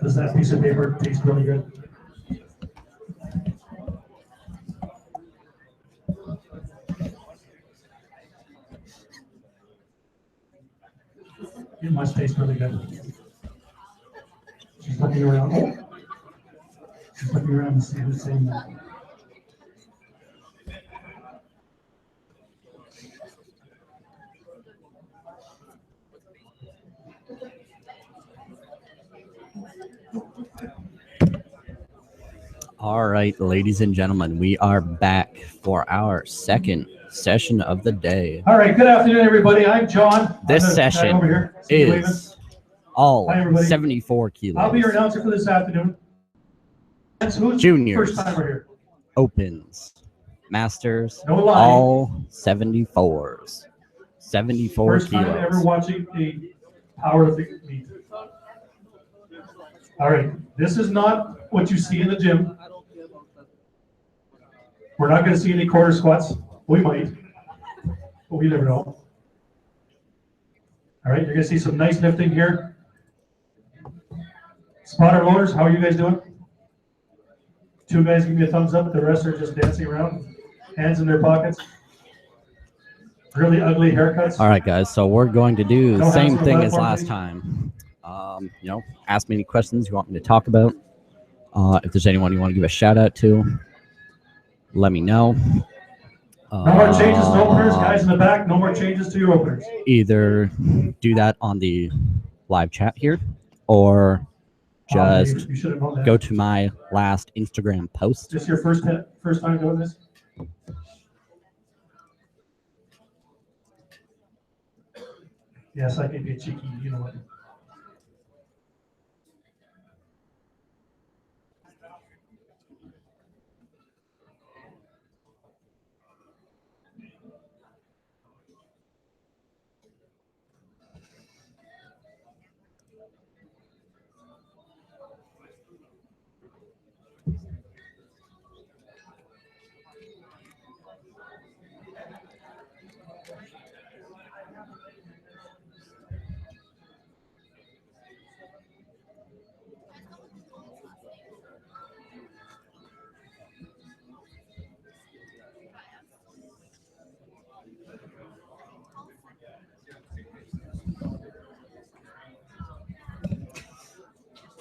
Does that piece of paper taste really good? It must taste really good. She's looking around. She's looking around to see who's saying that. All right, ladies and gentlemen, we are back for our second session of the day. All right, good afternoon, everybody. I'm John. This session over here. is all Hi, everybody. 74 kilos. I'll be your announcer for this afternoon. Who's Juniors, first timer here? Opens, Masters, No lying. all 74s. 74 First time ever kilos. watching a powerlifting meet. All right, this is not what you see in the gym. We're not going to see any quarter squats. We might, but we never know. All right, you're going to see some nice lifting here. Spotter loaders, how are you guys doing? Two guys give me a thumbs up. The rest are just dancing around, hands in their pockets. Really ugly haircuts. All right, guys, so we're going to do the No same hands on the thing as platform, last please. time. Ask me any questions you want me to talk about. If there's anyone you want to give a shout out to, let me know. No more changes to openers, guys in the back. No more changes to your openers. Either do that on the live chat here, or just You should have known that. go to my last Instagram post. Is this your first time doing this? Yes, I can be cheeky. You know what?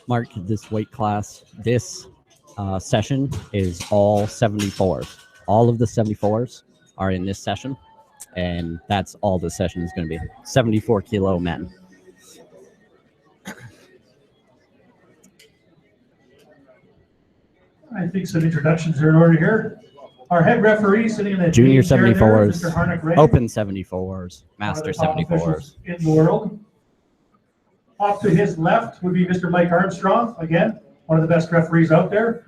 Mark, this weight class, this session is all 74s. All of the 74s are in this session, and that's all the session is going to be. 74 kilo men. I think some introductions are in order here. Our head referee sitting in the Junior chair there, 74s, Mr. Harnick Ray, Open 74s, one of Master the top 74s. officials in the world. Off to his left would be Mr. Mike Armstrong, again, one of the best referees out there.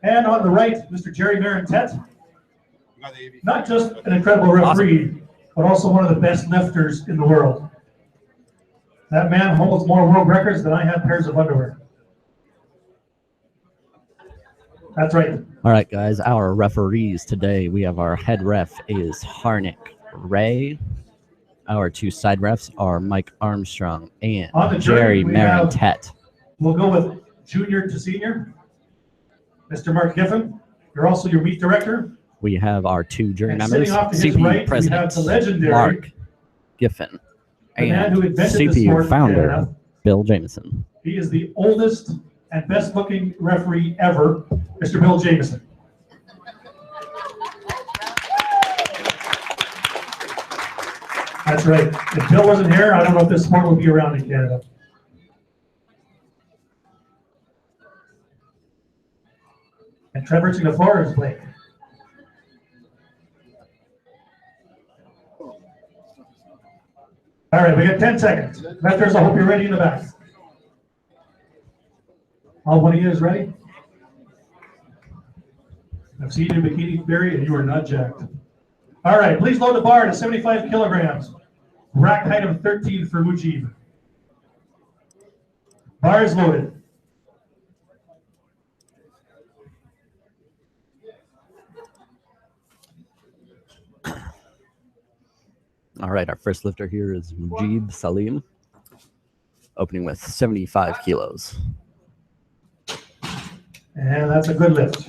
And on the right, Mr. Jerry Marintet, not just an incredible referee, but also one of the best lifters in the world. That man holds more world records than I have pairs of underwear. That's right. All right, guys, our referees today, we have our head ref is Harnick Ray. Our two side refs are Mike Armstrong and On the Jerry jury, we have- Marintet. We'll go with junior to senior. Mr. Mark Giffen, you're also your meet director. We have our two jury And members, sitting off to his CPU right, we President have the legendary- Mark Giffen The man and who invented the CPU sport in founder Canada. Bill Jameson. He is the oldest and best looking referee ever, Mr. Bill Jameson. That's right. If Bill wasn't here, I don't know if this sport would be around in Canada. And traversing the floor is Blake. All right, we got 10 seconds. Lifters, I hope you're ready in the back. All one of you is ready? I've seen you in bikini, Barry, and you are not jacked. All right, please load the bar to 75 kilograms. Rack height of 13 for Mujib. Bar is loaded. All right, our first lifter here is Mujib Salim. opening with 75 kilos. And that's a good lift.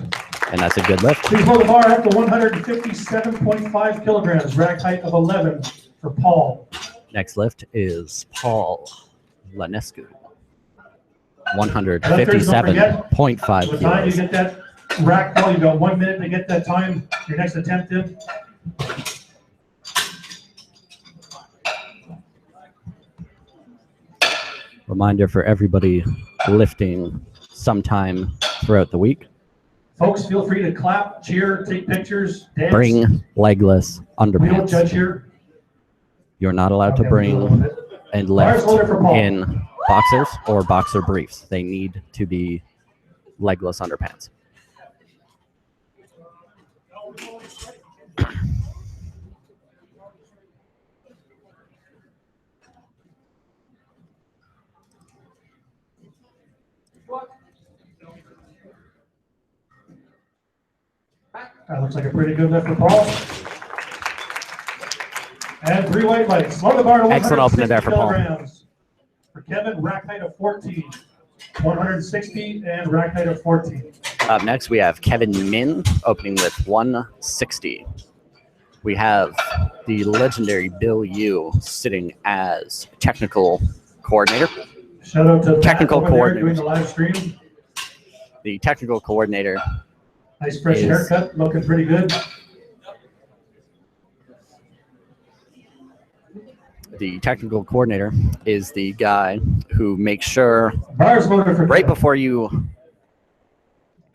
And that's a good lift. Please hold the bar up to 157.5 kilograms, rack height of 11 for Paul. Next lift is Paul Lanescu. Lifters, don't forget, 157.5 by the time you kilos. get that rack ball, you got 1 minute to get that time, your next attempt in. Reminder for everybody lifting sometime throughout the week. Folks, feel free to clap, cheer, take pictures, dance. Bring legless We don't underpants. judge here. You're not allowed to Okay, bring we'll do it. and Bars lift loaded for Paul. in boxers or boxer briefs. They need to be legless underpants. That looks like a pretty good lift for Paul. And 3 white lights. Load the bar to Excellent opening there for Paul. kilograms. For Kevin, rack height of 14. 160 and rack height of 14. Up next, we have Kevin Min opening with 160. We have the legendary Bill Yu sitting as technical coordinator. Shout out to Technical Matt over there coordinator. doing the live stream. The technical coordinator, Nice fresh is- haircut, looking pretty good. is the guy who makes sure Bars loaded for right Kevin. before you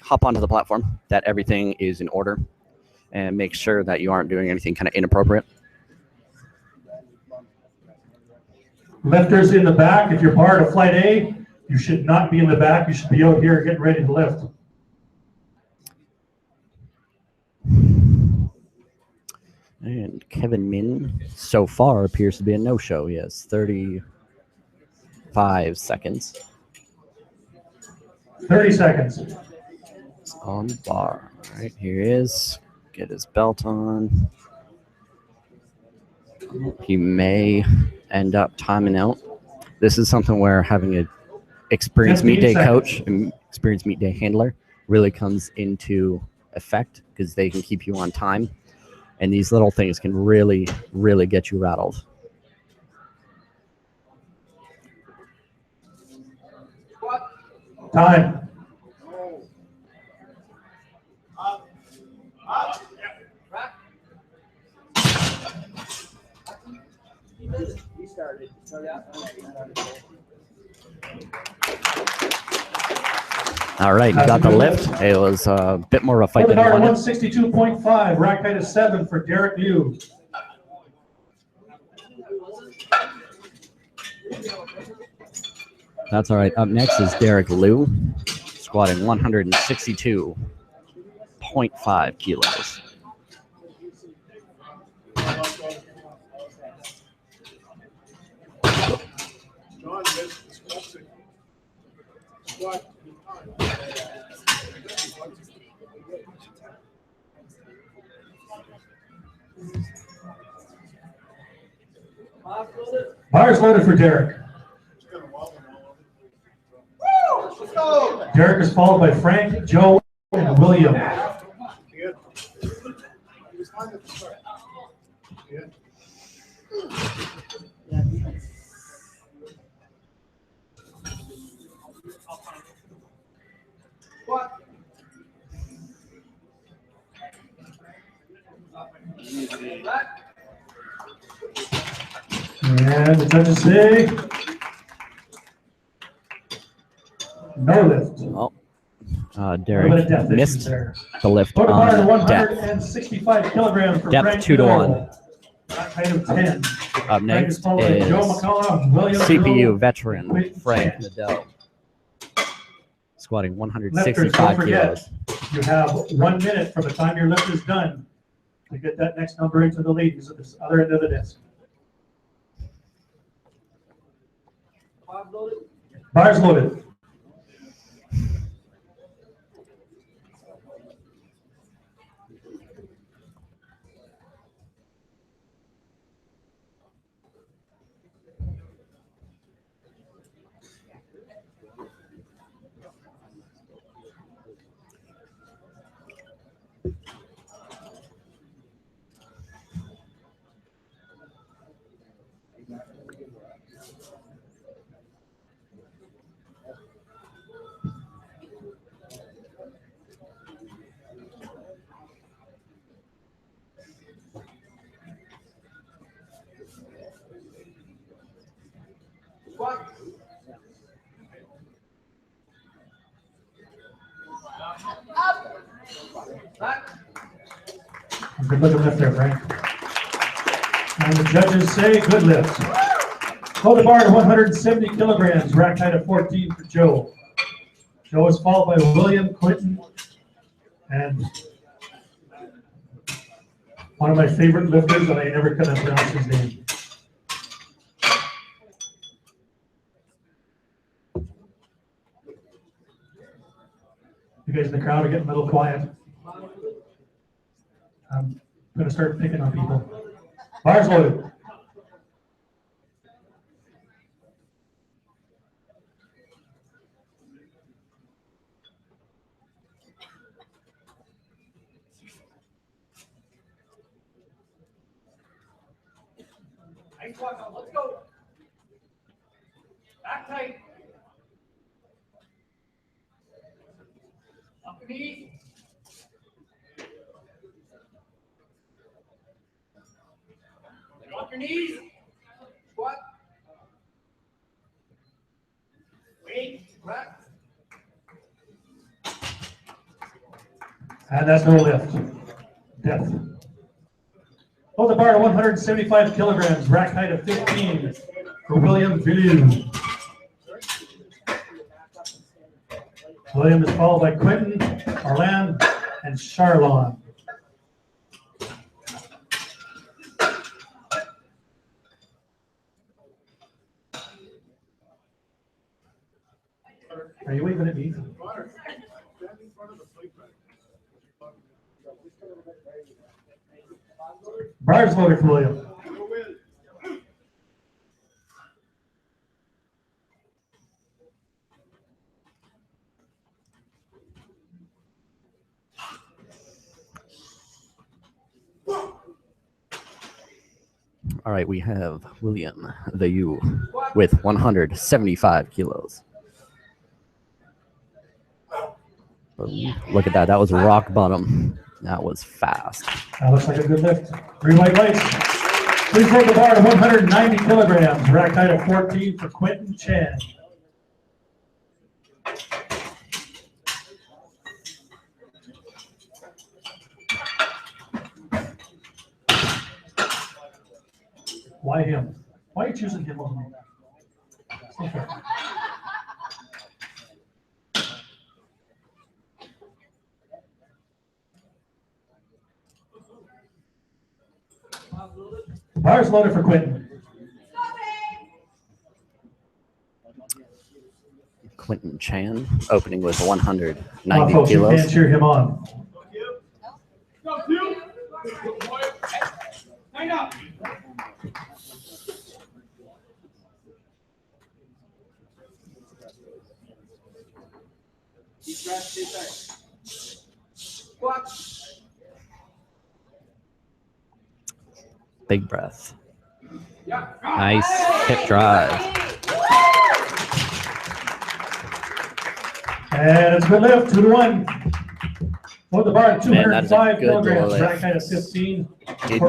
hop onto the platform that everything is in order and make sure that you aren't doing anything kind of inappropriate. Lifters in the back, if you're part of Flight A, you should not be in the back. You should be out here getting ready to lift. And Kevin Min so far appears to be a no-show. He has 35 seconds 30 seconds. on the bar. All right, here he is. Get his belt on. He may end up timing out. This is something where having an experienced 15 meet day seconds. coach and experienced meet day handler really comes into effect because they can keep you on time. And these little things can really, really get you rattled. Time. All right, you got the lift. It was a bit more of a fight Hold the than I bar to wanted. 162.5, rack height of 7 for Derek Liu. That's all right. Up next is Derek Liu, squatting 162.5 kilos. Bars loaded for Derek. Derek is followed by Frank, Joe, and William. And the judges say no lift. Well, A little bit of Derek depth issues missed there. the lift Put a bar to on depth. 165 kilograms for Depth Frank 2 to 1. Rack height of 10. Up Frank next is followed by Joe is McCullough, William CPU Joe. veteran Wait, Frank chance. Nadeau, squatting Lifters, don't 165 forget, kilos. you have 1 minute from the time your lift is done to get that next number into the ladies at this other end of the disc. Bars loaded. Good looking lift there, Frank. And the judges say good lift. Hold the bar to 170 kilograms, rack height of 14 for Joe. Joe is followed by William, Quentin, and one of my favorite lifters, and I never could have pronounced his name. You guys in the crowd are getting a little quiet. I'm going to start picking on people. Bars loaded. Nice walk out. Let's go. Back tight. Up your knees. Drop your knees. Squat. Wait. Back. And that's no lift. Death. Hold the bar to 175 kilograms, rack height of 15 for William Villiers. William is followed by Quentin, Arlan, and Charlon. Are you waving at me? Bars loaded for William. All right, we have William the U with 175 kilos. Look at that. That was rock bottom. That was fast. That looks like a good lift. Green white lights. Please hold the bar to 190 kilograms, rack height of 14 for Quentin Chan. Why him? Why are you choosing him over me? It's not fair. Bars loaded for Quentin. Quentin Chan opening with 190 Folks, you kilos. can't cheer him on. Big breath. Nice hip drive. And it's a good lift, 2-1. Hold the bar at Man, that is a 205 good kilograms, lift. rack height of 15.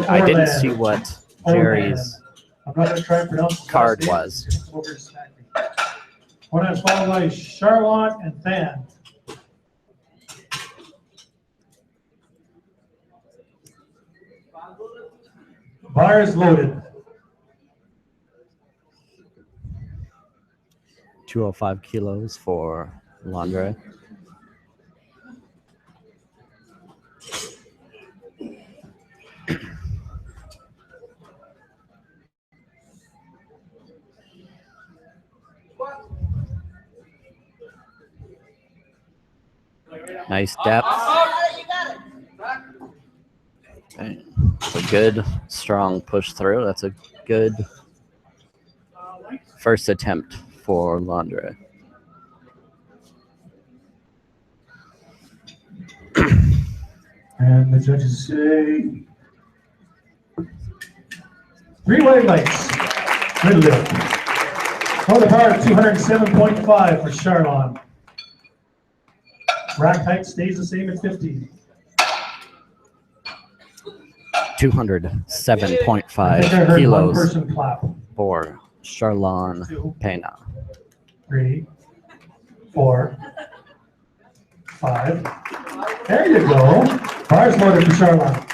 I didn't see what Jerry's I'm not going to try and pronounce his card last name. was. One is followed by Charlotte and Than. Bar is loaded. 205 kilos for Landre. Nice depth. Okay. It's a good, strong push through. That's a good first attempt for Landre. And the judges say 3 white lights. Good lift. On the bar, 207.5 for Charlon. Rack height stays the same at 15. 207.5 kilos person clap. for Charlon Pena. 3, 4, 5. There you go. Bars loaded for Charlon.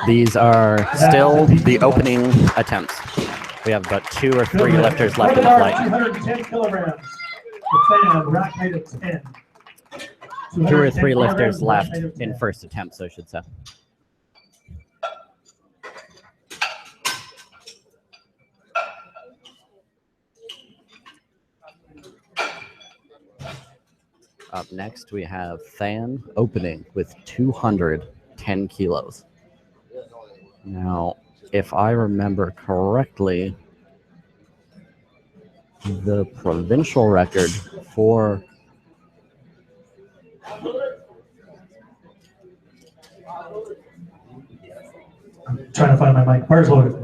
These are still the opening attempts. We have about 2 or 3 lifters left in the flight. 210 kilograms. The fan, rack height of 10. 2 or 3 lifters kilograms, left rack height of in 10. first attempts, I should say. Up next, we have Fan opening with 210 kilos. Now, if I remember correctly, the provincial record for I'm trying to find my mic. Bars loaded.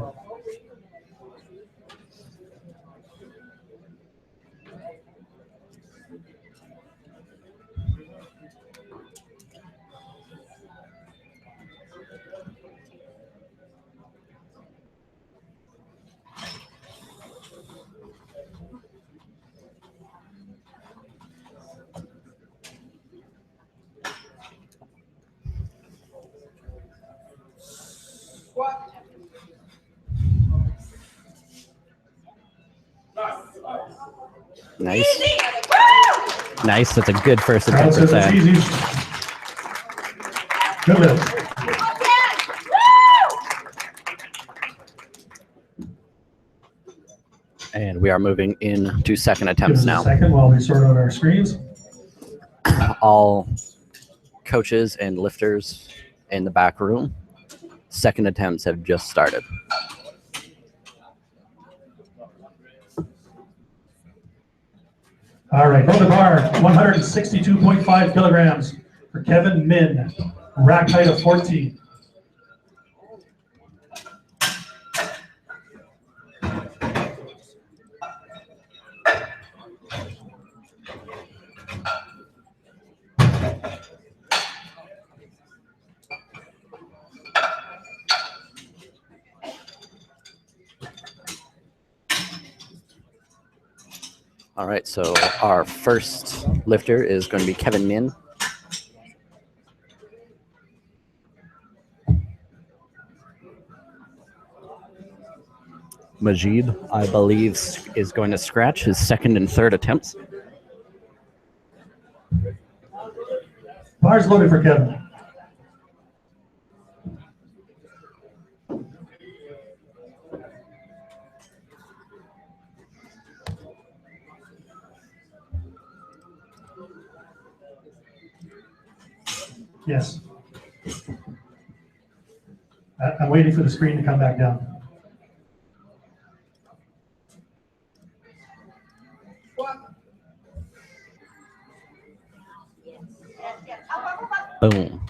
nice. Nice. That's a good first attempt for That's Fan. easy. Good lift. And we are moving into second Give attempts us a now. second while we sort out our screens. All coaches and lifters in the back room. Second attempts have just started. All right, on the bar, 162.5 kilograms for Kevin Min. Rack height of 14. All right, so our first lifter is going to be Kevin Min. Majid, I believe, is going to scratch his second and third attempts. Bars loaded for Kevin. Yes. I'm waiting for the screen to come back down. Boom.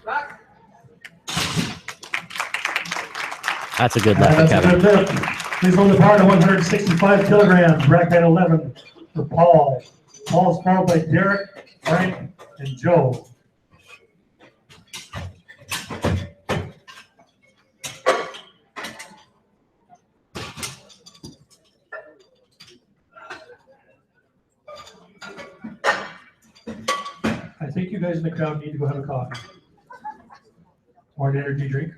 That's a good lift, That's a Kevin. good lift. Please hold the bar to 165 kilograms. Rack height 11 for Paul. Paul's followed by Derek, Frank, and Joe. I think you guys in the crowd need to go have a coffee or an energy drink.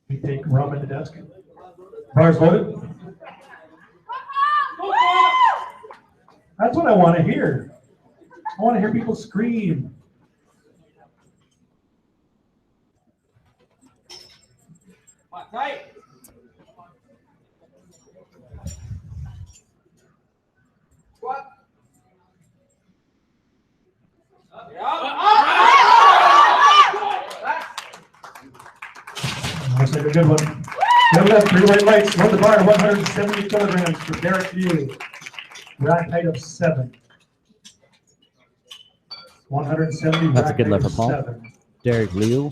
We take rum at the desk. Bars loaded. That's what I want to hear. I want to hear people scream. Right. What? Looks like a good one. Level up, 3 white lights. Load the bar, 170 kilograms for Derek Liu. Rack height of 7. 170. That's a rack good height lift of for Paul. 7. Derek Liu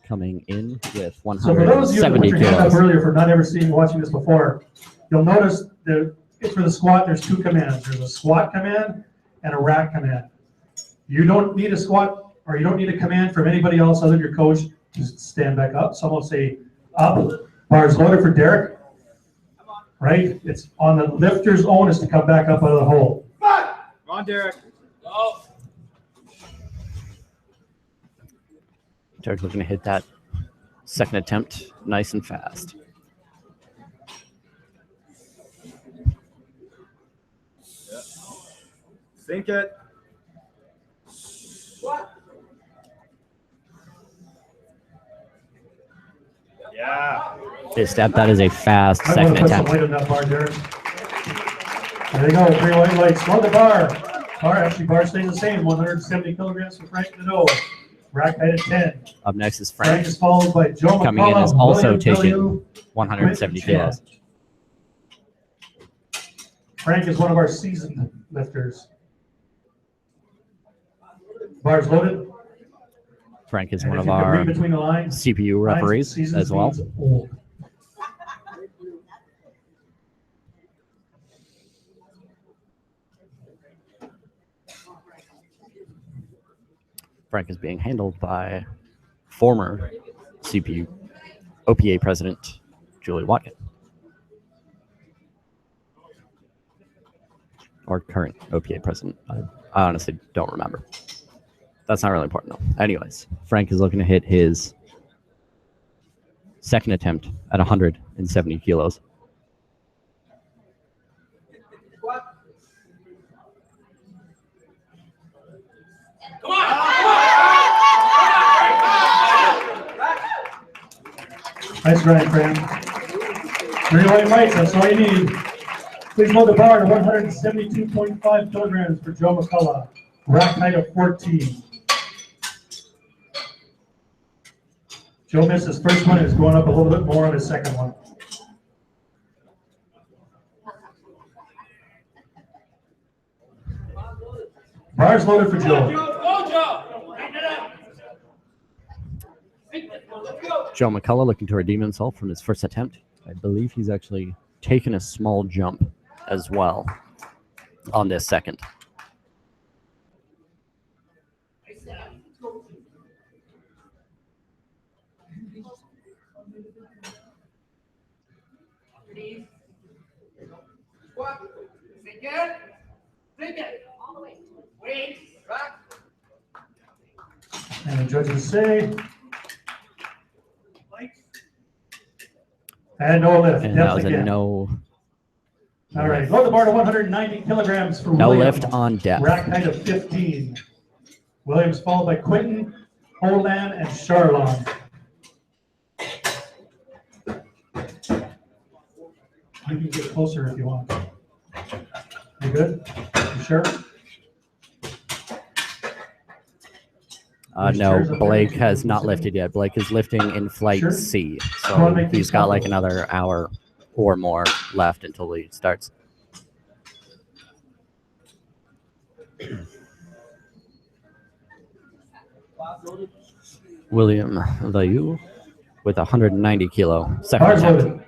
coming in with So for those of you that put 170 your hand up kilos. earlier for not ever watching this before, you'll notice that for the squat, there's 2 commands. There's a squat command and a rack command. You don't need a squat or you don't need a command from anybody else other than your coach to stand back up. Someone will say up, bars loaded for Derek. Right? It's on the lifter's onus to come back up out of the hole. Come on, Derek. Go. Derek's looking to hit that second attempt nice and fast. Sink it. What? Yeah. This step, that is a fast I second want to put some attempt. weight on that bar, Derek. There you go, 3 white lights. Load the bar. Bar stays the same, 170 kilograms for Frank Nadeau. Rack height of 10. Up next is Frank Frank. is followed by Joe Coming in McCullough, is also William taking W. 170 kilos. Frank is one of our seasoned lifters. Bars loaded. Frank is And one if of you can our read between the lines, CPU referees seasons as well. means old. Frank is being handled by former CPU OPA president Julie Watkin. Or current OPA president. I honestly don't remember. That's not really important though. Anyways, Frank is looking to hit his second attempt at 170 kilos. What? Come on! Nice grind, Fran. 3 white lights, that's all you need. Please load the bar to 172.5 kilograms for Joe McCullough. Rack height of 14. Joe missed his first one, he's going up a little bit more on his second one. Bars loaded for Joe. Go, Joe! Let's go! Joe McCullough looking to redeem himself from his first attempt. I believe he's actually taken a small jump as well on this second. What? Sink it. Sink it. All the way. Wait. Back. And the judges say. And no lift. And that Depth was a again. no All right, load the bar to 190 kilograms for no William. lift on depth. Rack height of 15. Williams followed by Quinton, Holan, and Charlon. You can get closer if you want. You good? You sure? No, Blake has not lifted yet. Blake is lifting in flight Sure. C. I wanna So make he's these got like comfortable. another hour or more left until he starts. William Liu with 190 kilo second Bars attempt. loaded.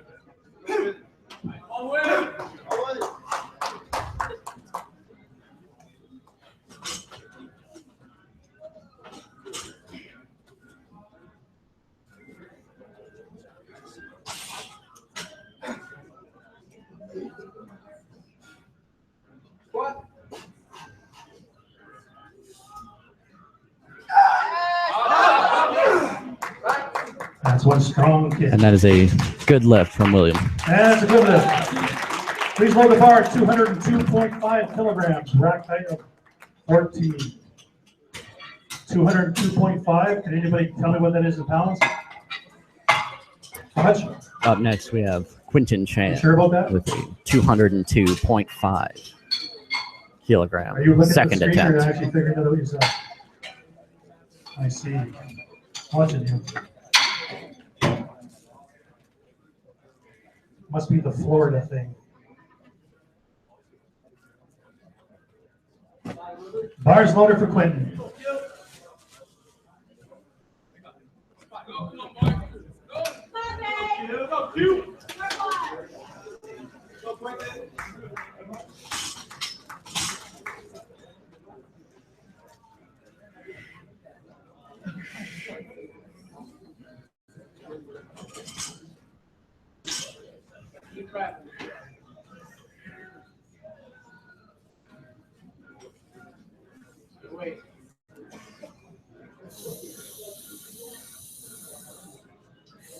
What? That's one strong kid. And that is a good lift from William. That's a good lift. Please load the bar at 202.5 kilograms. Rack height of 14. 202.5. Can anybody tell me what that is in pounds? How much? Up next, we have Quinton Chan You sure about that? with a 202.5 kilogram Are you looking second at the screen or attempt. actually figuring it out yourself? I see. Watching you. Must be the Florida thing. Bars loaded for Quentin. Wait.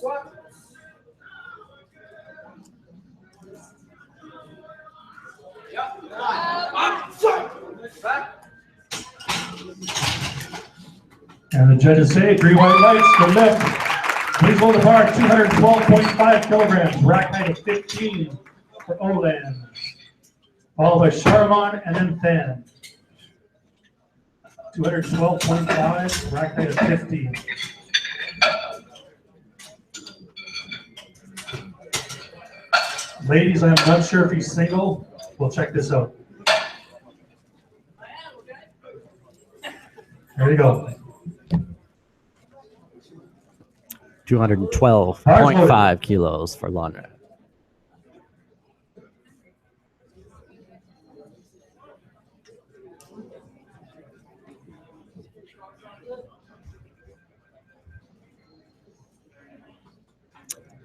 What? Yep. Back. And the judges say green, white lights, the lift. Please hold the bar, 212.5 kilograms, rack height of 15 for Olan. Followed by Charlon and then Fan. 212.5, rack height of 15. Ladies, I'm not sure if he's single. We'll check this out. There you go. 212.5 kilos for Lonra.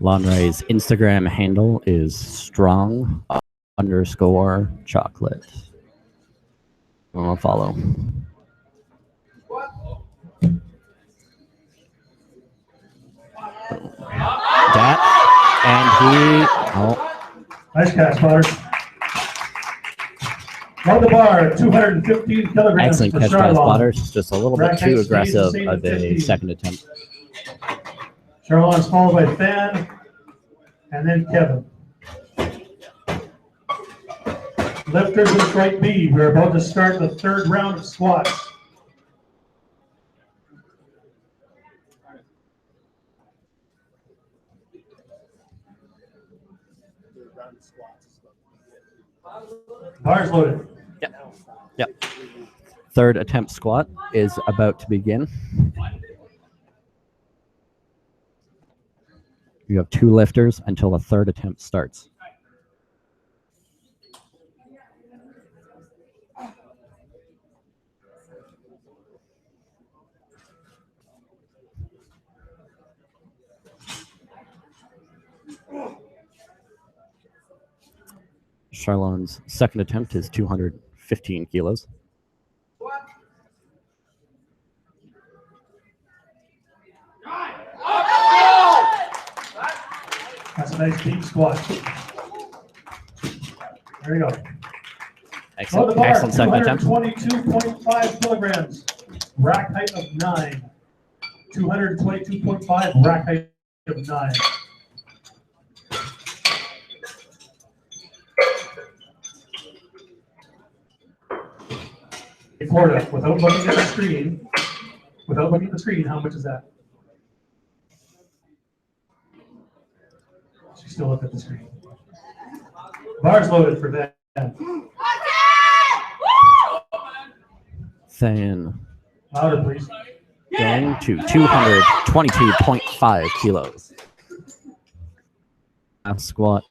Lonray's Instagram handle is strong_chocolate. I'll follow. That and he. Oh, Nice catch, spotters. On the bar, 215 kilograms. excellent for catch by Charlon. Spotters. Just a little bit Rack height too stays the aggressive same of at a 15. second attempt. Charlon's followed by Fan, and then Kevin. Lifters in strike B. We're about to start the third round of squats. Bars loaded. Yep. Third attempt squat is about to begin. You have 2 lifters until the third attempt starts. Charlon's second attempt is 215 kilos. That's a nice deep squat. There you go. On the Excellent, bar, excellent second attempt. 222.5 kilograms. Rack height of 9. 222.5, rack height of 9. Florida, without looking at the screen, how much is that? She still looked at the screen. Bars loaded for that. Fan Louder, please. going to 222.5 kilos. Last squat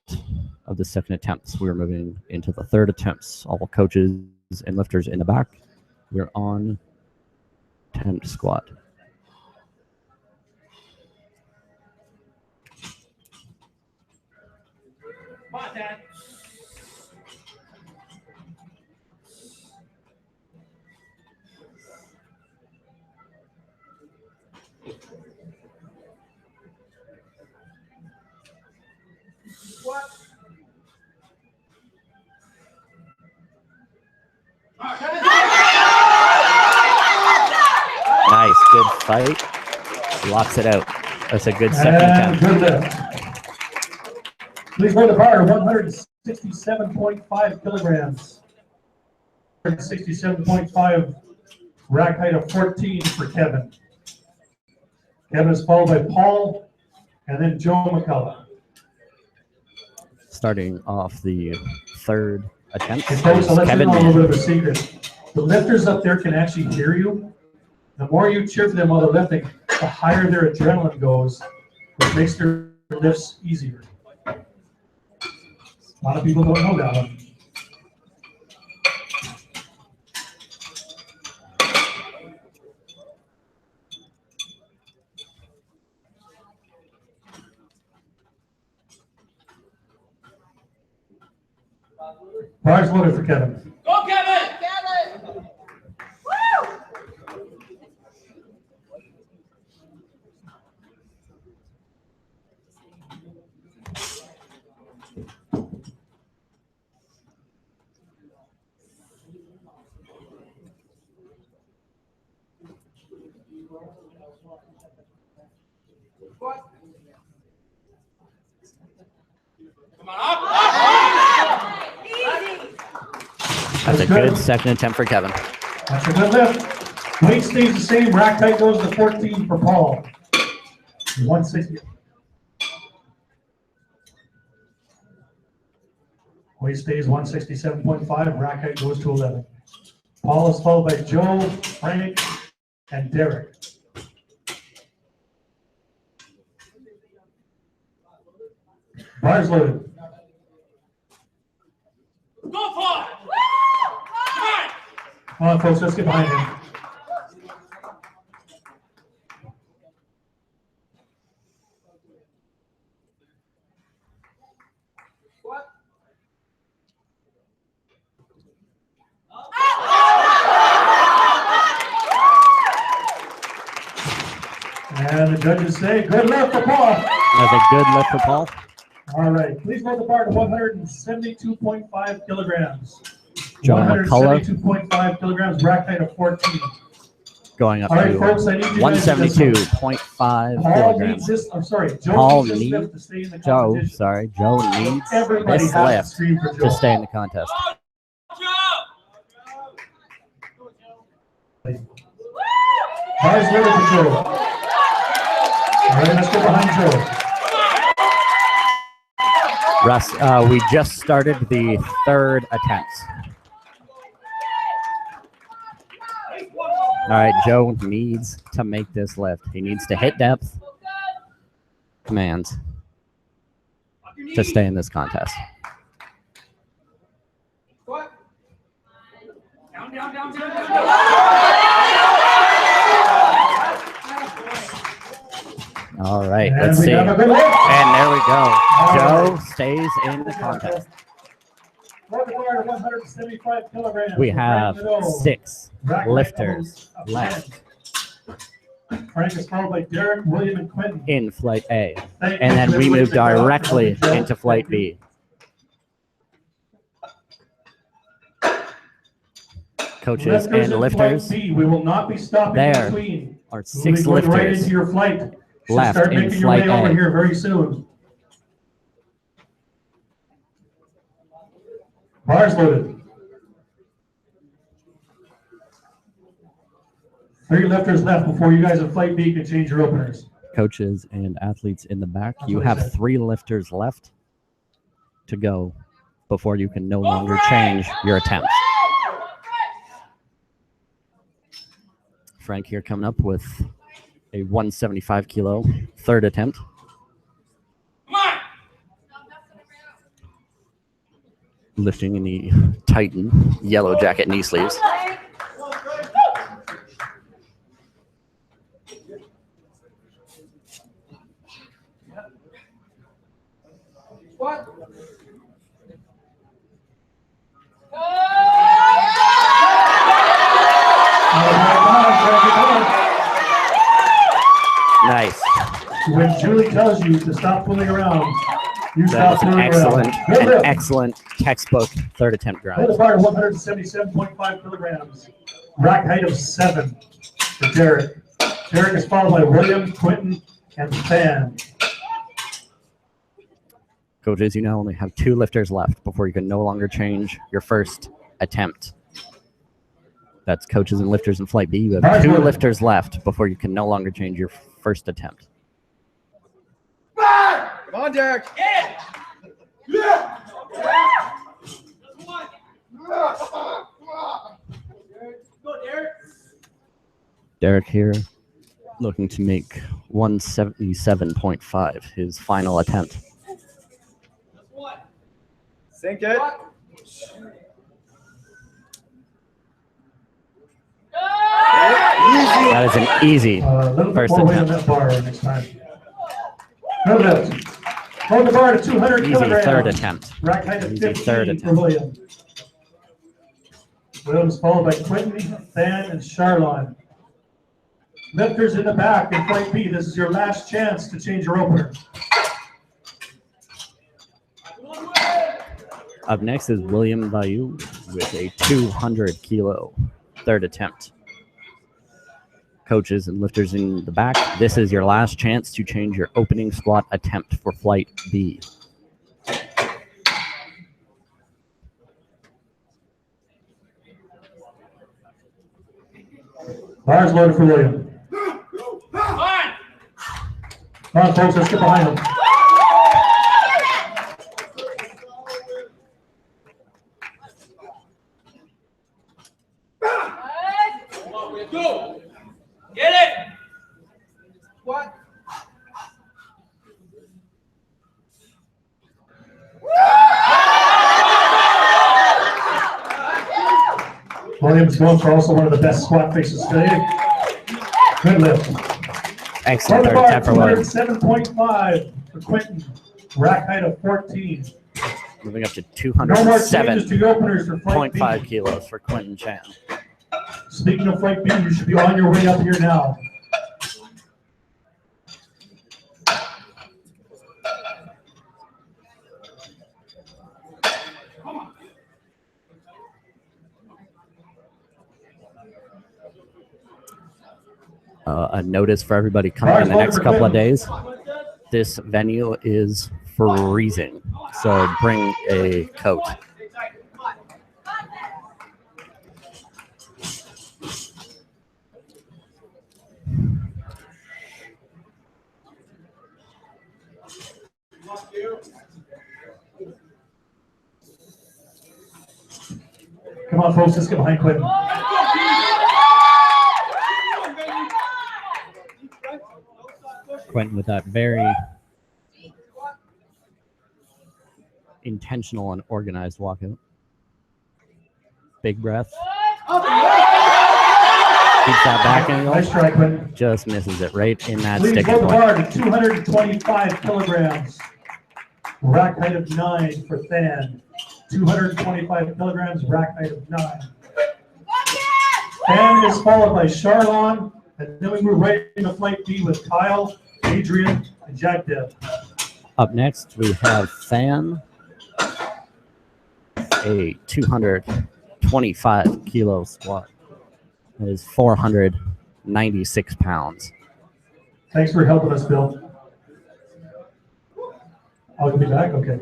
of the second attempts. We're moving into the third attempts. All coaches and lifters in the back. We're on attempt squat. Come on, Dad. What? Come on, Good fight. Locks it out. That's a good second And attempt. good lift. Please weigh the bar 167.5 kilograms. 167.5 rack height of 14 for Kevin. Kevin is followed by Paul and then Joe McCullough. Starting off the third attempt. And folks, is I'll let you Kevin know a little Mann. bit of a secret. The lifters up there can actually hear you. The more you cheer for them while they're lifting, the higher their adrenaline goes, which makes their lifts easier. A lot of people don't know that one. Bars loaded for Kevin. Go, Kevin! Come on, up! That's a good second attempt for Kevin. That's a good lift. Weight stays the same. Rack height goes to 14 for Paul. 160. Weight stays 167.5. Rack height goes to 11. Paul is followed by Joe, Frank, and Derek. Bars loaded. Go for it! Come on, folks, let's get behind him. And the judges say, good lift for Paul. That's a good lift for Paul. All right, please roll the bar to 172.5 kilograms. Joe McCullough 172.5 kilograms, rack height of 14. going up All right, to folks, I need you guys to do this. 172.5 Paul kilograms. needs this, I'm sorry, Joe Paul needs this needs- lift to stay in the Joe competition. needs Everybody this has to lift scream for to Joe. stay in the contest. Bars loaded for Joe. All right, let's get behind Joe. Russ, we just started the third attempt. All right, Joe needs to make this lift. He needs to hit depth commands to stay in this contest. Down, down, down, down, down. All right, And let's we see. have a good lift. And there we go. All Joe right. stays in the contest. Roll the bar to 175 kilograms. We have Frank Nadeau. 6 Rack height lifters of left 10. Frank is followed by Derek, William, and Quentin. in Flight A. Thank And you then for we the move lift, Joe. directly Joe. into Flight B. Coaches and in lifters Flight B. We will not be stopping There in between. are We'll 6 be going right lifters into your flight. Should left start in making your Flight way over A. here very soon. Bars loaded. 3 lifters left before you guys in Flight B can change your openers. Coaches and athletes in the back. That's You what he have said. 3 lifters left to go before you can no longer change your attempts. Frank here coming up with a 175 kilo third attempt. Come on! Lifting in the Titan yellow jacket knee sleeves. What? Nice. When Julie tells you to stop fooling around, you That stop is an fooling excellent, around. Good an lift. excellent textbook third attempt Hold grind. the bar to 177.5 kilograms. Rack height of 7 for Derek. Derek is followed by William, Quentin, and Fan. Coaches, you now only have 2 lifters left before you can no longer change your first attempt. That's coaches and lifters in flight B. You have 2 lifters left before you can no longer change your first attempt. Come on, Derek. Yeah. Yeah. Go, Derek. Derek here looking to make 177.5, his final attempt. Sink it. That is an easy first more weight on attempt. that bar next time. No lift. Hold the bar to 200 Easy kilograms. third attempt. Rack height of Easy 15 third for attempt. William. Williams followed by Quentin, Fan, and Charlon. Lifters in the back in flight B. This is your last chance to change your opener. Up next is William Bayou with a 200 kilo third attempt. Coaches and lifters in the back, this is your last chance to change your opening squat attempt for flight B. Bars loaded for William. Come on, folks, let's get behind him. Go. Get it. What? Williams going for also one of the best squat faces today. Good lift. Excellent On the third bar, attempt for William. 207.5 for Quentin. Rack height of 14. Moving up to No more changes to your openers for flight B. 207.5 kilos for Quentin Chan. Speaking of flight B, you should be on your way up here now. A notice for everybody coming in the next couple of days. This venue is freezing, so bring a coat. Come on, folks, let's get behind Quentin. Quentin with that very intentional and organized walkout. Big breath. Keeps that back angle. Nice try, Quentin. Just misses it right in that Please sticking load the point. bar to 225 kilograms. Rack height of 9 for Fan. 225 kilograms, rack height of 9. Fan is followed by Charlon, and then we move right into flight B with Kyle, Adrian, and Jack Deb. Up next, we have Fan, a 225 kilo squat. That is 496 pounds. Thanks for helping us, Bill. I'll be back, okay.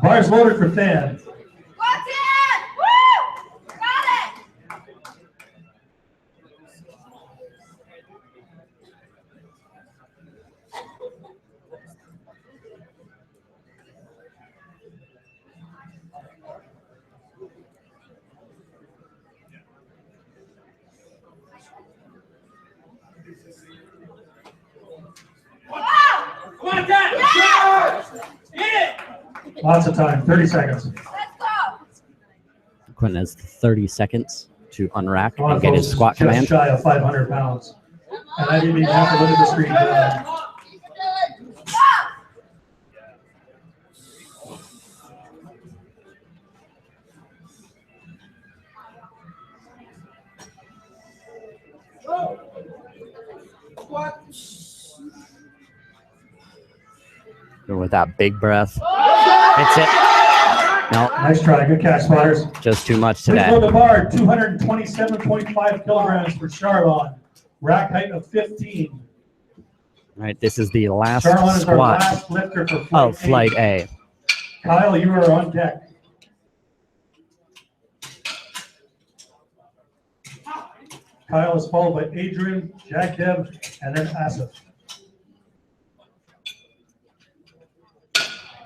Bars loaded for Fan. What's it? Woo! Got it! Come on, Dad. Get it. Lots of time, 30 seconds. Let's go! Quentin has 30 seconds to unrack Come on, and get his folks, squat just command. shy of 500 pounds. And I didn't even have to look at the screen. And with that big breath, hits it. No, Nice try. Good catch, spotters. just too much Please today. load the bar, 227.5 kilograms for Charlon. Rack height of 15. All right, this is the last Charlon is our squat last lifter for of Flight A. Kyle, you are on deck. Kyle is followed by Adrian, Jagdev, and then Asif.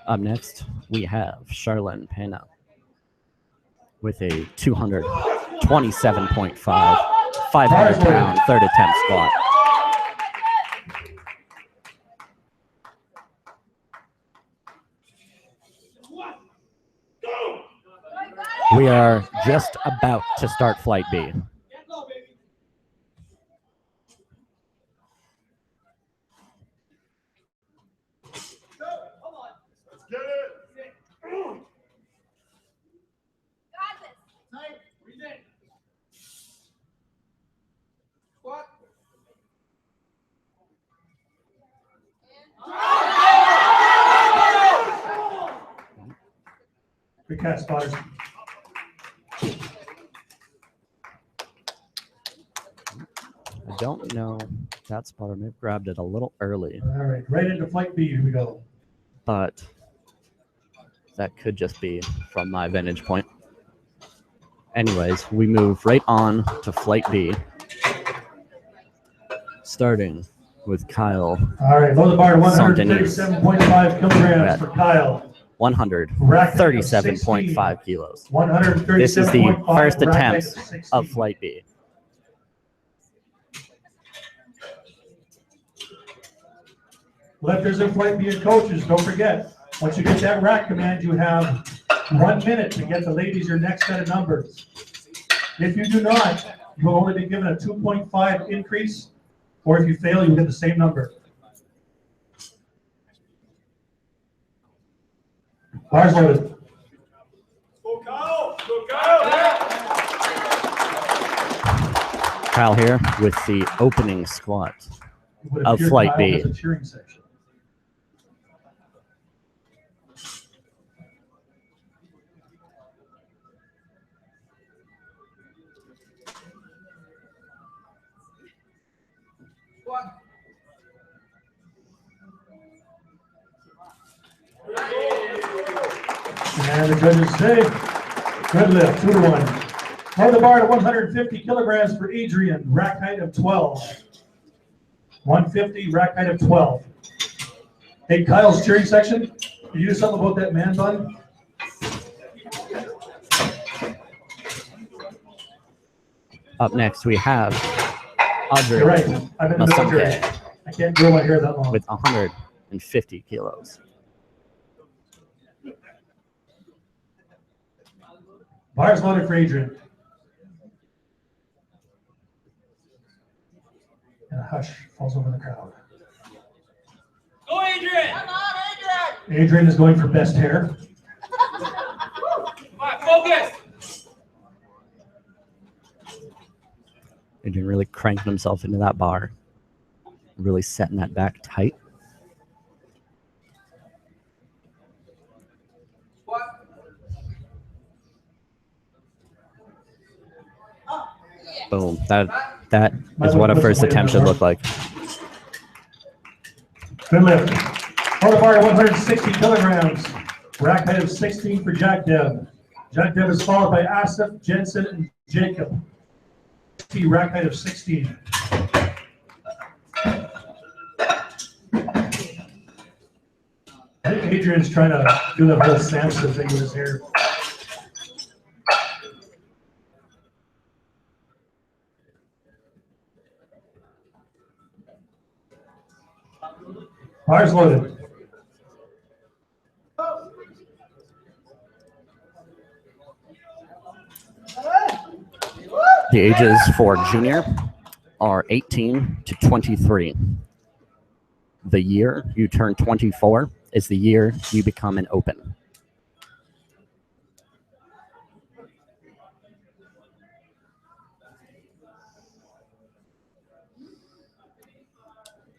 Up next, we have Charlene Pena with a 227.5, 500-pound third attempt squat. We are just about to start Flight B. Good catch, spotters. I don't know. That spotter may have grabbed it a little early, All right, right into Flight B. Here we go. but that could just be from my vantage point. Anyways, we move right on to Flight B, starting with Kyle. All right, load the bar to Saint-Denis. 137.5 kilograms for Kyle. 137.5 kilos. 137.5. This is the first rack height attempt 16. of Flight B. Lifters in Flight B and coaches, don't forget, once you get that rack command, you have 1 minute to get the ladies your next set of numbers. If you do not, you'll only be given a 2.5 increase, or if you fail, you'll get the same number. Bars loaded. Kyle here with the opening squat It would of appear Flight Kyle B. has a cheering section. And the judges say, good lift, 2-1. Load the bar to 150 kilograms for Adrian, rack height of 12. 150, rack height of 12. Hey, Kyle's cheering section, can you do something about that man bun? Up next, we have Audrey You're right, I'm in the military. Masanke I can't grow my hair that long. with 150 kilos. Bars loaded for Adrian. And a hush falls over the crowd. Go, Adrian! Come on, Adrian! Adrian is going for best hair. Come on, focus! Adrian really cranking himself into that bar, really setting that back tight. Boom. That is what a first attempt should look like. Good lift. Load the bar to 160 kilograms. Rack height of 16 for Jack Deb. Jack Deb is followed by Asif, Jensen, and Jacob. Rack height of 16. I think Adrian's trying to do the whole Samson thing with his hair. Bars loaded. The ages for junior are 18 to 23. The year you turn 24 is the year you become an open.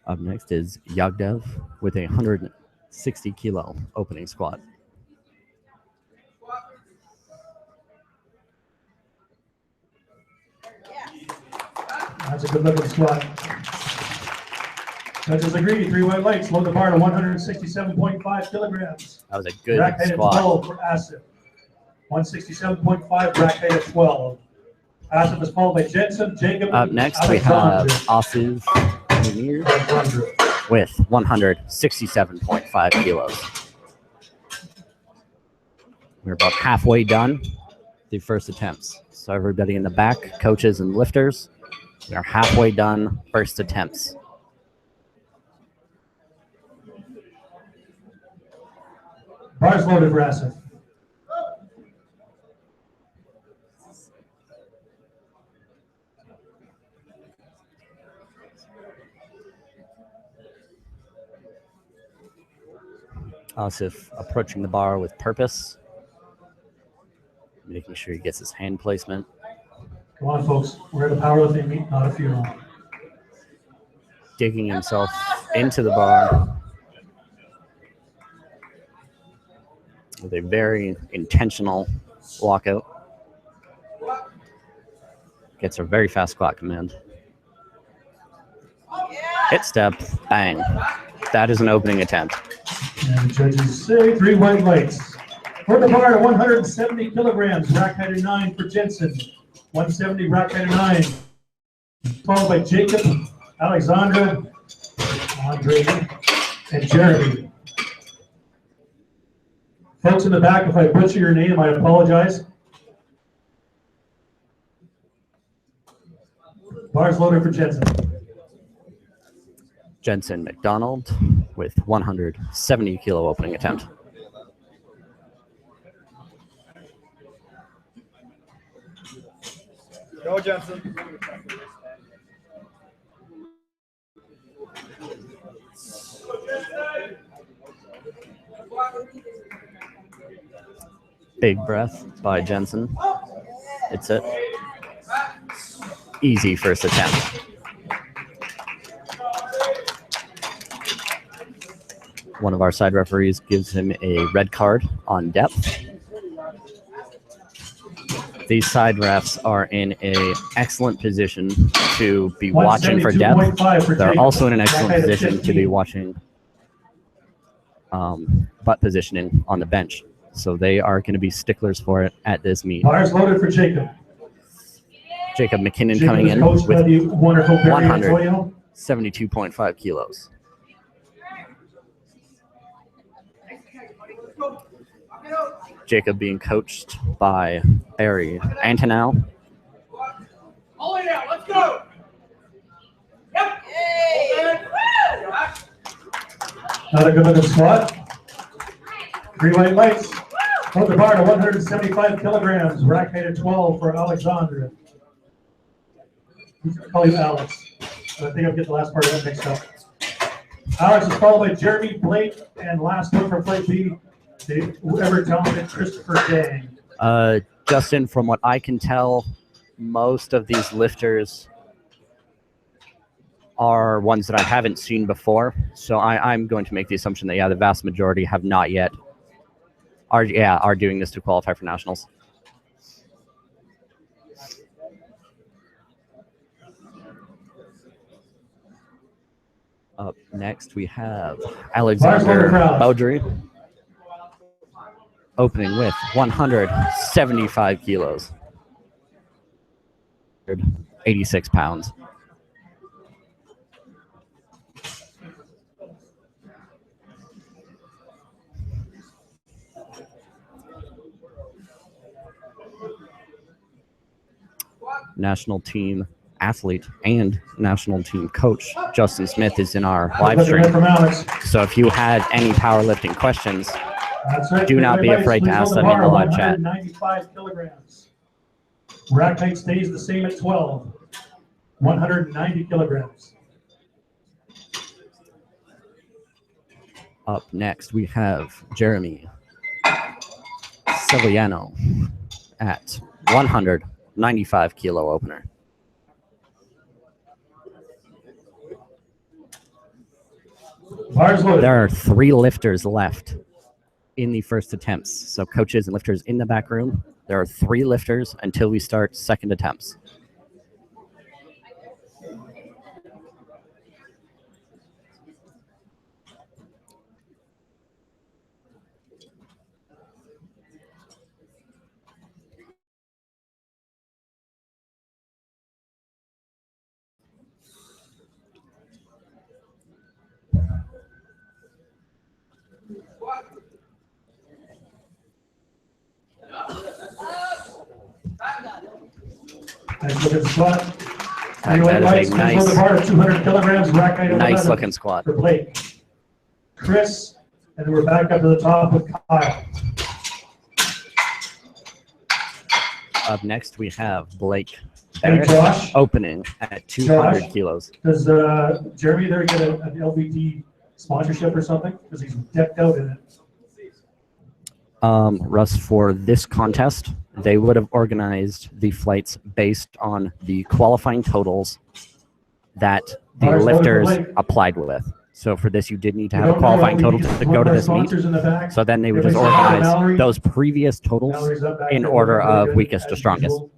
Up next is Yagdev with a 160 kilo opening squat. That's a good looking squat. Judges agree, 3 white lights, load the bar to 167.5 kilograms. That was a good Rack height at squat. 12 for Asif. 167.5, rack height at 12. Asif is followed by Jensen, Jacob, Up next, we have Alexandre. Asif Munir with 167.5 kilos. We're about halfway done the first attempts. So everybody in the back, coaches and lifters, we are halfway done first attempts. Bars loaded for Asif. Asif approaching the bar with purpose, making sure he gets his hand placement. Come on, folks. We're at a powerlifting meet, not a funeral. Digging himself into the bar with a very intentional walkout. Gets a very fast squat command. Hit step, bang. That is an opening attempt. And the judges say 3 white lights. For the bar to 170 kilograms, rack height of 9 for Jensen. 170, rack height of 9. Followed by Jacob, Alexandra, Andre, and Jeremy. Folks in the back, if I butcher your name, I apologize. Bars loaded for Jensen. Jensen McDonald with 170 kilo opening attempt. Go, Jensen. Big breath by Jensen. It's it. Easy first attempt. One of our side referees gives him a red card on depth. These side refs are in an excellent position to be watching for depth. They're also in an excellent position to be watching butt positioning on the bench. So they are going to be sticklers for it at this meet. Bars loaded for Jacob. Jacob McKinnon coming in with 172.5 kilos. Jacob being coached by Barry Antonow. All the way down, let's go. Yep. Another good looking squat. 3 white lights. Hold the bar to 175 kilograms. Rack height at 12 for Alexandra. I'll call you Alex. But I think I'll get the last part of that mixed up. Alex is followed by Jeremy Blake, and last one for plate B, the ever talented Christopher Dang. Justin, from what I can tell, most of these lifters are ones that I haven't seen before. So I'm going to make the assumption that, yeah, the vast majority have not yet are doing this to qualify for nationals. Up next, we have Alexander Baudry opening with 175 kilos, 86 pounds. National team athlete and national team coach Justin Smith is in our live stream. So if you had any powerlifting questions, do not be afraid to ask them in the live chat. 195 kilograms. Rack height stays the same at 12. 190 kilograms. Up next, we have Jeremy Celiano at 195 kilo opener. Bars loaded. There are 3 lifters left in the first attempts. So coaches and lifters in the back room, there are 3 lifters until we start second attempts. Nice looking squat. That Anyway, is a lights, nice- the bar at 200 kilograms, rack height of Nice 11 looking squat. for Blake. Chris, and then we're back up to the top with Kyle. Up next, we have Blake Hey, Barrett Josh. opening at 200 Josh. kilos. Does Jeremy there get an LVT sponsorship or something? Because he's decked out in it. Russ, for this contest, they would have organized the flights based on the qualifying totals that the Ours voted for lifters Blake. applied with. So for this, you did need to We have a don't know qualifying what total we to need. go One to of our this meet. sponsors in the back. So then they would If we just say hi to organize Mallory. those previous totals Mallory's up back in there order looking really of good, weakest to as strongest. usual.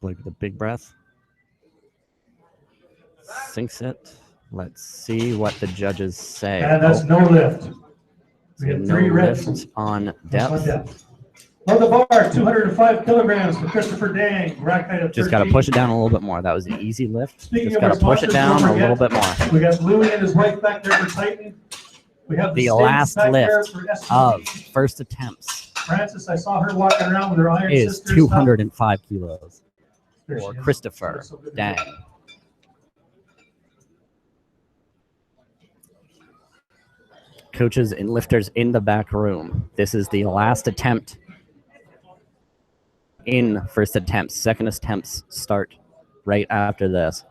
Blake with a big breath. Sinks it. Let's see what the judges say. And that's no lift. We So had three no reds lift on on depth. depth. On the bar, 205 kilograms for Christopher Dang, rack height of Just got to 13. push it down a little bit more. That was an easy lift. Speaking Just of got our to push it sponsors, down don't a little forget, bit more. We got Louie and his wife back there for Titan. We have The States last back there lift for SCD. of first attempts Francis, I saw her walking around with her Iron is Sister 205 kilos stuff. There for she is. Christopher So good to Dang. see. Coaches and lifters in the back room. This is the last attempt in first attempts. Second attempts start right after this.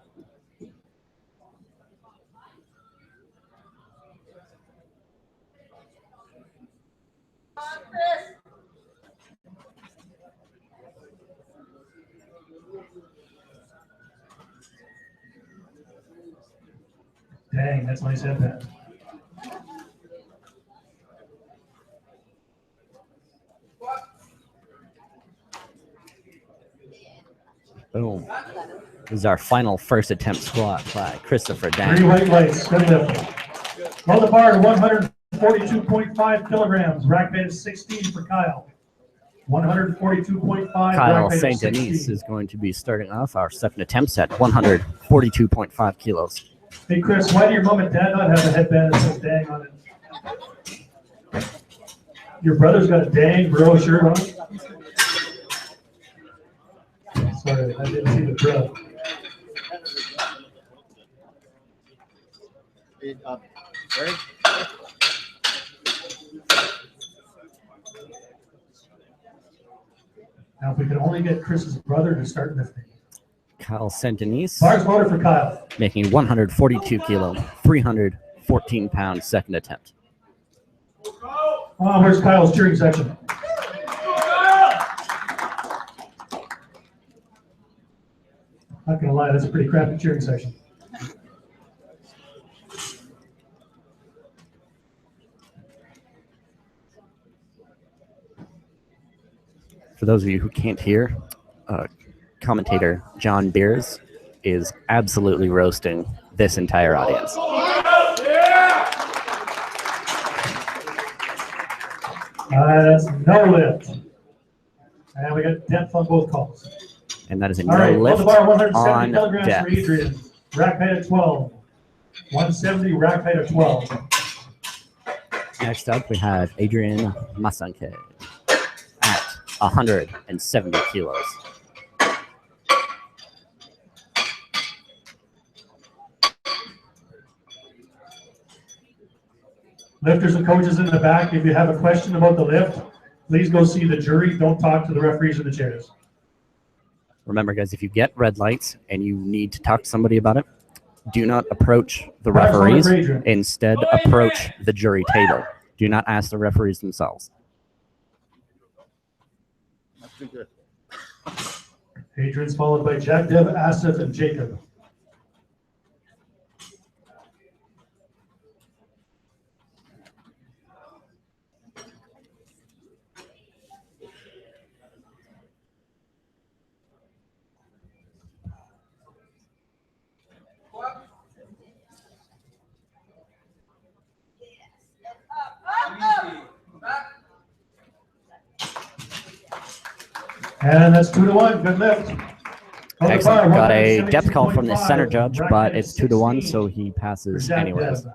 Dang, that's nice headband. Boom. This is our final first attempt squat by Christopher Three Dang. white lights, good lift. On the bar, 142.5 kilograms, rack height of 16 for Kyle. 142.5. Kyle rack height of St. Denis 16. is going to be starting off our second attempt at 142.5 kilos. Hey Chris, why do your mom and dad not have a headband that says Dang on it? Your brother's got a Dang bro shirt on. Sorry, I didn't see the bro. Now, if we could only get Chris's brother to start lifting. Kyle St. Denis Bars voted for Kyle. making 142 kilo, 314 pound second attempt. Oh, where's Kyle's cheering section? Not gonna lie, that's a pretty crappy cheering section. For those of you who can't hear, commentator John Beers is absolutely roasting this entire audience. That's no lift. And we got depth on both calls. And that is a All right, no on lift the bar, 170 on kilograms depth. for Adrian. Rack height of 12. 170, rack height of 12. Next up, we have Adrian Masanke at 170 kilos. Lifters and coaches in the back, if you have a question about the lift, please go see the jury. Don't talk to the referees in the chairs. Remember, guys, if you get red lights and you need to talk to somebody about it, do not approach the Bars voted referees. for Adrian. Instead, approach the jury table. Do not ask the referees themselves. Adrian's followed by Jack, Dev, Asif, and Jacob. And that's 2-1. Good lift. On the Excellent. bar, Got a depth call from the 172.5, center judge, rack but height of it's 2-1, 16 so he for passes Jack anyways. Dev.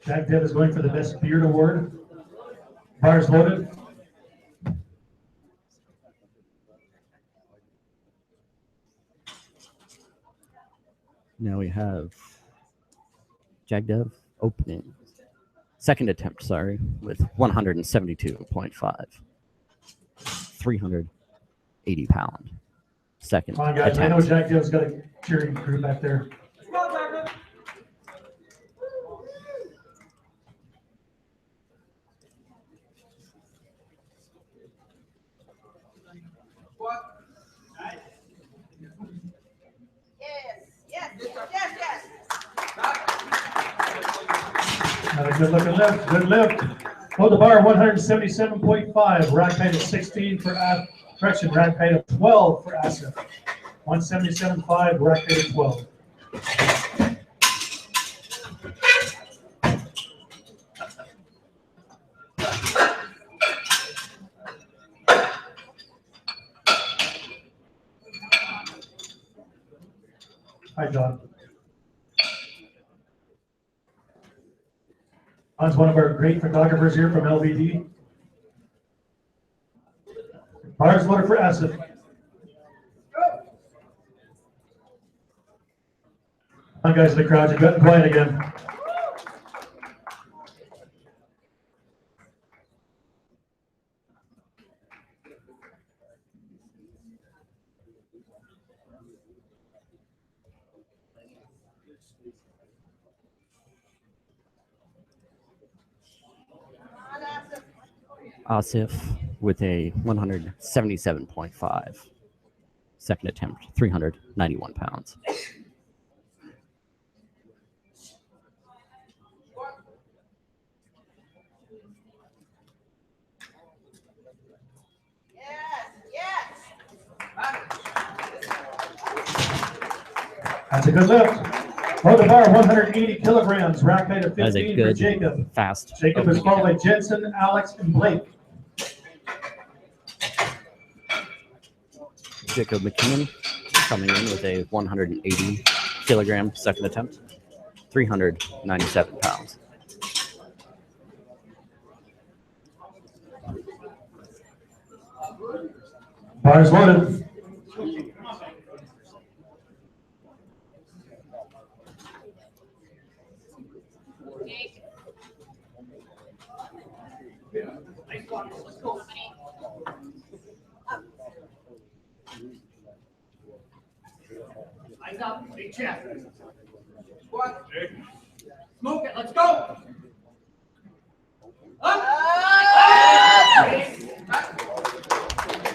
Jack Dev is going for the best beard award. Bars loaded. Now we have Jagdev opening. Second attempt, sorry, with 172.5. 380 pound. Second Come on, guys. I know attempt. Jack Dev's got a cheering crew back there. Yes. Had a good looking lift. Good lift. On the bar, 177.5. Rack height of 16 for correction. Rack height of 12 for Asif. 177.5. Rack height of 12. Hi, John. John's one of our great photographers here from LVD. Bars loaded for Asif. Come on, guys in the crowd, you've gotten quiet again. Asif with a 177.5. Second attempt, 391 pounds. That's a good lift. On the bar, 180 kilograms. Rack height of That is a 15 for good, Jacob. fast. Jacob is opening followed by attempt. Jensen, Alex, and Blake. Jacob McKinnon coming in with a 180 kilogram second attempt, 397 pounds. Bars loaded. Eyes up, big chest. Squat. Smoke it, let's go. Up.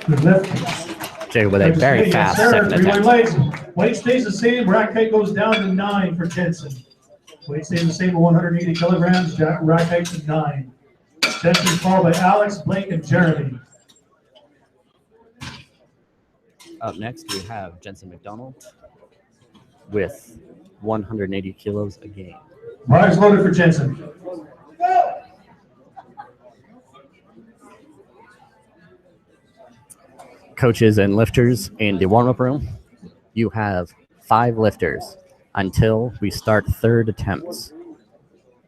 Good lift. Jacob with a very Yes, fast sir. second Three-way attempt. legs. Weight stays the same. Rack height goes down to 9 for Jensen. Weight stays the same at 180 kilograms. Rack height to 9. Jensen followed by Alex, Blake, and Jeremy. Up next, we have Jensen McDonald with 180 kilos a game. Bars loaded for Jensen. Coaches and lifters in the warm-up room, you have 5 lifters until we start third attempts.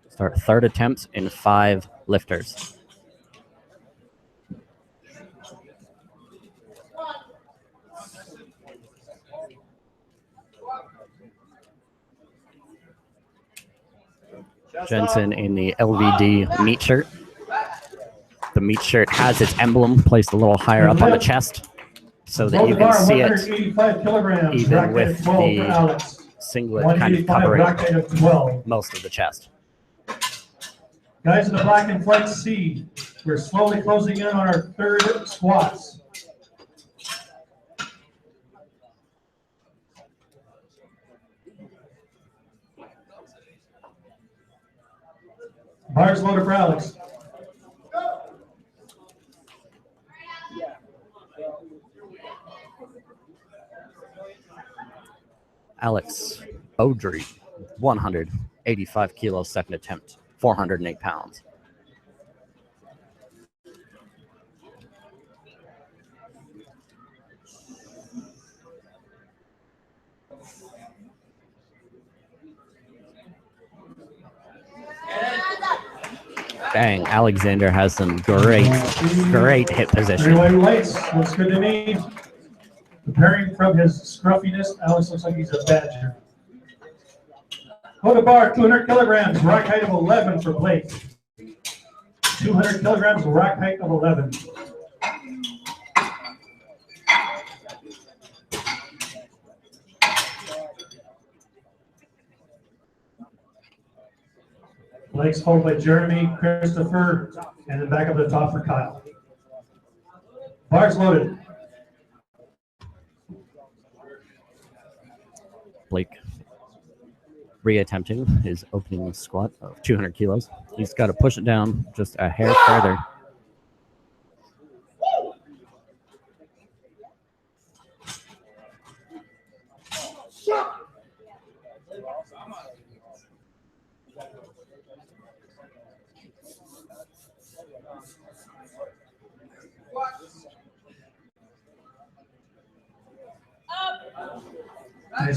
Start third attempts in 5 lifters. Jensen in the LVD meat shirt. The meat shirt has its emblem placed a little higher up on the chest so that you can see it 185 kilograms. even Rack height with of 12 for the Alex. singlet kind of 185 rack height covering of 12. most of the chest. Guys in the black and flight C, we're slowly closing in on our third squats. Bars loaded for Alex. Alex Beaudry, 185 kilos, second attempt, 408 pounds. Dang, Alexander has some great hip Three position. white lights. Looks good to me. Preparing from his scruffiness, Alex looks like he's a badger. Go to bar, 200 kilograms, rack height of 11 for Blake. 200 kilograms, rack height of 11. Blake's followed by Jeremy, Christopher, and then back up to the top for Kyle. Bars loaded. Blake re-attempting his opening squat of 200 kilos. He's got to push it down just a hair further.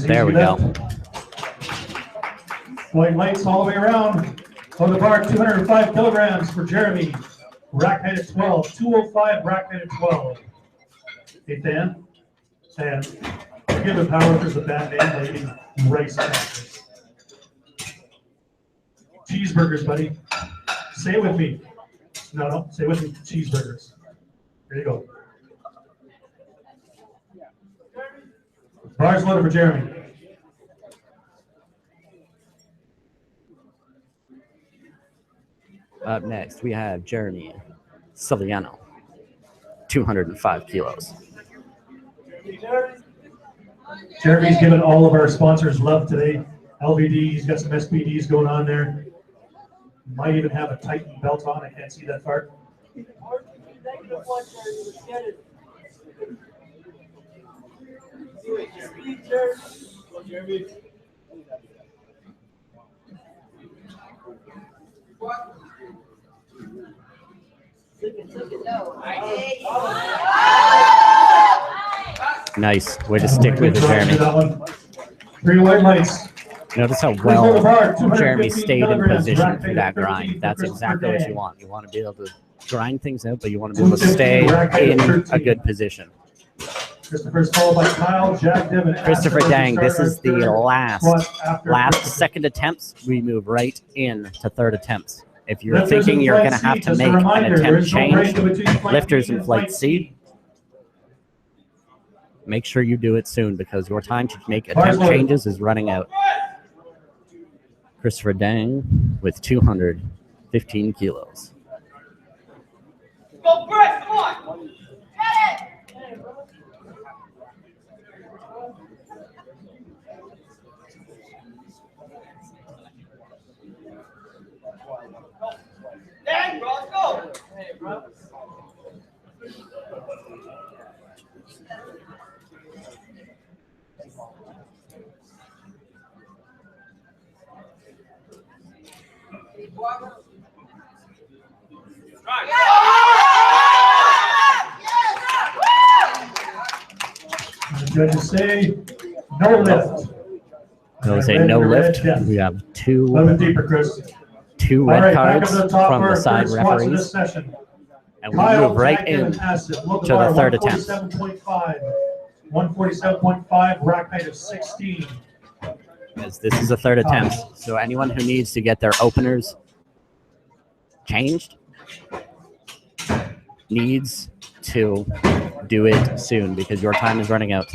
There we go. White lights all the way around. On the bar, 205 kilograms for Jeremy. Rack height of 12. 205, rack height of 12. Hey, Dan. Dan. Give the powerlifters a bad name by eating rice crackers. Cheeseburgers, buddy. Say it with me. No, say it with me. Cheeseburgers. There you go. Bars loaded for Jeremy. Up next, we have Jeremy Siliano, 205 kilos. Jeremy's given all of our sponsors love today. LVD, he's got some SPDs going on there. Might even have a Titan belt on. I can't see that far. Nice. Way to stick with it, Jeremy. Three white lights. Notice how well Jeremy stayed in position through that grind. That's exactly what you want. You want to be able to grind things out, but you want to be able to stay in a good position. Christopher's followed by Kyle, Jack, Devin, Christopher, dang, this is the last second attempts. We move right in to third attempts. If you're thinking you're going to have to make an attempt change, lifters in flight C, make sure you do it soon because your time to make attempt changes is running out. Christopher Dang with 215 kilos. Go, Brett, come on. Get it. Dang, bro, let's go. Hey, bro. The judges say no lift. They'll say no lift. We have A little bit deeper, Chris. two All red right, back cards up to the top from for the our side third spots in referees, this session. and we Kyle, move right Jack, in Devin, Acid, load to bar, the third attempt. 147.5. 147.5, rack height of 16. As this is a third attempt, so anyone who needs to get their openers changed needs to do it soon because your time is running out.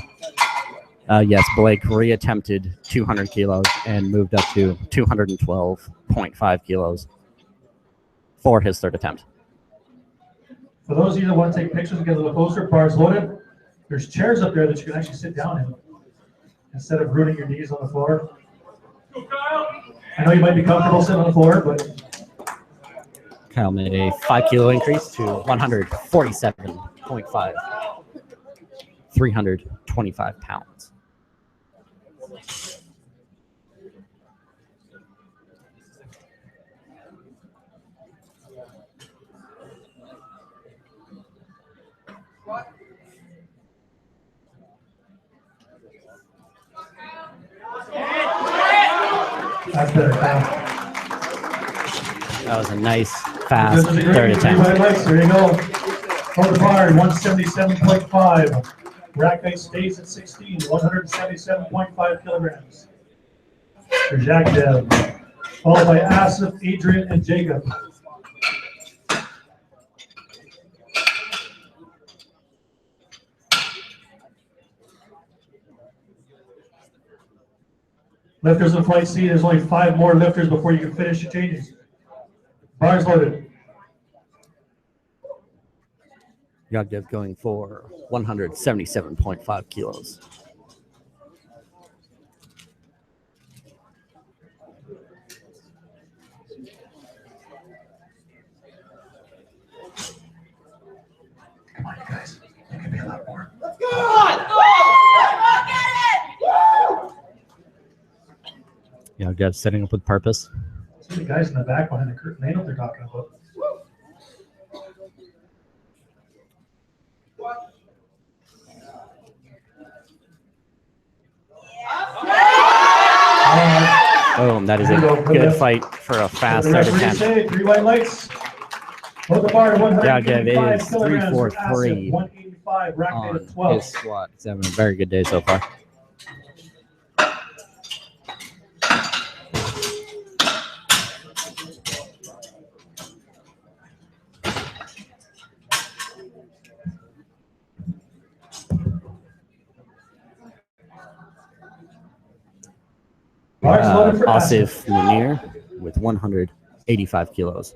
Yes, Blake reattempted 200 kilos and moved up to 212.5 kilos for his third attempt. For those of you that want to take pictures and get a little closer, bars loaded, there's chairs up there that you can actually sit down in instead of rooting your knees on the floor. I know you might be comfortable sitting on the floor, but Kyle made a 5 kilo increase to 147.5, 325 pounds. That's better. That was a nice, fast This is a third great attempt. three-leg legs. There you go. Hold the bar, 177.5. Rack height stays at 16, 177.5 kilograms. For Jacques Dev. Followed by Asif, Adrian, and Jacob. Lifters in flight C, there's only 5 more lifters before you can finish your changes. Bars loaded. Yagdev going for 177.5 kilos. Come on, you guys. It can be a lot more. Let's go! Come Yagdev setting up with purpose. See the guys in the back behind the curtain. They know what they're talking about. Boom, that is a good fight for a fast The third referee attempt. say 3 white lights. Hold the bar to Yagdev 185 is kilograms. 343 185, rack weight on of 12. his squat. He's having a very good day so far. Bars loaded for Asif Munir with 185 kilos.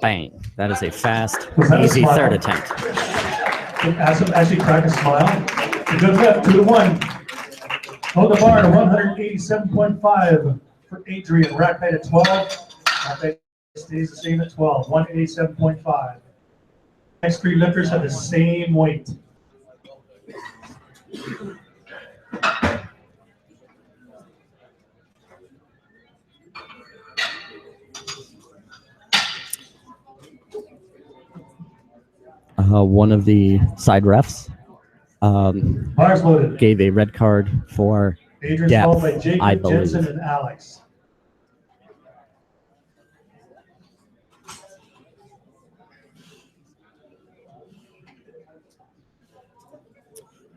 Bang. That is a fast, Was that a easy smile? third attempt. As you crack a smile. A good lift, 2 to 1. Hold the bar to 187.5 for Adrian. Rack height at 12. Rack height stays the same at 12. 187.5. Next 3 lifters have the same weight. One of the side refs Bars loaded. gave a red card for Adrian's depth, followed by Jacob, I believe. Jensen, and Alex.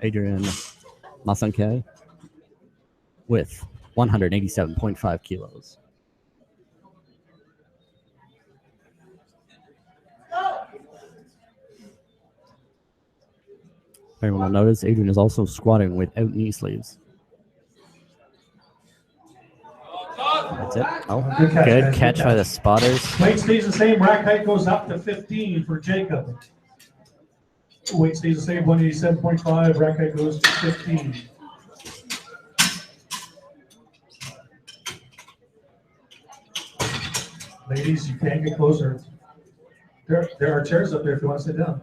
Adrian Masanke with 187.5 kilos. Everyone will notice Adrian is also squatting without knee sleeves. That's it. Oh, Good catch, good guys. catch Good by the catch. spotters. Weight stays the same. Rack height goes up to 15 for Jacob. Weight stays the same. 187.5. Rack height goes to 15. Ladies, you can get closer. There are chairs up there if you want to sit down.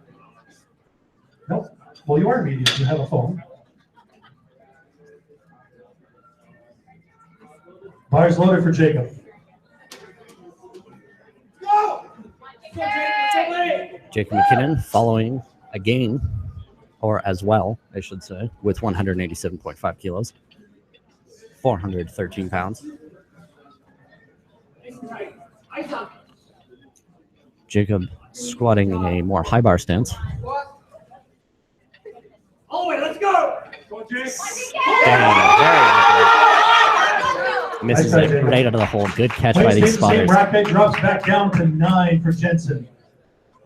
Nope. Well, you are media. You have a phone. Bars loaded for Jacob. Jacob McKinnon following again, or as well, I should say, with 187.5 kilos, 413 pounds. Jacob squatting in a more high bar stance. All the way, let's go! Go, Jake. Misses Nice try, it Jacob. right out of the hole. Good catch Weight by stays these the same. spotters. Rack height drops back down to 9 for Jensen.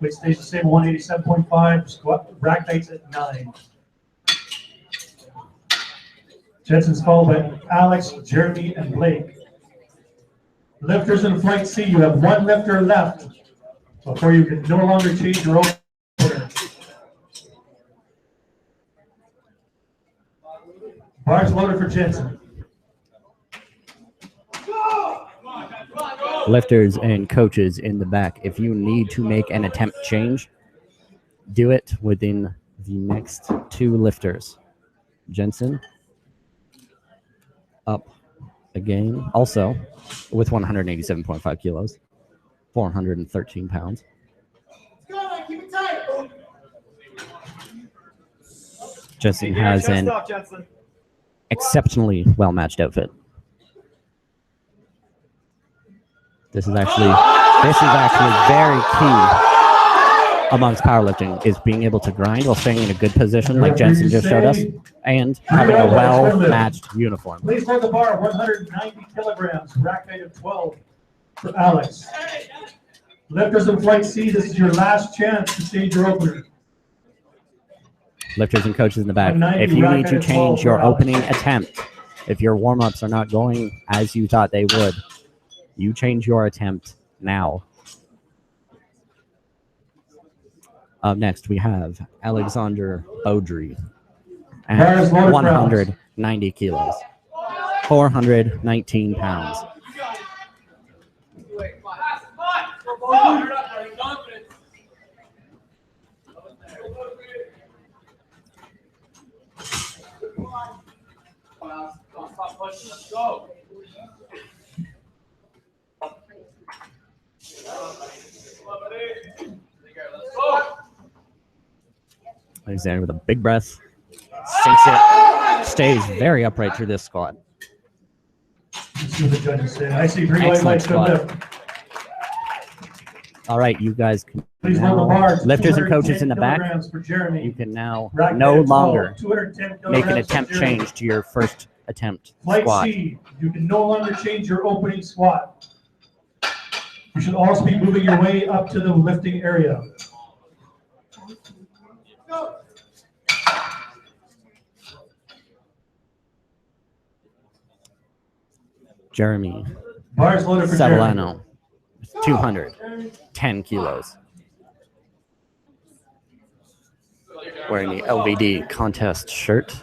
Weight stays the same. 187.5. Squat. Rack height's at 9. Jensen's followed by Alex, Jeremy, and Blake. Lifters in flight C, you have one lifter left before you can no longer change your opener. Bars loaded for Jensen. Lifters and coaches in the back, if you need to make an attempt change, do it within the next two lifters. Jensen up again, also with 187.5 kilos, 413 pounds. Jensen has an exceptionally well-matched outfit. This is actually very key amongst powerlifting, is being able to grind while staying in a good position like Jensen just showed us, and having a well-matched uniform. Please hold the bar, 190 kilograms, rack height of 12 for Alex. Lifters in flight C, this is your last chance to stage your opener. Lifters and coaches in the back, if you need to change your opening attempt, if your warm-ups are not going as you thought they would, you change your attempt now. Up next, we have Alexander Beaudry at 190 kilos, 419 pounds. Let's go. Alexander with a big breath, sinks it, stays very upright through this squat. Let's see what the judges say. I see green white lights go lift. All right, you guys can Please hold the now, bars. lifters and coaches in the back, For Jeremy. you can now Rack no height of 12, longer 210 make an kilograms for attempt Jeremy. change to your first attempt Flight squat. C, you can no longer change your opening squat. You should also be moving your way up to the lifting area. Jeremy Bars loaded for Jeremy. Savellano, 210 kilos. Wearing the LVD contest shirt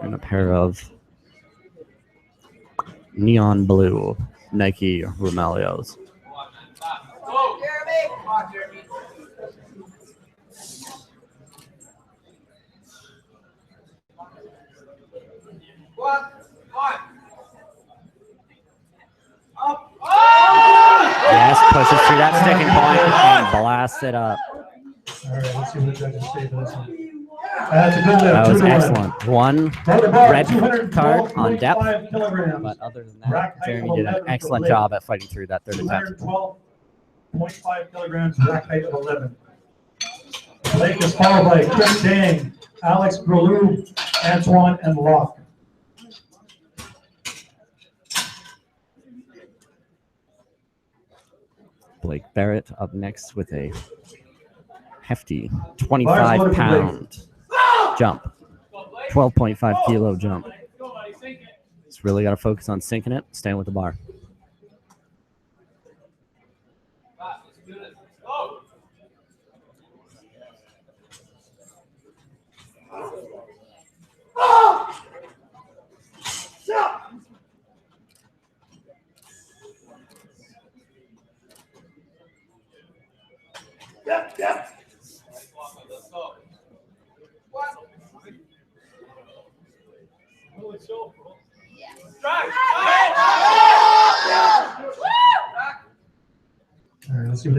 and a pair of neon blue Nike Romaleos. Yes, pushes through that sticking point and blasts it up. All right, let's see what the judges say for this one. That's a good lift. That was 2 to 1. excellent. One Hold the bar, red 212.5 card on depth, kilograms. but other than Rack that, height Jeremy of did an 11 for excellent Blake. job at fighting through that third attempt. 212.5 kilograms, rack height of 11. Blake is followed by Chris Dang, Alex Grelou, Antoine, and Locke. Blake Barrett up next with a hefty 25-pound jump, 12.5 kilo jump. Just really got to focus on sinking it, staying with the bar.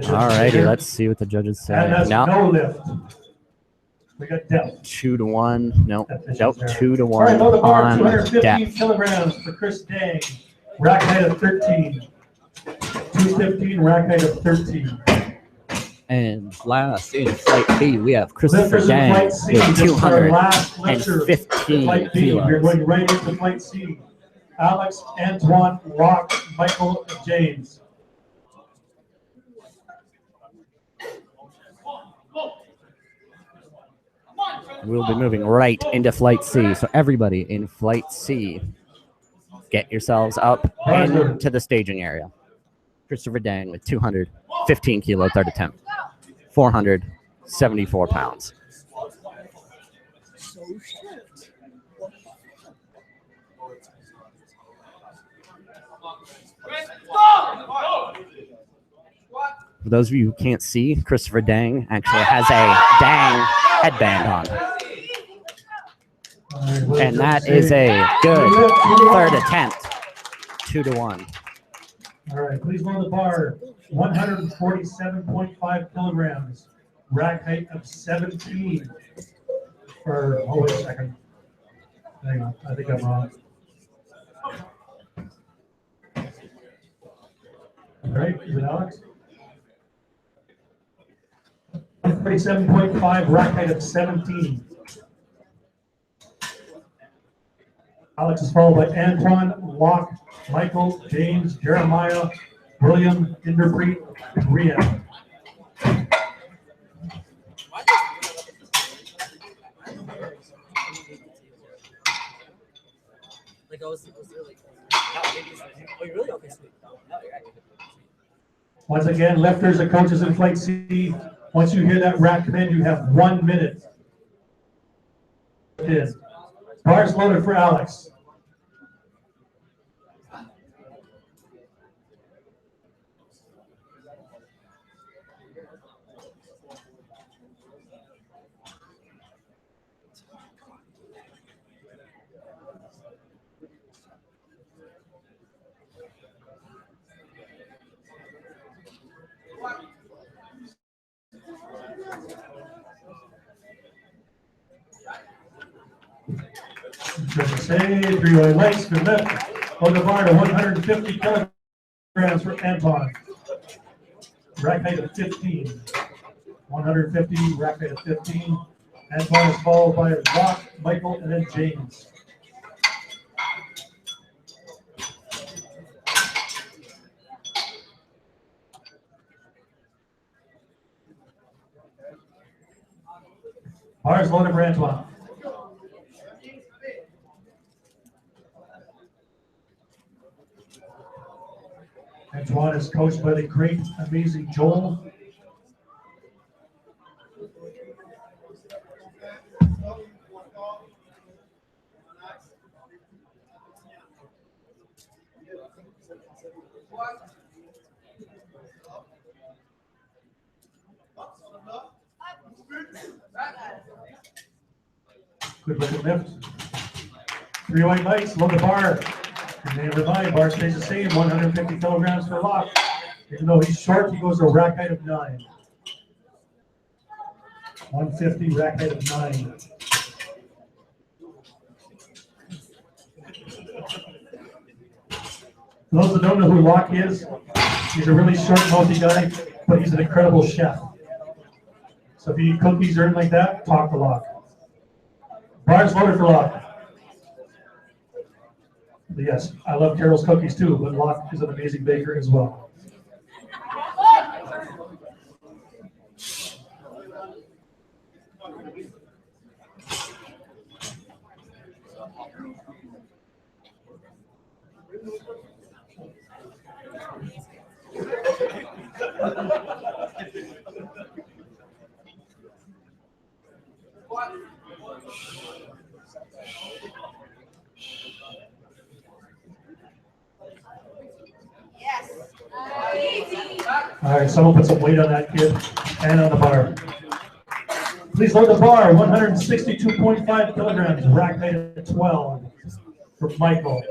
All righty, let's see what the judges say. And that's No, no lift. We got depth. 2 to 1. Nope, 2 to All right, 1 load the bar, on 215 depth. kilograms for Chris Dang. Rack height of 13. 215, rack height of 13. And last in flight B, we have Christopher Lifters in Dang flight C. with This is our last lifter. 215 Flight B. We're kilos. going right into flight C. Alex, Antoine, Locke, Michael, and James. We'll be moving right into flight C. So everybody in flight C, get yourselves up into the staging area. Christopher Dang with 215 kilo third attempt, 474 pounds. For those of you who can't see, Christopher Dang actually has a Dang headband on. And that is a good third attempt, 2-1. All right, please load the bar. 147.5 kilograms. Rack height of 17. Oh, wait a second. Hang on, I think I'm wrong. All right, is it Alex? 147.5, rack height of 17. Alex is followed by Antoine, Locke, Michael, James, Jeremiah, William, Inderpreet, and Rian. Like I was really oh, you really? Okay, sweet. Once again, lifters and coaches in Flight C, once you hear that rack command, you have 1 minute. It is. Bars loaded for Alex. Say 3 white lights for lift. On the bar to 150 kilograms for Anton. Rack height of 15. 150, rack height of 15. Anton is followed by Rock, Michael, and then James. Bars loaded for Antoine. Antoine is coached by the great, amazing Joel. Good looking lift. 3 white lights, load the bar. And they remind, bar stays the same, 150 kilograms for Locke. Even though he's short, he goes to a rack height of 9. 150, rack height of 9. For those that don't know who Locke is, he's a really short, mouthy guy, but he's an incredible chef. So if you eat cookies or anything like that, talk to Locke. Bars loaded for Locke. But yes, I love Carol's cookies too, but Locke is an amazing baker as well. Yes. All right, someone put some weight on that kid and on the bar. Please load the bar, 162.5 kilograms, rack height of 12 for Michael.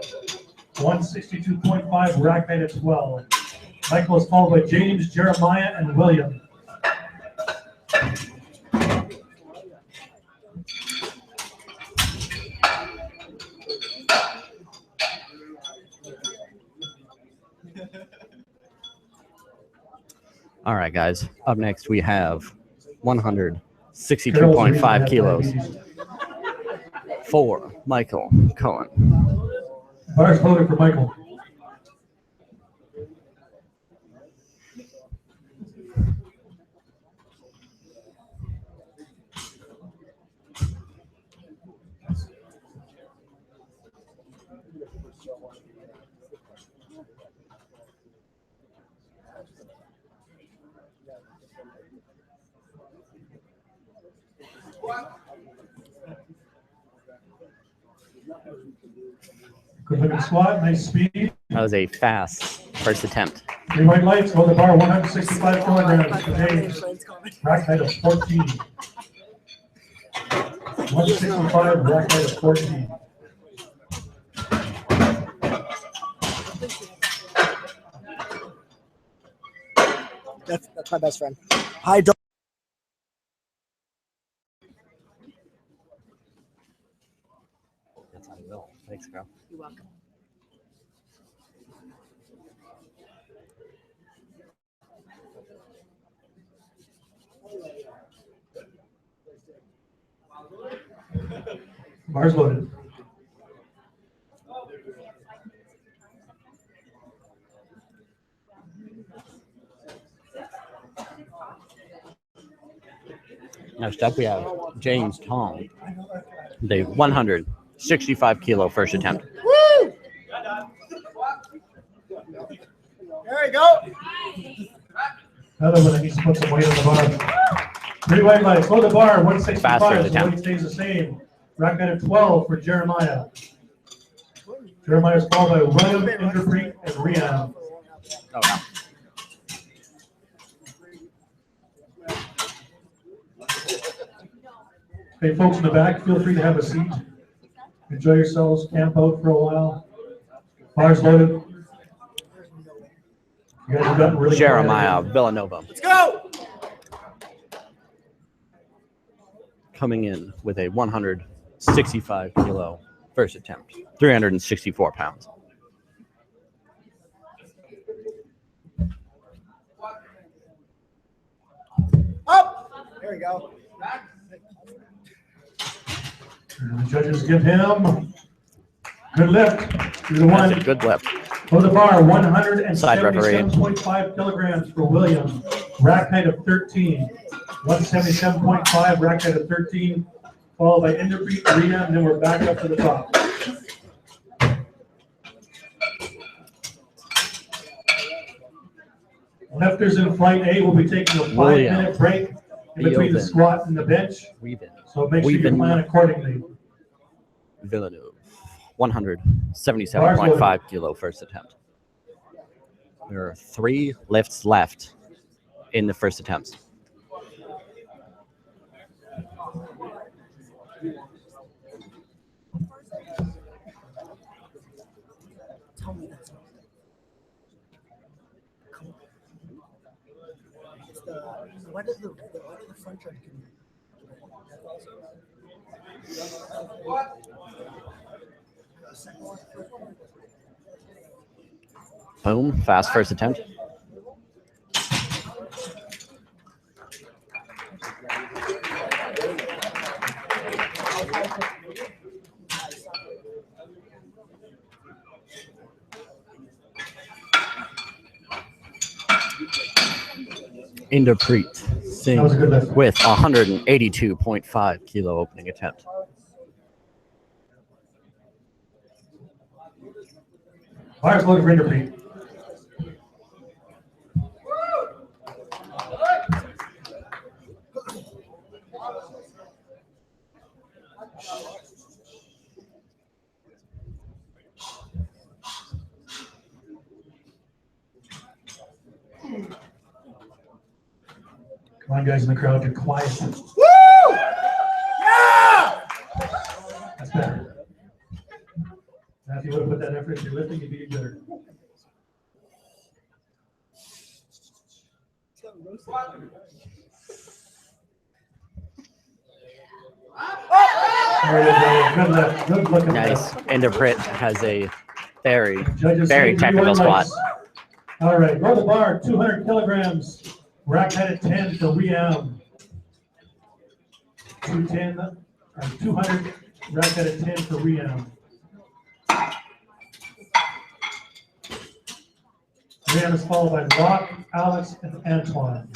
162.5, rack height of 12. Michael is followed by James, Jeremiah, and William. All right, guys. Up next, we have 162.5 kilos for Michael Cohen. Bars loaded for Michael. Good looking squat, nice speed. That was a fast first attempt. 3 white lights, hold the bar 165 kilograms for James. Rack height of 14. 165, rack height of 14. That's my best friend. Hi, Doug. That's how I will. Thanks, girl. You're welcome. Bars loaded. Next up, we have James Tong, the 165 kilo first attempt. Woo! There we go. Another one that needs to put some weight on the bar. 3 white lights, hold the bar 165, Fast so first the attempt. weight stays the same. Rack height of 12 for Jeremiah. Jeremiah's followed by William, Inderpreet, and Rian. Oh, no. Okay, folks in the back, feel free to have a seat. Enjoy yourselves, camp out for a while. Bars loaded. You guys have gotten really Jeremiah quiet. Villanova Let's go. coming in with a 165 kilo first attempt, 364 pounds. Up. There we go. And the judges give him good lift. Through the That's one. a good lift. For the bar, Side referee. 177.5 kilograms for William. Rack height of 13. 177.5, rack height of 13. Followed by Inderpreet, Rita, and then we're back up to the top. Lifters in flight A will be taking a 5-minute break in between the squat and the bench. So make sure you plan accordingly. Villeneuve, 177.5 kilo first attempt. There are 3 lifts left in the first attempts. Tell me that's it's the why did the front judge give me? Boom, fast first attempt. Inderpreet Singh That was a good lift. with 182.5 kilo opening attempt. Bars loaded for Inderpreet. Come on, guys in the crowd, get quiet. Woo! Yeah! That's better. Now, if you would have put that effort into lifting, you'd be better. Good lift. Good looking Nice. lift. Inderpreet has a very, Judges very say technical 3 white squat. lights. All right, roll the bar, 200 kilograms. Rack height at 10 for Riam. 200, rack height at 10 for Riam. Riam is followed by Locke, Alex, and Antoine.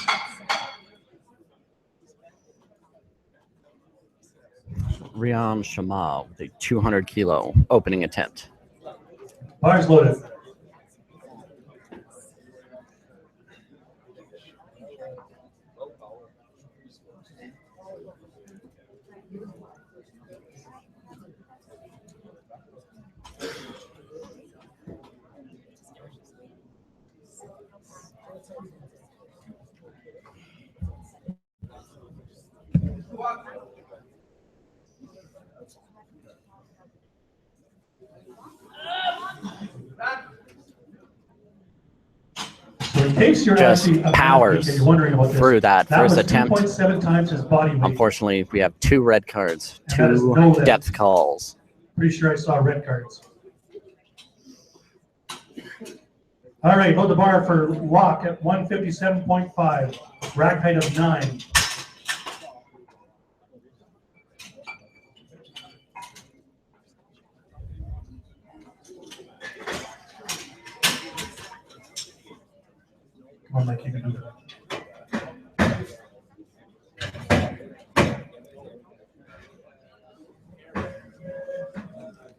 Riam Shamal with a 200 kilo opening attempt. Bars loaded. So in case you're Just actually a powers athlete and you're wondering about this, through that first was attempt. 2.7 times his body weight. Unfortunately, we have 2 red cards, And that is 2 no lift. depth calls. Pretty sure I saw red cards. All right, load the bar for lock at 157.5, rack height of 9. Come on, Mike, you can do that.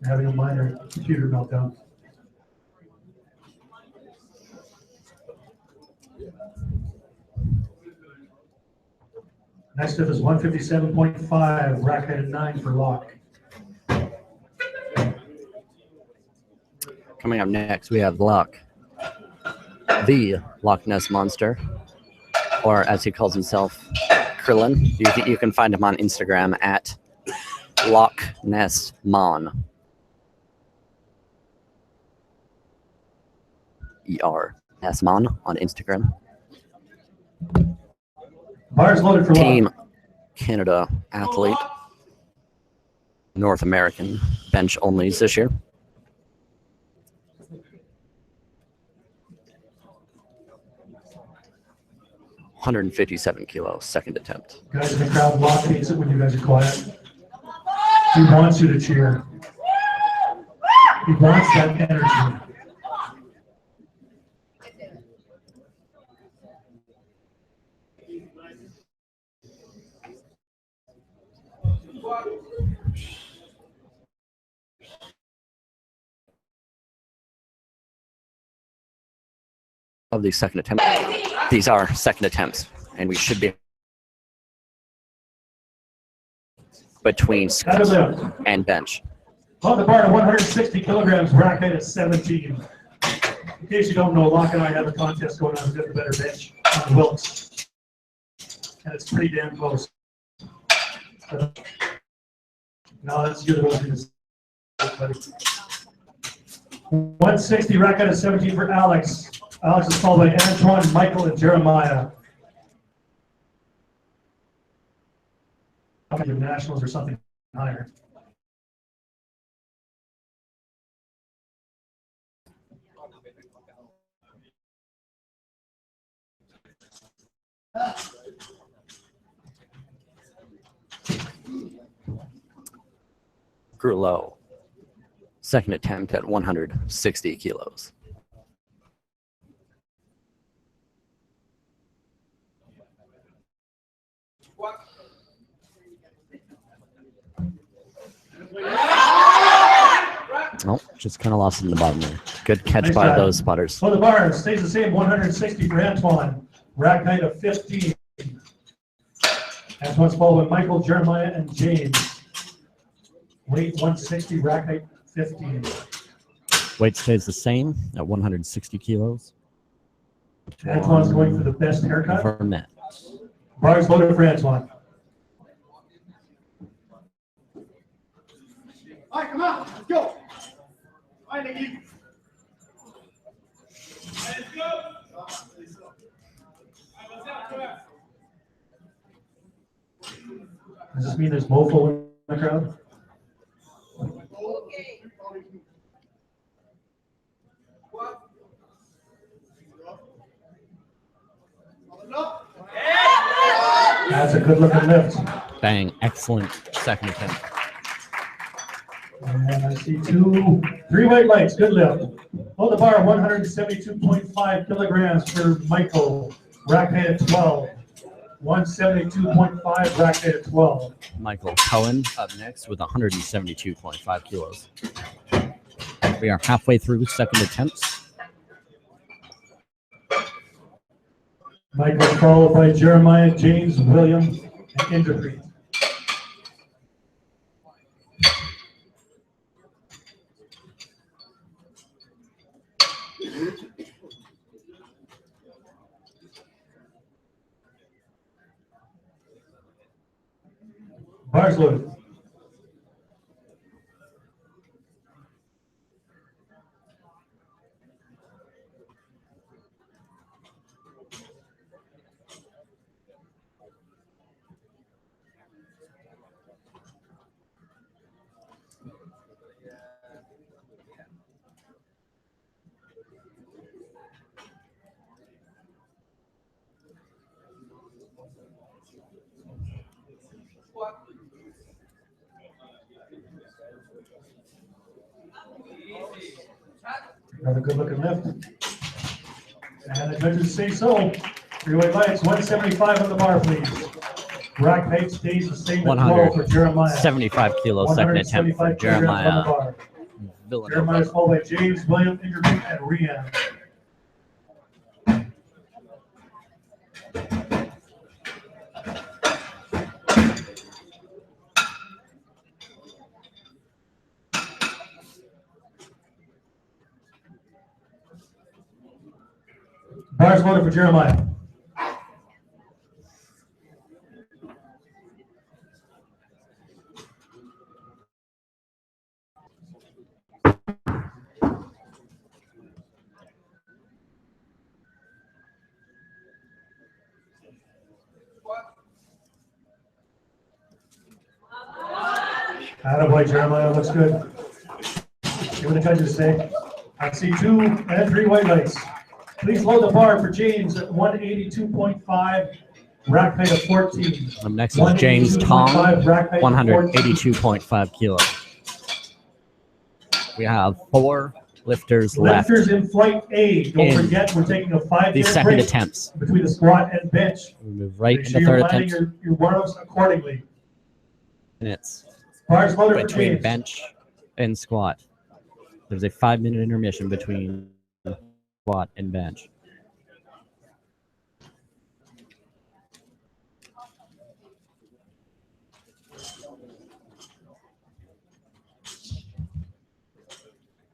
You're having a minor computer meltdown. Next up is 157.5, rack height of 9 for lock. Coming up next, we have Loch, the Loch Ness Monster, or as he calls himself, Krillin. You can find him on Instagram at Loch Ness Mon. ER Mon on Instagram. Bars loaded for Team lock. Canada athlete. North American bench onlys this year. $157 kilos, second attempt. Guys in the crowd, lock hates it when you guys are quiet. He wants you to cheer. He wants that energy. Of the second attempt. These are second attempts, and we should be between That is squat it. and bench. On the bar to 160 kilograms, rack height at 17. In case you don't know, Locke and I have a contest going on to get the better bench on Wilkes. And it's pretty damn close. No, that's you're the one who's 160 rack height at 17 for Alex. Alex is followed by Antoine, Michael, and Jeremiah. Nationals or something higher. Grew low. Second attempt at 160 kilos. Oh, just kind of lost it in the bottom there. Good catch Nice by try. those spotters. So the bar stays the same, 160 for Antoine. Rack height of 15. Antoine's followed by Michael, Jeremiah, and James. Weight 160, rack height 15. Weight stays the same at 160 kilos. Antoine's going for the best haircut. For net. Bar's loaded for Antoine. All right, come on, let's go. All right, Nicky. Let's go. Does this mean there's mofo in the crowd? Okay. That's a good looking lift. Bang. Excellent second attempt. And I see three white lights, good lift. Hold the bar, 172.5 kilograms for Michael. Rack height at 12. 172.5, rack height at 12. Michael Cohen up next with 172.5 kilos. We are halfway through second attempts. Michael followed by Jeremiah, James, William, and Indrapreet. Bars loaded. Another good looking lift. And the judges say so. Three-way lights, 175 on the bar, please. Rack height stays the same at 12 for Jeremiah. 75 kilo second attempt for 175 kilograms on the Jeremiah bar. Villanova. Jeremiah's followed by James, William, Ingerman, and Rian. Bars loaded for Jeremiah. Attaboy, Jeremiah, looks good. See what the judges say. I see 2 and 3 white lights. Please load the bar for James at 182.5, rack height of 14. Up next is James Tong, 182.5, rack height of 182.5 kilos. We have 4 lifters left. Lifters in flight A. Don't in forget, we're taking a 5-minute the second break attempts. between the squat and bench. We move right Make into sure third you're planning attempt. your warm-ups accordingly. Minutes Bars loaded for between James. bench and squat. There's a 5-minute intermission between squat and bench.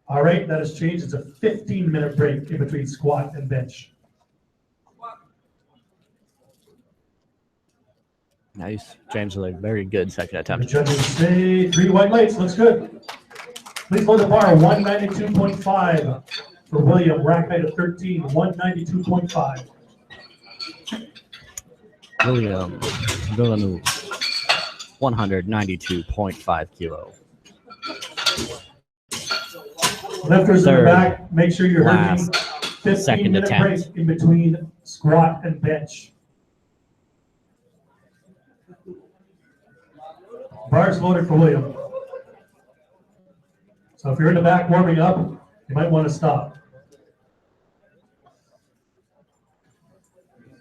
All right, that has changed. It's a 15-minute break in between squat and bench. Nice. James with a very good second The attempt. judges say 3 white lights. Looks good. Please load the bar. 192.5 for William. Rack height of 13. 192.5. William Villanova, 192.5 kilo. Lifters in the Third, back, make sure you heard me. last, second 15-minute attempt. break in between squat and bench. Bars loaded for William. So if you're in the back warming up, you might want to stop.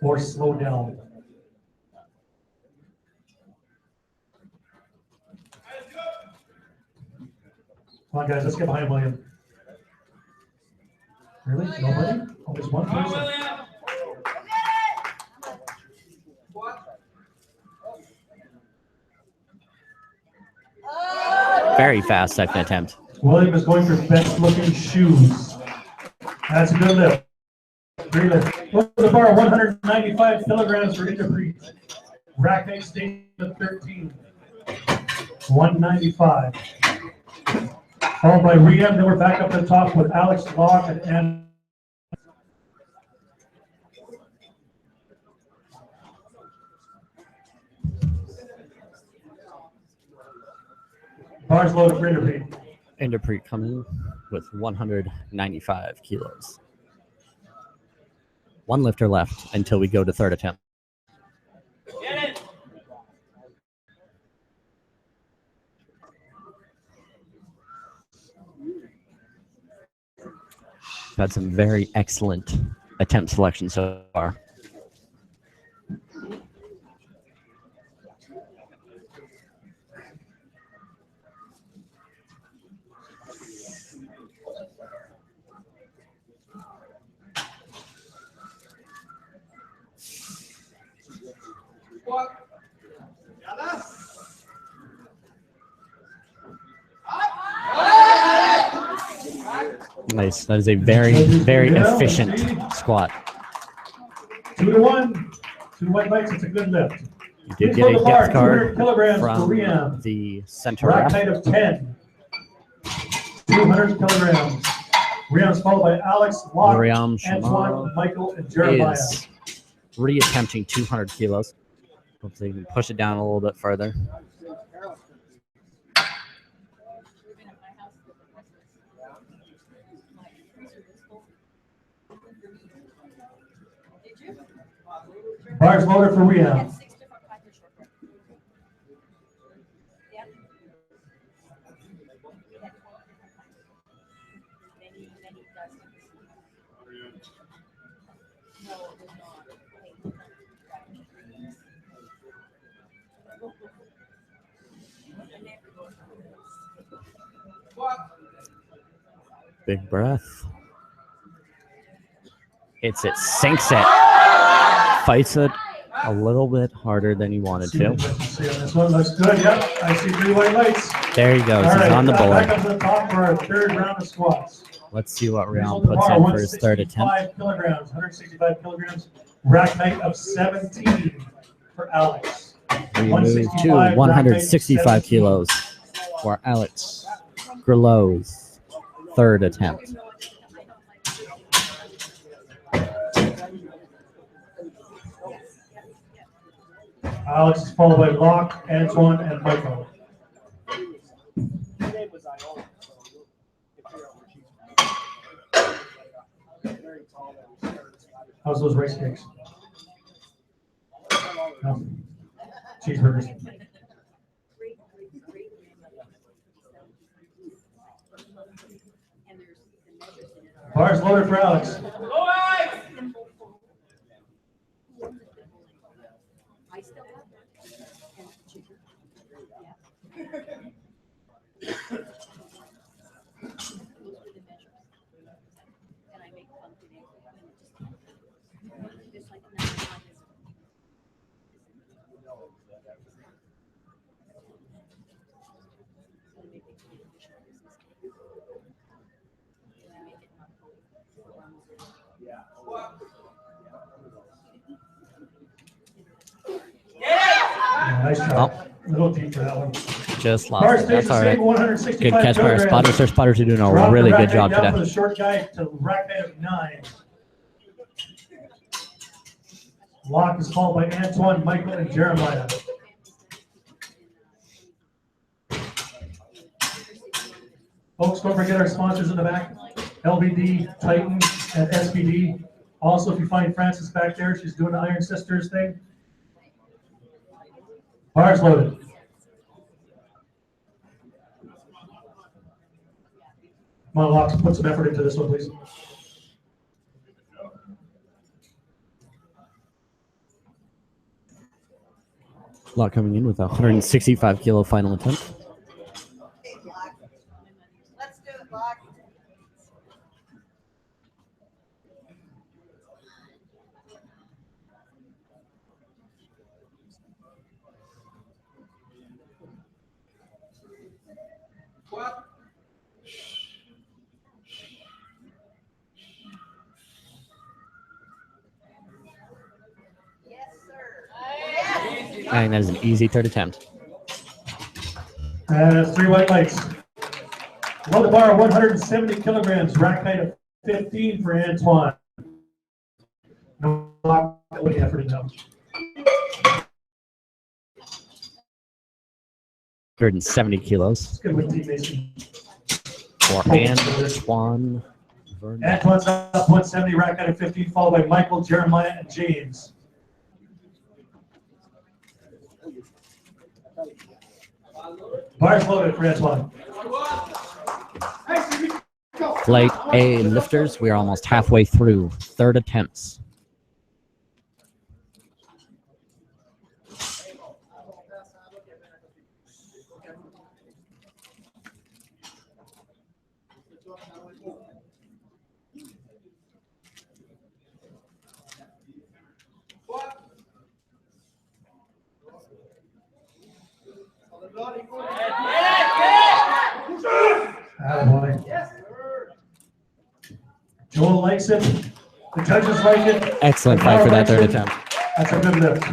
Or slow down. Come on, guys, let's get behind William. Really? Nobody? Oh, there's one person. Very fast second attempt. William is going for best looking shoes. That's a good lift. Great lift. Look at the bar, 195 kilograms for Interpreet. Rack height stays at 13. 195. Followed by Rian, then we're back up at the top with Alex Locke and Ann. Bars loaded for Interpreet. Interpreet coming with 195 kilos. 1 lifter left until we go to third attempt. Get it. Had some very excellent attempt selection so far. Nice. That is a very, very efficient squat. 2 to 1. 2 white lights. It's a good lift. You did Please get load a the bar, depth card 200 kilograms for from Rian. the center Rack ref. height of 10. 200 kilograms. Rian's followed by Alex, Locke, Miriam Antoine, Shamar Michael, and Jeremiah. is re-attempting 200 kilos. Hopefully, you can push it down a little bit further. Bars loaded for Rian. Big breath. Hits it, sinks it. Fights it a little bit harder than he wanted See to. what I see on this one. Looks good. Yep, I see 3 white lights. There he goes. All He's right, on the back board. up to the top for our 3rd round of squats. Let's see what Here's Rion on the puts bar, in for his 3rd attempt. 165 kilograms, 165 kilograms. Rack height of 17 for Alex. We move to 165 kilos for Alex Grillo's 3rd attempt. Alex is followed by Locke, Antoine, and Michael. How's those rice cakes? No. Cheeseburgers. Bars loaded for Alex. Yeah, nice try. A little deep for that one. Just Bar lost it. stays That's the all same, right. 165 Good catch by our kilograms. spotters. Our spotters are doing Drop a the really rack good height job down today. for the short guy to rack height of 9. Locke is followed by Antoine, Michael, and Jeremiah. Folks, don't forget our sponsors in the back, LBD, Titan, and SBD. Also, if you find Frances back there, she's doing the Iron Sisters thing. Bars loaded. Come on, Locke, put some effort into this one, please. Lot coming in with a 165 kilo final attempt. Let's do it, Locke. Yes, sir. Yes. And that is an easy 3rd attempt. And that's 3 white lights. Below the bar, 170 kilograms, rack height of 15 for Antoine. No Locke, with the effort enough. 170 kilos It's good with Team Mason. for Antoine Vernon. Antoine's up 170, rack height of 15, followed by Michael, Jeremiah, and James. Bars loaded for Antoine. Flight A lifters. We are almost halfway through 3rd attempts. Attaboy. Joel likes it. The judges like it. Excellent The fight for crowd that 3rd likes it. attempt. That's a good lift.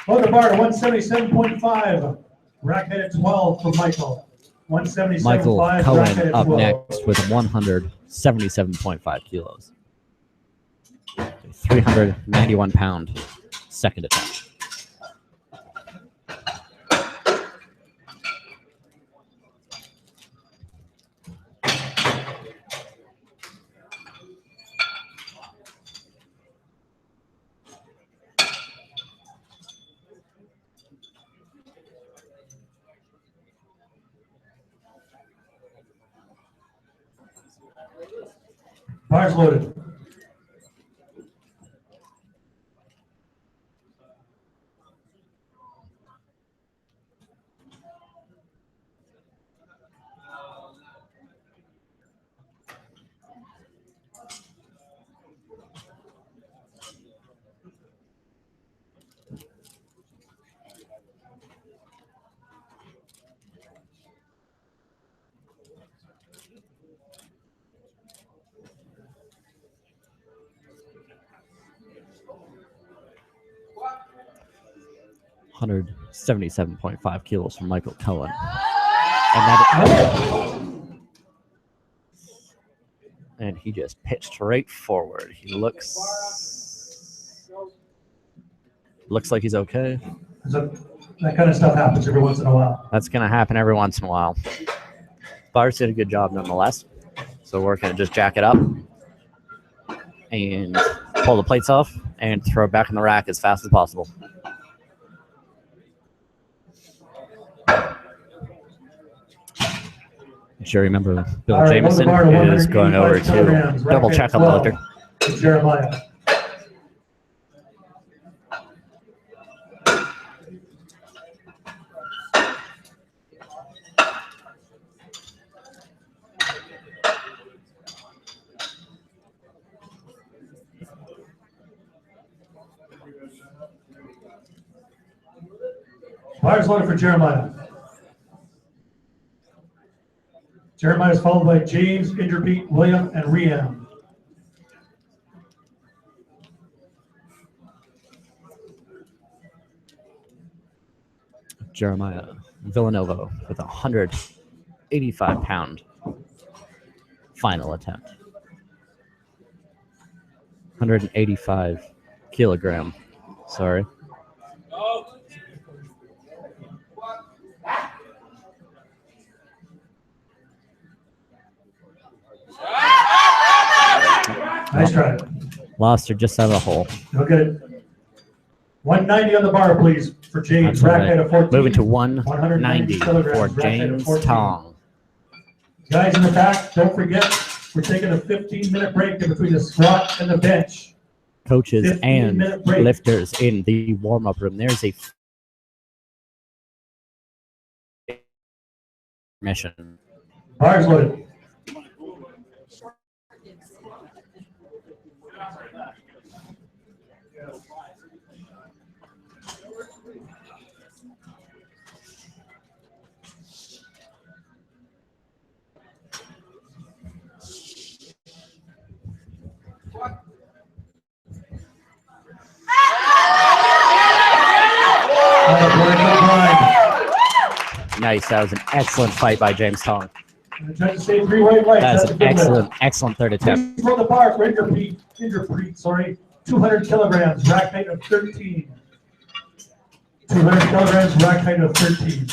Below the bar to 177.5. Rack height at 12 for Michael. 177.5. Michael rack height Cohen at up 12. next with 177.5 kilos. 391 pound 2nd attempt. Bars loaded. 177.5 kilos from Michael Cohen. And he just pitched right forward. He looks like he's okay. So that kind of stuff happens every once in a while. That's going to happen every once in a while. Bars did a good job nonetheless. So we're going to just jack it up and pull the plates off and throw it back in the rack as fast as possible. Jury member Bill All right, Jameson on the bar, is going over to 185 double rack check weight on the 12 lifter. Jeremiah. Bars loaded for Jeremiah. Jeremiah is followed by James, Inderbeat, William, and Riam. Jeremiah Villanova with a 185-pound final attempt. 185 kilogram. Sorry. Nice try. Lost her just out of the hole. You'll get it. 190 on the bar, please, for James. That's all Rack right. height of 14. Moving to 190 kilograms, for rack height of James 14. Tong. Guys in the back, don't forget, we're taking a 15-minute break in between the squat and the bench. Coaches and 15-minute break. lifters in the warm-up room. There's a mission. Bars loaded. Nice. That was an excellent fight by James Tong. And the judges say 3 white lights. That's a an good lift. excellent third attempt. Please throw the bar for Inderbeat, sorry. 200 kilograms, rack height of 13. 200 kilograms, rack height of 13.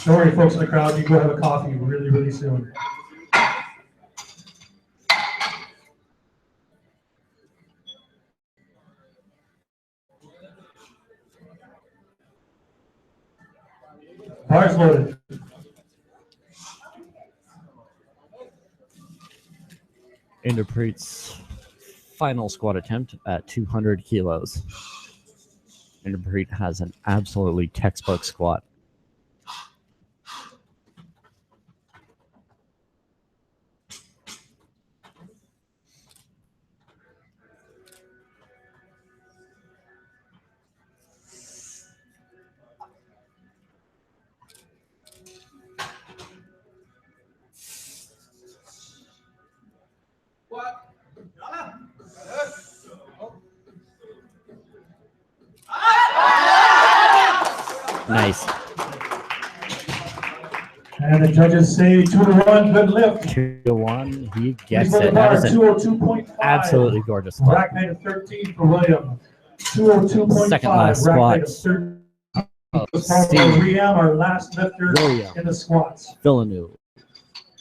Don't worry, folks in the crowd, you can go have a coffee really, really soon. Bars loaded. Inderpreet's final squat attempt at 200 kilos. Inderpreet has an absolutely textbook squat. Nice. And the judges say 2-1, good lift. 2-1. He gets Please it. look That at is an 202.5. absolutely gorgeous squat. Rack height of 13 for William. 202.5. Second last rack squat. height of 13. Steve Riam, our last lifter William in the squats. Villeneuve,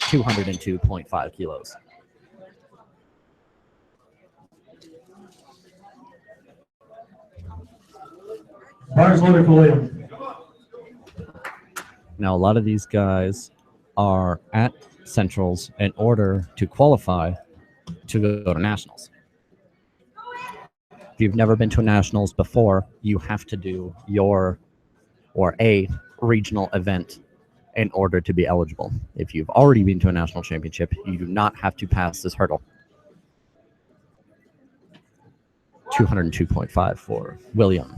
202.5 kilos. Bars loaded for William. Now, a lot of these guys are at Centrals in order to qualify to go to Nationals. If you've never been to a Nationals before, you have to do a regional event in order to be eligible. If you've already been to a national championship, you do not have to pass this hurdle. 202.5 for William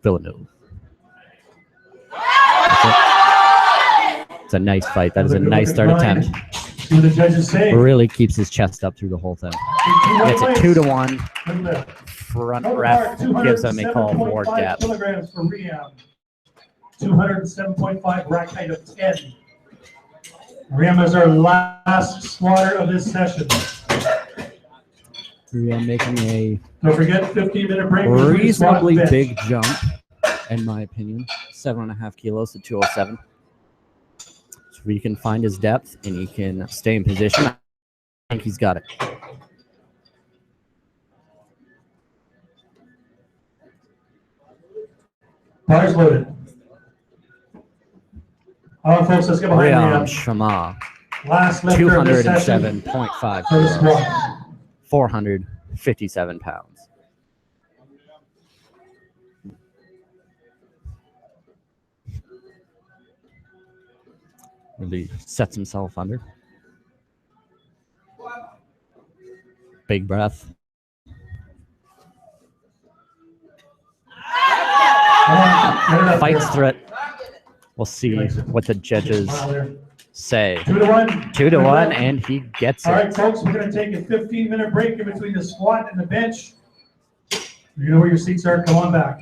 Villeneuve. It's a nice fight. That is a nice third attempt. See what the judges say. Really keeps his chest up through the whole thing. It's a 2-1 Good lift. front Total ref part, gives them a call for 207.5 depth. kilograms for Riam. 207.5 rack height of 10. Riam is our last squatter of this session. We are making a Don't forget 15-minute break. between squat and reasonably bench. big jump, in my opinion. 7.5 kilos to 207. So he can find his depth and he can stay in position. I think he's got it. Bars loaded. All right, folks, let's get behind Riam Riam. Shama, Last lifter of this session 207.5 for the kilos, squat. 457 pounds. Really sets himself under. Big breath. Come on, get it up Fights there. through it. We'll see what the judges Smile there. say. 2-1. 2-1, and he gets All right, it. folks, we're going to take a 15-minute break in between the squat and the bench. You know where your seats are. Come on back.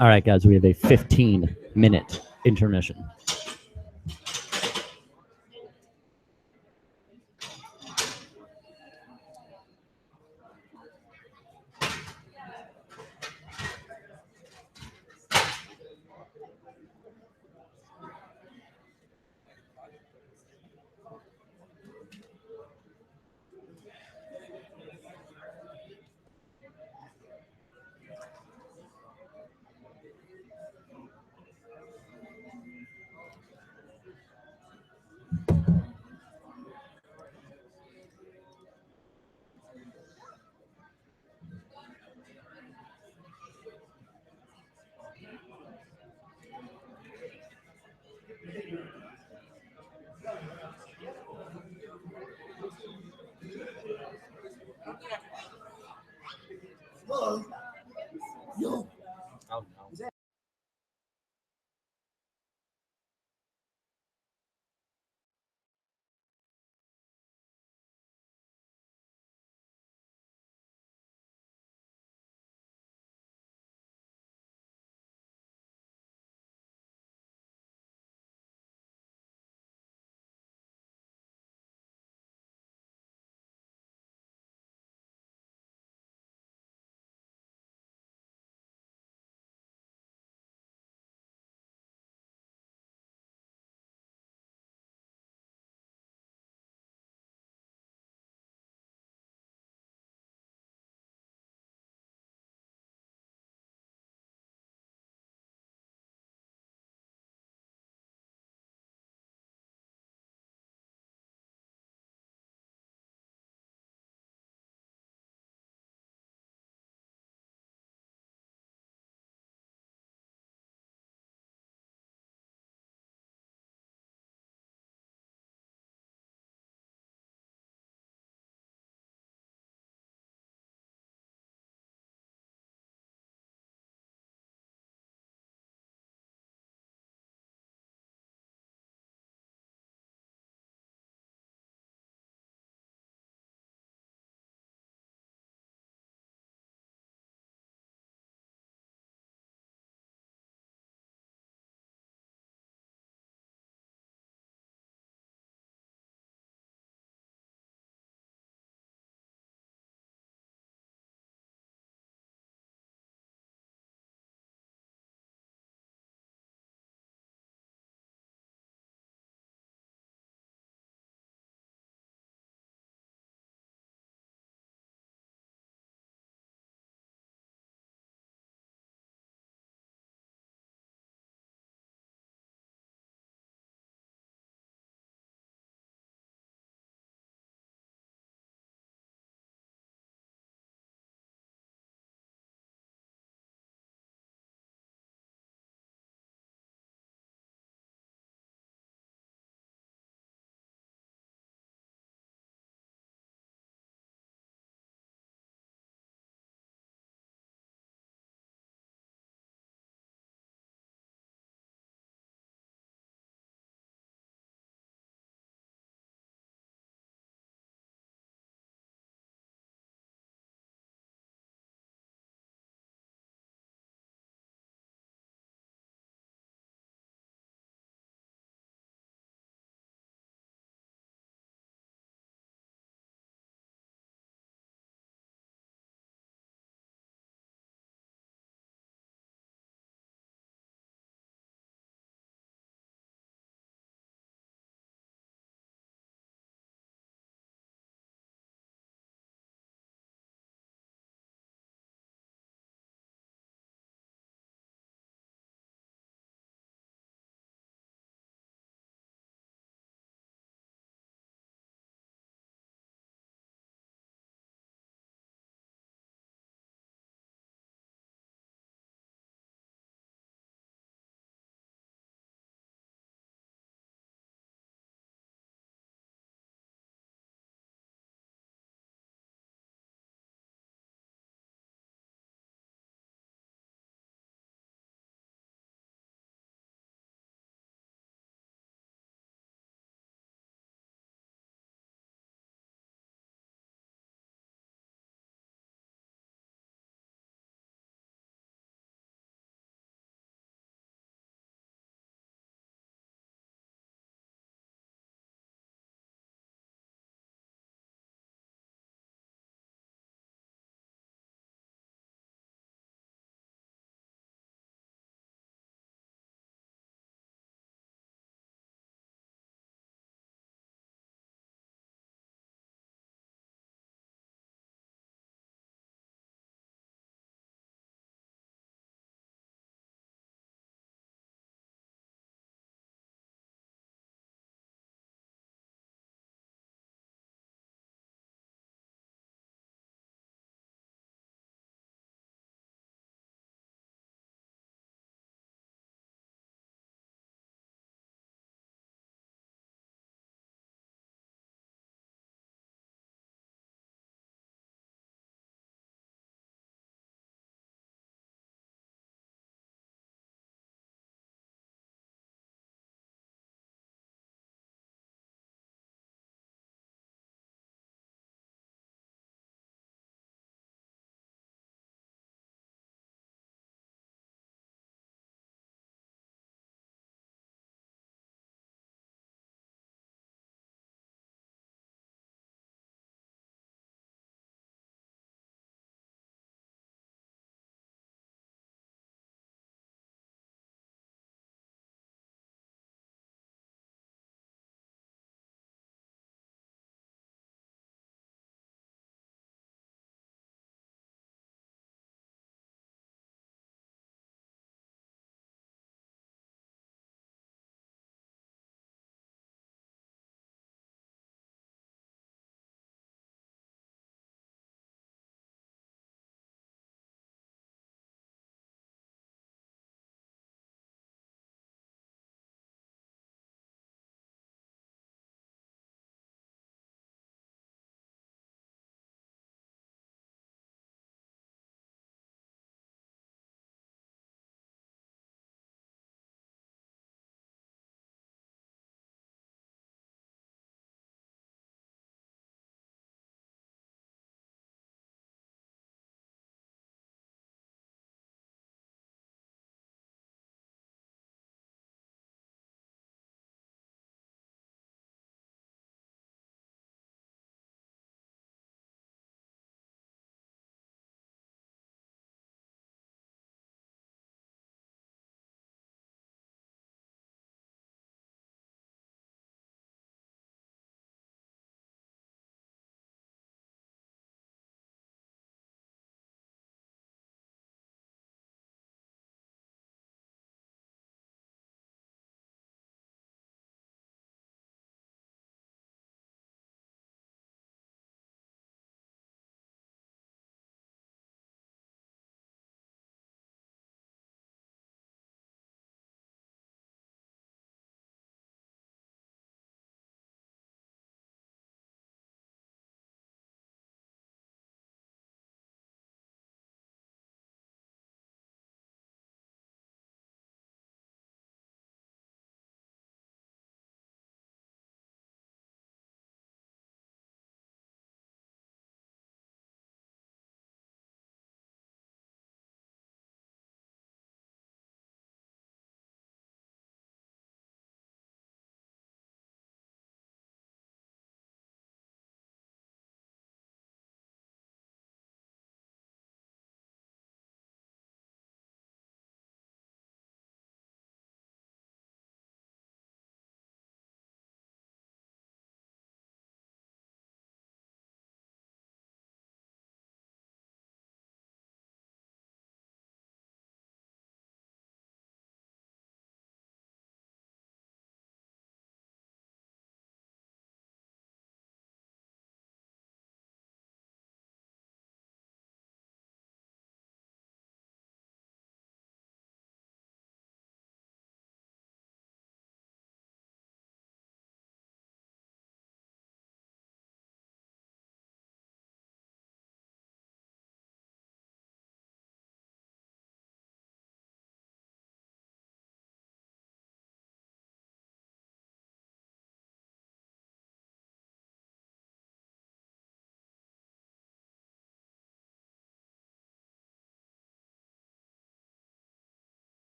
All right, guys, we have a 15-minute intermission.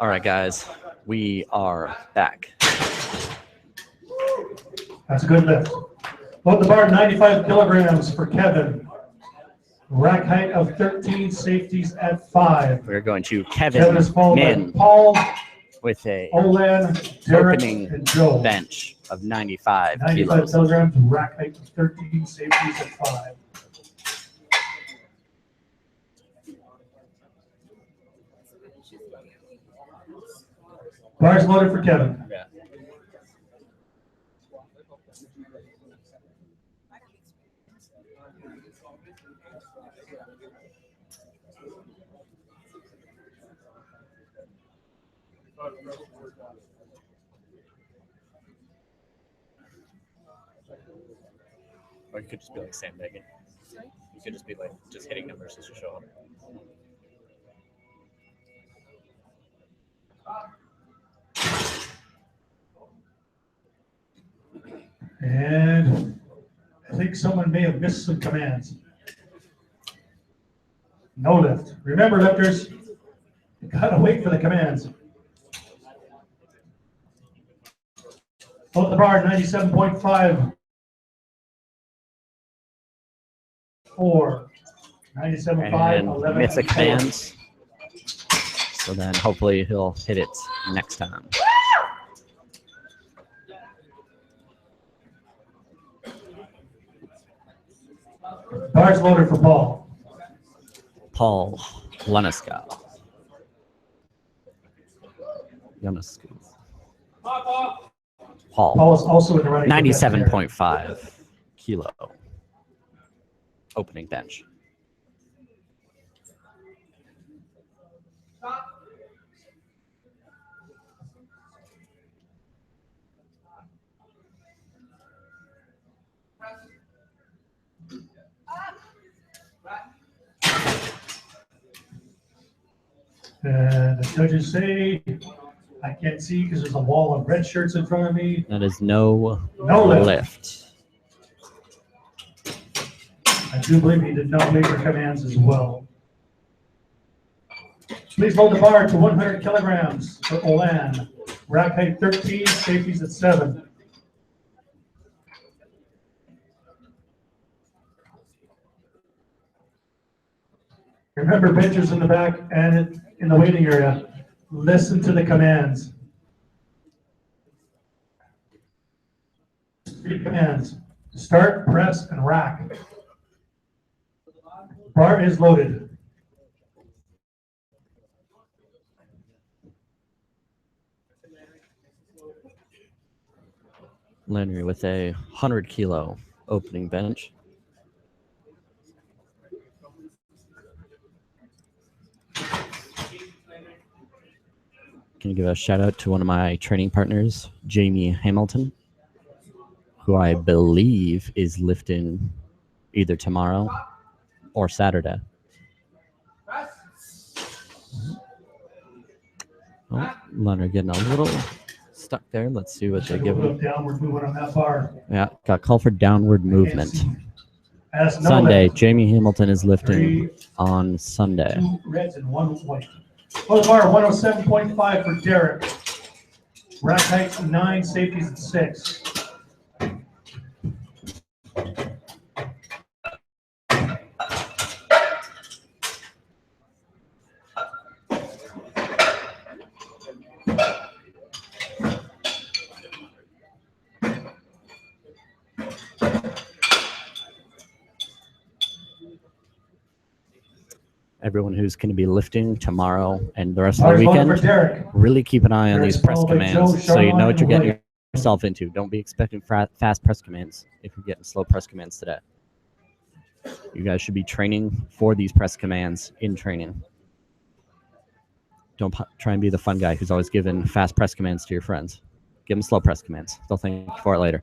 All right, guys, we are back. That's a good lift. Load the bar 95 kilograms for Kevin. Rack height of 13, safeties at 5. We're going to Kevin Kevin is followed by Min Paul, with a Olan, Derek, opening and Joe. bench of 95 95 kilos. kilograms, rack height of 13, safeties at 5. Bars loaded for Kevin. Yeah. Or you could just be like sandbagging. You could just be like just hitting numbers just to show up. And I think someone may have missed some commands. No lift. Remember, lifters, you gotta wait for the commands. Hold the bar, 97.5. 4. 97.5, And 11. miss the and 4. commands. So then hopefully he'll hit it next time. Bars loaded for Paul. Paul Leneska. Paul. Paul is also in the running. 97.5 kilo. Opening bench. And the judges say, I can't see because there's a wall of red shirts in front of me. That is no lift. lift. I do believe he did not labor commands as well. Please load the bar to 100 kilograms for Olan. Rack height 13, safeties at 7. Remember, benchers in the back and in the waiting area. Listen to the commands. 3 commands. Start, press, and rack. Bar is loaded. Landry with a 100 kilo opening bench. Can you give a shout out to one of my training partners, Jamie Hamilton, who I believe is lifting either tomorrow or Saturday. Oh, Leonard getting a little stuck there. Let's see what they give him. Downward movement on that bar. Yeah, got called for downward movement. As no Sunday, lift. Jamie Hamilton is lifting on Sunday. 2 reds and 1 white. Full bar 107.5 for Derek. Rack height 9, safeties at 6. Everyone who's going to be lifting tomorrow and the rest of Bars the loaded for weekend, Derek. really keep an eye on these press Derek's followed by commands Joe, so you know what you're Charlotte, getting and yourself into. Don't be expecting fast press commands if you're getting slow press commands today. You guys should be training for these press commands in training. Don't try and be the fun guy who's always giving fast press commands to your friends. Give them slow press commands. They'll thank you for it later.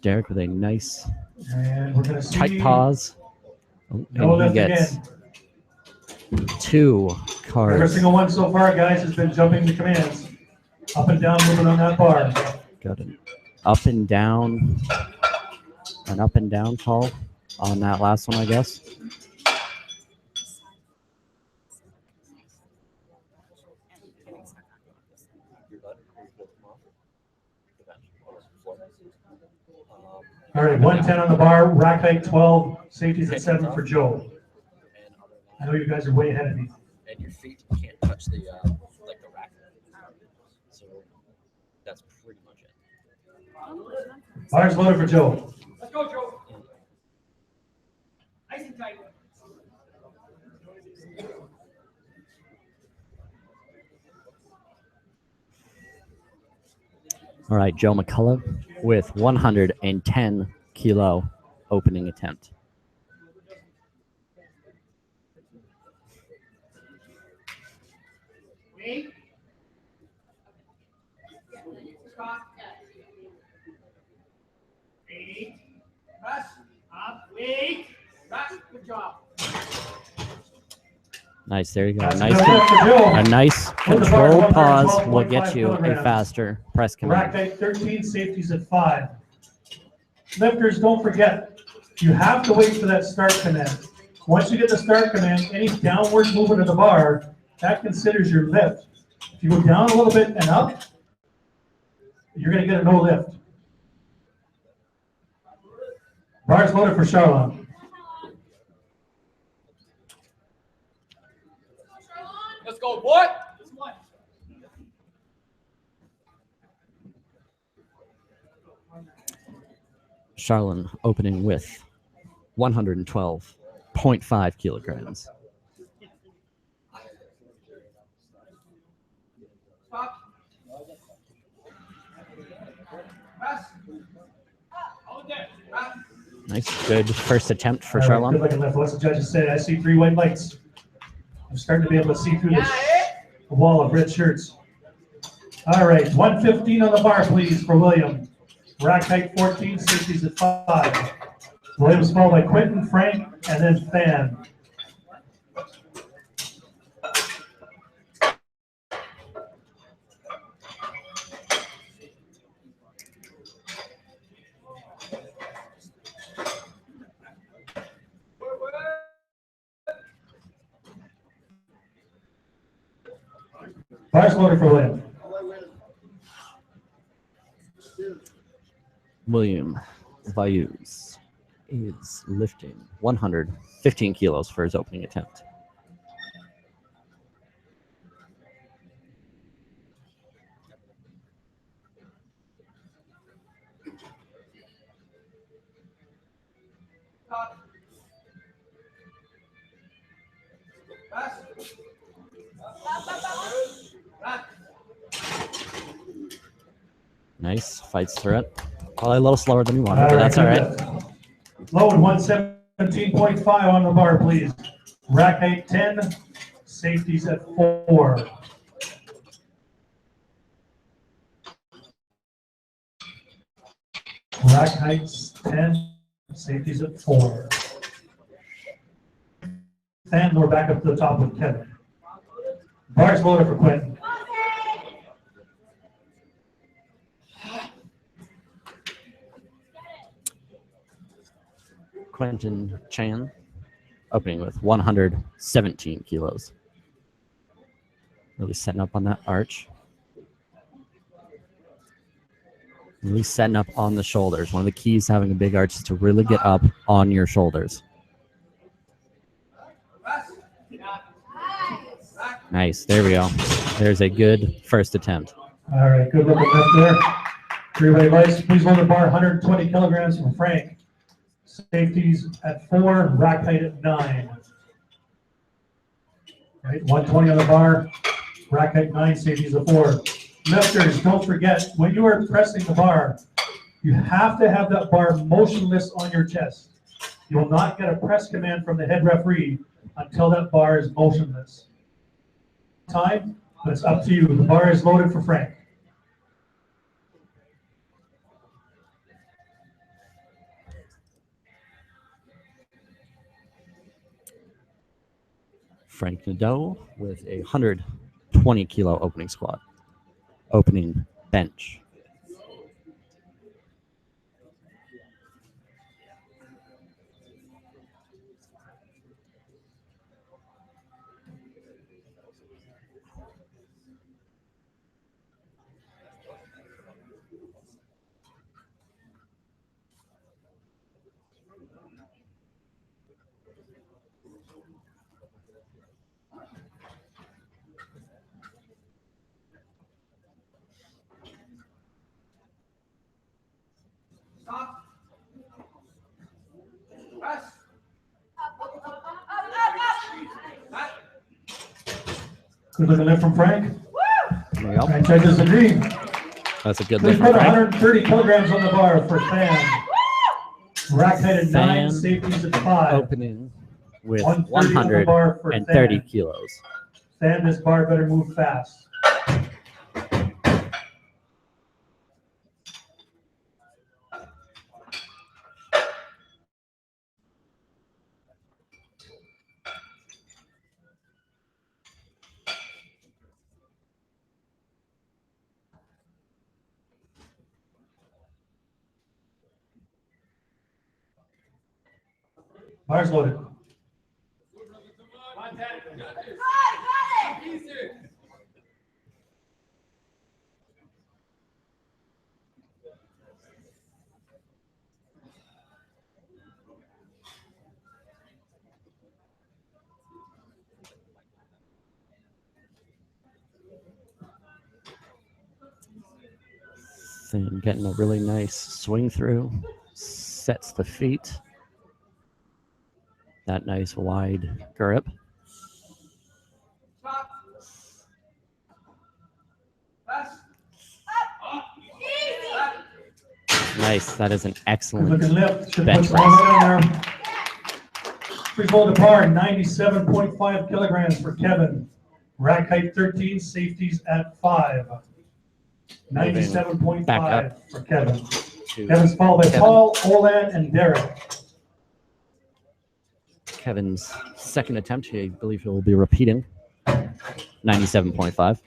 Derek with a nice And we're going to see tight pause. Oh, no and he lift gets again. 2 Every cards. single one so far, guys, has been jumping the commands. Up and down movement on that bar. Got it. Up and down. an up and down call on that last one, I guess. All right, 110 on the bar, rack height 12, safeties at 7 for Joe. I know you guys are way ahead of me. And your feet can't touch the like the rack. So that's pretty much it. Bars loaded for Joe. Let's go, Joe. Nice and tight. All right, Joe McCullough with 110 kilo opening attempt. Wait. Stop. Wait. Press. Up. Wait. Press. Good job. Nice, there you go. That's Nice, a good lift for Joe. a nice Hold the bar controlled at pause will 112.5 get you a kilograms. faster press Rack command. height 13, safeties at 5. Lifters, don't forget, you have to wait for that start command. Once you get the start command, any downward movement of the bar, that considers your lift. If you go down a little bit and up, you're going to get a no lift. Bars loaded for Charlotte. Let's go, boy. Charlene opening with 112.5 kilograms. Stop. Press. Hold there. Press. Nice, good first attempt for All right, good Charlene. looking lift. What's the judges say? I see 3 white lights. I'm starting to be able to see through this wall of red shirts. All right, 115 on the bar, please, for William. Rack height 14, safeties at 5. Williams followed by Quentin, Frank, and then Fan. Bars loaded for William. William Vayus is lifting 115 kilos for his opening attempt. Stop. Press. Press. Nice, fights through it. Probably a little slower than we wanted, but that's all right. Load 117.5 on the bar, please. Rack height 10, safeties at 4. Rack heights 10, safeties at 4. And we're back up to the top with Kevin. Bars loaded for Quentin. Quentin Chan opening with 117 kilos. Really setting up on that arch. Really setting up on the shoulders. One of the keys to having a big arch is to really get up on your shoulders. Press. Yeah. Nice, there we go. There's a good first attempt. All right, good looking lift there. 3 white lights. Please load the bar 120 kilograms from Frank. Safeties at 4, rack height at 9. Right, 120 on the bar, rack height 9, safeties at 4. Lifters, don't forget, when you are pressing the bar, you have to have that bar motionless on your chest. You will not get a press command from the head referee until that bar is motionless. Time, but it's up to you. The bar is loaded for Frank. Frank Nadeau with a 120 kilo opening squat. Opening bench. Stop. Press. Back. Good looking lift from Frank. There you go. And judges agree. That's a good Please lift put from Frank. 130 kilograms on the bar for Fan. Rack height at 9, Fan safeties at 5. Opening with 130 on the bar for 130 Fan. kilos. Fan, this bar better move fast. Bars loaded. And getting a really nice swing through. Sets the feet. That nice wide grip. Stop. Press. Nice. That is an Good excellent looking lift. Should put bench some press. on there. Please hold the bar, 97.5 kilograms for Kevin. Rack height 13, safeties at 5. Back 97.5 up. for Kevin. To Kevin's followed by Kevin. Paul, Olan, and Derek. Kevin's second attempt. I believe he will be repeating. 97.5.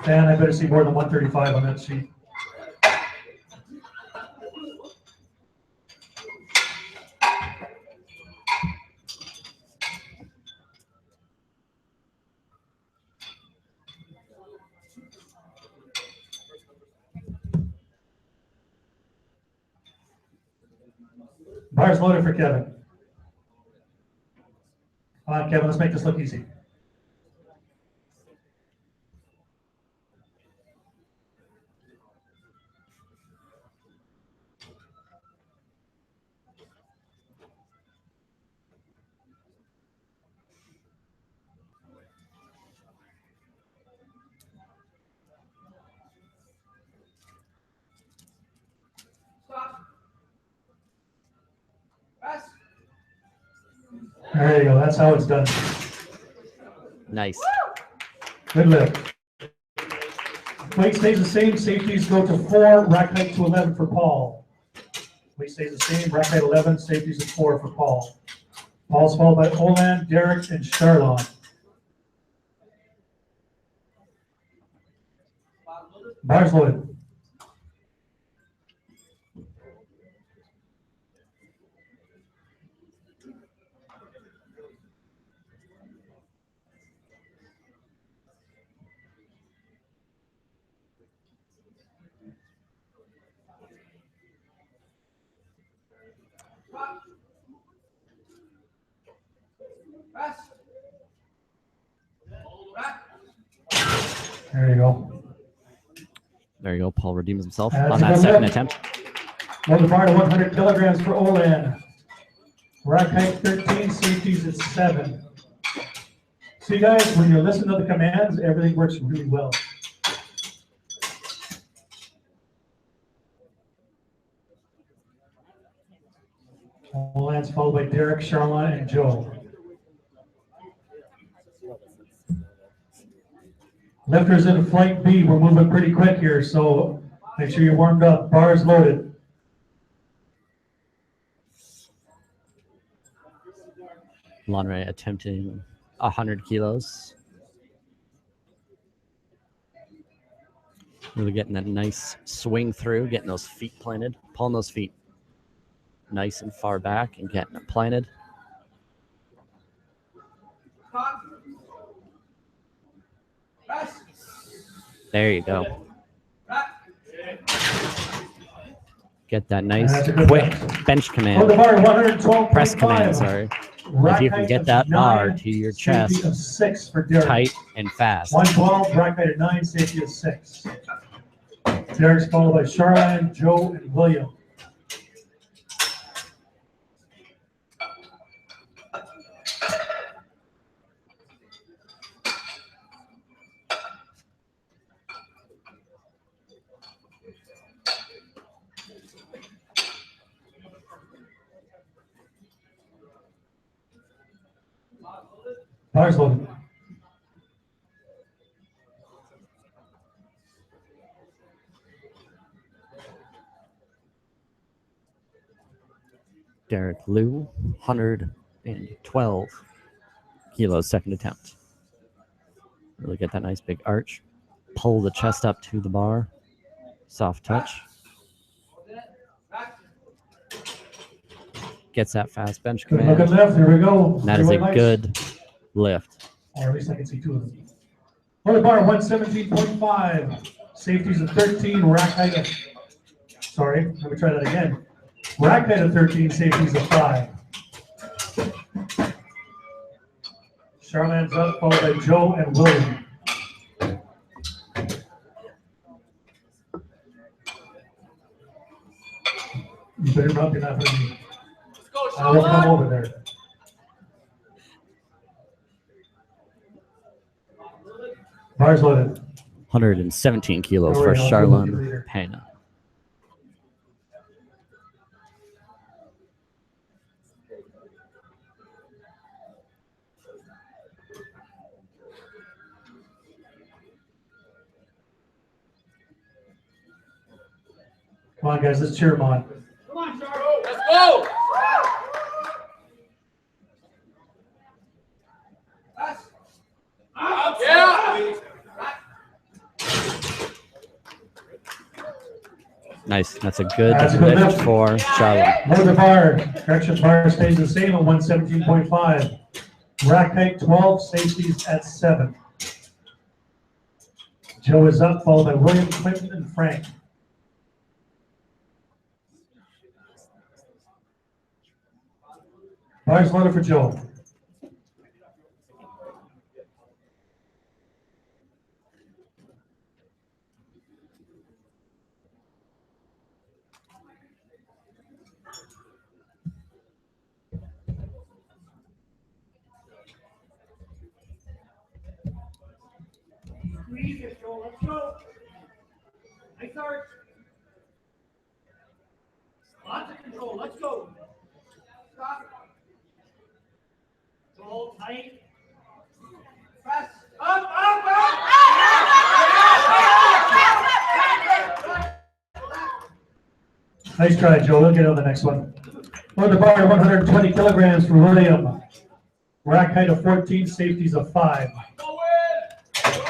And I better see more than 135 on that sheet. Bars loaded for Kevin. Come on, Kevin, let's make this look easy. Stop. Press. There you go, that's how it's done. Nice. Good lift. Weight stays the same, safeties go to 4, rack height to 11 for Paul. Weight stays the same, rack height 11, safeties at 4 for Paul. Paul's followed by Olan, Derek, and Charlon. Bars loaded. Press. Back. There you go. There you go. Paul redeems himself That's on a that good second lift. attempt. Load the bar to 100 kilograms for Olan. Rack height 13, safeties at 7. See guys, when you listen to the commands, everything works really well. Olan's followed by Derek, Charlon, and Joe. Lifters in flight B, we're moving pretty quick here, so make sure you're warmed up. Bars loaded. Lonray attempting 100 kilos. Really getting that nice swing through, getting those feet planted, pulling those feet nice and far back and getting it planted. Stop. Press. There you go. Back. Get that nice That's a good quick lift. bench Hold the command, bar, 112.5. press command, sorry. Rack If you can height get of that bar 9, to your safety chest of 6 for Derek. tight and fast. 112, rack height of 9, safety of 6. Derek's followed by Charlene, Joe, and William. Bars loaded. Derek Liu, 112 kilos, second attempt. Really get that nice big arch. Pull the chest up to the bar. Soft touch. Gets that fast bench Good look at command. left. Here we go. And that is a good lift. Or at least I can see 2 of them. For the bar, 117.5. Safeties of 13. Rack height of. Sorry, let me try that again. Rack height of 13. Safeties of 5. Charlene's up, followed by Joe and William. You better not be laughing at me. Let's go, I will come Charlotte. over there. Bars loaded. 117 kilos Don't for worry, I'll go with you Charlene later. Pena. Come on, guys, let's cheer him on. Come on, Charlotte. Let's go. Yeah. Nice. That's a good That's a good lift lift. for Charlene. Lower the bar. Correction bar stays the same at 117.5. Rack height 12, safeties at 7. Joe is up, followed by William, Quinton, and Frank. Bars loaded for Joe. Squeeze it, Joe. Let's go. Nice arch. Lots of control. Let's go. Stop. Hold tight. Fast. Up, up, up. Nice try, Joe. We'll get on the next one. For the bar, 120 kilograms for William. Rack height of 14, safeties of 5. Go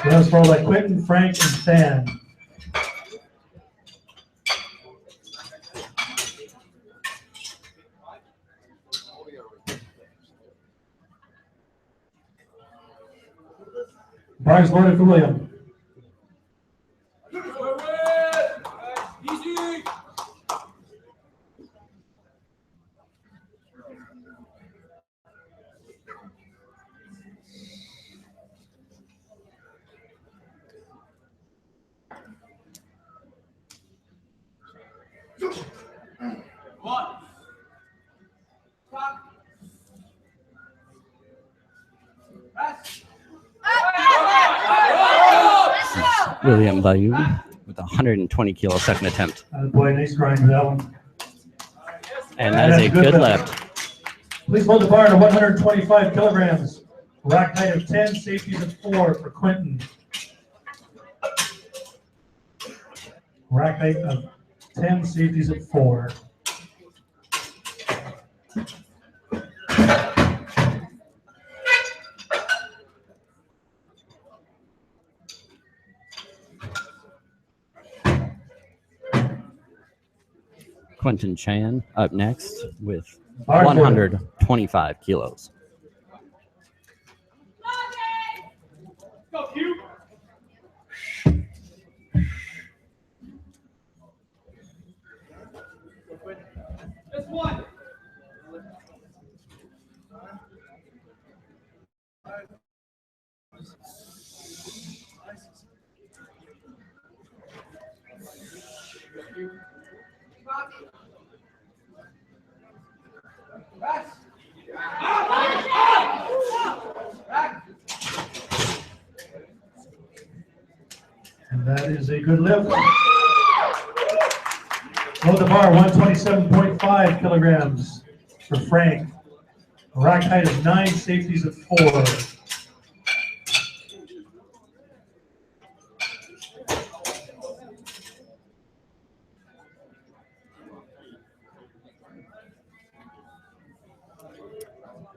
in. That's followed by Quinton, Frank, and Stan. Bars loaded for William. Easy. One. Stop. Press. William Bayou with 120 kilo second attempt. Boy, nice grind for that one. And that is a good lift. Please hold the bar to 125 kilograms. Rack height of 10, safeties of 4 for Quinton. Rack height of 10, safeties of 4. Quentin Chan up next with Bar 125 kilos. Go, Q. Just one. And that is a good lift. Load the bar, 127.5 kilograms for Frank. Rack height is 9, safeties at 4.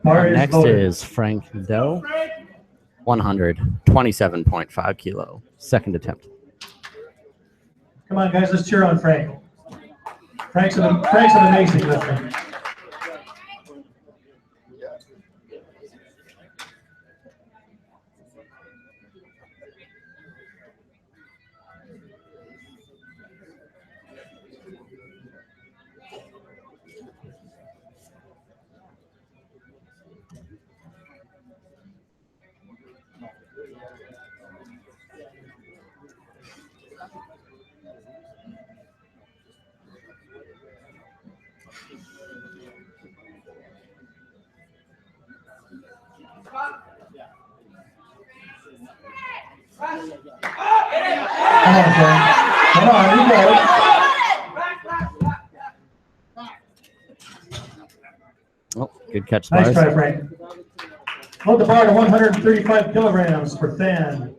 Bar Next loaded. is Frank Doe, 127.5 kilo, second attempt. Come on, guys, let's cheer on Frank. Frank's an amazing lifter. Come on, Frank. Come on, you go. Oh, good catch, Nice Lars. try, Frank. Load the bar to 135 kilograms for Than.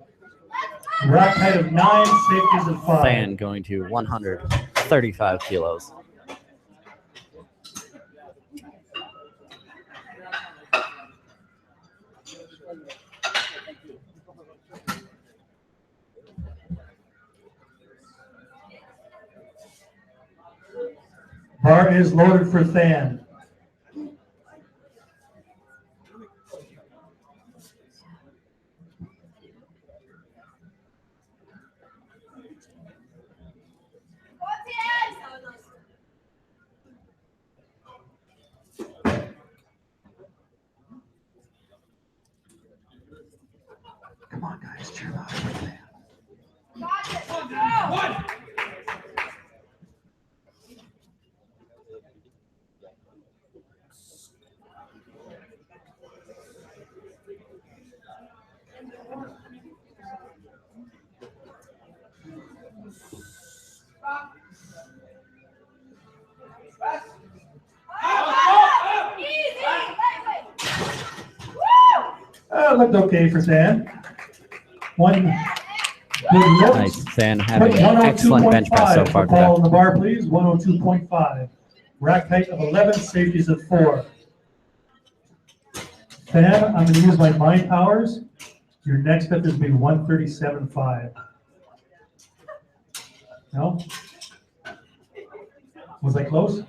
Rack height of 9, safeties of 5. Fan going to 135 kilos. Bar is loaded for Than. Come on, guys, cheer on for Than. Looked okay for Than. One good lift. Nice. Fan having an excellent bench press so far Paul on today. the bar, please. 102.5. Rack height of 11, safeties at 4. Than, I'm going to use my mind powers. Your next step is going to be 137.5. No? Was I close?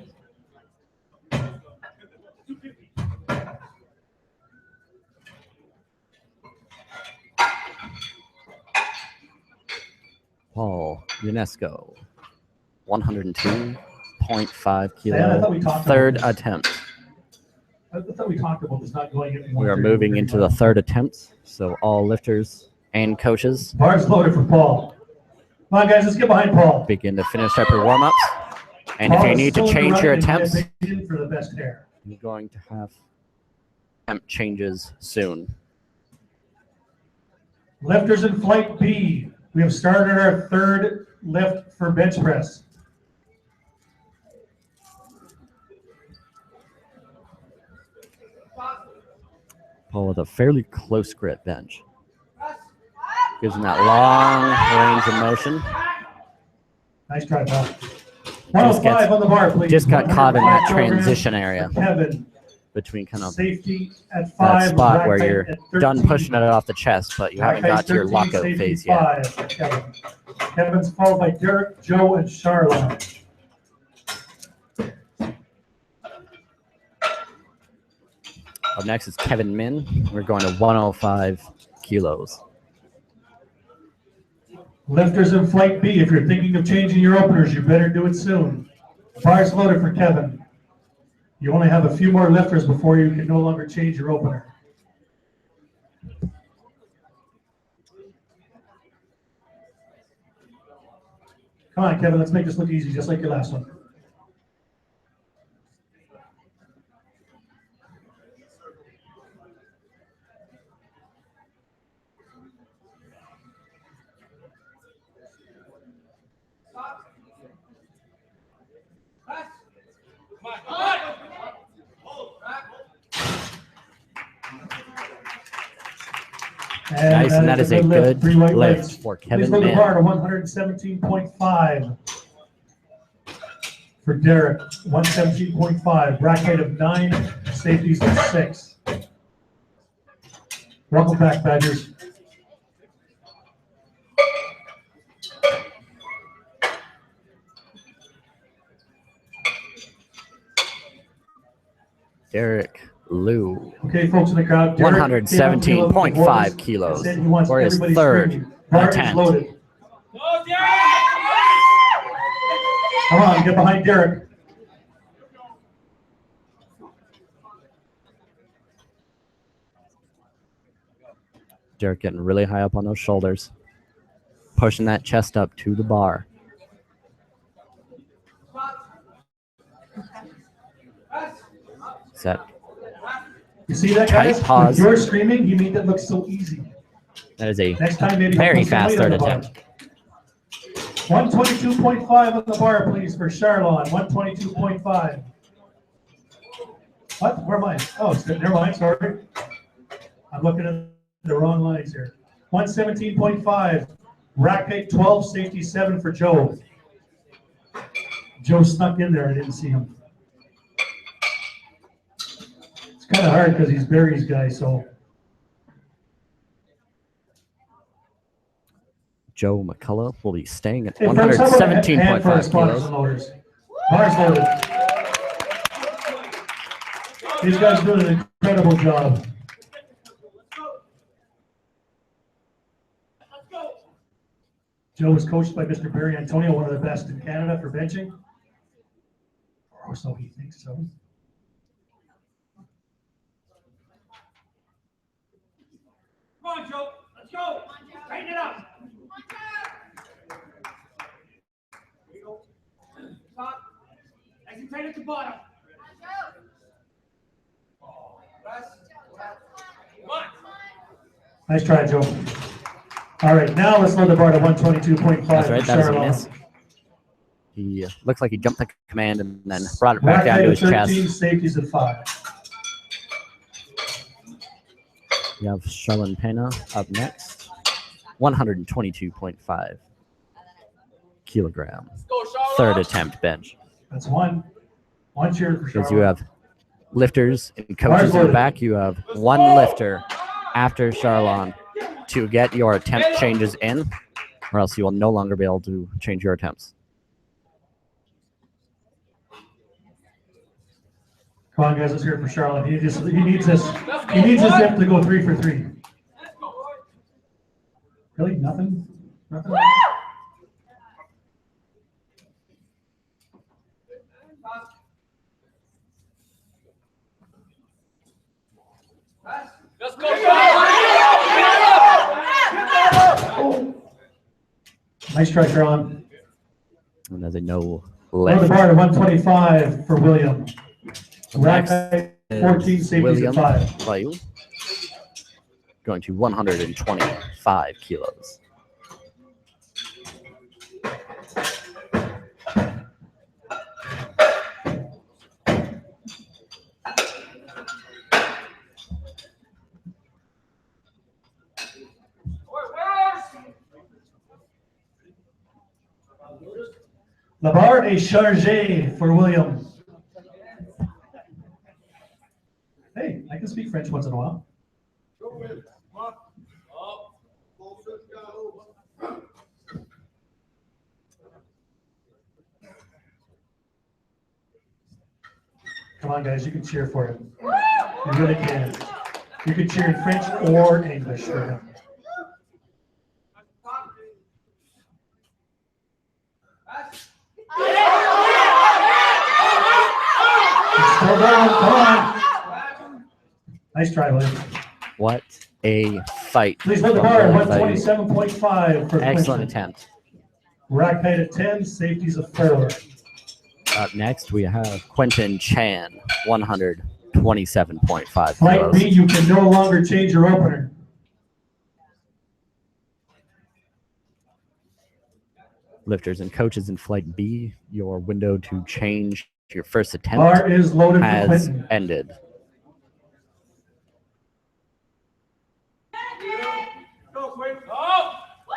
Paul UNESCO, 102.5 Dan, I thought kilo, we talked third about this. attempt. I thought we talked about this not going at We are moving into the third attempt, so all lifters and coaches Bar's loaded for Paul. Come on, guys, let's get behind Paul. begin to finish up your warm-ups. And Paul if you is need to still in the change your running, in my attempts, opinion, for the best hair. you're going to have attempt changes soon. Lifters in flight B. We have started our third lift for bench press. Paul with a fairly close grip bench. Gives him that long range of motion. Nice try, Paul. Just 105 on the bar, please. Just got caught in that 105 kilograms transition for area Kevin. between kind of Safety at 5. that spot rack where height you're at done 13. pushing it off the chest, but you Rack haven't got height to your 13, lockout safety phase yet. 5 for Kevin. Kevin's followed by Derek, Joe, and Charlotte. Up next is Kevin Min. We're going to 105 kilos. Lifters in flight B. If you're thinking of changing your openers, you better do it soon. Bar's loaded for Kevin. You only have a few more lifters before you can no longer change your opener. Come on, Kevin, let's make this look easy, just like your last one. Nice, and that is a good Three white lift lights. for Please Kevin go to the bar Mann. to 117.5 for Derek. 117.5. Rack height of 9, safeties of 6. Welcome back, Badgers. Derek Liu, Okay, folks in the crowd. Derek 117.5 kilos said he wants for his everybody third screaming. Bar is attempt. loaded. Come on, get behind Derek. Derek getting really high up on those shoulders, pushing that chest up to the bar. Set. You see that, Tight guys? pause. If you're screaming, you made that look so easy. That is a Next time, maybe very put some fast weight on third the bar. attempt. 122.5 on the bar, please, for Charlon. 122.5. What? Where am I? Oh, never mind. Sorry. I'm looking at the wrong lines here. 117.5. Rack height 12, safety 7 for Joe. Joe snuck in there. I didn't see him. It's kind of hard because he's Barry's guy, so. Joe McCullough will be staying at Hey, folks, how about a hand for our 117.5 spotters and kilos. loaders? Bars loaded. These guys doing an incredible job. Joe was coached by Mr. Barry Antonio, one of the best in Canada for benching. Or so he thinks so. Come on, Joe. Let's go. Tighten it up. Stop. Nice and tight at the bottom. Rest. Come on. Nice try, Joe. All right, now let's load the bar to 122.5. That's right, that is a Charlon. miss. He looks like he jumped the command and then brought it Rack back down height to of his 13, chest. safeties at 5. You have Charlon Pena up next. 122.5 kilogram. Third attempt bench. That's one. One cheer for Because Charlon. you have lifters and coaches in the back. You have one lifter after Charlon to get your attempt changes in, or else you will no longer be able to change your attempts. Come on, guys, let's hear it for Charlon. He needs this. He needs this dip to go 3 for 3. Really? Nothing? Nothing? Let's go, Nice try, Charlon. And there's a no Load the lift. bar to 125 for William. Rack Next height 14, is safeties William at 5. Liu, going to 125 kilos. La barre est chargée for William. Hey, I can speak French once in a while. Come on, guys, you can cheer for him. You really can. You can cheer in French or English for him. Still down, come on. Nice try, William. What a fight. Please let the from bar at William Liu. 127.5 for Excellent Quinton. attempt. Rack height of 10, safeties of 4. Up next, we have Quentin Chan, 127.5 Flight B, kilos. you can no longer change your opener. Lifters and coaches in Flight B, your window to change your first attempt Bar is loaded for has Quentin. ended. Go, quick. Oh! Woo!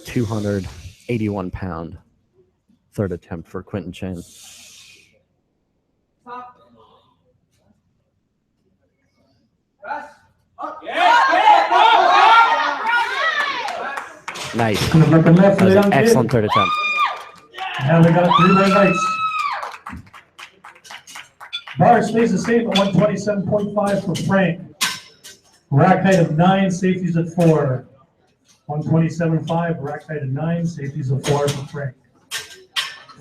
281-pound third attempt for Quentin Chan. Nice. Good looking left for That the was young an excellent kid. third attempt. Now they got 3 red lights. Bar stays the same at 127.5 for Frank. Rack height of 9, safeties at 4. 127.5, rack height of 9, safeties of 4 for Frank.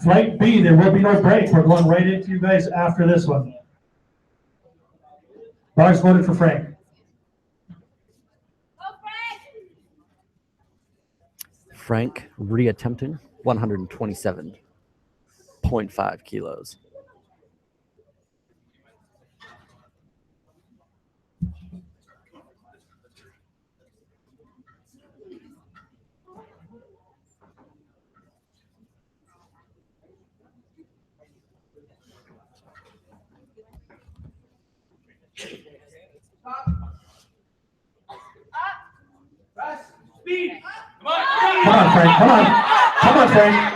Flight B, there will be no break. We're going right into you guys after this one. Bars loaded for Frank. Frank reattempting 127.5 kilos. Speed. Come on, Frank. Come on. Come on, Frank.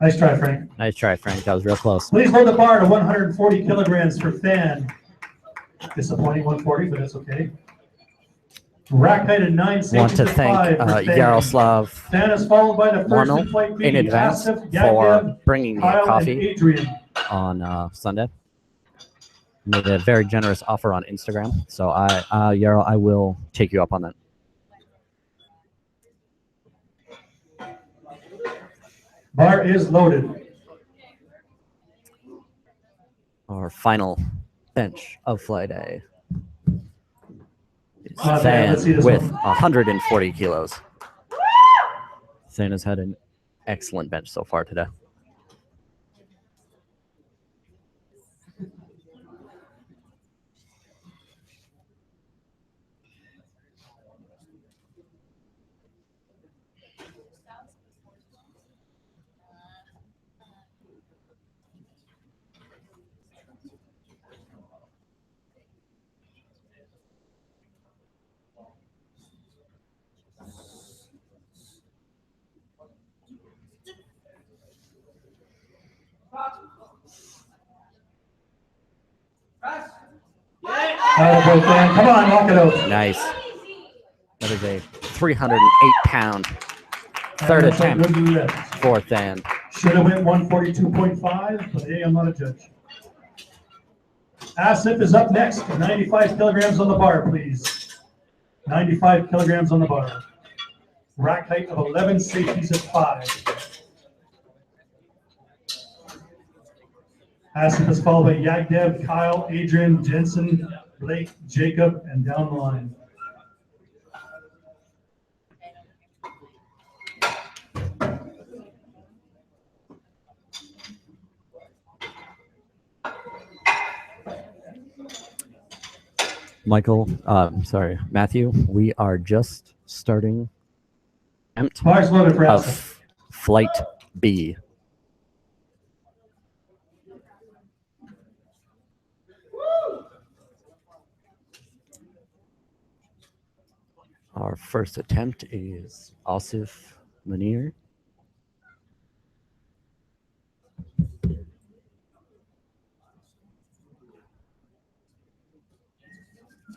Nice try, Frank. Nice try, Frank. That was real close. Please load the bar to 140 kilograms for Fan. Disappointing 140, but it's okay. Rack height of 9, Want safeties to at thank 5 for Fan. Yaroslav Fan is followed by the first in Warnell Flight B. in advance Asif, for Yagdev, bringing me a Kyle, and coffee Adrian. on Sunday. Made a very generous offer on Instagram. So Yarrow, I will take you up on that. Bar is loaded. Our final bench of Flight A is Come on, Fan, let's see Than this with one. 140 kilos. Than has had an excellent bench so far today. Attaboy, Fan. Come on, knock it out. Nice. That is a 308-pound third And that's like attempt good to that. for Than. Should have went 142.5, but hey, I'm not a judge. Asif is up next. 95 kilograms on the bar, please. 95 kilograms on the bar. Rack height of 11, safeties at 5. Asif is followed by Yagdev, Kyle, Adrian, Jensen, Blake, Jacob, and down the line. Matthew, we are just starting attempt Bars loaded for Asif. of Flight B. Our first attempt is Asif Munir.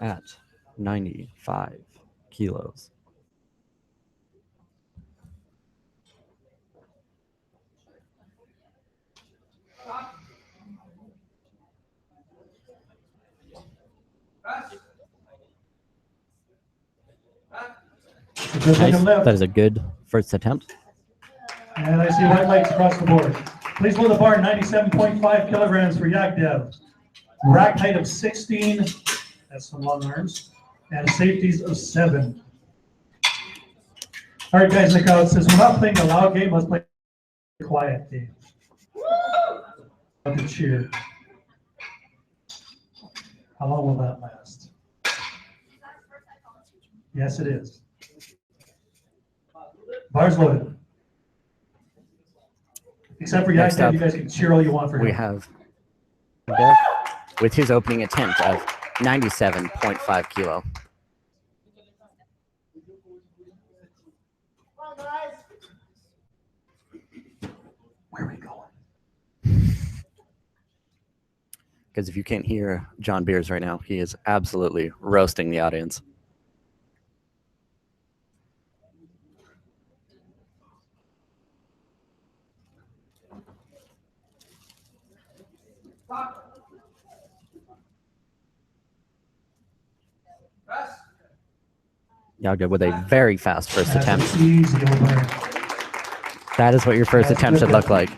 At 95 kilos. Good Nice. looking left. That is a good first attempt. And I see white lights across the board. Please load the bar 97.5 kilograms for Yagdev. Rack height of 16, that's some long arms, and safeties of 7. All right, guys, in the crowd, since we're not playing a loud game, let's play a quiet game. To cheer. How long will that last? Yes, it is. Bars loaded. Except for Next Yagdev, up, you guys can cheer all you want for him. We have Dev with his opening attempt of 97.5 kilo. Where are we going? Because if you can't hear John Beers right now, he is absolutely roasting the audience. Yaga with a very fast first That's attempt. easy opener. That is what your first That's attempt good. should look like.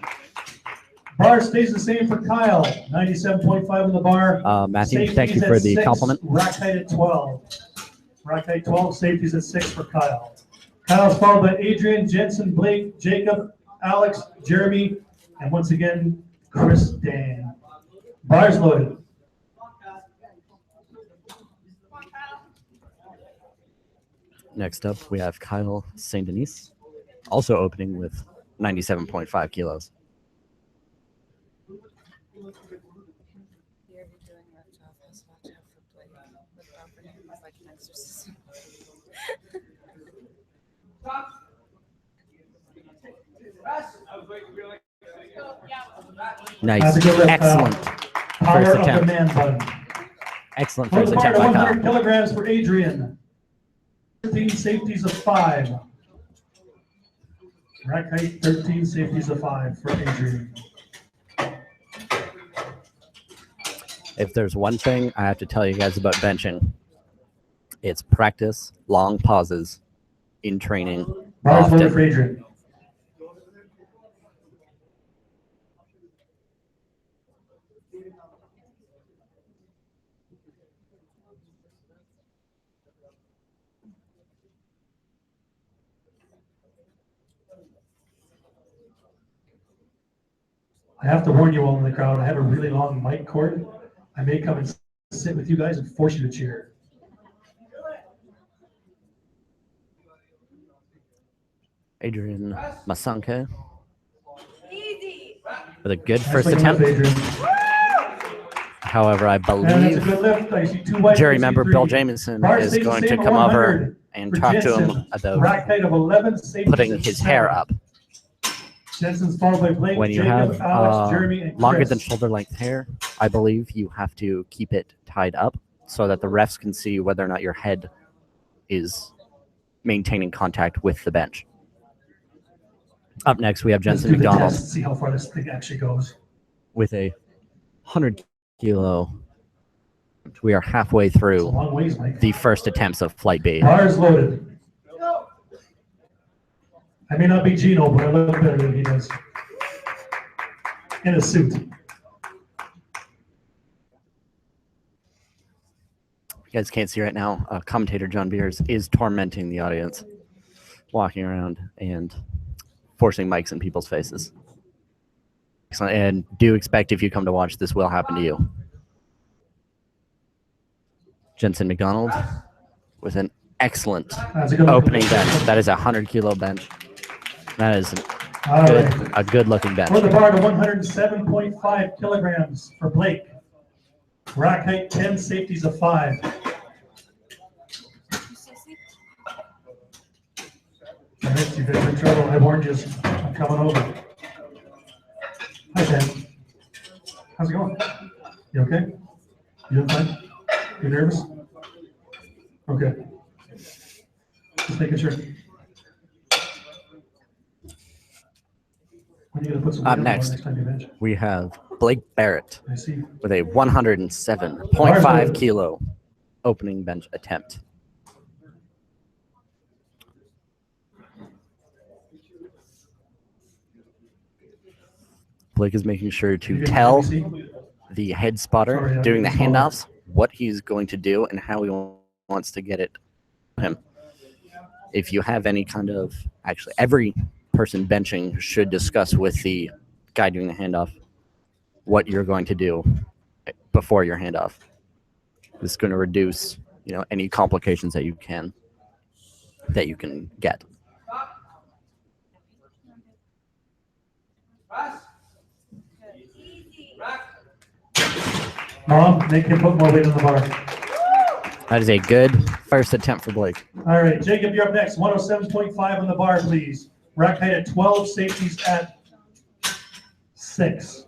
Bar stays the same for Kyle. 97.5 in the bar. Matthew, Safeties thank you at for the 6, compliment. Rack height at 12. Rack height 12, safeties at 6 for Kyle. Kyle's followed by Adrian, Jensen, Blake, Jacob, Alex, Jeremy, and once again, Chris Dan. Bars loaded. Next up, we have Kyle St. Denis, also opening with 97.5 kilos. Nice, That's a good lift, excellent Power first of the attempt. man bun. Excellent Load first the bar attempt to by 100 Kyle. kilograms for Adrian. 13 safeties of 5. Rack height 13, safeties of 5 for Adrian. If there's one thing I have to tell you guys about benching, it's practice long pauses in training Bars loaded for often. Adrian. I have to warn you all in the crowd, I have a really long mic cord. I may come and sit with you guys and force you to cheer. Adrian Masanke Easy. with a good Nice first leg attempt. lift, Adrian. However, I And that's a believe good lift. I see 2 white, jury I see member 3. Bill Jamieson Bar is stays the going to same at come over 100 and for talk to him Jensen. about Rack height of 11, safeties putting at his 7. hair up. Jensen's followed by Blake, When you Jacob, have Alex, Jeremy, and longer Chris. than shoulder length hair, I believe you have to keep it tied up so that the refs can see whether or not your head is maintaining contact with the bench. Up next, we have Let's Jensen do the McDonald test, see how far this thing actually goes. with a 100 kilo. We are halfway It's a through long ways, Mike. the first attempts of Flight B. Bars loaded. I may not be Gino, but I look better than he does. In a suit. You guys can't see right now, commentator John Beers is tormenting the audience, walking around and forcing mics in people's faces. Excellent. And do expect if you come to watch, this will happen to you. Jensen McDonald with an excellent That's a good opening look. bench. That is a 100-kilo bench. That is All right. a good-looking bench. For the bar to 107.5 kilograms for Blake. Rack height 10, safeties of 5. All right, you guys are in trouble. I warned you. I'm coming over. Hi, Ben. How's it going? You okay? You doing fine? You nervous? Okay. Just making sure. When are you gonna put some Up weight on next. next time you bench? We have Blake Barrett I see. with a 107.5 kilo opening bench attempt. Blake is making sure You to can tell see? the head spotter Sorry, I doing the think it's smaller. handoffs what he's going to do and how he wants to get it to him. If you have any kind of, actually, every person benching should discuss with the guy doing the handoff what you're going to do before your handoff. This is going to reduce, any complications that you can get. Press. Rack. Mom, make him put more weight on the bar. That is a good first attempt for Blake. All right, Jacob, you're up next. 107.5 on the bar, please. Rack height at 12, safeties at 6.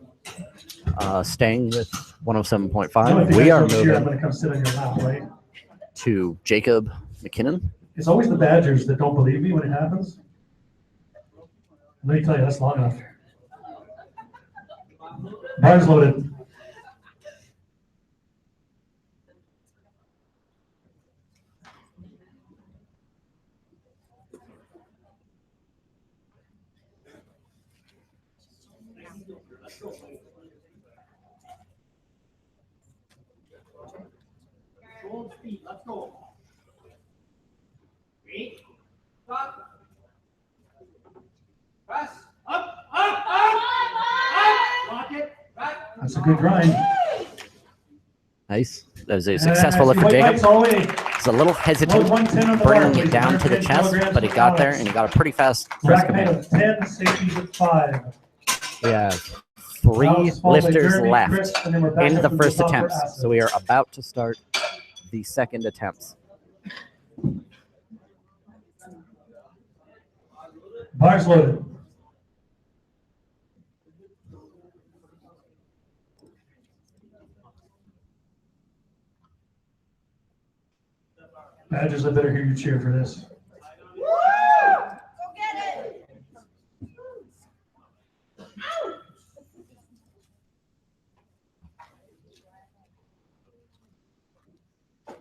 Staying with The only 107.5, thing we I are told you, I'm moving going to come sit on your lap, right? to Jacob McKinnon. It's always the Badgers that don't believe me when it happens. Let me tell you, that's long enough. Bar's loaded. Let's go. Ready. Stop. Press. Up. Lock it. Rack. That's a good grind. Nice. That was a successful lift for Jacob. He's a little hesitant bringing it down to the chest, but he got there and he got a pretty fast press Rack height command. of 10, safeties at 5. We have 3 Alex, followed by lifters Jeremy, left Chris, and then we're back in up the to first top for attempts. Acid. So we are about to start the second attempts. Bar's loaded. Badgers, I better hear you cheer for this. Go get it.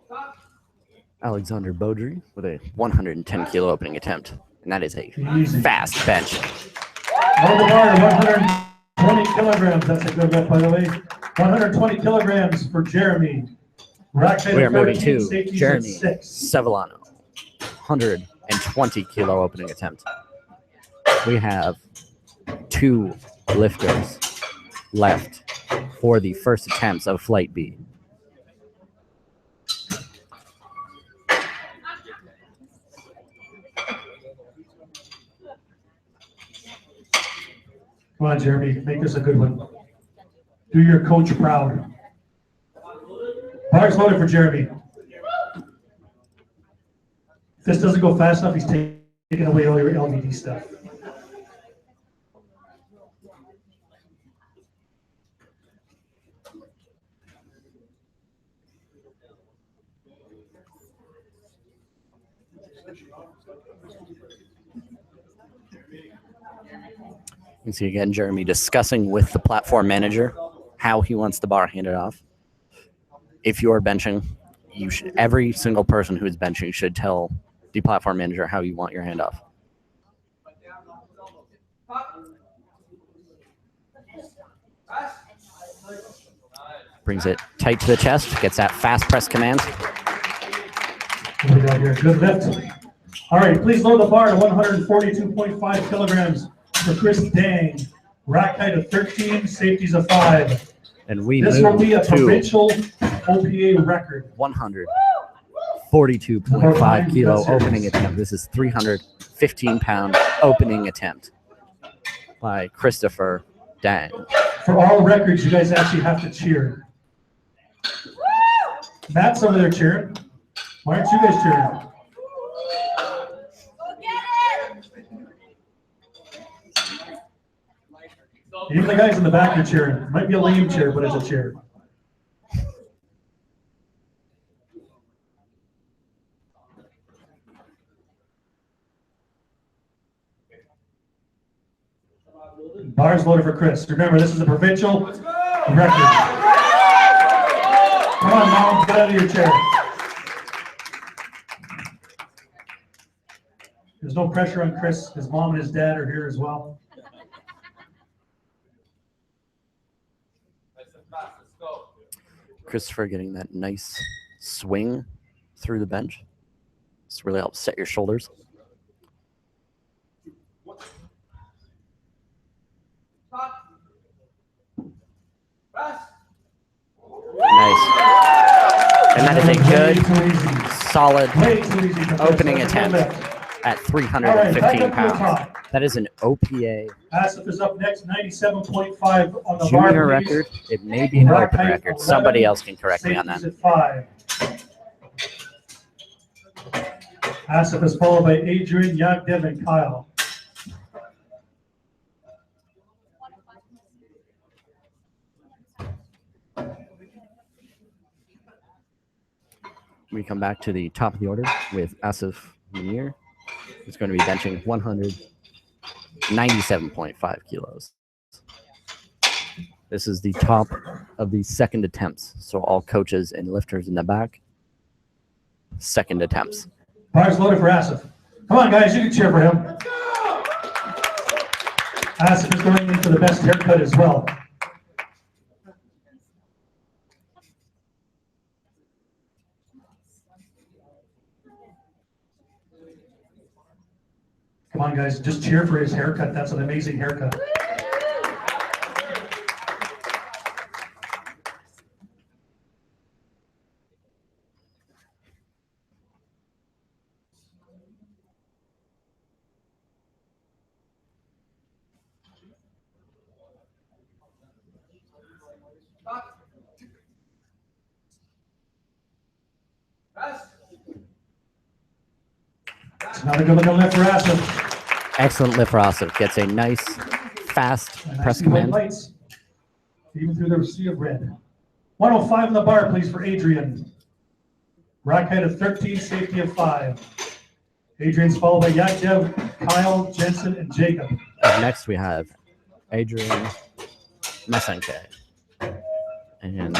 Stop. Alexander Beaudry with a 110 kilo opening attempt. And that is a Easy. fast bench. On the bar, 120 kilograms. That's a good rep, by the way. 120 kilograms for Jeremy. Rack height We are of moving 13, to safeties at Jeremy 6. Sevillano. 120 kilo opening attempt. We have 2 lifters left for the first attempts of Flight B. Come on, Jeremy, make this a good one. Do your coach proud. Bar's loaded for Jeremy. If this doesn't go fast enough, he's taking away all your LVD stuff. You can see again Jeremy discussing with the platform manager how he wants the bar handed off. If you're benching, every single person who is benching should tell the platform manager how you want your handoff. Brings it tight to the chest, gets that fast press command. What do we got here? Good lift. All right, please load the bar to 142.5 kilograms for Chris Dang. Rack height of 13, safeties of 5. And we This will move be a to provincial OPA record. 142.5 kilo opening attempt. This is 315-pound opening attempt by Christopher Dang. For all records, you guys actually have to cheer. Matt's over there cheering. Why aren't you guys cheering? Go get it. Even the guys in the back are cheering. Might be a lame cheer, but it's a cheer. Bars loaded for Chris. Remember, this is a provincial record. Come on, Mom, get out of your chair. There's no pressure on Chris. His mom and his dad are here as well. Christopher getting that nice swing through the bench. This really helps set your shoulders. Nice. And that is a good, solid opening attempt at 315 pounds. That is an OPA Asif is up next, 97.5 on the bar. junior please. record. It may be an Rack open height record. 11, Somebody else can correct me on that. safeties at 5. Asif is followed by Adrian, Yagdev, and Kyle. We come back to the top of the order with Asif Munir, who's going to be benching 197.5 kilos. This is the top of the second attempts. So all coaches and lifters in the back, second attempts. Bars loaded for Asif. Come on, guys, you can cheer for him. Asif is going in for the best haircut as well. Come on, guys, just cheer for his haircut. That's an amazing haircut. It's not a good looking lift for Asif. Excellent lift for Asif. Gets a nice, fast And I press see white command. lights, even through the sea of red. 105 on the bar, please, for Adrian. Rack height of 13, safety of 5. Adrian's followed by Yakdev, Kyle, Jensen, and Jacob. Up next, we have Adrian Masenke. And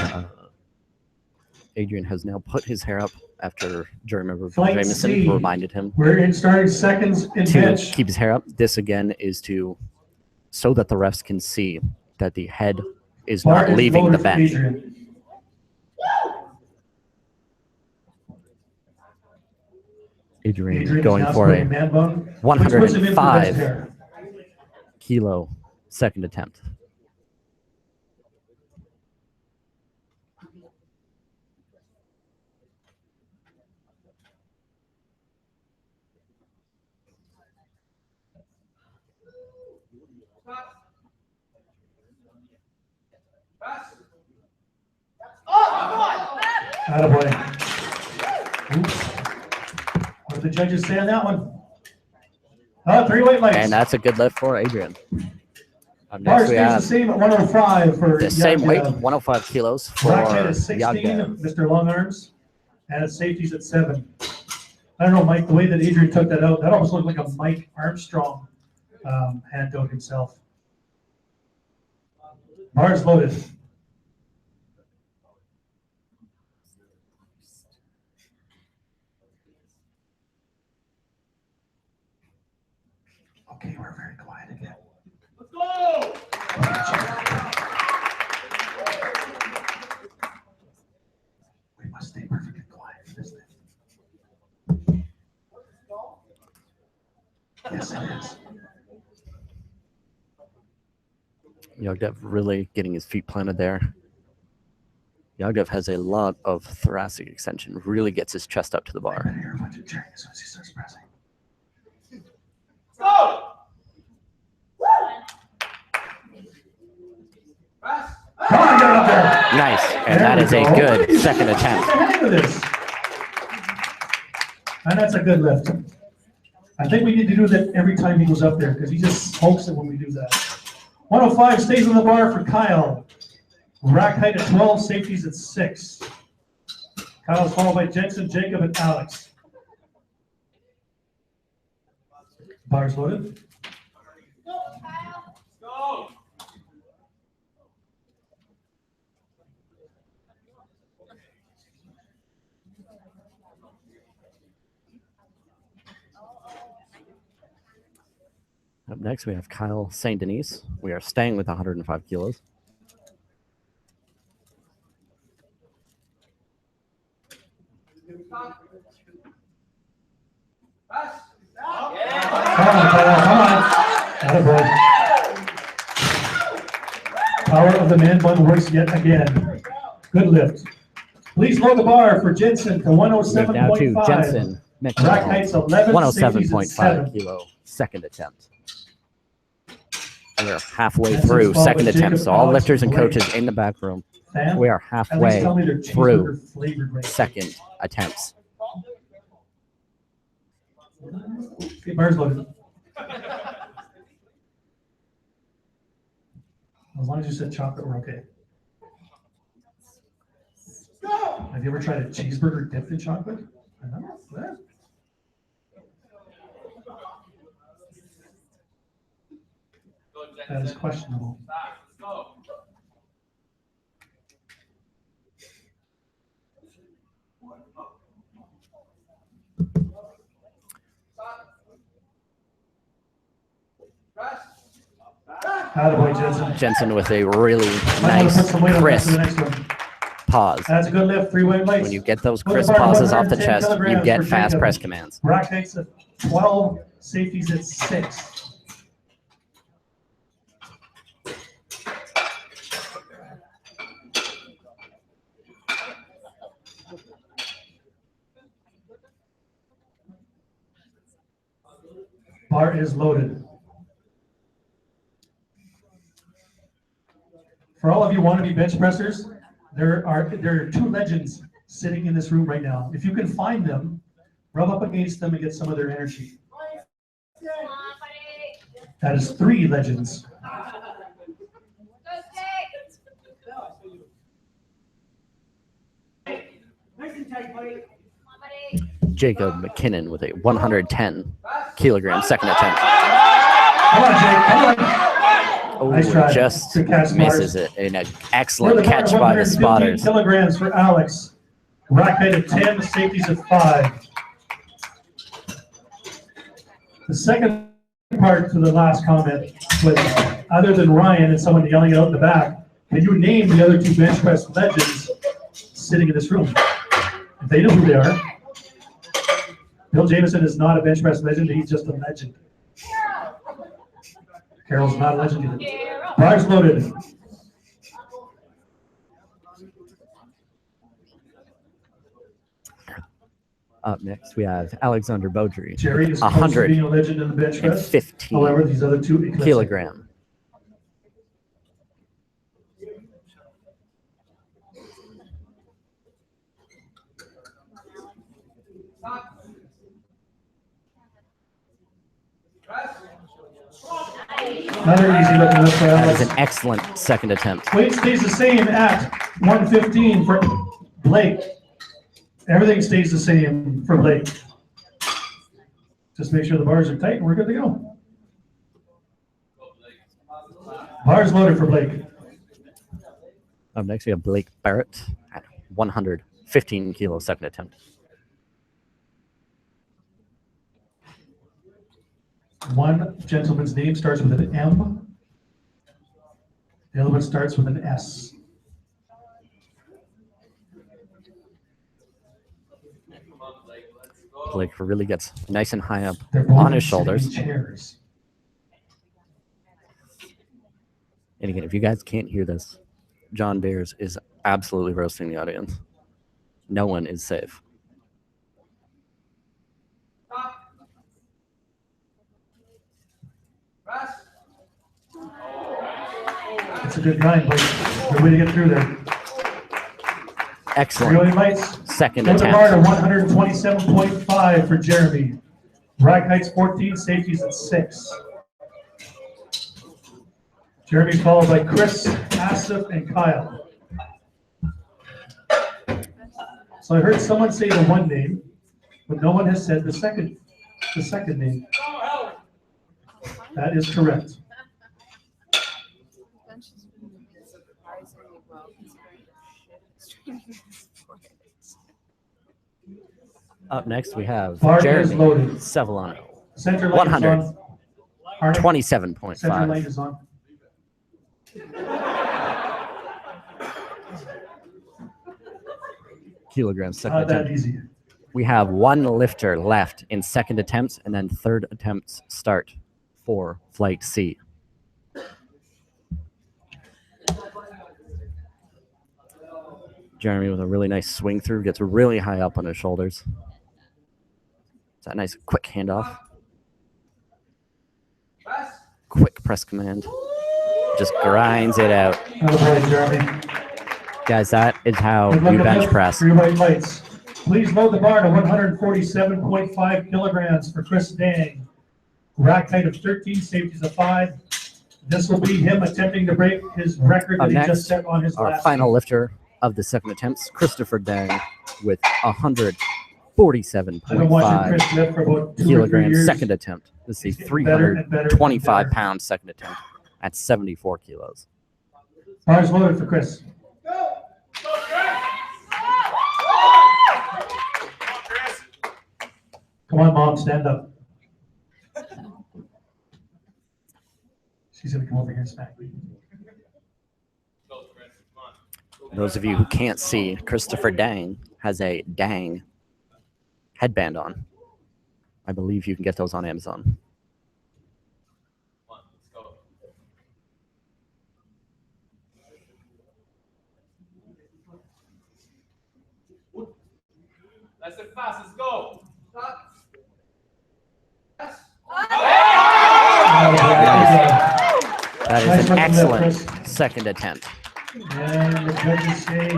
Adrian has now put his hair up after jury member Flight Jameson C. reminded him We're in starting seconds in to bench. keep his hair up. This again is so that the refs can see that the head is Bar not is leaving the loaded for bench. Adrian. Adrian Adrian going is now for splitting a man bun, which puts him in for best 105 hair. kilo second attempt. Attaboy. Oops. What did the judges say on that one? Oh, 3 white lights. And that's a good lift for Adrian. Up Bar next, we stays the have same at 105 for the same weight, Yagdev. 105 kilos for Rack height is 16, Yagdev. Mr. Long Arms, and its safety's at 7. I don't know, Mike, the way that Adrian took that out, that almost looked like a Mike Armstrong hand out himself. Bars loaded. Okay, we're very quiet again. Let's go! We must stay perfectly quiet for this thing. Yes, it is. Yagdev really getting his feet planted there. Yagdev has a lot of thoracic extension, really gets his chest up to the I bar. better hear a bunch of cheering as soon as he starts pressing. Let's go! Press! Come on, get up there. Nice, and There that we is a go. good second Get attempt. the hang of this. And that's a good lift. I think we need to do that every time he goes up there because he just smokes it when we do that. 105 stays on the bar for Kyle. Rack height at 12, safeties at 6. Kyle's followed by Jensen, Jacob, and Alex. Bars loaded. Go! Up next, we have Kyle St. Denis. We are staying with 105 kilos. Come on. Attaboy. Power of the man bun works yet again. Good lift. Please load the bar for Jensen to Now to 107.5. Jensen. Rack heights 11, 107.5 kilo second attempt. And we're halfway Jensen's through followed second by attempt. Jacob So all Alex lifters and Blake. coaches in the back room. Fam, We are at least halfway tell me their through cheeseburger flavored right. second attempts. Okay, bar's loaded. As long as you said chocolate, we're okay. Have you ever tried a cheeseburger dipped in chocolate? I don't know. Yeah. That is questionable. Attaboy, Jensen. Jensen with a really Might wanna nice, put some weight on that for the crisp next one. pause. That's a good lift, 3 weight plates. When you get those Put crisp the bar pauses off the 110 chest, you kilograms get for fast Jacob. press commands. Rack heights at 12, safeties at 6. Bar is loaded. For all of you wannabe bench pressers, there are 2 legends sitting in this room right now. If you can find them, rub up against them and get some of their energy. That is 3 legends. Jacob McKinnon with a 110 kilogram second attempt. Come on, Jake, come on. Oh, Nice try. just Good catch, misses spotters. it. An For excellent the bar, catch by the 115 spotters. kilograms for Alex. Rack height at 10, safeties at 5. The second part to the last comment was, other than Ryan and someone yelling out in the back, can you name the other 2 bench press legends sitting in this room? If they know who they are. Bill Jameson is not a bench press legend, he's just a legend. Carol's not a legend either. Bar's loaded. Up next, we have Alexander Beaudry. Jerry is close to being a legend in the bench press. 115 However, these other 2 eclipse him. kilogram. Another easy looking lift for That Alex. is an excellent second attempt. Weight stays the same at 115 for Blake. Everything stays the same for Blake. Just make sure the bars are tight and we're good to go. Bars loaded for Blake. Up next, we have Blake Barrett at 115 kilo second attempt. One gentleman's name starts with an M. The other one starts with an S. Blake really gets nice and high up They're both on his sitting in shoulders. chairs. And again, if you guys can't hear this, John Beers is absolutely roasting the audience. No one is safe. It's a good grind, Blake. Good way to get through there. Excellent Really lights. second Go to bar to attempt. 127.5 for Jeremy. Rack heights 14, safeties at 6. Jeremy's followed by Chris, Asif, and Kyle. So I heard someone say the one name, but no one has said the second name. That is correct. Up next, we have Bar is Jeremy loaded. Sevillano, Center lane is on. Harnett, Center 27.5. lane is on. kilograms second Not that attempt. easy. We have one lifter left in second attempts, and then third attempts start for flight C. Jeremy with a really nice swing through, gets really high up on his shoulders. It's a nice quick handoff. Quick press command. Just grinds it out. Okay, Jeremy. Guys, that is how Good luck you with bench that. press. 3 white lights. Please load the bar to 147.5 kilograms for Chris Dang. Rack height of 13, safeties of 5. This will be him attempting to break his record that Up he next, just set on his our last final meet. lifter of the second attempts, Christopher Dang, with I've been watching 147.5 Chris lift for about 2 or 3 kilograms years. second attempt. This is He's the getting better and better and 325 better. pound second attempt at 74 kilos. Bars loaded for Chris. Come on, Mom, stand up. She's gonna come over here and smack me. Those of you who can't see, Christopher Dang has a Dang headband on. I believe you can get those on Amazon. Nice and fast, let's go. That Nice is an looking lift, excellent second attempt. And the judges say,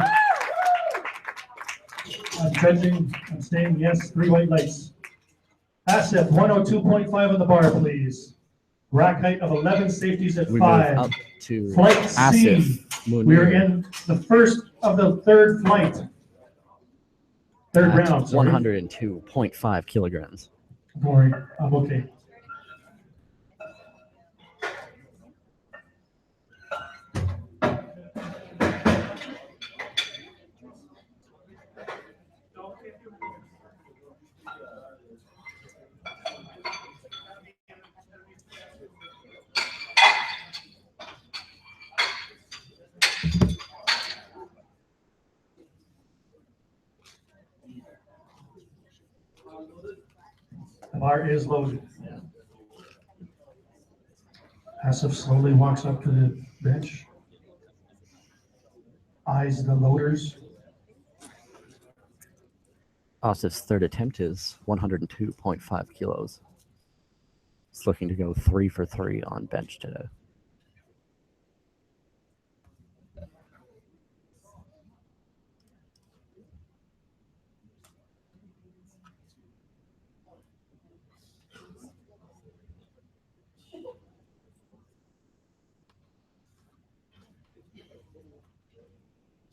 I'm saying yes, 3 white lights. Asif, 102.5 on the bar, please. Rack height of 11, safeties at We 5. move up to Flight C. Asif We're Munir in the first of the third flight. Third at round. Sorry. 102.5 kilograms. Don't worry, I'm okay. The bar is loaded. Asif slowly walks up to the bench. Eyes the loaders. Asif's third attempt is 102.5 kilos. He's looking to go 3 for 3 on bench today.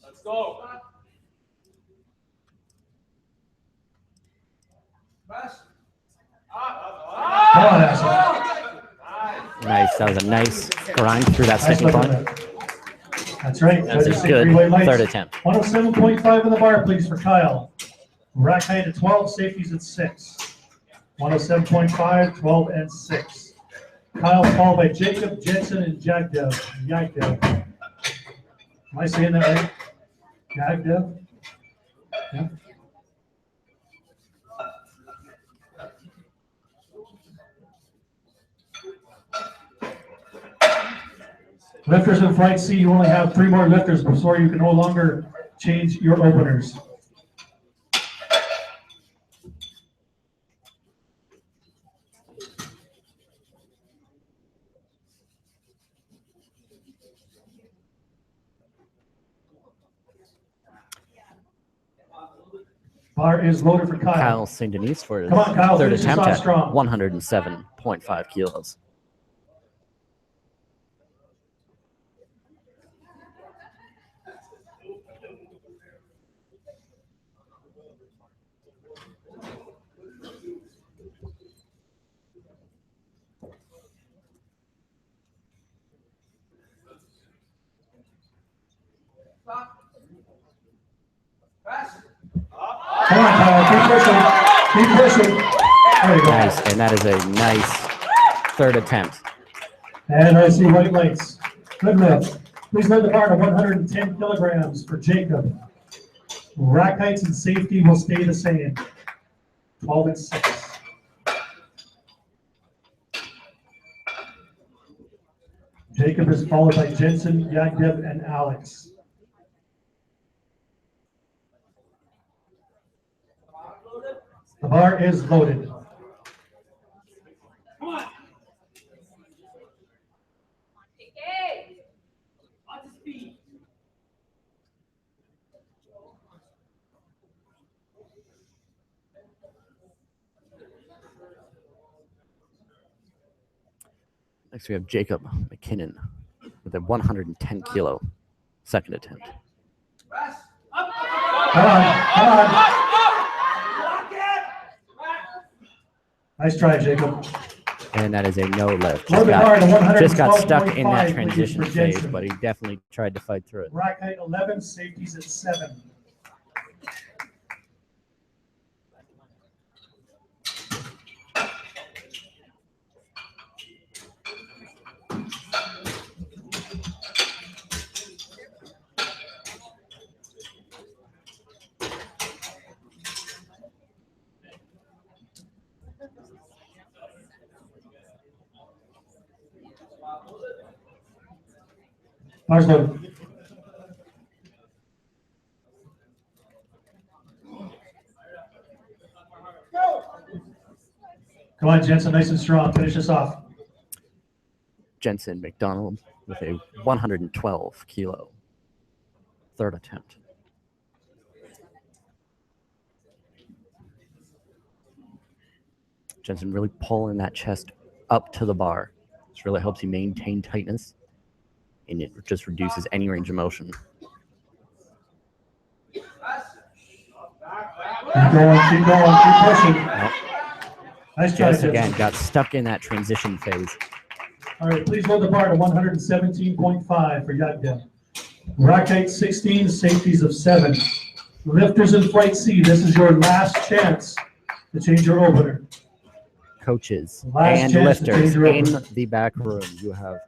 Let's go. Fast. Come on, Asif. Nice. That was a nice grind through that Nice sticking looking point. lift. That's right. That's Judges a say good 3 white lights. third attempt. 107.5 on the bar, please, for Kyle. Rack height at 12, safeties at 6. 107.5, 12, and 6. Kyle followed by Jacob, Jensen, and Jagdev. Am I saying that right? Jagdev? Yeah. Lifters in flight C, you only have 3 more lifters before you can no longer change your openers. Bar is loaded for Kyle. Kyle St. Denis for his Come on, Kyle, third finish this attempt off at strong. 107.5 kilos. Fast. Come on, Kyle, keep pushing. There you go. Nice, and that is a nice third attempt. And I see white lights. Good lift. Please load the bar to 110 kilograms for Jacob. Rack heights and safety will stay the same. 12 and 6. Jacob is followed by Jensen, Yagdev, and Alex. The bar is loaded. Come on. Okay. Lots of speed. Next, we have Jacob McKinnon with a 110 kilo second attempt. Press. Up. Come on, come on. Lock it. Nice try, Jacob. And that is a no lift. Load the bar to Just got stuck in 112.5, that please, transition for phase, Jensen. but he definitely tried to fight through it. Rack height 11, safeties at 7. Bar's loaded. Come on, Jensen, nice and strong. Finish this off. Jensen McDonald with a 112 kilo third attempt. Jensen really pulling that chest up to the bar. This really helps you maintain tightness, and it just reduces any range of motion. Keep going, keep going, keep pushing. Nope. Nice try, Just Jensen. again got stuck in that transition phase. All right, please load the bar to 117.5 for Yagdev. Rack height 16, safeties of 7. Lifters in flight C, this is your last chance to change your opener. Coaches Last and chance to change lifters your in opener. the back room. You have,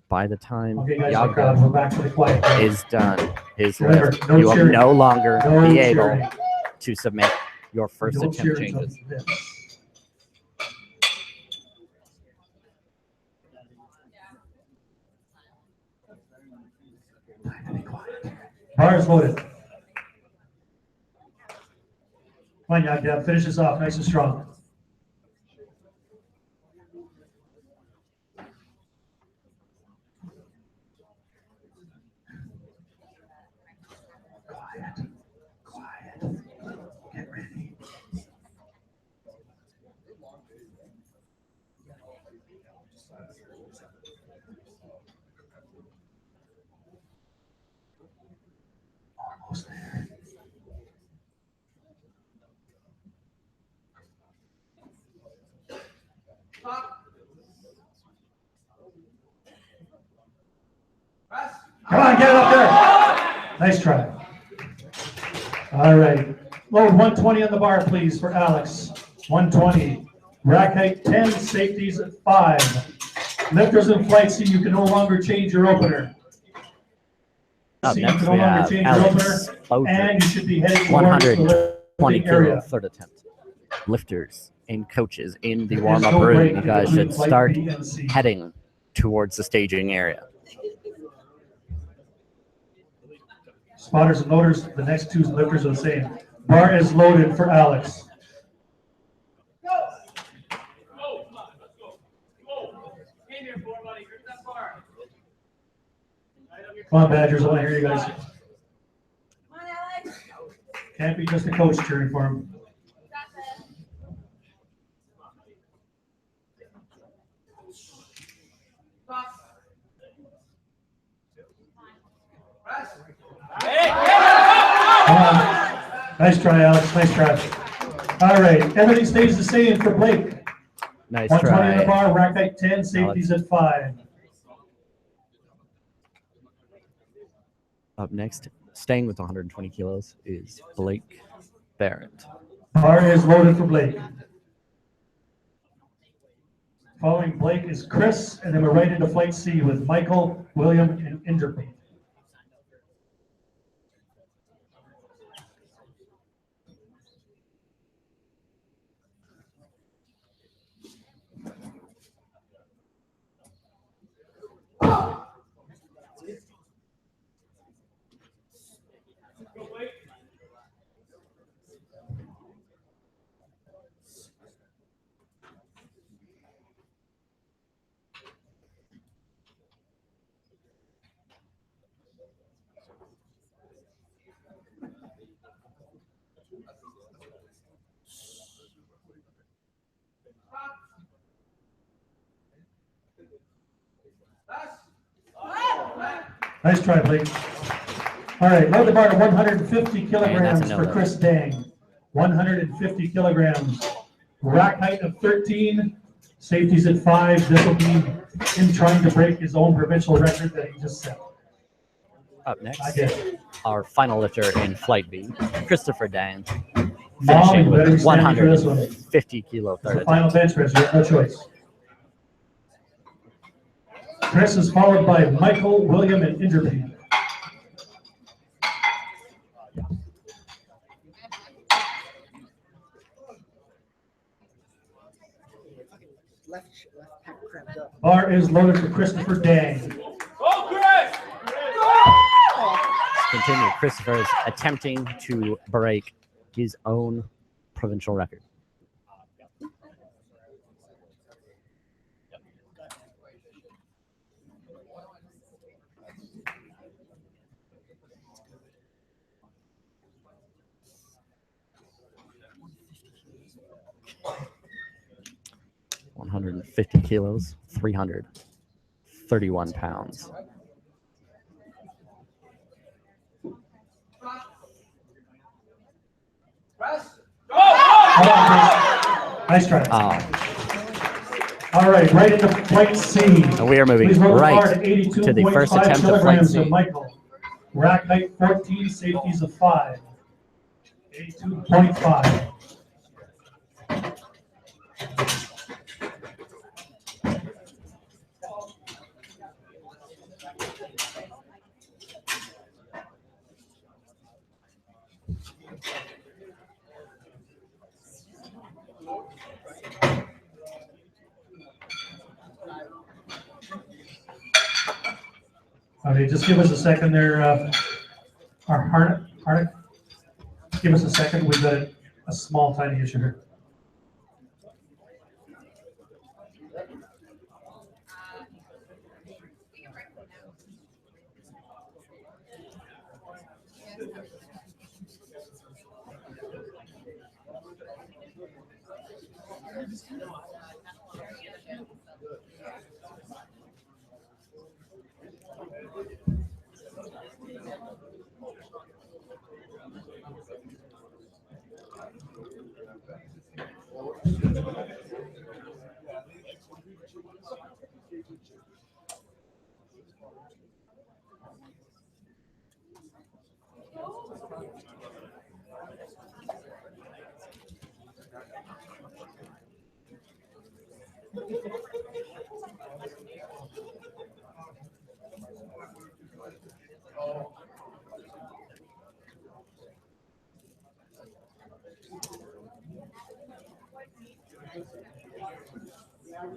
by the time Okay, guys, the crowd, we're back to the quiet. is done his Remember, lift, no you will cheering. no longer No be able cheering. to submit your first Don't cheer attempt until changes. this. Bar is loaded. Come on, Yagdev, finish this off nice and strong. Quiet, quiet. Get ready. Almost there. Stop. Press. Come on, get it up there. Nice try. All right. Load 120 on the bar, please, for Alex. 120. Rack height 10, safeties at 5. Lifters in flight C, you can no longer change your opener. Up C, you next can no we longer have change your Alex opener, and Bowdrich, you should be heading towards the 120 lifting kilo area. third attempt. Lifters and coaches in the There is warm-up no room. break You guys between should flight start B and C. heading towards the staging area. Spotters and loaders, the next two lifters are the same. Bar is loaded for Alex. Go. Go. Come on. Let's go. Go. Came here for, buddy. Grip that bar. Right up your Come on, Badgers, I want to hear you guys. Come on, Alex. Can't be just the coach cheering for him. Got this. Stop. Press. Come on. Nice try, Alex. Nice try. All right. Everything stays the same for Blake. Nice 120 on the try. bar, rack height 10, safeties at 5. Up next, staying with 120 kilos, is Blake Barrett. Bar is loaded for Blake. Following Blake is Chris, and then we're right into flight C with Michael, William, and Inderpate. Nice try, Blake. All right, load the bar to 150 And kilograms that's a for no-load. Chris Dang. 150 kilograms. Rack height of 13. Safeties at 5. This will be him trying to break his own provincial record that he just set. Up I next, get it. our final lifter in Flight B, Christopher Dang, Mom, finishing you better be with standing for this one. 150 kilo It's third the final attempt. bench press. You have no choice. Chris is followed by Michael, William, and Inderby. Left pec cramped up. Bar is loaded for Christopher Dang. Go, Chris! Continue. Christopher is attempting to break his own provincial record. $150 kilos, 331 pounds. Press. Come on, Chris. Nice try. All right, right into flight C. And we are moving Please roll the bar right to the first 82.5 attempt of flight kilograms C. of Michael. Rack height 14, safeties of 5. 82.5. Okay, just give us a second there. Our Harnick, give us a second. We've got a small, tiny issue here.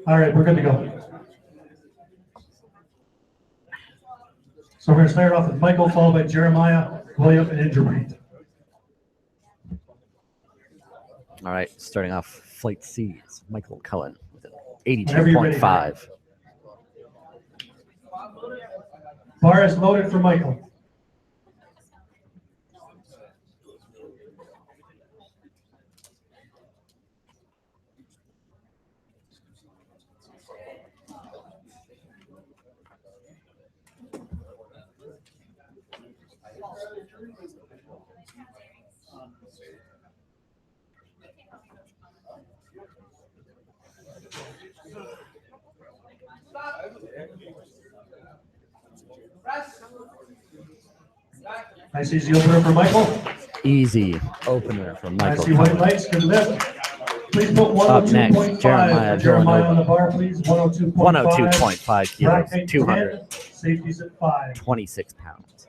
All right, we're good to go. So we're going to start off with Michael, followed by Jeremiah, William, and Inderby. All right, starting off flight C is Michael Cohen with an Whenever you're ready, 82.5. Bar is loaded for Michael. Press. Nice easy opener for Michael. Easy opener from I Michael see white Cohen. lights, good lift. Please put Up next, 102.5 Jeremiah for Jeremiah Villanova. on the bar, please. 102.5. 102.5 kilos, Rack height 10, 226 safeties at 5. pounds.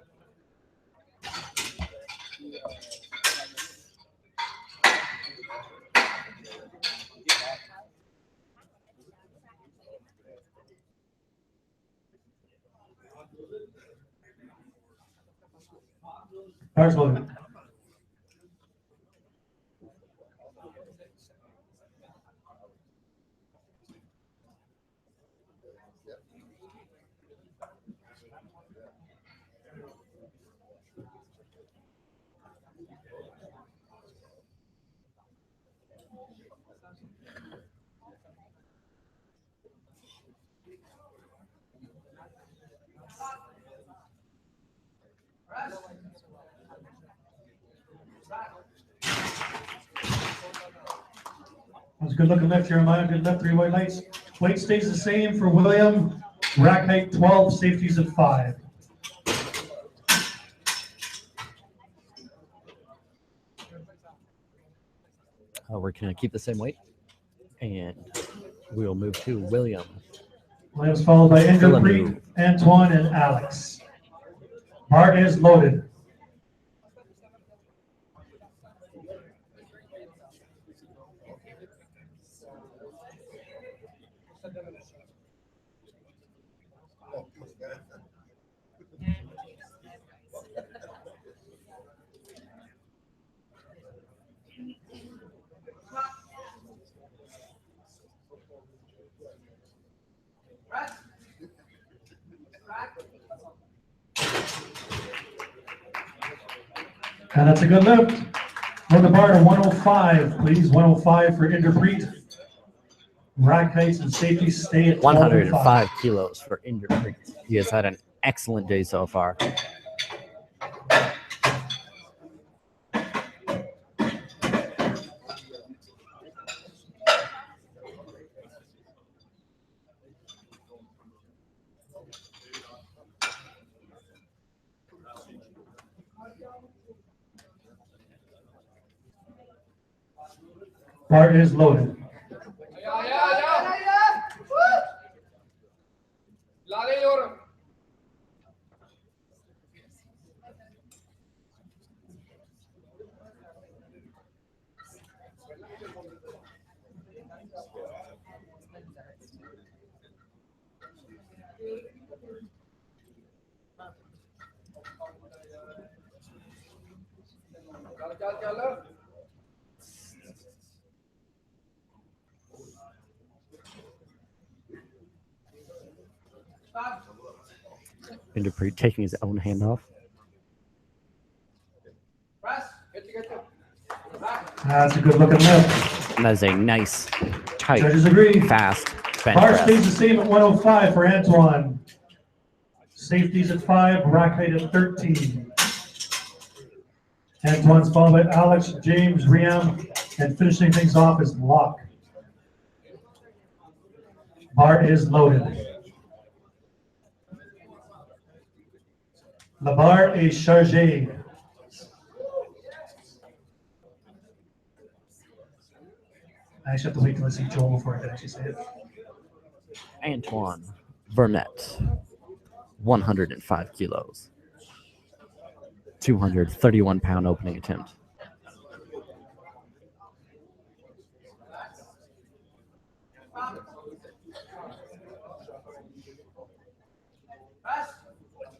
Bar's loaded. That's a good looking lift, Jeremiah. Good lift, 3 white lights. Weight stays the same for William. Rack height 12, safeties at 5. We're going to keep the same weight. And we'll move to William. Williams followed by Villeneuve. Inderpreet, Antoine, and Alex. Bar is loaded. And that's a good lift. On the bar to 105, please. 105 for Inderpreet. Rack heights and safety stay at 105 kilos for Inderpreet. He has had an excellent day so far. Bar is loaded. Inderpreet taking his own hand off. That's a good looking lift. And that is a nice, tight, Judges agree. fast bench Bar press. stays the same at 105 for Antoine. Safeties at 5, rack height at 13. Antoine's followed by Alex, James, Riam, and finishing things off is Locke. Bar is loaded. La barre est chargée. I actually have to wait till I see Joel before I can actually say it. Antoine Vermette, 105 kilos. 231-pound opening attempt.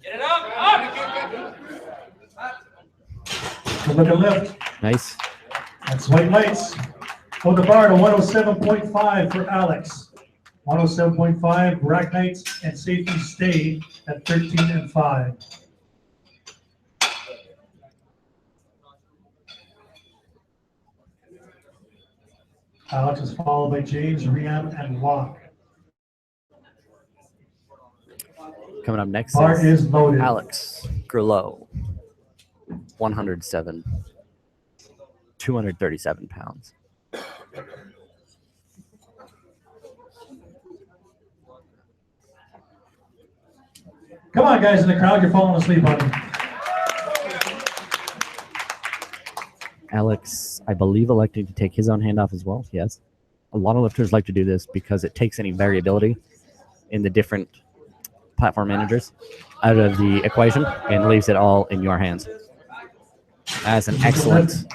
Get it up! Good looking lift. Nice. That's white lights. On the bar to 107.5 for Alex. 107.5, rack heights and safety stay at 13 and 5. Alex is followed by James, Riam, and Locke. Coming up next Bar is loaded. Alex Grillo, 107, 237 pounds. Come on, guys in the crowd, you're falling asleep on me. Alex, I believe, electing to take his own hand off as well. Yes. A lot of lifters like to do this because it takes any variability in the different platform managers out of the equation and leaves it all in your hands. That's an excellent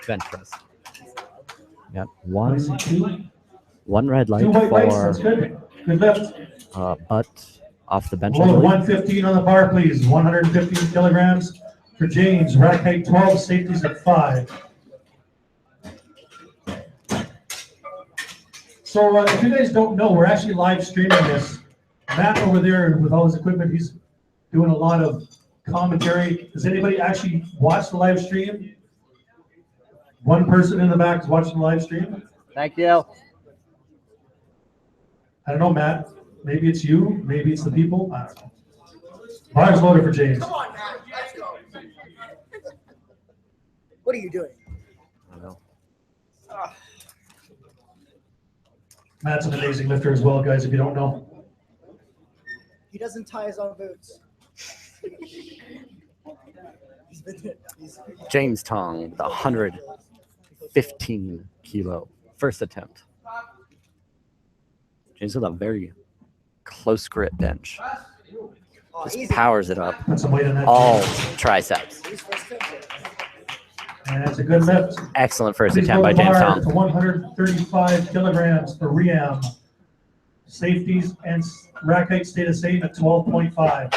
bench press. Got one red light 2 white lights, that's for good. Good lift. butt off the bench. I Load believe. 115 on the bar, please. 115 kilograms for James. Rack height 12, safeties at 5. So if you guys don't know, we're actually live streaming this. Matt over there with all his equipment, he's doing a lot of commentary. Does anybody actually watch the live stream? One person in the back is watching the live stream. Thank you. I don't know, Matt. Maybe it's you. Maybe it's the people. I don't know. Bars loaded for James. Come on, Matt. Let's go. What are you doing? I don't know. Matt's an amazing lifter as well, guys, if you don't know. He doesn't tie his own boots. James Tong with 115 kilo first attempt. James with a very close grip bench. Oh, Just easy. powers it up. Put some weight on that. All triceps. And that's a good lift. Excellent first Please attempt by load the James bar to Tong. 135 kilograms for Riam. Safeties and rack height stay the same at 12.5.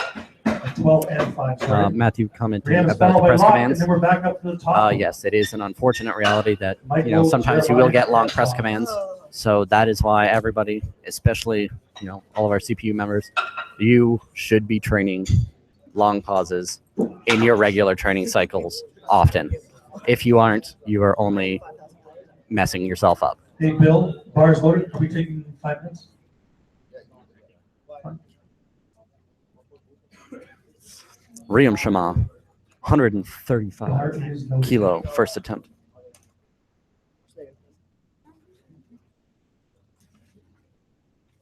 At 12 and 5. Sorry. Matthew commented Riam's about the followed by press lock, and commands. then we're back up to the top. Yes, it is an unfortunate reality that Michael sometimes you will get long press Jeremiah. commands. So that is why everybody, especially all of our CPU members, you should be training long pauses in your regular training cycles often. If you aren't, you are only messing yourself up. Hey, Bill, bars loaded. Are we taking 5 minutes? Riam Shama, 135 Bar is loaded. kilo first attempt.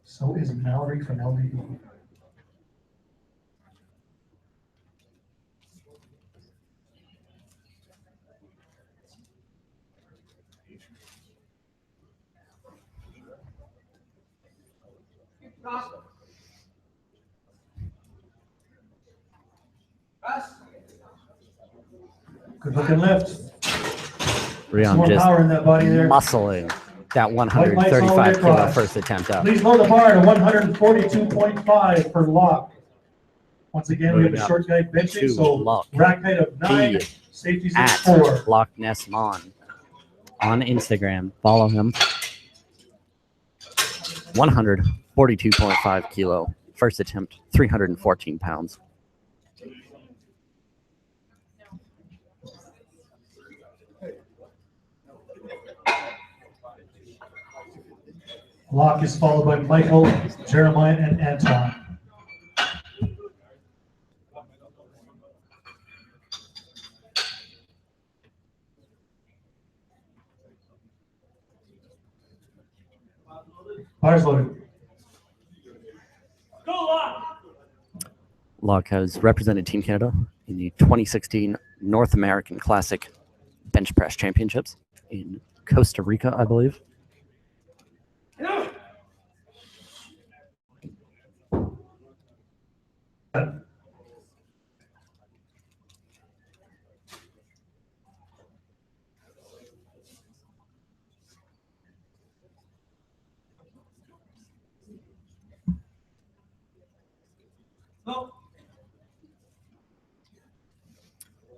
So is Mallory from LDB. Good looking lift. Some Riam more just power in that body there. muscling that 135 kilo across. first attempt up. Please load the bar to 142.5 for lock. Once again, we have a Moving short guy to benching, so lock. rack height of 9, B safeties at At 4. Loch Ness Mon on Instagram. Follow him. 142.5 kilo first attempt, 314 pounds. Lock is followed by Michael, Jeremiah, and Anton. Bars loaded. Go, Lock! Locke has represented Team Canada in the 2016 North American Classic Bench Press Championships in Costa Rica, I believe. No.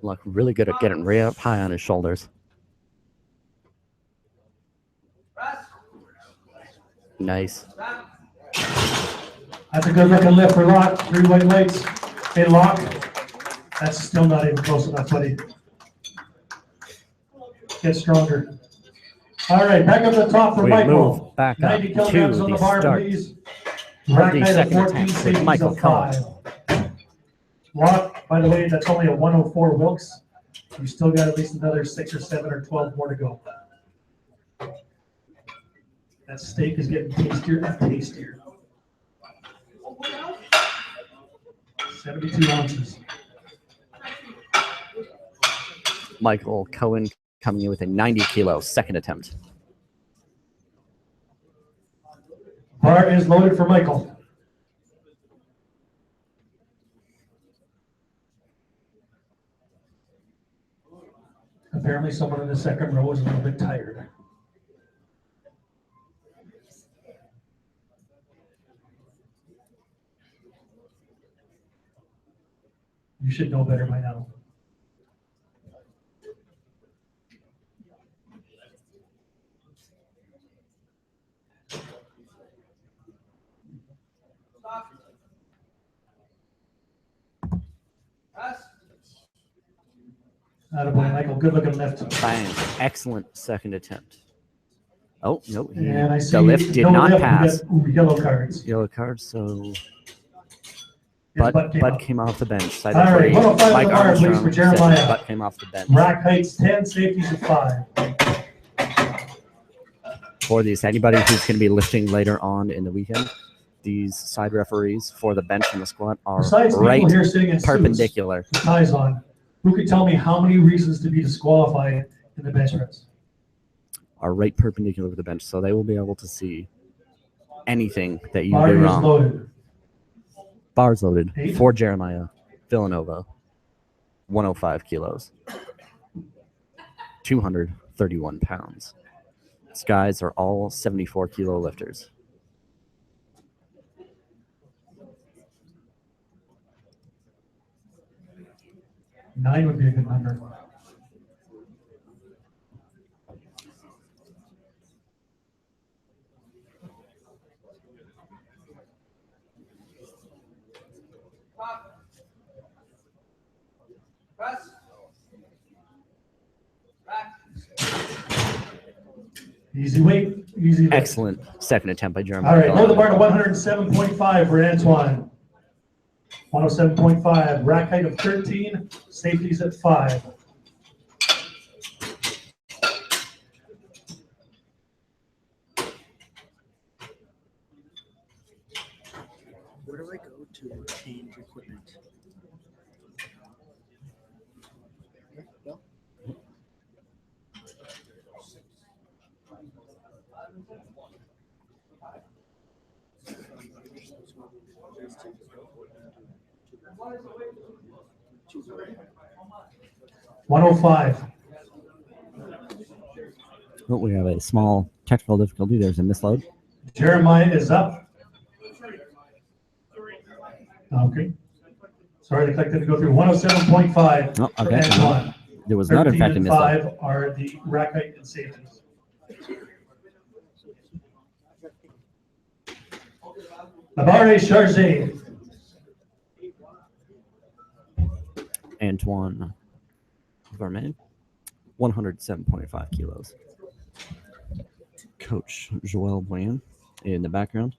Locke really good at getting way up high on his shoulders. Press. Nice. Stop. That's a good looking lift for Lock. 3 white lights. Hey, Lock. That's still not even close enough, buddy. Get stronger. All right, back up the top for We Michael. move back up 90 kilograms to on the the bar, start please. of Rack the height of second 14, attempt with safeties Michael of 5. Lock, by the way, that's only a 104 Wilkes. You still got at least another 6 or 7 or 12 more to go. That steak is getting tastier and tastier. 72 ounces. Michael Cohen coming in with a 90 kilo second attempt. Bar is loaded for Michael. Apparently someone in the second row is a little bit tired. You should know better by now. Stop. Press. Attaboy, Michael, good looking lift. Bang. Excellent second attempt. Oh, no. And I see The lift did no not lift, we pass. get, yellow cards. Yellow card, so His butt came Butt up. came off the bench. Side All right, referee, 105 Mike on the bar, please, Armstrong for said his Jeremiah. butt came off the bench. Rack heights 10, safeties at 5. For these, anybody who's going to be lifting later on in the weekend, these side referees for the bench and the squat are Besides people right here sitting in perpendicular. suits with ties on, who could tell me how many reasons to be disqualified in the bench press? Are right perpendicular to the bench, so they will be able to see anything that you Bar do is wrong. loaded. Bars loaded 8. for Jeremiah Villanova, 105 kilos, 231 pounds. These guys are all 74 kilo lifters. Nine would be a good number. Press. Back. Easy weight, easy lift. Excellent second attempt by Jeremiah. All right, lower the bar to 107.5 for Antoine. 107.5, rack height of 13, safeties at 5. Where do I go to change equipment? No? 105. Oh, we have a small technical difficulty. There's a misload. Jeremiah is up. Okay. Sorry, the click didn't go through. 107.5 Oh, for okay. Antoine. There was not, in 13 fact, a and misload. 5 are the rack height and safeties. Labare Chargé. Antoine Vermain, 107.5 kilos. Coach Joel Boyan in the background.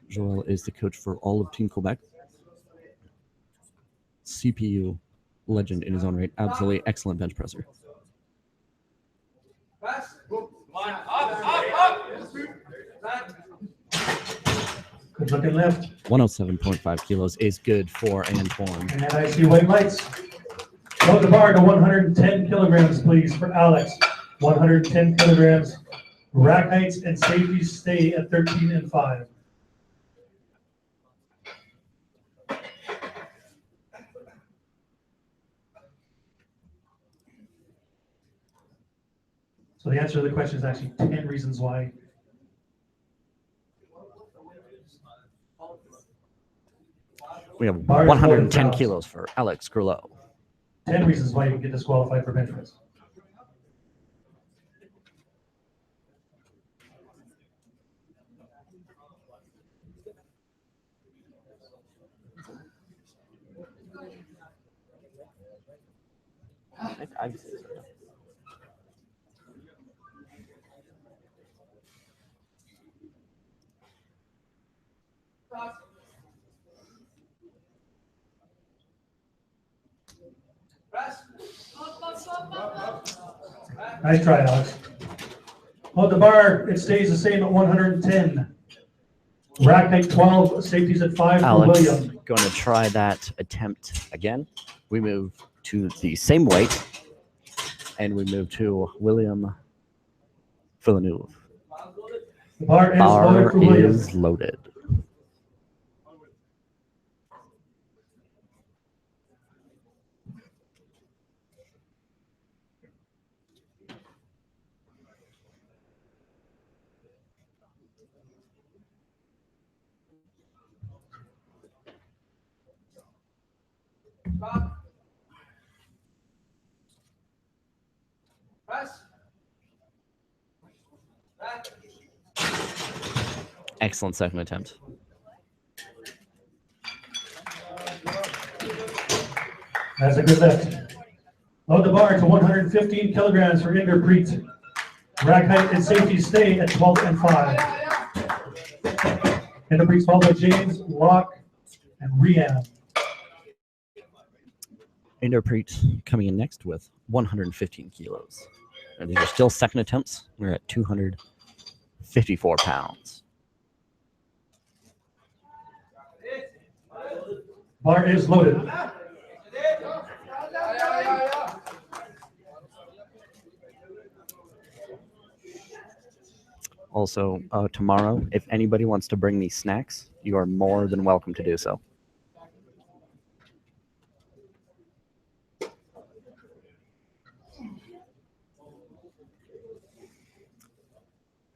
Joel is the coach for all of Team Quebec. CPU legend in his own right. Absolutely excellent bench presser. Press. Come on. Up. Back. Good looking lift. 107.5 kilos is good for Antoine. And I see white lights. Load the bar to 110 kilograms, please, for Alex. 110 kilograms. Rack heights and safeties stay at 13 and 5. So the answer to the question is actually 10 reasons why. We have Bar is 110 loaded. kilos for Alex Grelot. 10 reasons why you can get disqualified for bench press. Press. Nice try, Alex. Hold the bar, it stays the same at 110. Rack height 12, safeties at 5 for Alex William. going to try that attempt again. We move to the same weight, and we move to William Villeneuve. The bar is loaded Bar for William. is loaded. Stop. Press. Back. Excellent second attempt. That's a good lift. Load the bar to 115 kilograms for Inderpreet. Rack height and safety stay at 12 and 5. Inderpreet's followed by James Locke and Rian. Interpret coming in next with 115 kilos. And these are still second attempts. We're at 254 pounds. Bar is loaded. Also, tomorrow, if anybody wants to bring me snacks, you are more than welcome to do so.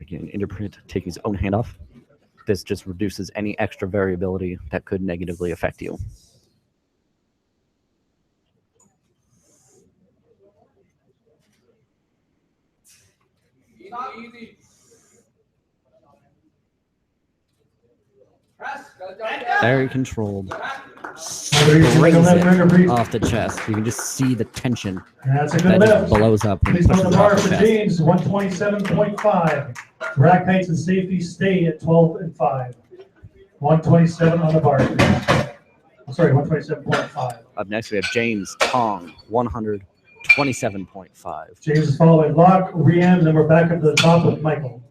Again, Interpret taking his own hand off. This just reduces any extra variability that could negatively affect you. Easy. Press. Very controlled. Brings It off the chest. You can just see the tension That's a good that lift. just blows up and Please pushes put it the off bar the for chest. James, 127.5. Rack heights and safety stay at 12 and 5. 127 on the bar. I'm sorry, 127.5. Up next, we have James Tong, 127.5. James is following Locke, Rian, then we're back up to the top with Michael.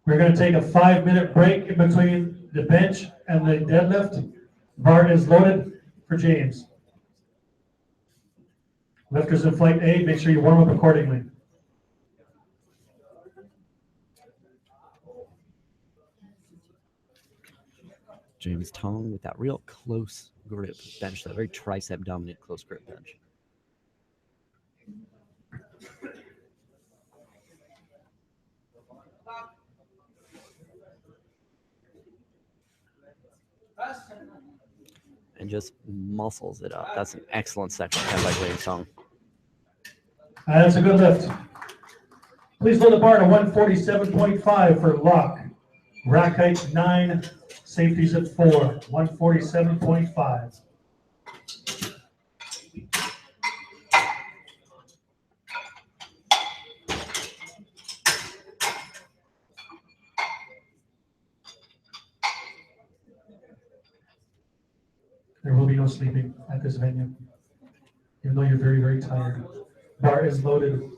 We're going to take a 5-minute break in between the bench and the deadlift. Bar is loaded for James. Lifters in flight A, make sure you warm up accordingly. James Tong with that real close grip bench, that very tricep dominant close grip bench. And just muscles it up. That's an excellent second attempt by James Tong. That's a good lift. Please load the bar to 147.5 for Locke. Rack height 9, safeties at 4. 147.5. There will be no sleeping at this venue, even though you're very, very tired. Bar is loaded.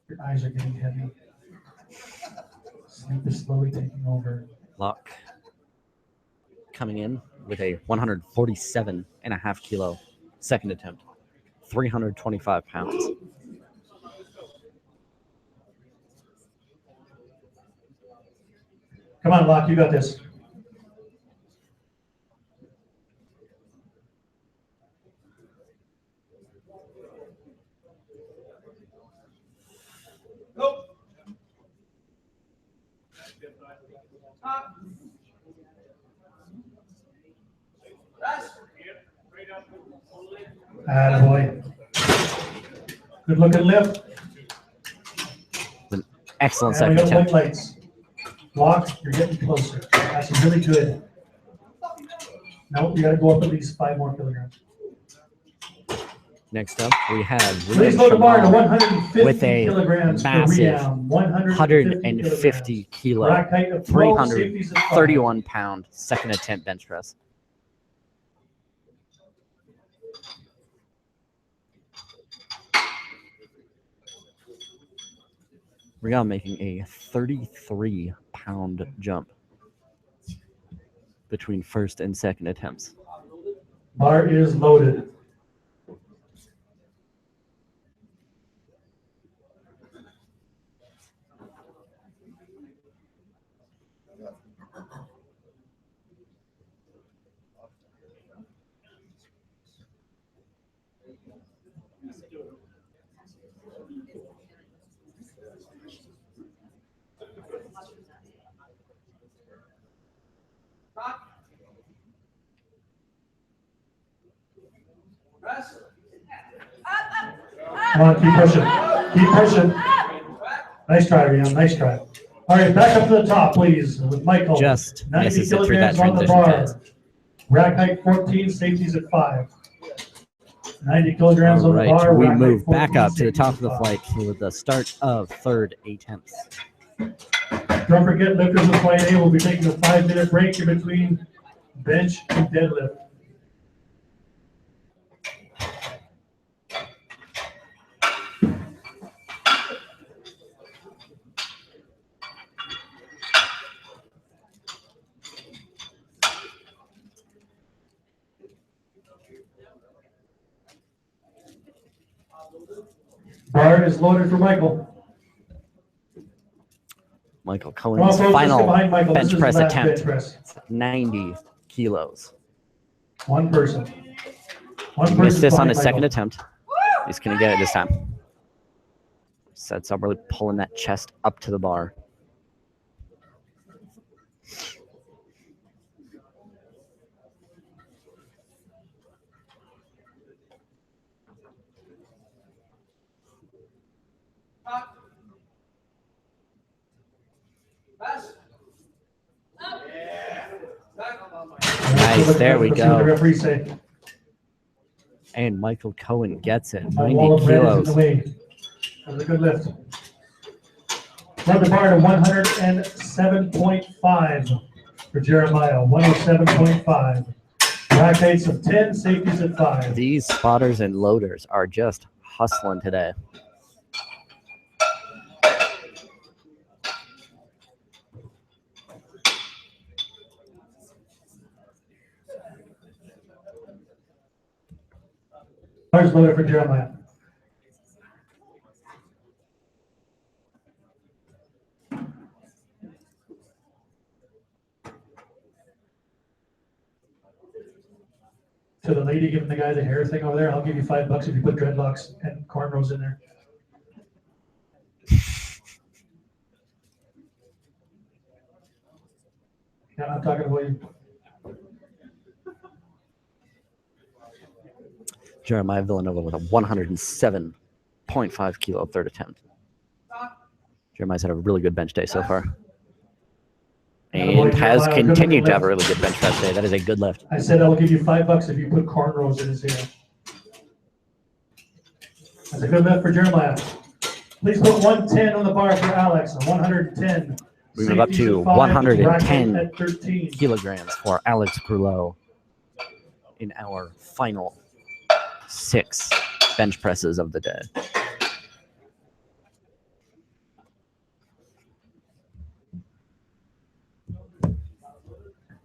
Your eyes are getting heavy. Sleep is slowly taking over. Locke coming in with a 147.5 kilo second attempt, 325 pounds. Come on, Locke, you got this. Go. Top. Press. Attaboy. Good looking lift. An excellent And we second got white attempt. lights. Locke, you're getting closer. That's really good. Nope, you gotta go up at least 5 more kilograms. Next up, we have Please load the bar to Shamal 150 with a kilograms massive for Riam. 150 kilo, Rack height of 12, safeties at 5. 331 pound second attempt bench press. Riam making a 33 pound jump between first and second attempts. Bar is loaded. Top. Press. Come on, keep pushing. Keep pushing. Nice try, Rian. Nice try. All right, back up to the top, please, with Michael. Just 90 misses it through that kilograms on the transition phase. bar. Rack height 14, safeties at 5. 90 kilograms All on the right, bar. we rack height move back 14, up to the top of safeties the at 5. flight with the start of third attempts. Don't forget, lifters of Flight A will be taking a 5-minute break in between bench and deadlift. Bar is loaded for Michael. Michael Come on, Cohen's folks, let's get final behind Michael. This bench is press the last attempt. bench press. 90 kilos. One person. He missed this on his second attempt. He's going to get it this time. Sets up, really pulling that chest up to the bar. Nice, there we Let's see what the go. referees say. And Michael Cohen gets it. My wall 90 of red is in kilos. the way. That was a good lift. Run the bar to 107.5 for Jeremiah. 107.5. Rack heights of 10, safeties at 5. These spotters and loaders are just hustling today. Bars loaded for Jeremiah. To the lady giving the guy the hair thing over there, I'll give you $5 if you put dreadlocks and cornrows in there. Yeah, I'm talking about you. Jeremiah Villanova with a 107.5 kilo third attempt. Jeremiah's had a really good bench day so far. And has continued to have a really good bench press day. That is a good lift. I said I'll give you $5 if you put cornrows in his hair. That's a good lift for Jeremiah. Please put 110 on the bar for Alex. 110. We move up to 110 kilograms for Alex Brulot in our final 6 bench presses of the day.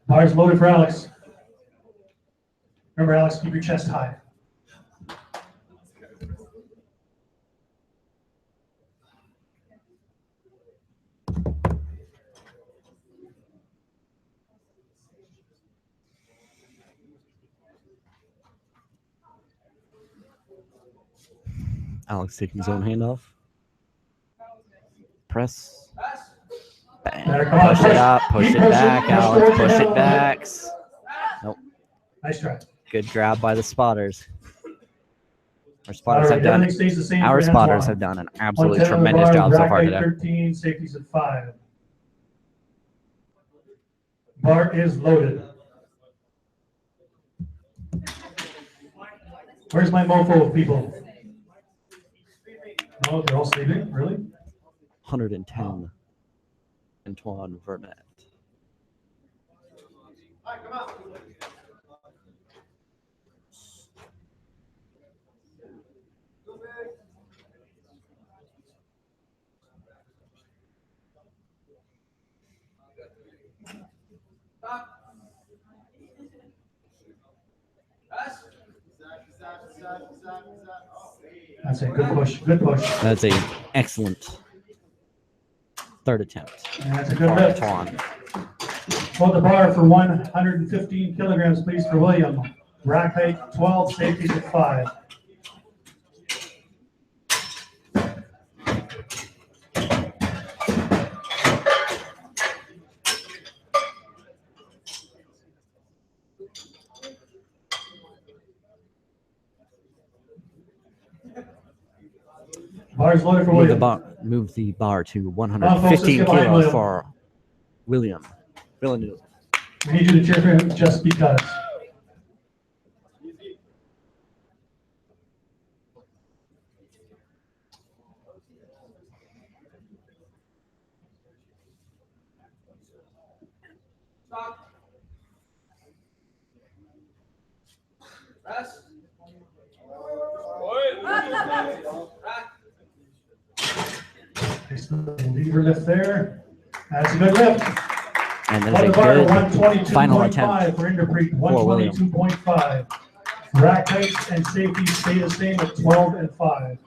Bars loaded for Alex. Remember, Alex, keep your chest high. Alex taking his own hand off. Press. Bang. There, come on, Push it up. Push Keep it pushing. back, Push Alex. towards your Push head it a back. little Nope. Nice try. Good grab by the spotters. Our All spotters right, have done. everything stays the same Our for spotters Antoine. have done an absolutely 110 on the tremendous bar, job so rack far height today. 13, safeties at 5. Bar is loaded. Where's my mofo of people? No, they're all sleeping? Really? 110. Antoine Vermette. That's a good push. Good push. That's an excellent third attempt And that's a for good lift. Antoine. Hold the bar for 115 kilograms, please, for William. Rack height 12, safeties at 5. Bars loaded for William. Move the bar to Folks, 115 let's get behind kilos William. for William Villanova. We need you to cheer for him just because. Rest. Nice little lever lift there. That's a good lift. And On there's the a bar, good final 122.5 attempt. for Interpreet, for William. 122.5. Rack heights and safety stay the same at 12 and 5.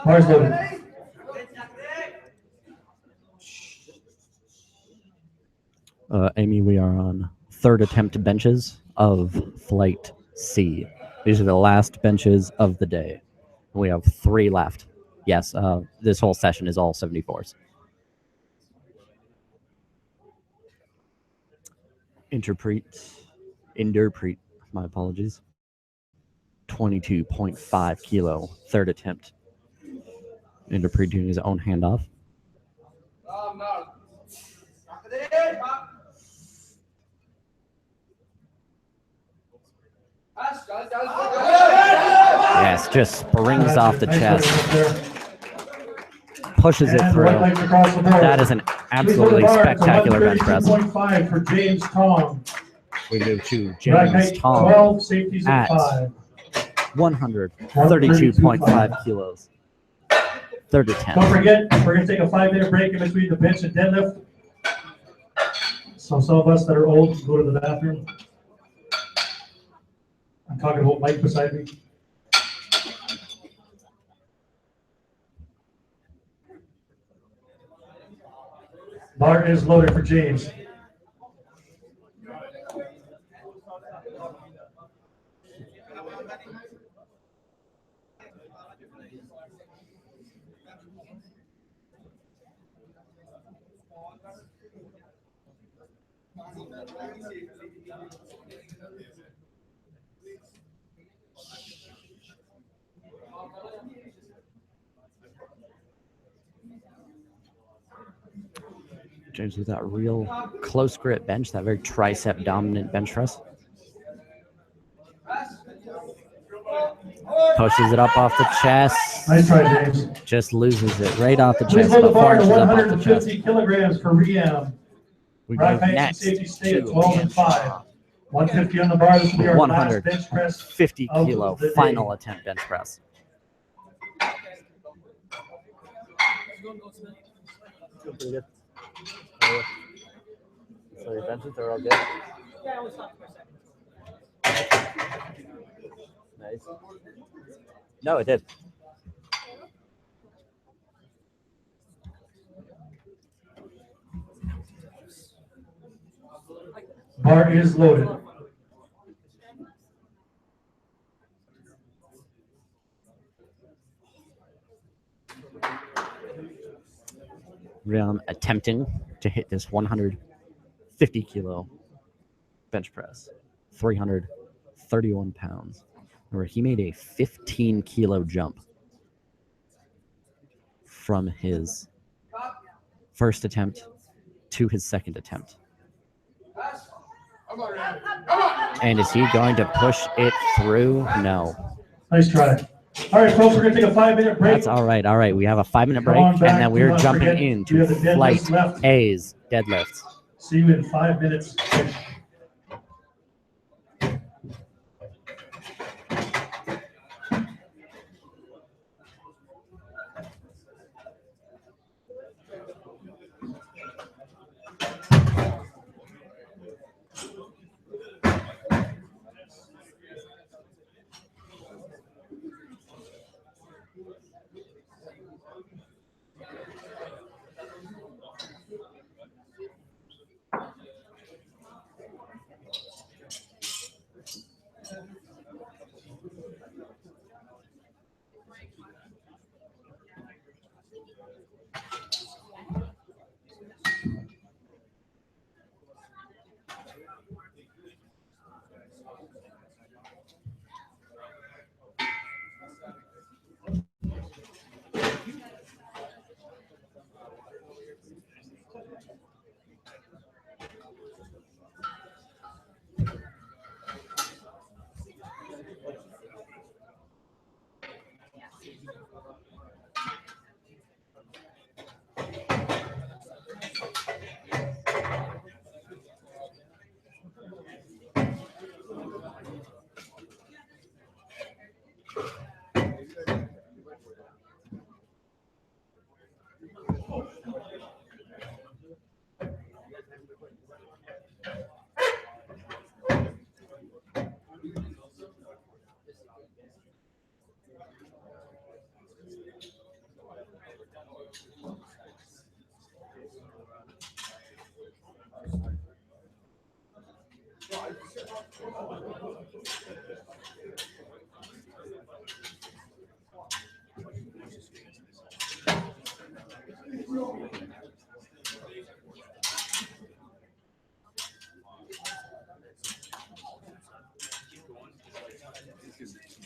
Bars loaded. Amy, we are on third attempt benches of flight C. These are the last benches of the day. We have 3 left. Yes, this whole session is all 74s. Interpret, my apologies. 22.5 kilo, third attempt. Interpret doing his own handoff. Yes, just springs off the chest, pushes it And through. right legs across the board. That is an absolutely Please go to the bar. It's spectacular bench press. 132.5 for James Tong. We move to Rack James height Tong 12, safeties at at 5. 132.5 kilos. Third Don't attempt. forget, we're going to take a 5-minute break in between the bench and deadlift. So some of us that are old can go to the bathroom. I'm talking about Mike beside me. Bar is loaded for James. James with that real close grip bench, that very tricep dominant bench press. Pushes it up off the chest. Nice try, James. Just loses it right off the Please chest, load the but bar to forges up off the chest. 150 kilograms for Riam. We Rack move heights and next safety stay at to 12 and 5. 150 on the bar. This will be our last bench press. 150 of kilo the day. final attempt bench press. Pretty good. So your benches are all good? Nice. No, it did. Bar is loaded. Riam attempting to hit this 150 kilo bench press, 331 pounds, where he made a 15 kilo jump from his first attempt to his second attempt. And is he going to push it through? No. Nice try. All right, folks, we're going to take a 5-minute break. That's all right. All right. We have a 5-minute Come break, on and back. then Do we're not jumping forget, we into have the deadlifts flight left. A's deadlifts. See you in 5 minutes.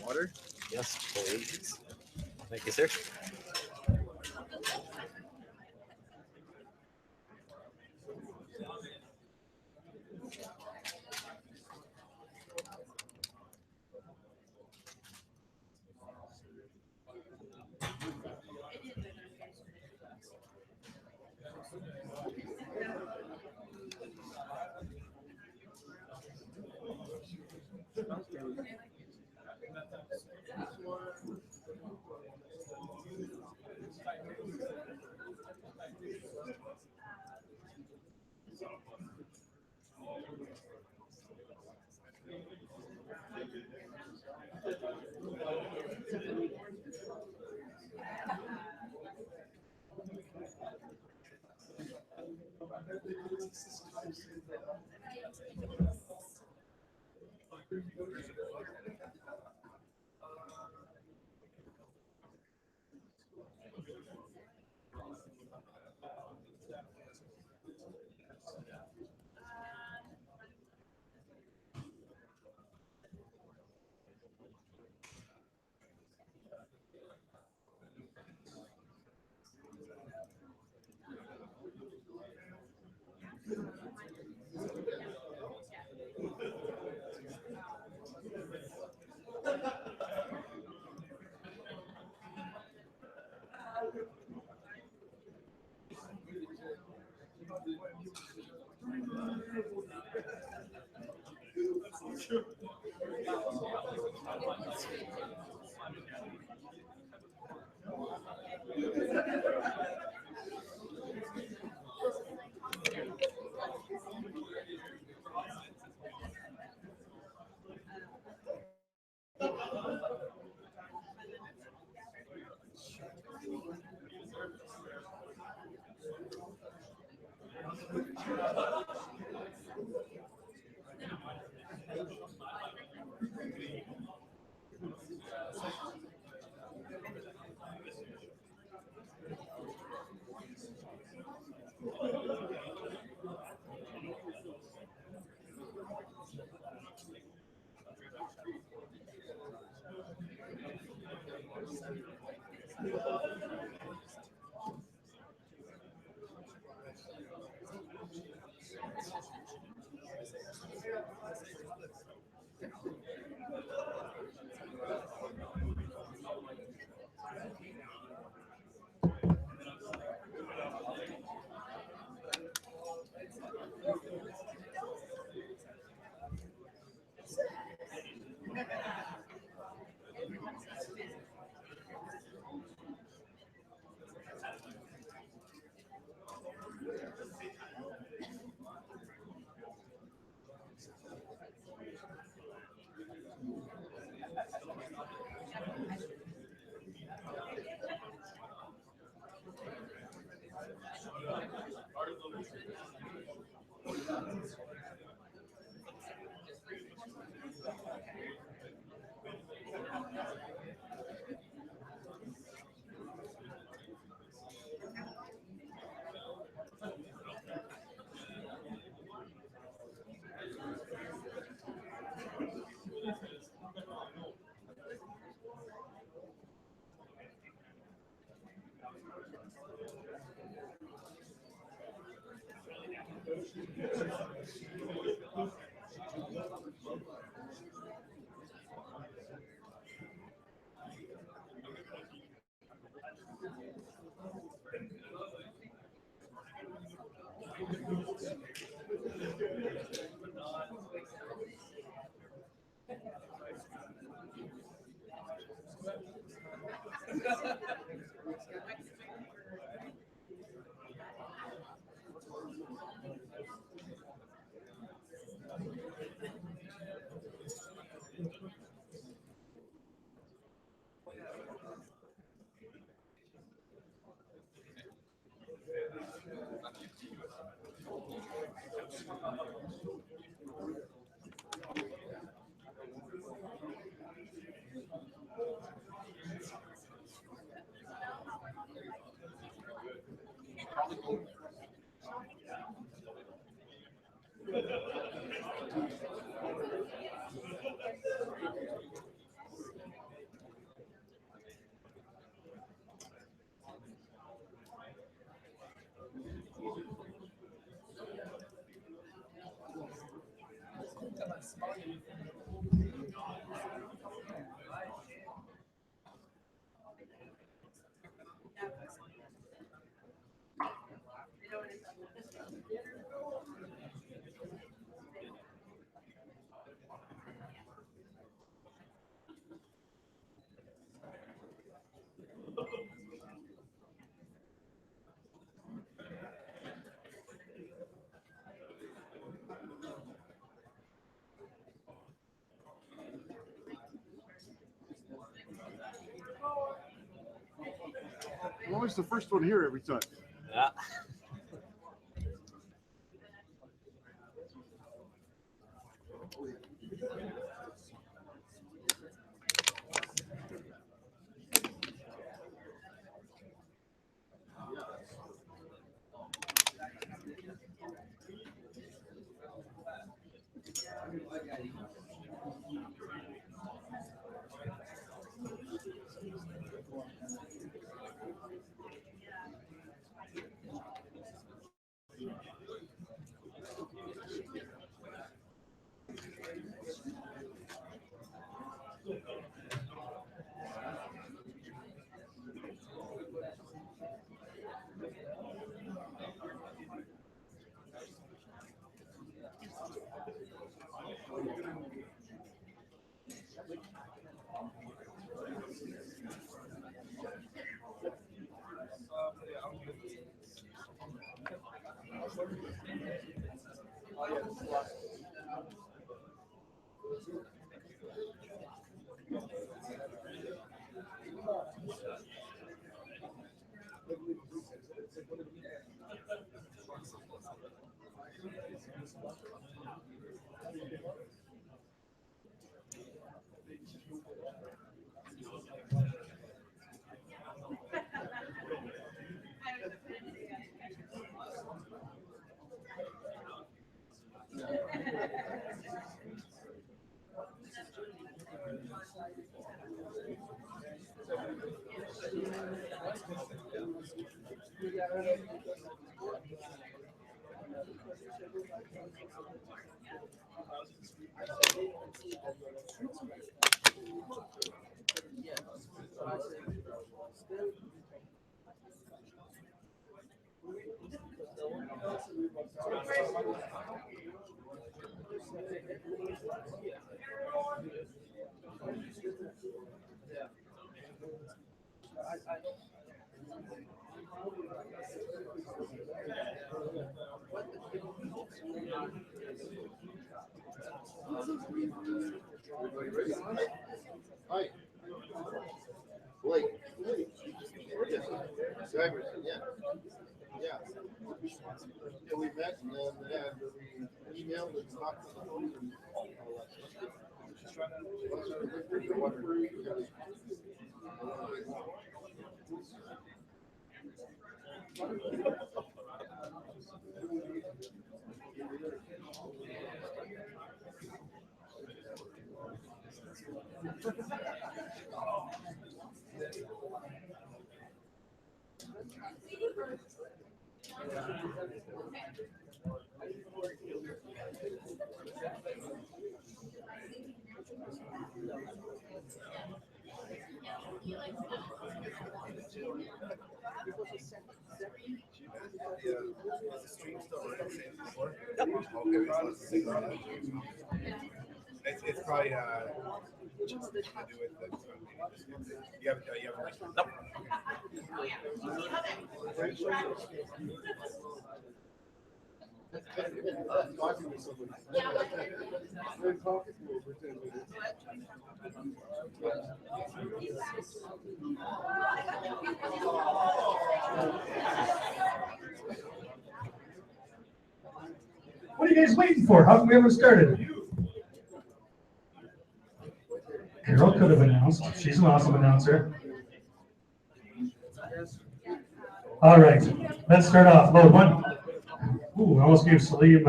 Water? Yes, please. Thank you, sir. always the first one here every time. Yeah. Hi. Blake. Exactly. Yeah. Yeah. Yeah, we met and then we emailed and talked on the phone and all that stuff. It's probably just to do with the. You have nope. Talking to somebody. They're talking to me for 10 minutes. What are you guys waiting for? How come we haven't started? Carol could have announced. She's an awesome announcer. All right, let's start off. Load one. Ooh, I almost gave Salim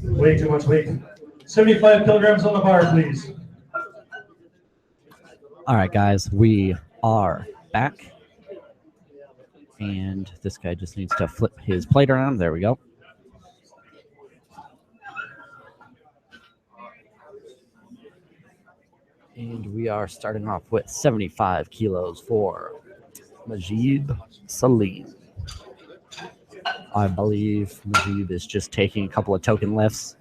way too much weight. 75 kilograms on the bar, please. All right, guys, we are back. And this guy just needs to flip his plate around. There we go. And we are starting off with 75 kilos for Majid Salim. I believe Majid is just taking a couple of token lifts.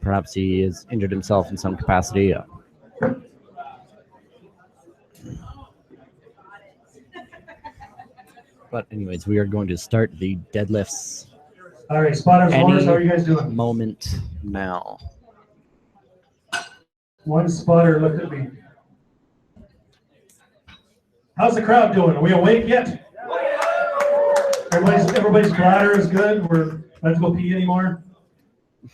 Perhaps he has injured himself in some capacity. But anyways, we are going to start the deadlifts. All right, spotters, rollers, how are you guys doing? Moment now. One spotter looked at me. How's the crowd doing? Are we awake yet? Everybody's bladder is good. We're not to go pee anymore.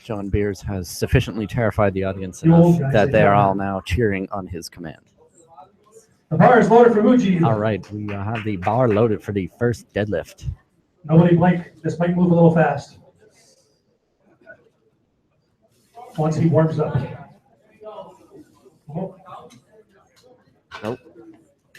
John Beers has sufficiently terrified the audience You enough old guys, that they they are can't all have- now cheering on his command. The bar is loaded for Muji. All right, we have the bar loaded for the first deadlift. Nobody blink. This might move a little fast. Once he warms up. Oh, Nope.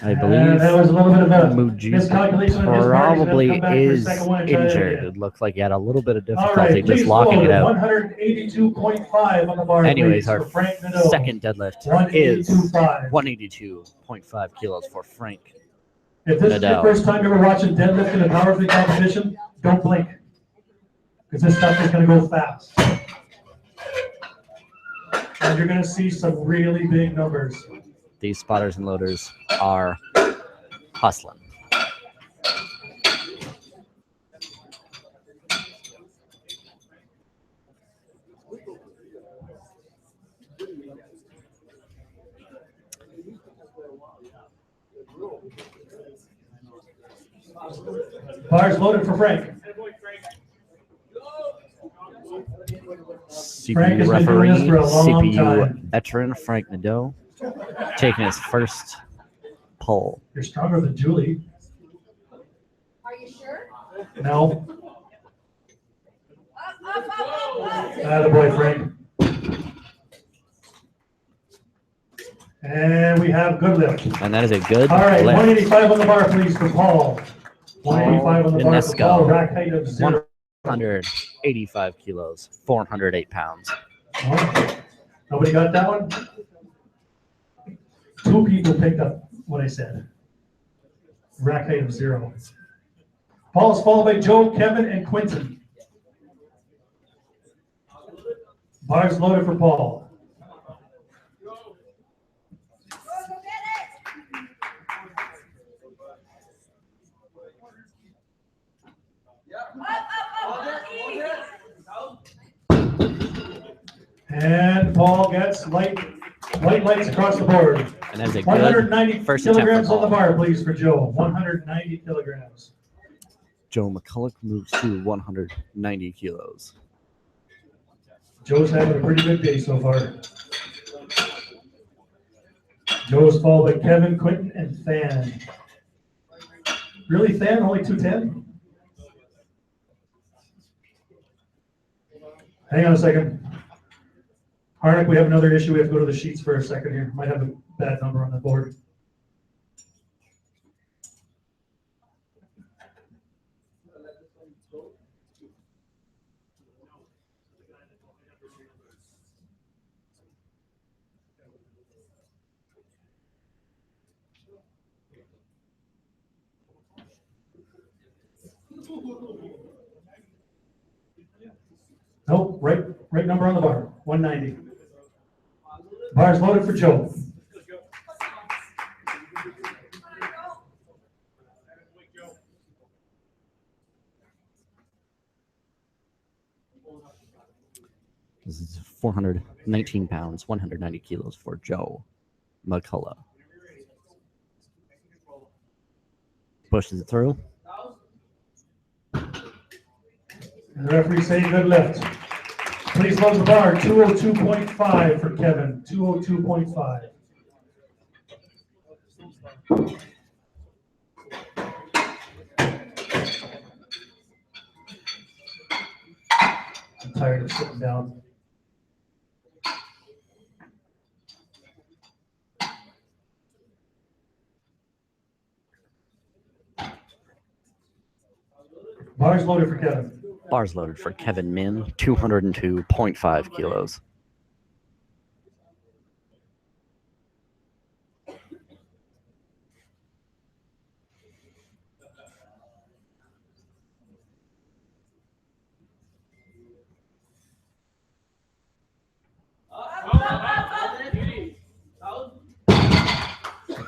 I and believe that was a little bit of a Muji miscalculation on his part. He's gonna probably come back for a is second one and try that injured. again. It looks like he had a little bit of All difficulty right, just please locking load it out. 182.5 on the bar. Anyways, please, our for Frank Nadeau. second deadlift is 182.5. 182.5 kilos for Frank. If this is your Nadeau. first time ever watching deadlift in a powerlifting competition, don't blink. Because this stuff is going to go fast. And you're going to see some really big numbers. These spotters and loaders are hustling. Bars loaded for Frank. Frank has CPU been doing referee, this for a long CPU time. veteran Frank Nadeau, taking his first pull. You're stronger than Julie. Are you sure? No. Up. Attaboy, Frank. And we have good lift. And that is a good All right, lift. 185 on the bar, please, for Paul. 185 on the bar for Inesco. Paul. Rack height of 0. 185 kilos, 408 pounds. Oh, nobody got that one? 2 people picked up what I said. Rack height of 0. Paul is followed by Joe, Kevin, and Quentin. Bars loaded for Paul. Go get it. And Paul gets white lights across the board. And that is a good 190 first attempt for kilograms on the Paul. bar, please, for Joe. 190 kilograms. Joe McCulloch moves to 190 kilos. Joe's having a pretty good day so far. Joe's followed by Kevin, Quentin, and Than. Really, Than? Only 210? Hang on a second. Harnick, we have another issue. We have to go to the sheets for a second here. Might have a bad number on the board. Nope, right number on the bar, 190. Bar's loaded for Joe. This is 419 pounds, 190 kilos for Joe McCullough. Pushes it through. And the referee saying good lift. Please load the bar, 202.5 for Kevin, 202.5. I'm tired of sitting down. Bars loaded for Kevin. Bars loaded for Kevin Min, 202.5 kilos.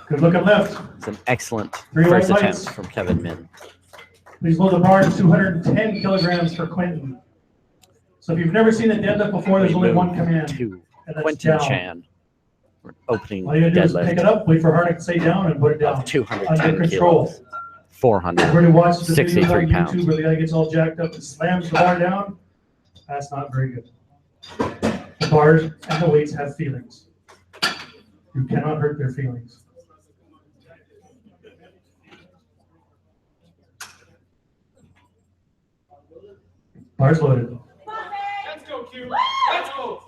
Good looking lift. It's an excellent 3 white first attempt lights. from Kevin Min. Please load the bar to 210 kilograms for Quentin. So if you've never seen a deadlift before, there's only one command. To and that's Quentin down. Chan. Opening All you gotta do is pick it deadlift up, wait for Harnick to say down, and put it down. of 210 Under control. kilos. Everybody watches the videos 463 on pounds. YouTube where the guy gets all jacked up and slams the bar down. That's not very good. The bars and the weights have feelings. You cannot hurt their feelings. Bars loaded. Let's go, Q. Let's go.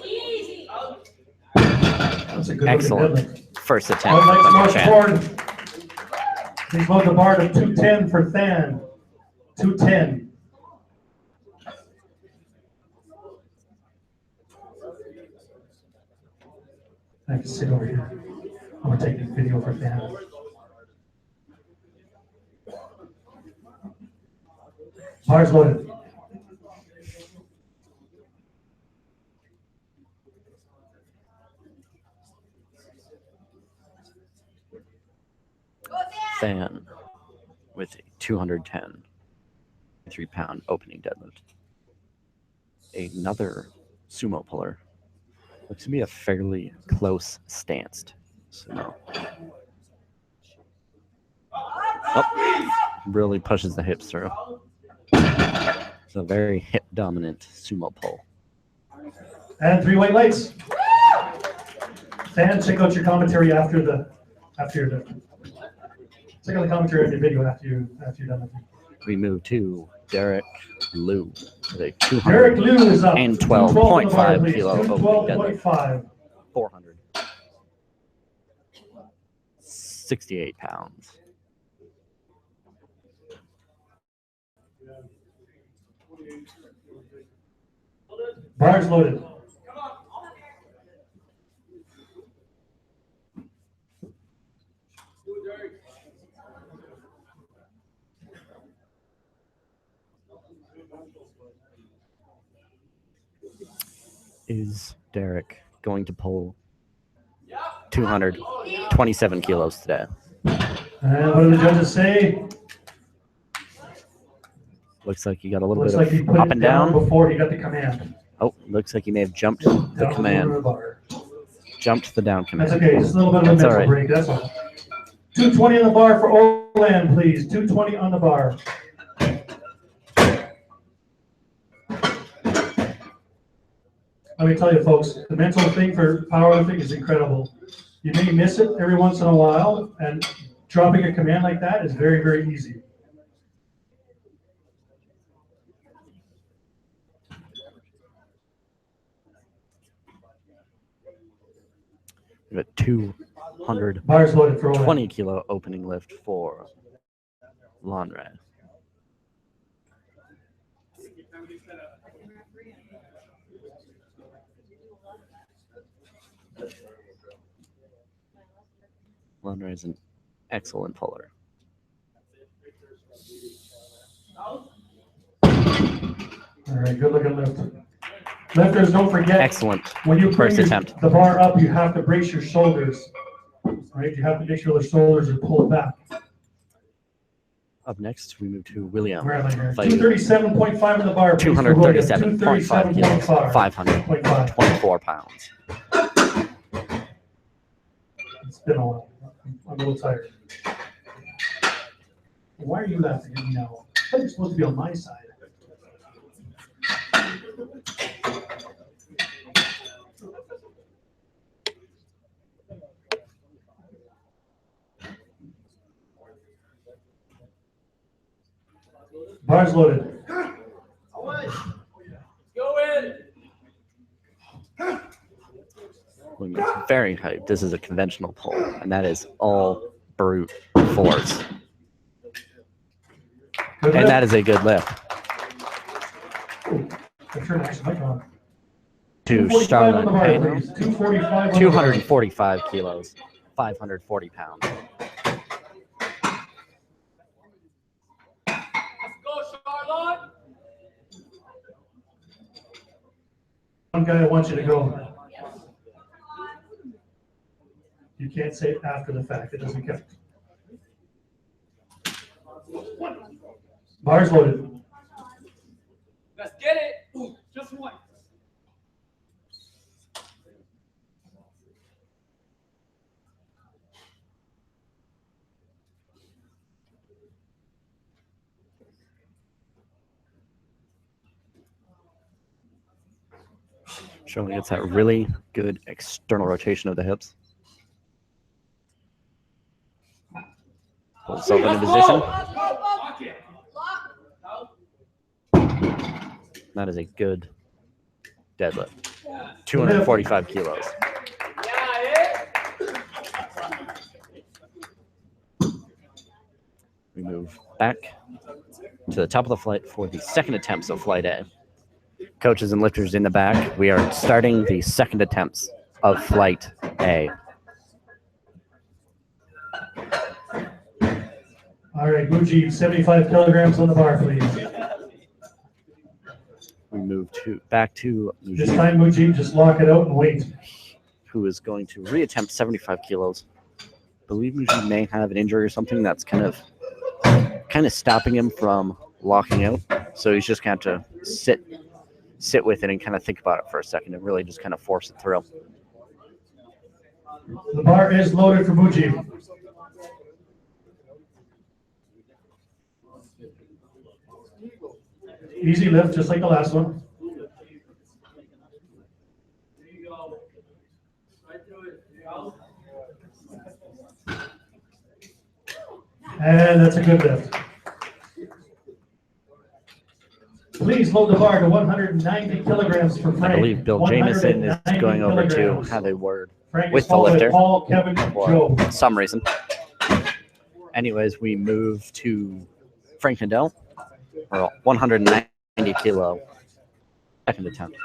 Easy. That's a good Excellent looking deadlift. first One attempt light's from march Chan. forward. Please load the bar to 210 for Than. 210. I can sit over here. I'm gonna take this video for Than. Bars loaded. Than with a 210 3-pound opening deadlift. Another sumo puller. Looks to be a fairly close stanced sumo. Oh, really pushes the hips through. It's a very hip dominant sumo pull. And 3 white lights. Than, check out your commentary after you're done. Check out the commentary on your video after you're done. We move to Derek Liu with a Derek Liu is up. 212.5 kilo opening deadlift. 212.5. 468 pounds. Bars loaded. Is Derek going to pull 227 kilos today? And what do the judges say? Looks like he got a little Looks bit like he of put up it and down down. before he got the command. Oh, looks like he may have jumped the Down the command. bar. Jumped the down command. That's okay, just a little bit of a That's all mental right. break, that's all. 220 on the bar for Orland, please. 220 on the bar. Let me tell you, folks, the mental thing for powerlifting is incredible. You may miss it every once in a while, and dropping a command like that is very, very easy. We have a 220 Bars loaded for Orland. kilo opening lift for Landre. Landre is an excellent puller. All right, good looking lift. Lifters, don't forget, Excellent when you bring first attempt. the bar up, you have to brace your shoulders. Right, you have to make sure the shoulders are pulled back. Up next, we move to William. Where am I here? Fighting 237.5 on the bar. please, for William. 237.5 kilos, 524 pounds. It's been a while. I'm a little tired. Why are you laughing at me now? I thought you're supposed to be on my side. Bars loaded. Go in. William is very hyped. This is a conventional pull, and that is all brute force. Good And lift. that is a good lift. I'm sure next mic on. To 245 on the Charlotte bar, Payno, please. 245 on the bar. 245 kilos, 540 pounds. Let's go, Charlotte. One guy I want you to go. You can't say it after the fact. It doesn't count. Bar's loaded. Let's get it. Ooh, just one. Showing it's that really good external rotation of the hips. Pull yourself into position. Lock it. That is a good deadlift. 245 kilos. We move back to the top of the flight for the second attempts of Flight A. Coaches and lifters in the back, we are starting the second attempts of Flight A. All right, Mujib, 75 kilograms on the bar, please. We move back to This time, Mujib, just lock it out and wait. Who is going to reattempt 75 kilos. I believe Mujib may have an injury or something that's kind of stopping him from locking out. So he's just going to have to sit with it and kind of think about it for a second and really just kind of force it through. The bar is loaded for Mujib. Easy lift, just like the last one. And that's a good lift. Please load the bar to 190 kilograms for Frank. I believe Bill Jameson is 190 going over to kilograms. have a word Frank with is the followed by lifter Paul, Kevin, for Joe. some reason. Anyways, we move to Frank Nadell for 190 kilo second attempt.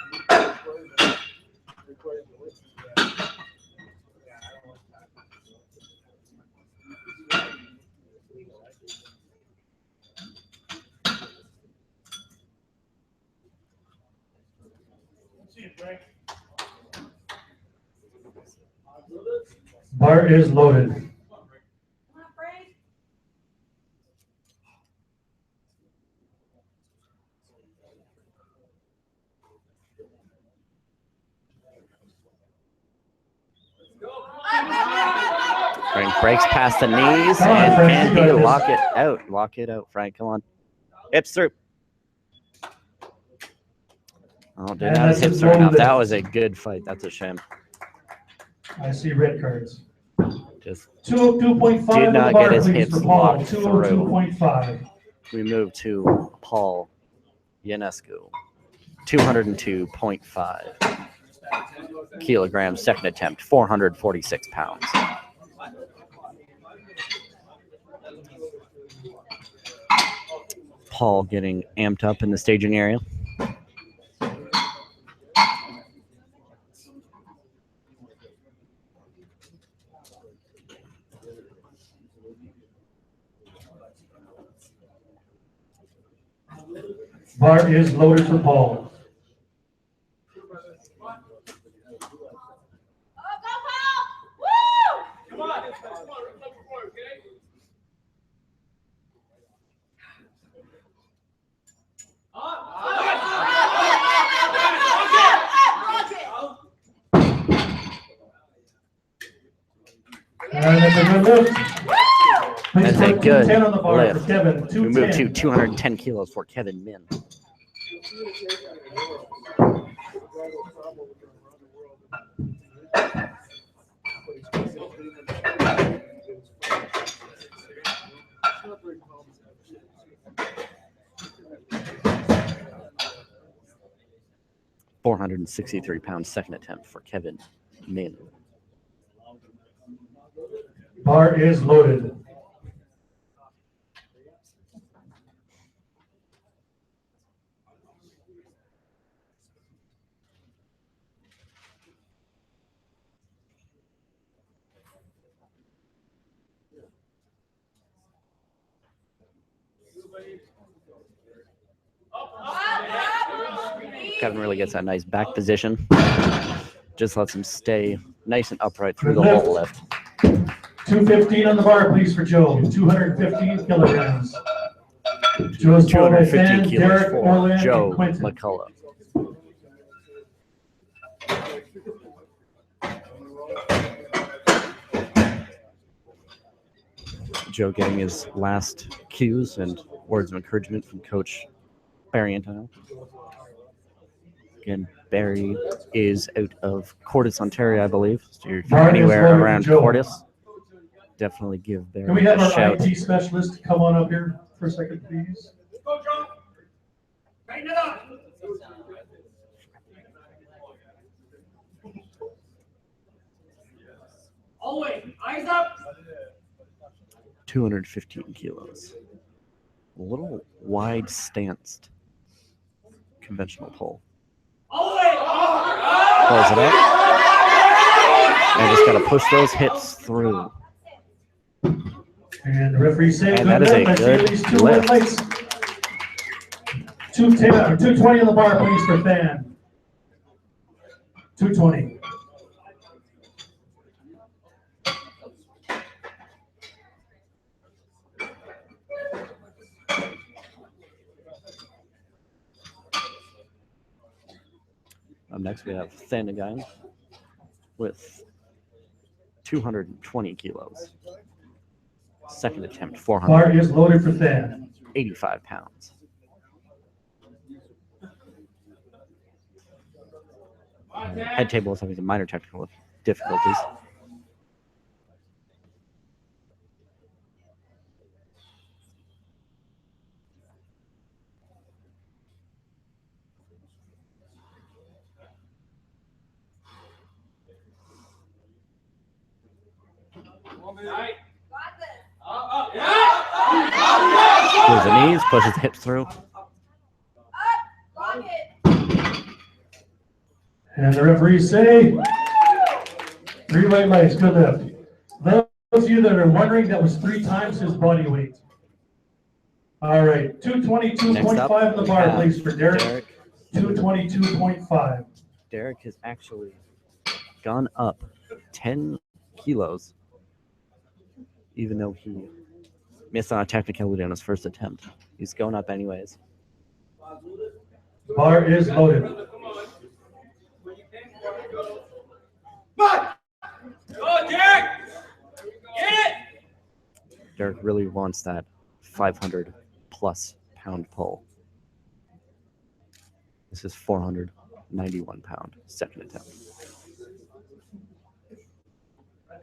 Bar is loaded. Come on, Frank. Frank breaks past the knees Come on, and Frank, can you he got this. lock it out? Lock it out, Frank. Come on. Hips through. Oh, didn't And have his that's a hips through enough. low That lift. was a good fight. That's a shame. I see red cards. Just 202.5 did on the not bar, get his please, hips for Paul. locked through. 202.5. We move to Paul Ionescu, 202.5 kilograms, second attempt, 446 pounds. Paul getting amped up in the staging area. Bar is loaded for Paul. Oh, go, Paul! Woo! Come on, let's go for it, okay? And that's a good lift. Please That's a put good 210 on the bar lift. for Kevin. We move to 210. 210 kilos for Kevin Min. £463 second attempt for Kevin Min. Bar is loaded. Kevin really gets that nice back position. Just lets him stay nice and upright through the whole lift. 215 on the bar, please, for Joe. 215 kilograms. Joe's followed by 250 Fan, kilos Derek, for Orland, Joe and Quentin. McCullough. Joe getting his last cues and words of encouragement from Coach Barry Antonio. Again, Barry is out of Cordis, Ontario, I believe. So if you're Barry is anywhere loaded for around Joe. Cordis, definitely give Can we Barry have a our shout. IT specialist come on up here for a second, please? Go, John. Tighten it up. All the way. Eyes up. 215 kilos. A little wide stanced conventional pull. All the way. Pulls it up. And just got to push those hips through. And the referee said, And that is a I see at good least 2 lift. lights. 220 on the bar, please, for Fan. 220. Up next, we have Thin again with 220 kilos. Second attempt, Bar 485 is loaded for Fan. pounds. Head table is having some minor technical difficulties. Right. Got this. Moves the knees, pushes the hips through. Lock it. And the referees say, 3 white lights, good lift. Those of you that are wondering, that was 3 times his body weight. All right, 222.5 on the we bar, have please, for Derek. Derek. 222.5. Derek has actually gone up 10 kilos, even though he missed on a technicality on his first attempt. He's going up anyways. Bar is loaded. Go, Derek. Get it. Derek really wants that 500 plus pound pull. This is 491 pound second attempt.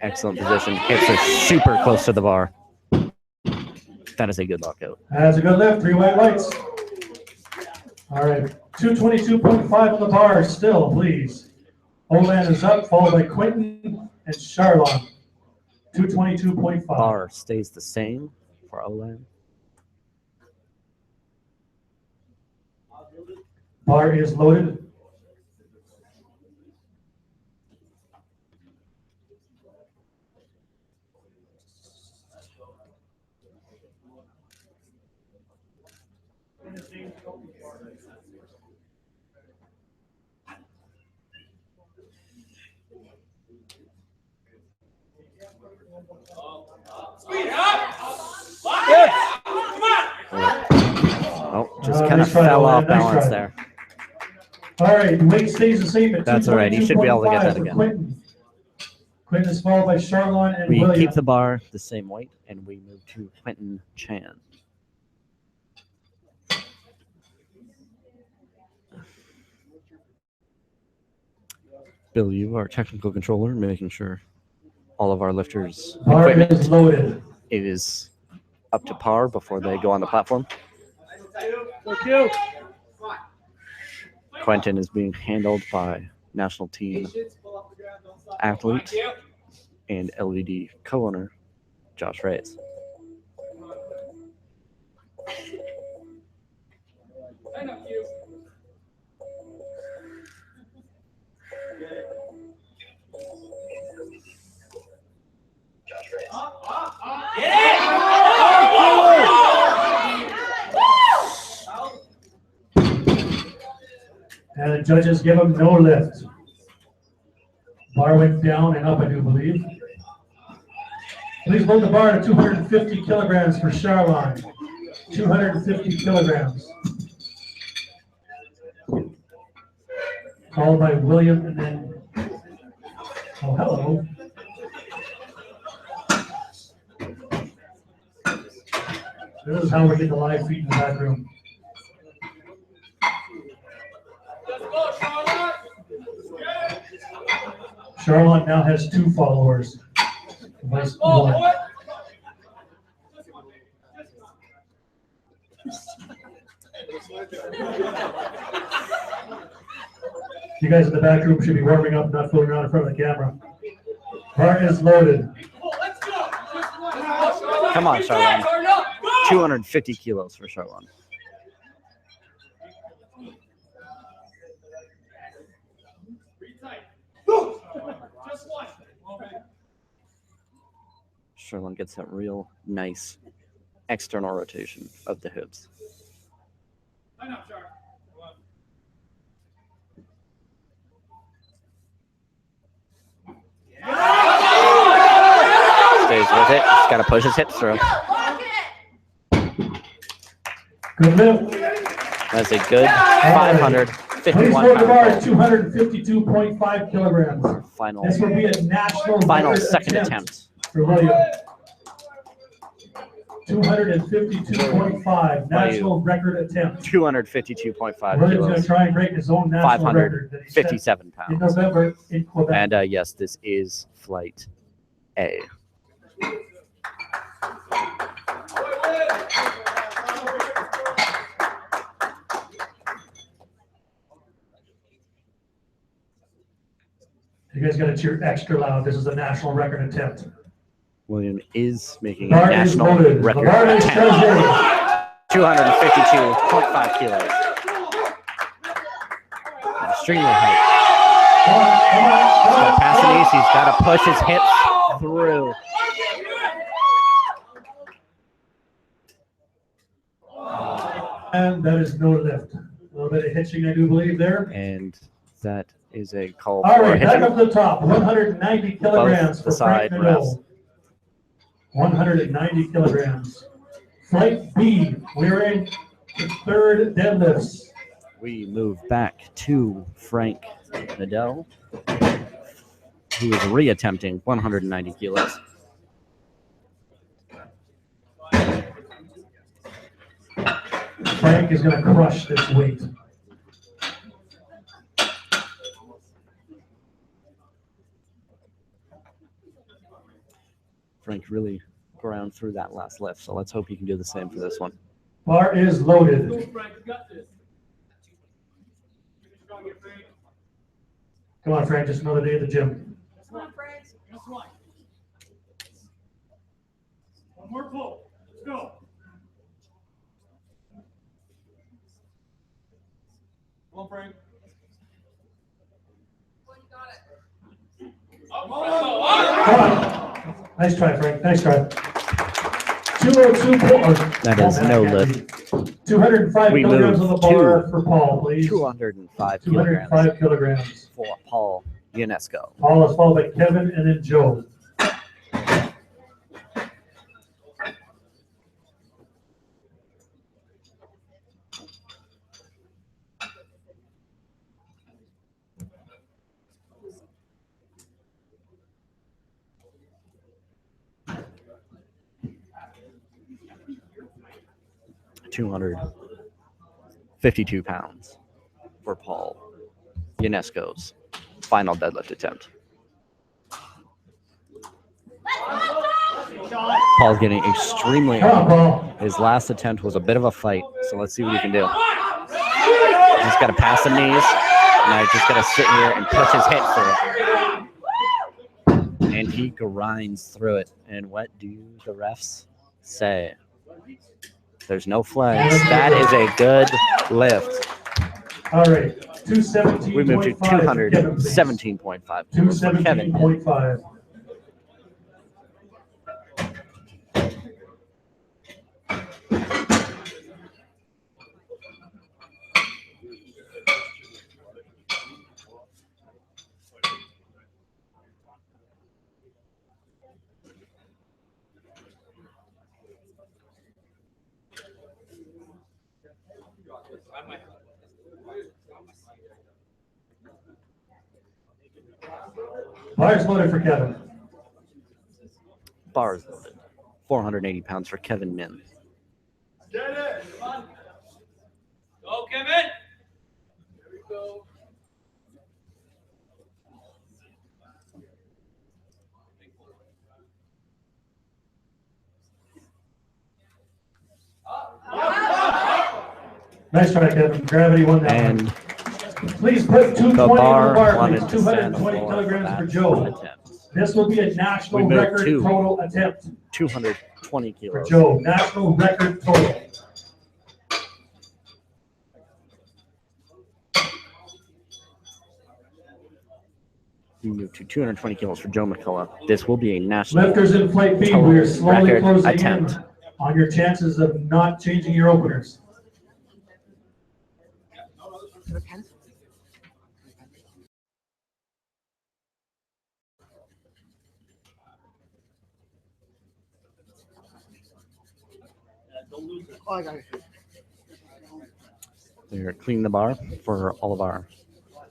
Excellent position. Hips are super close to the bar. That is a good lockout. That's a good lift, 3 white lights. All right, 222.5 on the bar still, please. Olan is up, followed by Quentin and Charlon. 222.5. Bar stays the same for Olan. Bar is loaded. Speed up. Lock it. Come on. Oh, just kind of nice try, fell Olan, off nice balance try. there. All right, the weight stays the same at That's all right, he should be able to get 222.5 that for again. Quentin. Quentin is followed by Charlon and We William. keep the bar the same weight, and we move to Quentin Chan. Bill, you are technical controller, making sure all of our lifters' Bar is equipment loaded. is up to par before they go on the platform. Quentin is being handled by national team athlete and LED co-owner Josh Reyes. And the judges give him no lift. Bar went down and up, I do believe. Please load the bar to 250 kilograms for Charlon. 250 kilograms. Called by William and then, oh, hello. This is how we get the live feed in the back room. Let's go, Charlotte. Charlotte now has 2 followers. Vice Oh, one. boy. You guys in the back room should be warming up, not fooling around in front of the camera. Bar is loaded. Oh, let's go. Come on, Charlon. 250 kilos for Charlon. Just one. Charlon gets that real nice external rotation of the hips. Line up, Char. Stays with it. Just got to push his hips through. Lock it. Good lift. That's a good Please 551 load the bar pound at 252.5 kilograms. final This will be a national record second attempt. for William. 252.5 national record attempt. 252.5 William's going to kilos, try and break his own national record that he set 557 in pounds. November in Quebec. And yes, this is flight A. You guys got to cheer extra loud. This is a national record attempt. William is making a Bar is national loaded. record The bar is attempt. charged. 252.5 kilos. Extremely high. He's got to pass the knees. He's got to push his hips through. And that is no lift. A little bit of hitching, I do believe, there. And that is a call All for right, back hitching. up to the top. 190 kilograms Both for the Frank side Nadeau. refs. 190 kilograms. Flight B, we're in the third deadlifts. We move back to Frank Nadeau, who is reattempting 190 kilos. Frank is going to crush this weight. Frank really ground through that last lift, so let's hope he can do the same for this one. Bar is loaded. Go, Frank. You got this. Strong here, Frank. Come on, Frank, just another day at the gym. Come on, Frank. Just one. One more pull. Let's go. Come on, Frank. Well, you got it. Up, Come on. Nice try, Frank. Nice try. 202 pull. That is no lift. 205 We kilograms on move the bar to for Paul, please. 205 kilograms 205 kilograms. for Paul UNESCO. Paul is followed by Kevin and then Joe. £252 for Paul UNESCO's final deadlift attempt. Paul's getting extremely Come on, old. Paul. His last attempt was a bit of a fight, so let's see what he can do. Just got to pass the knees. Now he's just got to sit here and push his hip through it. And he grinds through it. And what do the refs say? There's no flags. That is a good lift. All right. 217.5. We move to for Kevin, please. 217.5 for Kevin. 217.5. Bars loaded for Kevin. Bars loaded. 480 pounds for Kevin Min. Get it. Come on. Go, Kevin. Here we go. Nice try, Kevin. Gravity won that one. And Please put 220 the on bar the bar, wanted please. to stand 220 for kilograms that for Joe. attempt. This will be a We national moved record to total attempt 220 for kilos. Joe. National record total. We move to 220 kilos for Joe McCullough. This will be a national Lifters in flight B, total we are slowly record closing attempt. in on your chances of not changing your openers. Oh, I got it. We're cleaning the bar for all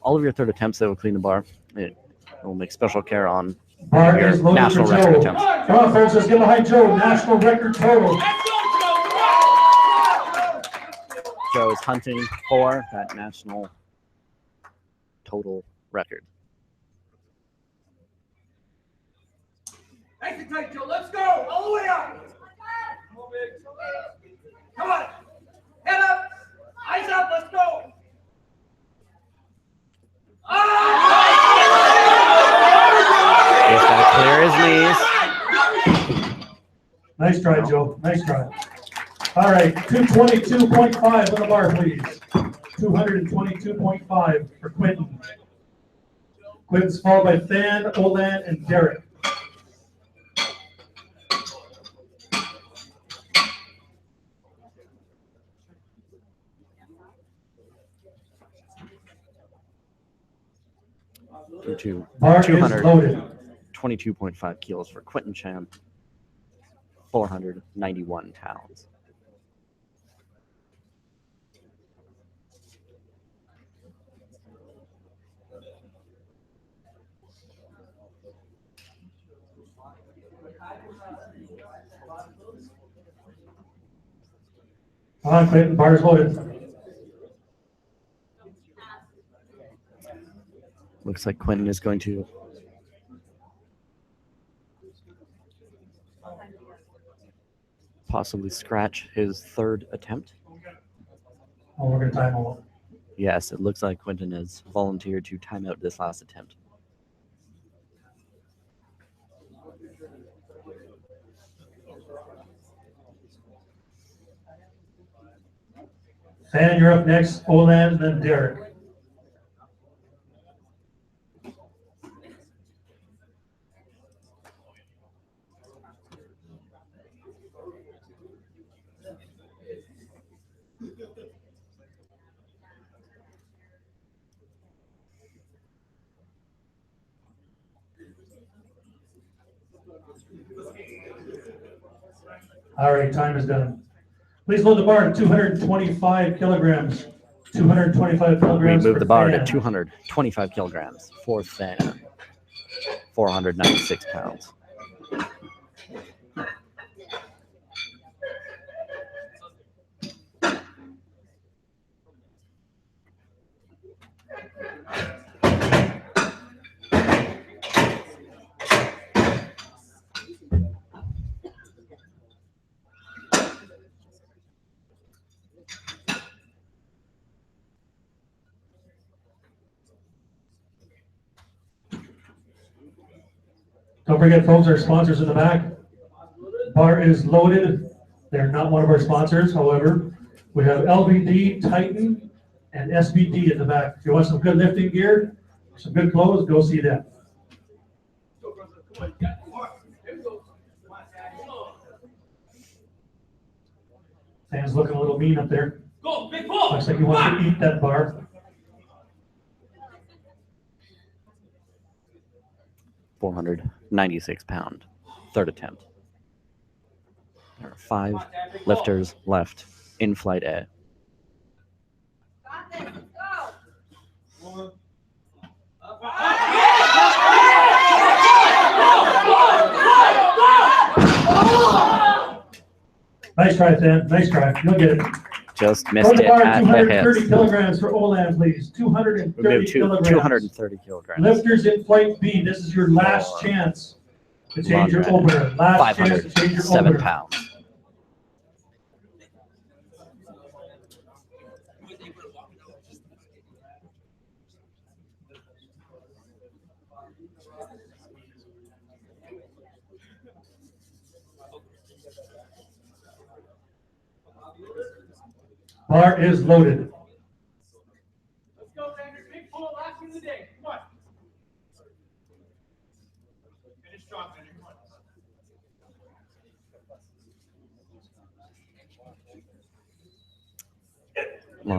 of your third attempts that will clean the bar. It will make special care on Bar your is loaded national for record Joe. attempts. Come on, folks, let's get behind Joe. National record total. Let's go, Joe. Joe is hunting for that national total record. Nice and tight, Joe. Let's go. All the way up. Come on, big. Come on. Head up. Eyes up. Let's go. He's got to clear his knees. Nice try, Joe. Nice try. All right, 222.5 on the bar, please. 222.5 for Quentin. Quentin's followed by Than, Olan, and Derek. To Bar is loaded. 222.5 kilos for Quentin Chan. 491 pounds. Come on, Quentin, bar is loaded. Looks like Quentin is going to possibly scratch his third attempt. Oh, we're going to time all. Yes, it looks like Quentin has volunteered to time out this last attempt. Than, you're up next. Olan, then Derek. All right, time is done. Please load the bar to 225 kilograms. 225 We kilograms. move for the bar to Than. 225 kilograms for Than. 496 pounds. Don't forget, folks, our sponsors in the back. Bar is loaded. They're not one of our sponsors, however. We have LBD, Titan, and SBD in the back. If you want some good lifting gear, some good clothes, go see them. Dan's looking a little mean up there. Go, big pull. Looks like he wants to eat that bar. 496-pound third attempt. There are 5 lifters left in Flight A. Nice try, Sam. Nice try. You'll get it. Just On missed the it bar, at the 230 hips. kilograms for Olan, please. We 230 moved to kilograms. 230 kilograms. Lifters in flight B. This is your last For chance to change your long opener. Last chance to change your 507 opener. pounds. Bar is loaded. Let's go, Xander. Big pull, last one of the day. Come on. Finish strong, Xander. Come on.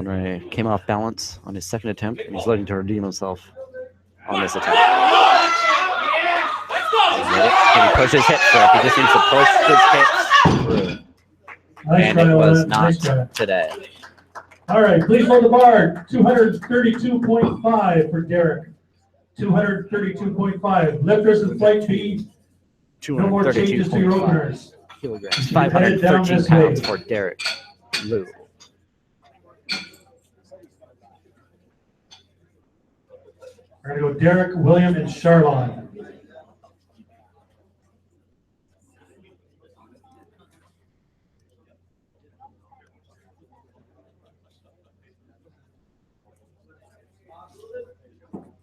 Lonray came off balance on his second attempt, and he's looking to redeem himself on this attempt. And he pushes hips through. He just needs to push his hips through. Nice And try, it was Olan. not Nice try. today. All right, please hold the bar. 232.5 for Derek. 232.5. Lifters in flight B. No more changes to your 232.5 openers. kilograms. You're headed down 513 this pounds way. for Derek Lou. We're going to go Derek, William, and Charlon.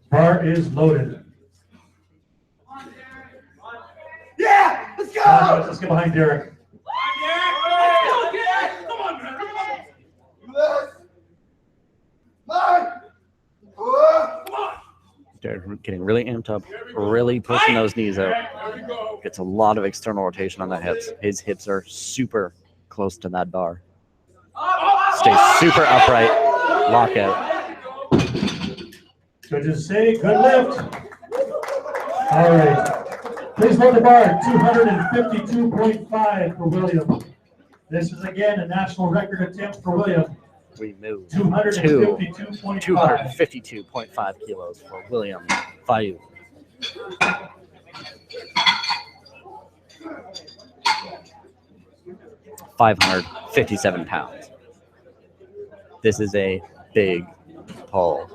Bar is loaded. Yeah! Let's go! Let's get behind Derek. Come on, man. Derek getting really amped up, really pushing those knees out. Gets a lot of external rotation on the hips. His hips are super close to that bar. Stays super upright. Lockout. Judges say good lift. All right. Please hold the bar. 252.5 for William. This is again a national record attempt for William. We move to 252.5. 252.5 kilos for William Fayu. £557. This is a big pull.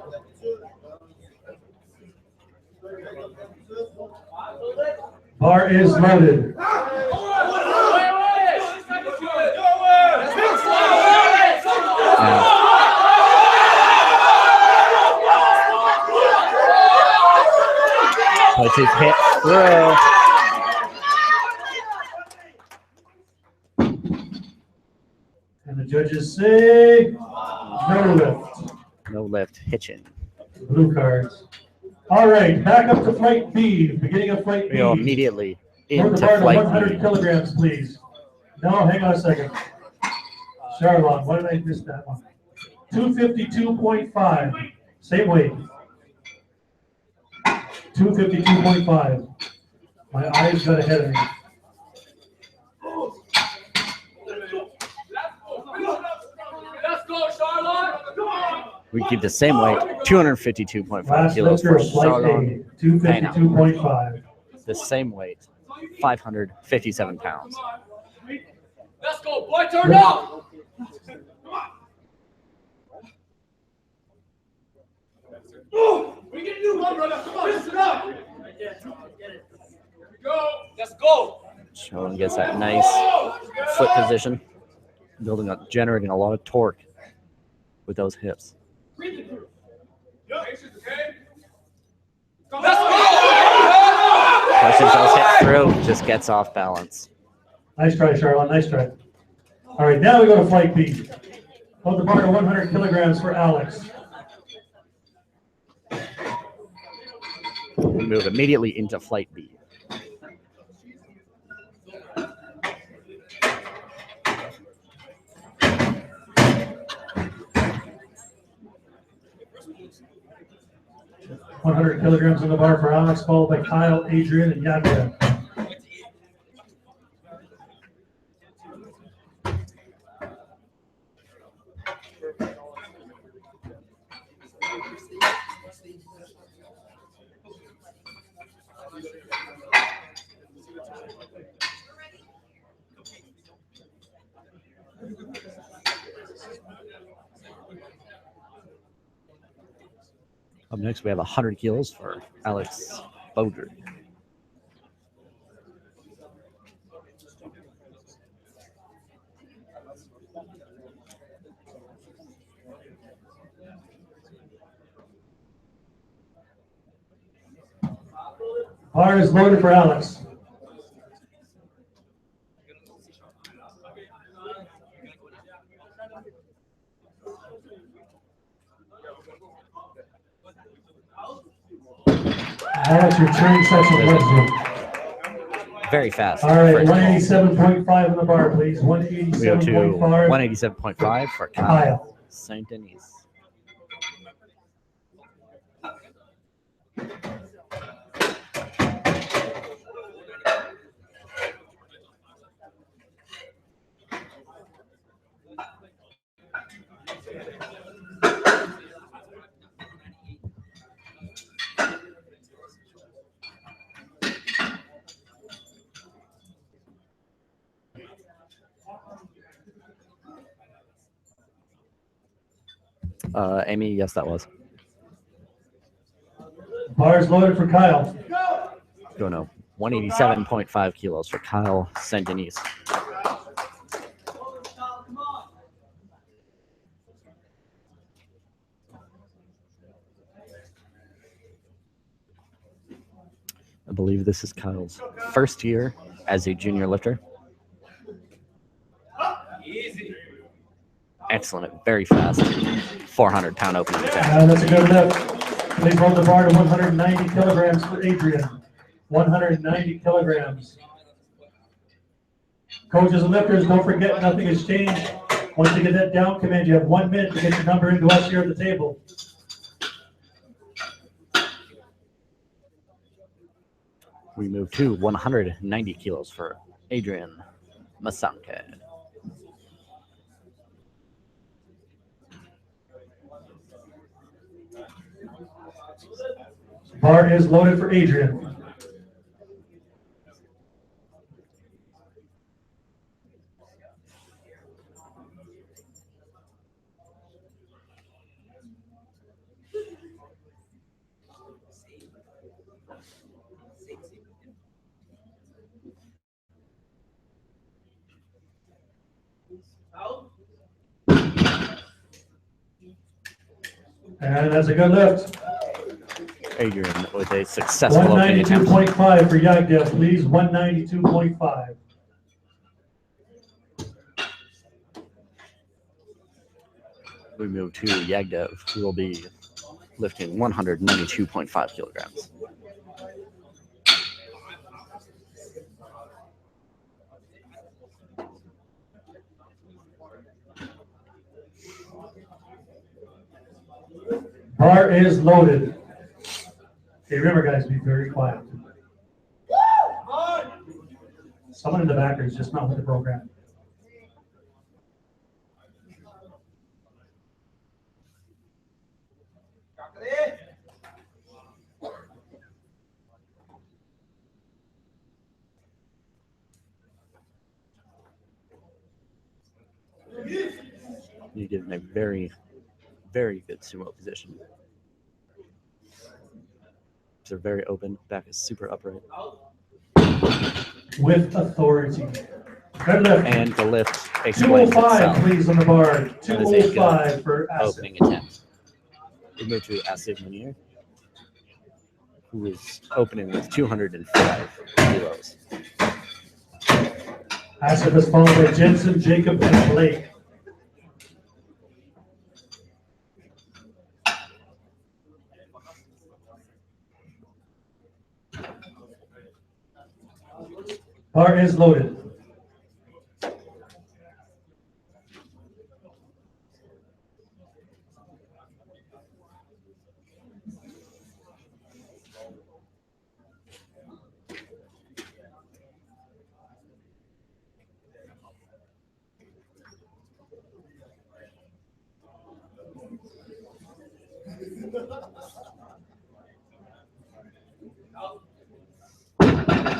Bar is loaded. Puts his hips through. And the judges say no lift. No lift, hitching. Blue cards. All right, back up to flight B. Beginning of flight We B. go immediately Hold the into bar to flight 100 B. kilograms, please. No, hang on a second. Charlon, why did I miss that one? 252.5. Same weight. 252.5. My eyes got ahead of me. Let's go, Charlotte. Come on. We keep the same weight, 252.5 Last kilos lifter for of flight Charlotte. A, 252.5. The same weight, 557 pounds. Let's go, boy. Turn up. Come on. We can do one, brother. Come on, listen up. Here we go. Let's go. Charlotte gets that nice foot position, building up, generating a lot of torque with those hips. Breathe it through. Yeah, it's just okay. Let's go. Pushes those hips through, just gets off balance. Nice try, Charlon. Nice try. All right, now we go to flight B. Hold the bar to 100 kilograms for Alex. We move immediately into flight B. $100 kilograms on the bar for Alex, followed by Kyle, Adrian, and Yadra. Up next, we have 100 kilos for Alex Beaudry. Bar is loaded for Alex. Alex, your training session was Very fast. all right, for a tall. 187.5 on the bar, please. We go to 187.5. 187.5 for Kyle Kyle. St. Denis. Amy, yes, that was. Bar is loaded for Kyle. Go no. 187.5 kilos for Kyle St. Denis. I believe this is Kyle's first year as a junior lifter. Excellent, very fast. 400-pound opening attempt. That's a good lift. Please roll the bar to 190 kilograms for Adrian. 190 kilograms. Coaches and lifters, don't forget nothing has changed. Once you get that down command, you have 1 minute to get your number into us here at the table. We move to 190 kilos for Adrian Masanke. Bar is loaded for Adrian. And that's a good lift. Adrian with a successful opening attempt. 192.5 for Yagdev, please. 192.5. We move to Yagdev, who will be lifting 192.5 kilograms. Bar is loaded. Okay, remember guys, be very quiet. Someone in the back is just not with the program. You get in a very, very good sumo position. They're very open. Back is super upright. With authority. Good lift. And the lift explains 205, itself. please, on the bar. That is a 205 good for Asif. opening attempt. We move to Asif Munir, who is opening with 205 kilos. Asif is followed by Jensen, Jacob, and Blake. Bar is loaded.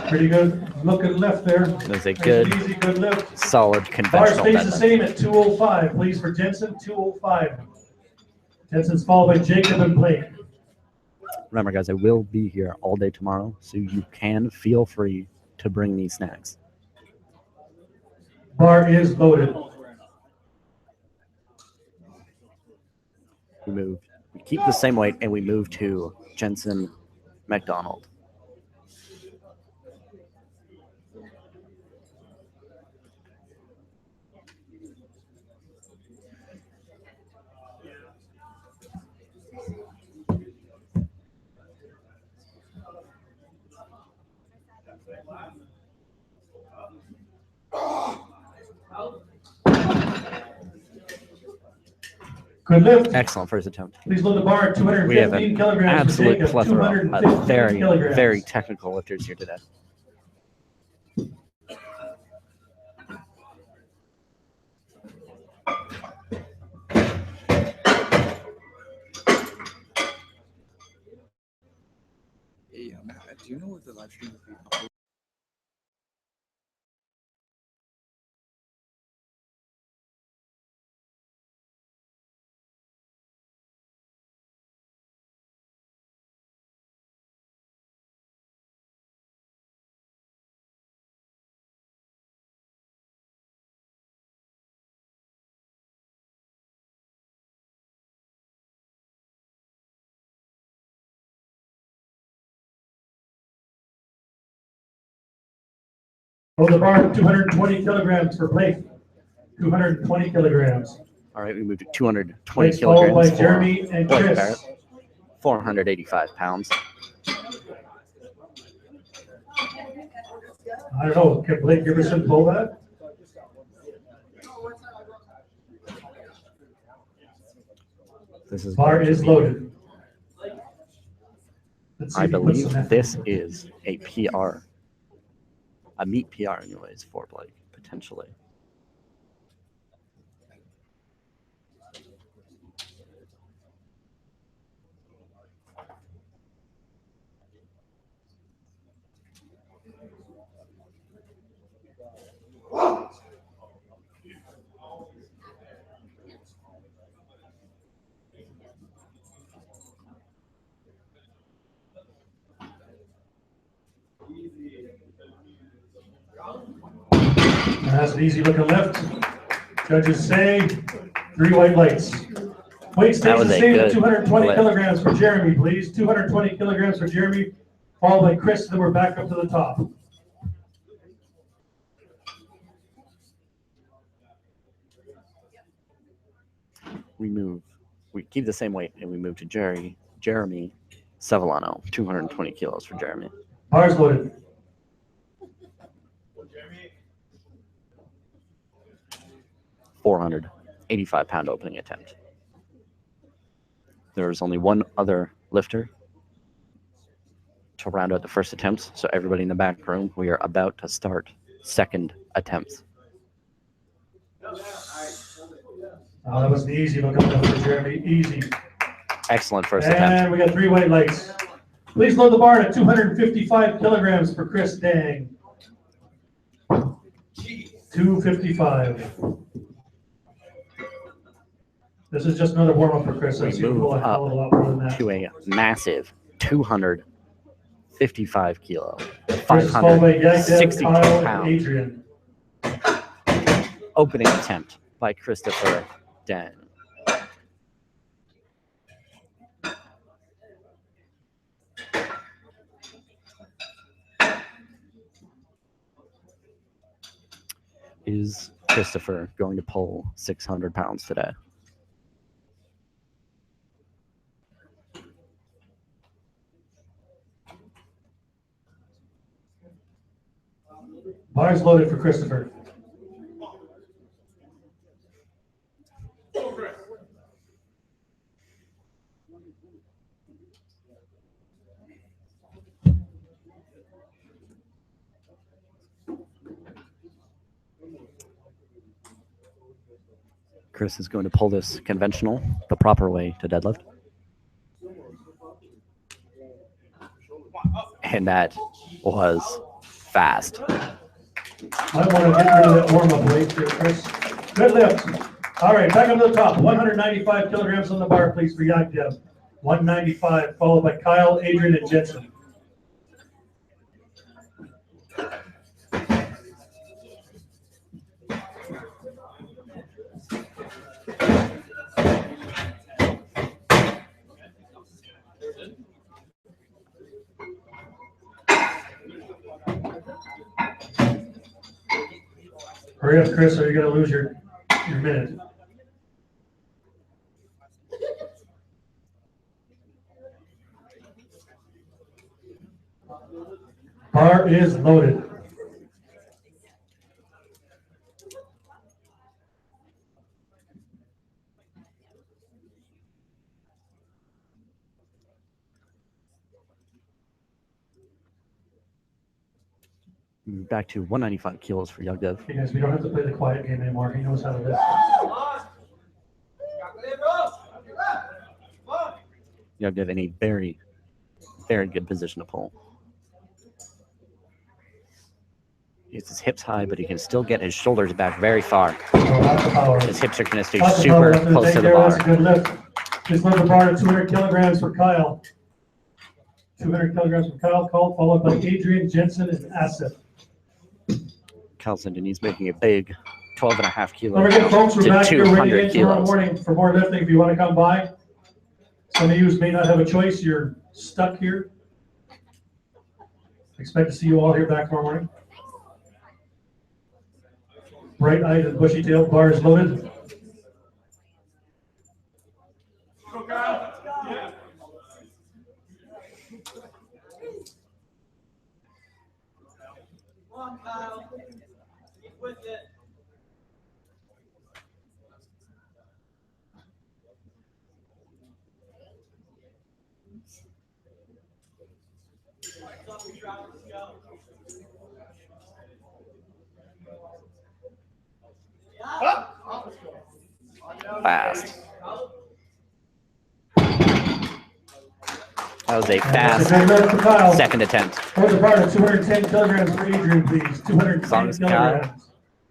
Pretty good looking lift there. That's a Nice good, and easy, good lift. solid Bar conventional stays the deadlift. same at 205, please, for Jensen, 205. Jensen's followed by Jacob and Blake. Remember, guys, I will be here all day tomorrow, so you can feel free to bring these snacks. Bar is loaded. We keep the same weight, and we move to Jensen McDonald. Good lift. Excellent first attempt. Please load the bar at We have 215 an kilograms. absolute to take plethora 215 of very, kilograms. very technical lifters here today. Hey, do you know if the live stream will be uploaded? Load the bar at 220 kilograms for Blake. 220 kilograms. All right, we moved to 220 Blake's followed by kilograms for Jeremy and Blake Chris. Barrett, 485 pounds. I don't know. Can Blake Giverson pull that? This is Bar is loaded. Let's see I if he puts believe some effort. this is a PR, a meat PR anyways for Blake, potentially. That's an easy looking lift. Judges say 3 white lights. Weight stays was the a same at good 220 lift. kilograms for Jeremy, please. 220 kilograms for Jeremy, followed by Chris, then we're back up to the top. We keep the same weight and we move to Jeremy Sevillano, 220 kilos for Jeremy. Bars loaded. £485 opening attempt. There's only one other lifter to round out the first attempts, so everybody in the back room, we are about to start second attempts. That was the easy looking lift for Jeremy. Easy. Excellent first And attempt. we got 3 white lights. Please load the bar at 255 kilograms for Chris Dang. 255. This is just another warm up for Chris. We I've seen him move pull a hell of a lot more than that. to a massive 255 kilo, Chris is followed by Yagdev, 562 Kyle, and pound Adrian. opening attempt by Christopher Dang. Is Christopher going to pull 600 pounds today? Bars loaded for Christopher. Chris is going to pull this conventional, the proper way to deadlift. And that was fast. Might want to get rid of that warm-up weight here, Chris. Good lift. All right, back up to the top. 195 kilograms on the bar, please, for Yagdev. 195, followed by Kyle, Adrian, and Jensen. Hurry up, Chris, or you're going to lose your minute. Bar is loaded. Back to 195 kilos for Yagdev. Hey guys, we don't have to play the quiet game anymore. He knows how to lift. Yagdev in a very, very good position to pull. He has his hips high, but he can still get his shoulders back very far. Lots of power. His hips are going to stay Lots of super power close to the That's a bar. good lift. Just lift the bar to 200 kilograms for Kyle. 200 kilograms for Kyle, followed by Adrian, Jensen, and Asif. Carlson Denise making a big 12.5 kilos Don't forget, folks, we're to back here ready 200 again tomorrow kilos. morning for more lifting. If you want to come by, some of you may not have a choice. You're stuck here. Expect to see you all here back tomorrow morning. Bright-eyed and bushy-tailed, bar is loaded. Come on, Kyle. Keep with it. Fast. That was a That's fast a good lift for Kyle. second attempt. Hold the bar to 210 kilograms for Adrian, please. As long 210 as Kyle kilograms.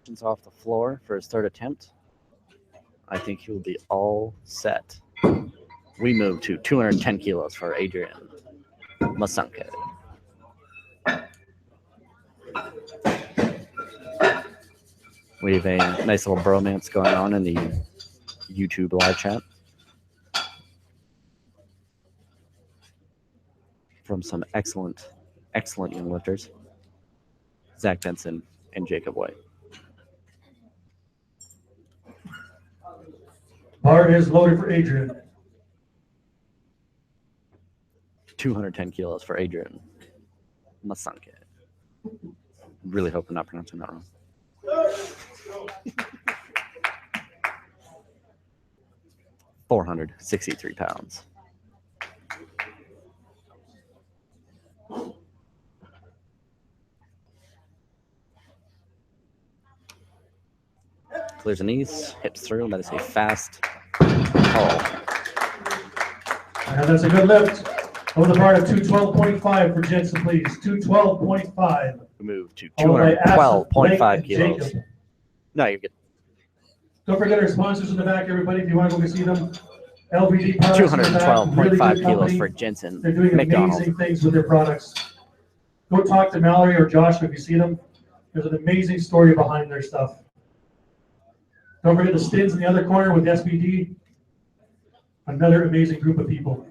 comes off the floor for his third attempt, I think he will be all set. We move to 210 kilos for Adrian Masanke. We have a nice little bromance going on in the YouTube live chat from some excellent young lifters, Zach Benson and Jacob White. Bar is loaded for Adrian. 210 kilos for Adrian Masanke. Really hope I'm not pronouncing that wrong. $463. Clears the knees, hips through. That is a fast pull. And that's a good lift. Hold the bar to 212.5 for Jensen, please. 212.5. We move to Followed by Asif, Blake, 212.5 and kilos. Jacob. No, you're good. Don't forget our sponsors in the back, everybody. If you want to go see them, LVD products. 212.5 kilos for Jensen They're doing McDonald. amazing things with their products. Go talk to Mallory or Josh if you see them. There's an amazing story behind their stuff. Don't forget the Stins in the other corner with SBD. Another amazing group of people.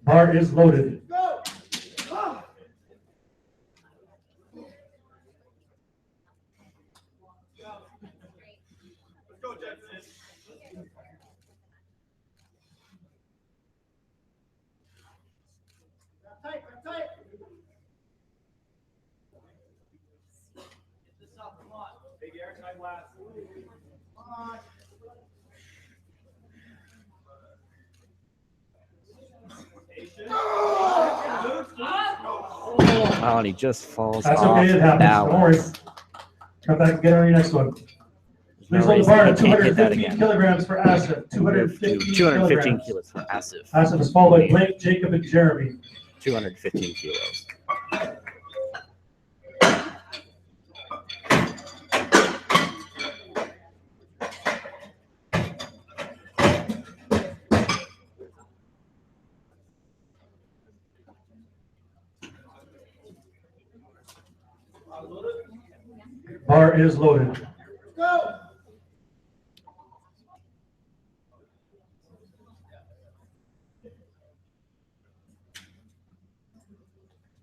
Bar is loaded. Oh, and he just falls That's off okay, it happens. Don't worry. balance. Come back and get on your next one. Please hold the bar at 215 kilograms for Asif. 215 215 kilograms. kilos for Asif. Asif is followed by Blake, Jacob, and Jeremy. 215 kilos. Bar is loaded. Go!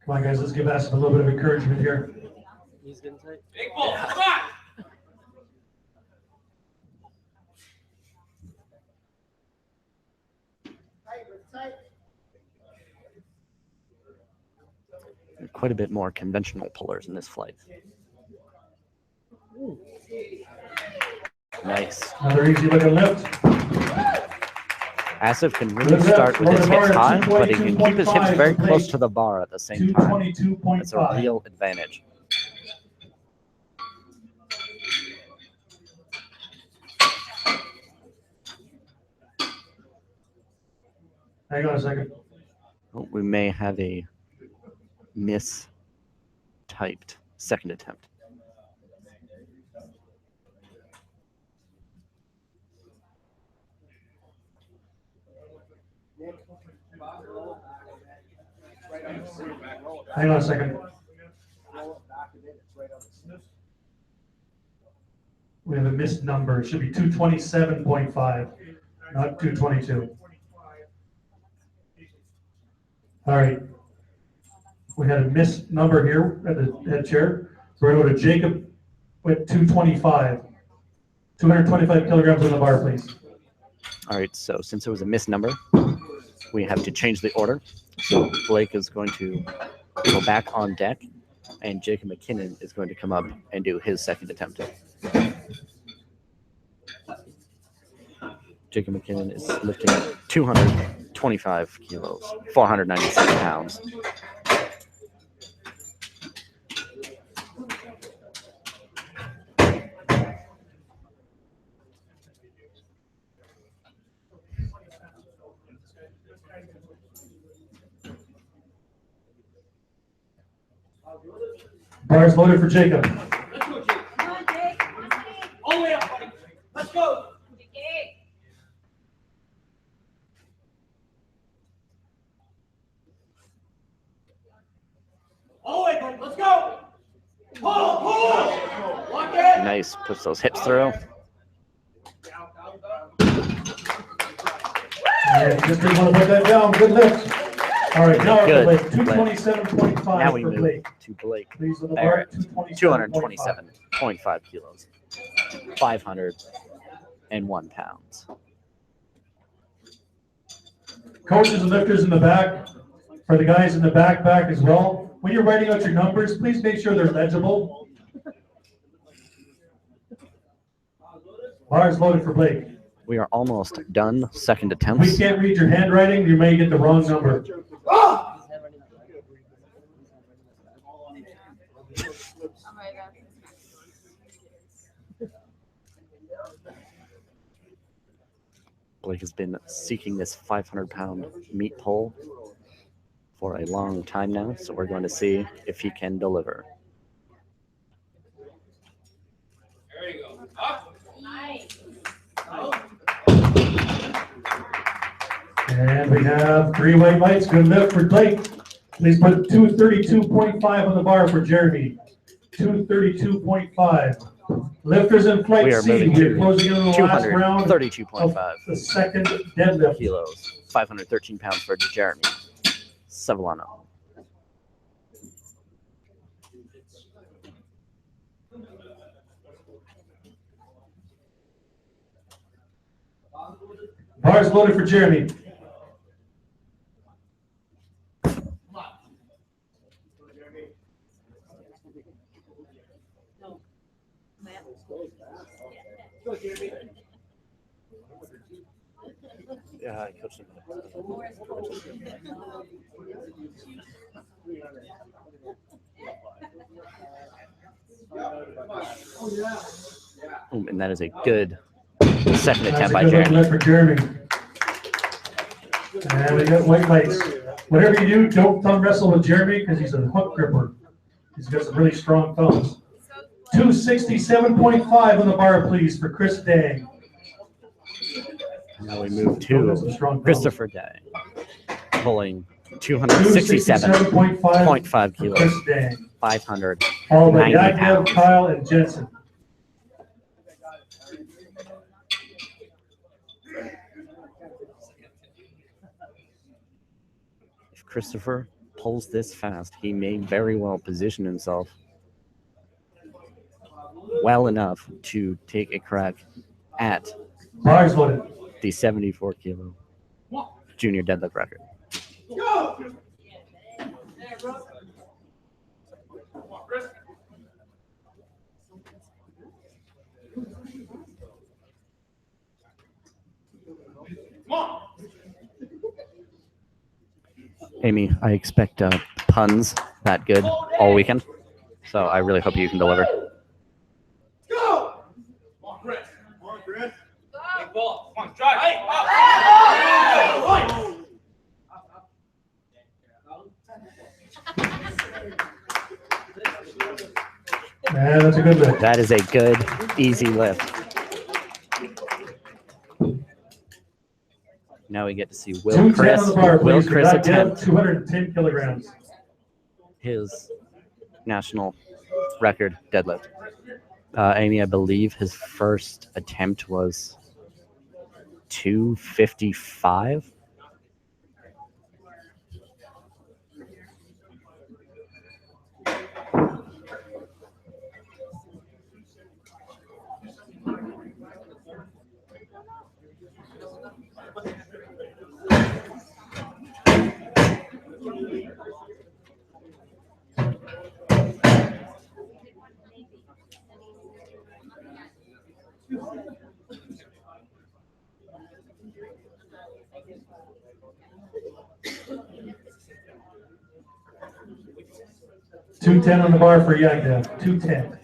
Come on, guys, let's give us a little bit of encouragement here. He's getting tight. Big ball, come on! Quite a bit more conventional pullers in this flight. Nice. Another easy looking lift. Asif can really start with his hips high, but he can keep his hips very close to the bar at the same time. 222.5. That's a real advantage. Hang on a second. Oh, we may have a mistyped second attempt. Hang on a second. We have a missed number. It should be 227.5, not 222. All right. We had a missed number here at the head chair. So we're going to go to Jacob with 225. 225 kilograms on the bar, please. All right, so since it was a missed number, we have to change the order. So Blake is going to go back on deck, and Jacob McKinnon is going to come up and do his second attempt. Jacob McKinnon is lifting 225 kilos, 496 pounds. Bars loaded for Jacob. Let's go, Jake. Come on, Jake. All the way up, buddy. Let's go. Jake. All the way, buddy. Let's go. Pull, pull. Lock in. Nice, puts those hips through. Yeah, you just didn't want to put that down. Good lift. All right, now Good. Blake, 227.5 Now we for move Blake. to Blake Please, with the bar, Barrett, 227.5. 227.5 kilos, 501 pounds. Coaches and lifters in the back, for the guys in the back as well, when you're writing out your numbers, please make sure they're legible. Bars loaded for Blake. We are almost done. Second If attempts. we can't read your handwriting, you may get the wrong number. Oh my God. Blake has been seeking this 500-pound meat pull for a long time now, so we're going to see if he can deliver. There you go. Up. Nice. And we have 3 white lights. Good lift for Blake. Please put 232.5 on the bar for Jeremy. 232.5. Lifters in flight We are C. moving We're to closing in on the last round of 232.5 the second deadlift. kilos, 513 pounds for Jeremy Savillano. Bars loaded for Jeremy. Yeah, I coached him. And that is a good second attempt by That's a good Jeremy. lift for Jeremy. And we got white lights. Whatever you do, don't thumb wrestle with Jeremy because he's a hook gripper. He's got some really strong thumbs. 267.5 on the bar, please, for Chris Day. Now we move to Christopher Day, pulling 267.5 267.5 kilos, Chris Dang. 590 All by Yagnev, pounds. Kyle, and Jensen. If Christopher pulls this fast, he may very well position himself well enough to take a crack at Bars loaded. the 74 kilo junior deadlift record. Amy, I expect puns that good all weekend, so I really hope you can deliver. Go! Come on, Chris. Come on, Chris. Big ball. Come on, drive. Hey! Man, that's a good lift. That is a good, easy lift. Now we get to see Will 210 on the bar, please. For Yagnev, attempt 210 kilograms. his national record deadlift. Amy, I believe his first attempt was 255. $210 on the bar for Yagnev. 210.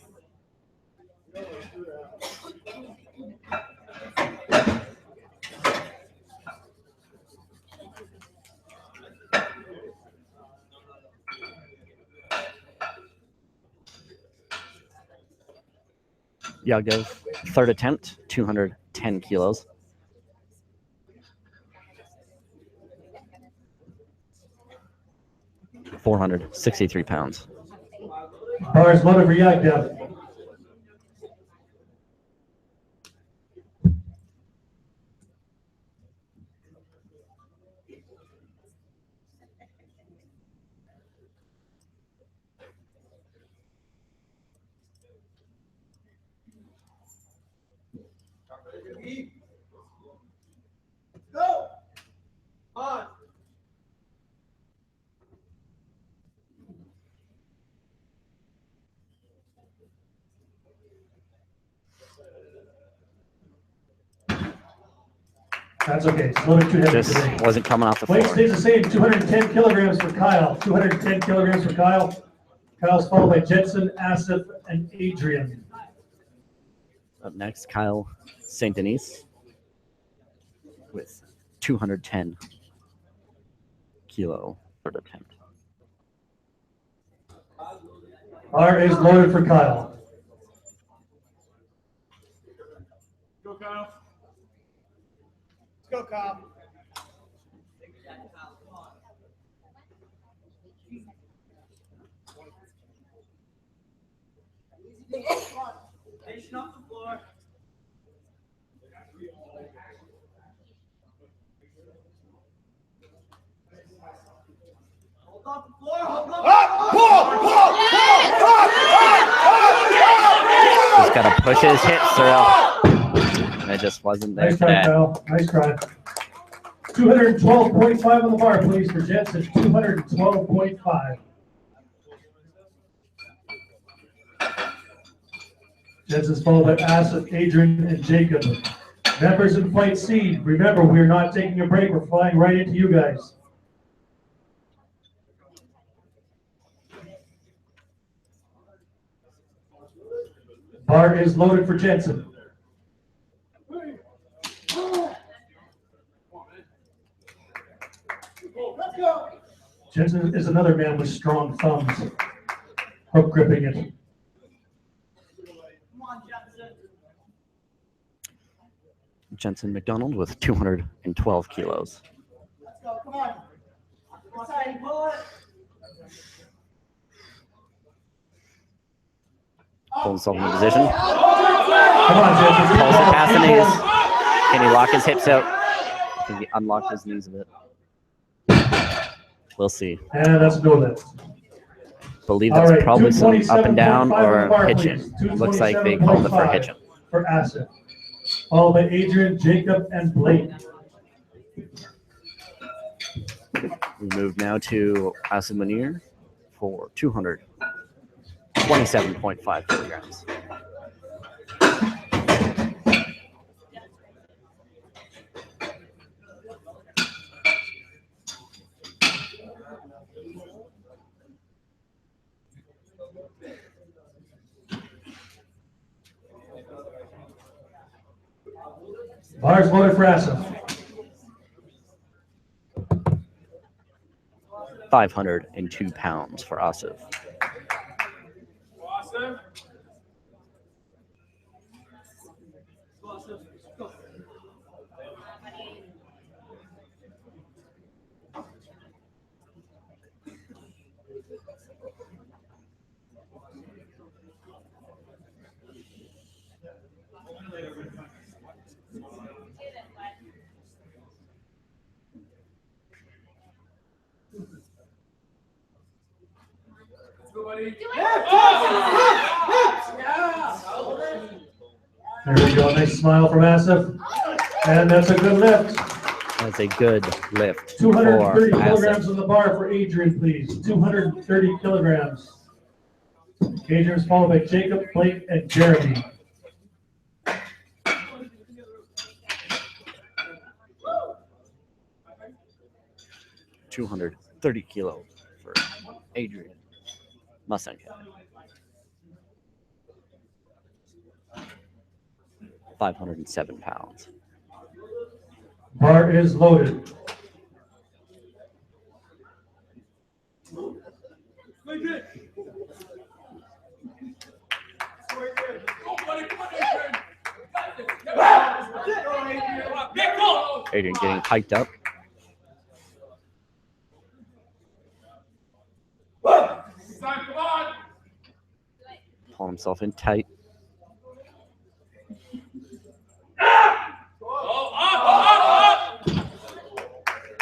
Yagnev, third attempt, 210 kilos. £463. Bars loaded for Yagnev. Go! On. That's okay. It's a little bit too heavy Just today. wasn't coming off the Weight floor. stays the same. 210 kilograms for Kyle. 210 kilograms for Kyle. Kyle's followed by Jensen, Asif, and Adrian. Up next, Kyle St. Denis with 210 kilo third attempt. Bar is loaded for Kyle. Go, Kyle. Let's go, Kyle. Station off the floor. Hold off the floor. Hold off. Just got to push his hips through. And it just wasn't there Nice try, today. Kyle. Nice try. 212.5 on the bar, please, for Jensen. 212.5. Jensen's followed by Asif, Adrian, and Jacob. Members in Flight C, remember, we're not taking a break. We're flying right into you guys. Bar is loaded for Jensen. Let's go. Jensen is another man with strong thumbs. Hook gripping it. Come on, Jefferson. Jensen McDonald with 212 kilos. Let's go. Come on. Pull himself into position. Come on, Jeff. Pulls it past the knees. Can he lock his hips out? Can he unlock his knees a bit? We'll see. And that's a go lift. Believe All that's right, probably some up and down 227.5 on the or bar, hitching. please. Looks like they called it for 227.5 hitching. For Asif. Followed by Adrian, Jacob, and Blake. We move now to Asif Munir for 227.5 kilograms. Bars loaded for Asif. 502 pounds for Asif. Awesome. There we go. Nice smile from Asif. And that's a good lift. That's a good lift 230 for kilograms Asif. on the bar for Adrian, please. 230 kilograms. Adrian's followed by Jacob, Blake, and Jeremy. $230 kilos for Adrian Masenka. 507 pounds. Bar is loaded. Adrian getting hiked up. Pull himself in tight.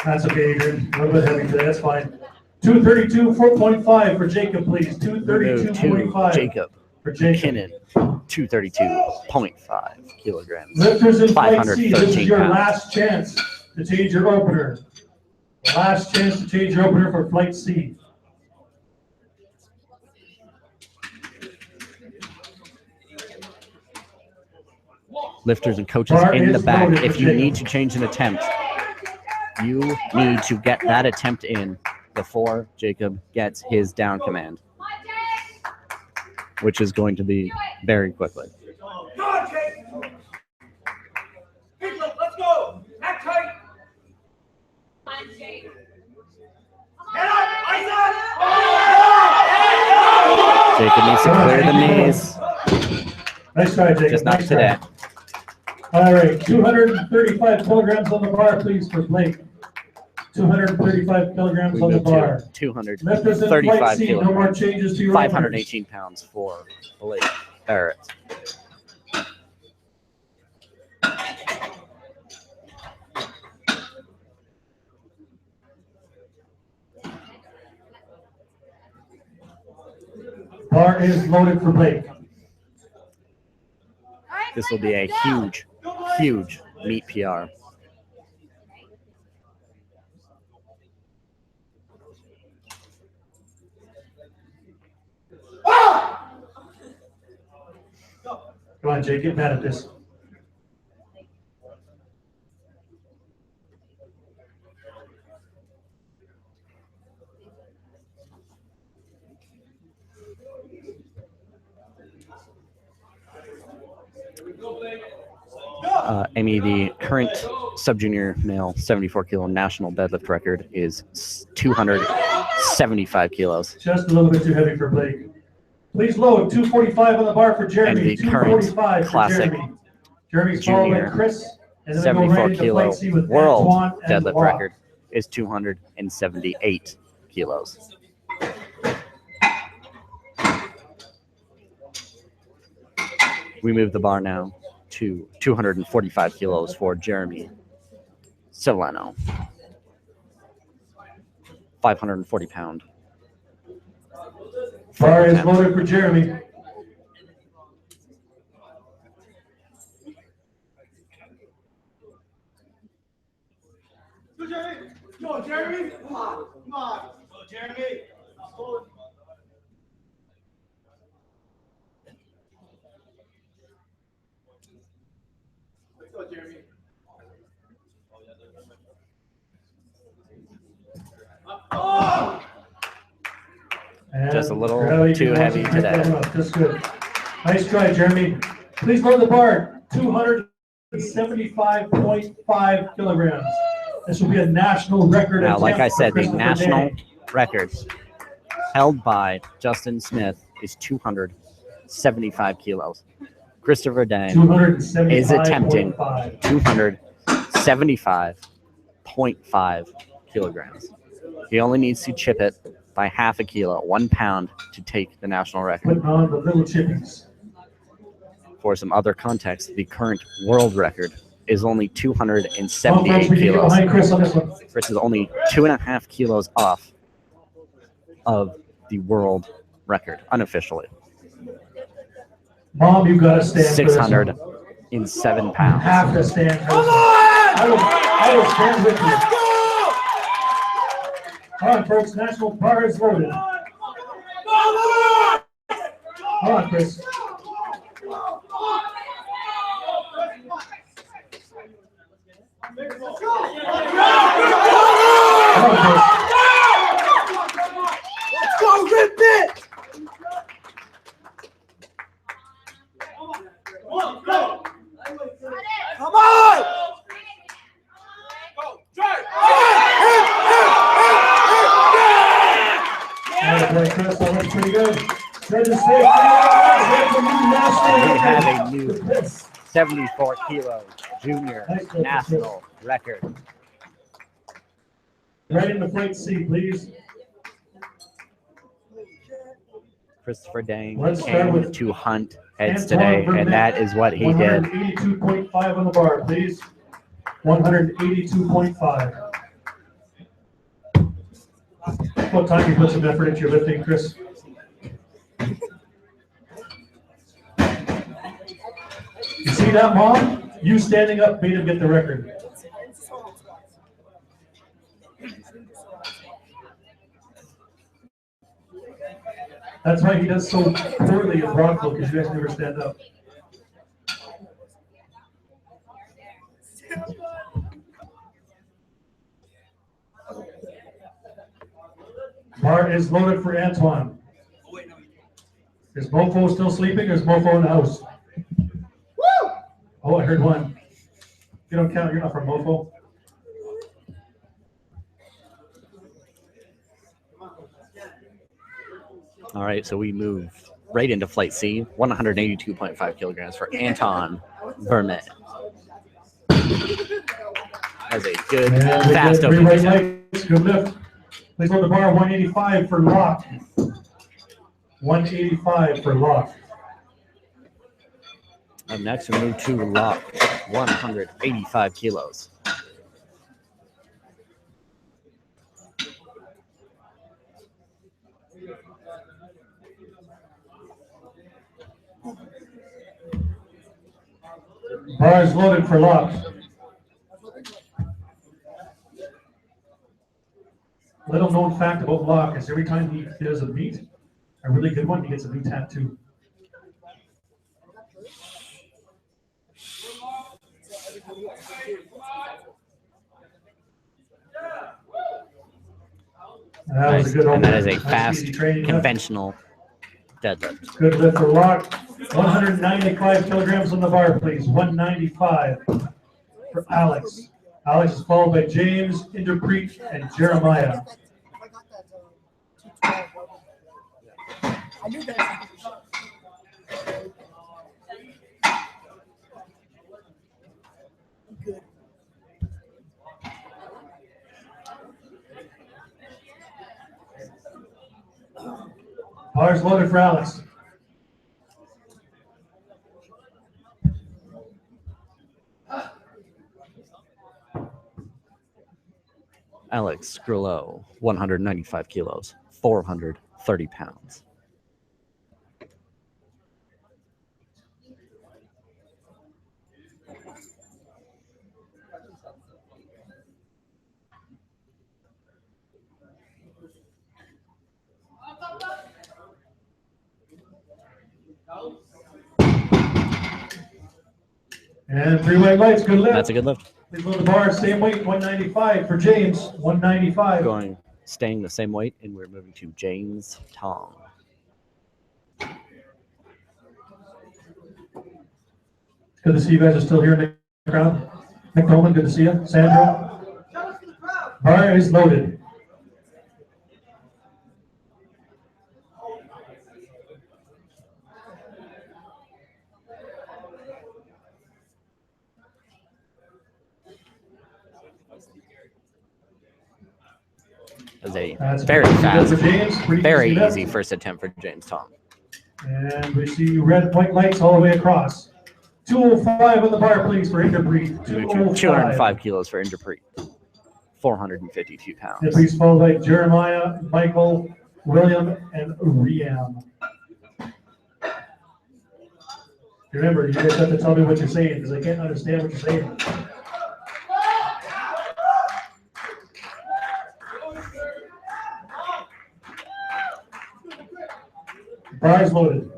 That's okay, Adrian. A little bit heavy today. That's fine. 232, 4.5 for Jacob, please. Move 232.5 to Jacob for Jacob. Kinnan, 232.5 kilograms. Lifters in flight C, this is 513 your pounds. last chance to change your opener. Last chance to change your opener for flight C. Lifters and coaches Bar in the is back. loaded If for you Jacob. need to change an attempt, you need to get that attempt in before Jacob gets his down command, which is going to be very quickly. Go on, Jake. Big lift, let's go. Act tight. Head up, eyes up. Jacob needs to clear the knees. Nice try, Jacob. Just not Nice today. try. All right, 235 kilograms on the bar, please, for Blake. 235 kilograms We on the move bar. to Lifters in flight 235 C, no more kilograms. changes to your 518 pounds for Blake Barrett. Bar is loaded for Blake. This will be a huge, huge meet PR. Come on, Jake, get mad at this. Amy, the current sub-junior male 74 kilo national deadlift record is 275 kilos. Just a little bit too heavy for Blake. Please load 245 on the bar for Jeremy. And the current 245 for classic Jeremy. Jeremy's followed by junior Chris. And then we go 74 right into kilo flight C with world Antoine and deadlift Walt. record is 278 kilos. We move the bar now to 245 kilos for Jeremy Solano. 540-pound. Bar is loaded for Jeremy. Go, Jeremy! Go, Jeremy! Come on! Come on! Go, Jeremy! Let's go, Jeremy. Oh! And Just a little gravity too wants heavy to pick that today. one up. Just good. Nice try, Jeremy. Please load the bar. 275.5 kilograms. This will be a national record. Now, like I attempt for said, the Christopher national Day. record held by Justin Smith is 275 kilos. Christopher Day is attempting 275.5. 275.5 kilograms. He only needs to chip it by half a kilo, 1 pound, to take the national record. Putting on the little chippies. For some other context, the current world record is only Come on, folks, 278 we can get kilos. behind Chris on this one. Chris is only 2.5 kilos off of the world record, unofficially. Mom, you gotta stand for this one. 607 You pounds. have to stand for this one. I will stand with you. All right, folks, national bar is loaded. Come on, Chris. Come on, Chris. Let's go, rip it! Come on! All right, boy, Chris, that looks pretty good. Judges say, We have a new Chris. 74 kilo junior national record. Right in the flight seat, please. Christopher Dang Let's start came with to hunt heads Antoine today, and that is what he did. 182.5 on the bar, please. 182.5. What time you put some effort into your lifting, Chris? You see that, Mom? You standing up made him get the record. That's why he does so poorly in Bronco, because you guys never stand up. Bar is loaded for Antoine. Is Mofo still sleeping, or is Mofo in the house? Oh, I heard one. You don't count, you're not from Mofo. All right, so we move right into flight C, 182.5 kilograms for Anton Vermette. Has a good, fast Three opening right attempt. legs, good lift. Please hold the bar, 185 for lock. 185 for lock. Up next, we move to lock, 185 kilos. Bar is loaded for lock. Little known fact about Locke is every time he does a meet, a really good one, he gets a new tattoo. That was a good And that is a opener. Nice, fast, easy training lift. conventional deadlift. Good lift for Locke. 195 kilograms on the bar, please. 195 for Alex. Alex is followed by James, Interpreet, and Jeremiah. I knew that. Good. Bars loaded for Alex. Alex Grillo, 195 kilos, 430 pounds. And 3 white lights, good lift. That's a good lift. Please load the bar, same weight, 195 for James, 195. Staying the same weight, and we're moving to James Tong. Good to see you guys are still here in the crowd. Nick Coleman, good to see you. Sandra. Bar is loaded. That's very fast, very easy first attempt for James Tong. And we see red white lights all the way across. 205 on the bar, please, for Inderpreet. 205 kilos for Inderpreet. 452 pounds. And please followed by Jeremiah, Michael, William, and Riam. Remember, you guys have to tell me what you're saying because I can't understand what you're saying. Bar is loaded.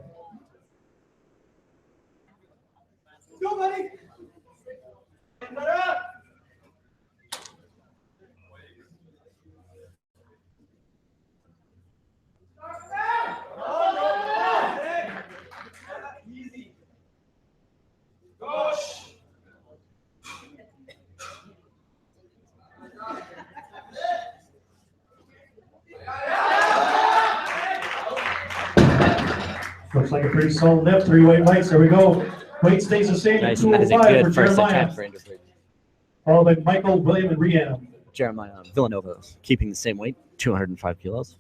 Go, buddy. Easy. Gosh. Looks like a pretty solid lift. 3 white lights. There we go. Weight stays the same at 205 for Jeremiah. Followed by Michael, William, and Rihanna. Jeremiah Villanova keeping the same weight, 205 kilos.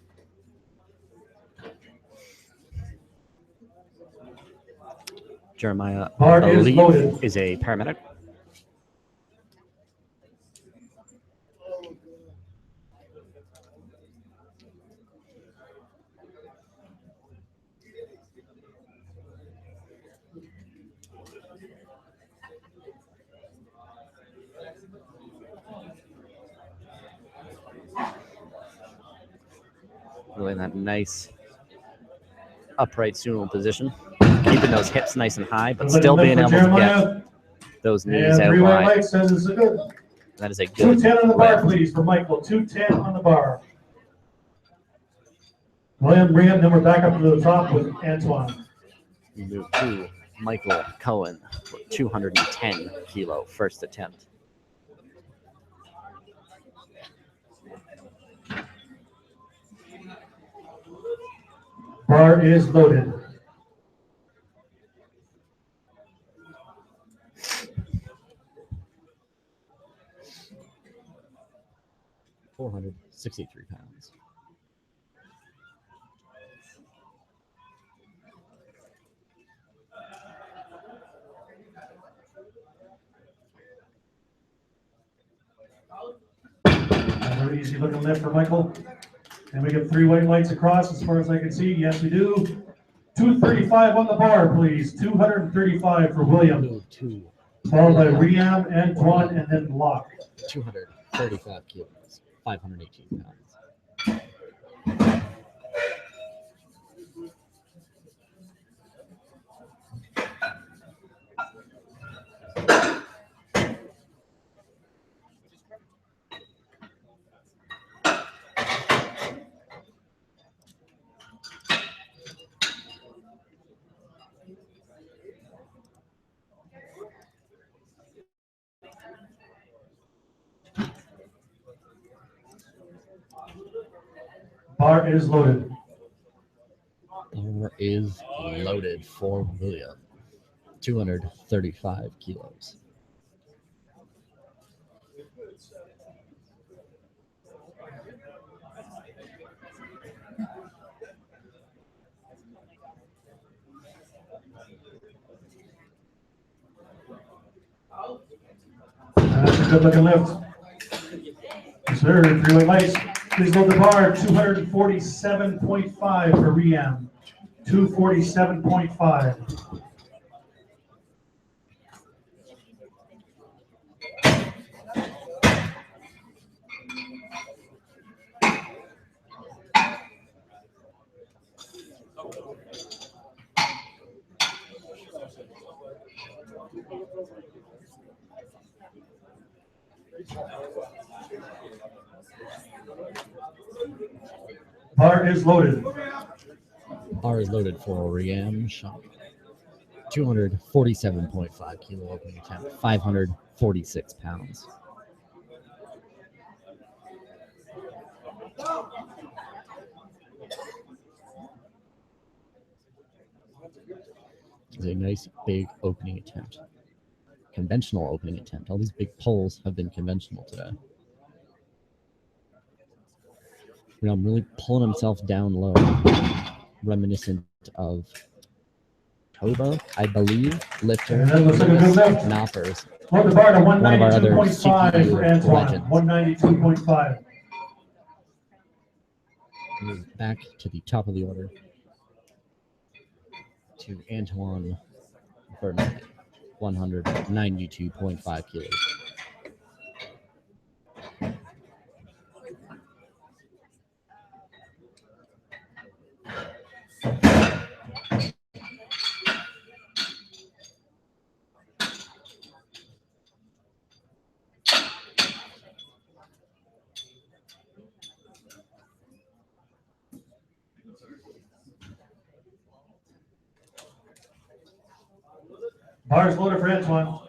Jeremiah, I believe, is a paramedic. Really in that nice upright sumo position, keeping those hips nice and high, but still being able to get those knees out wide. That is a good 210 on the bar, lift. please, for Michael. 210 on the bar. William, Riam, then we're back up to the top with Antoine. We move to Michael Cohen, 210 kilo first attempt. Bar is loaded. $463. Another easy looking lift for Michael. And we get 3 white lights across as far as I can see. Yes, we do. 235 on the bar, please. 235 for William. Followed by Riam, Antoine, and then Locke. 235 kilos, 518 pounds. Bar is loaded. Bar is loaded for William. 235 kilos. That's a good looking lift. Yes, sir. 3 white lights. Please load the bar. 247.5 for Riam. 247.5. Bar is loaded. Bar is loaded for Riam Shop. 247.5 kilo opening attempt, 546 pounds. It's a nice big opening attempt. Conventional opening attempt. All these big pulls have been conventional today. I'm really pulling himself down low, reminiscent of Toba, I believe, lifter, That looks like a good lift. Knoppers. Load the bar to One of our other 192.5 for CPU Antoine. legends. 192.5. Move back to the top of the order to Antoine Burnett, 192.5 kilos. Bar is loaded for Antoine.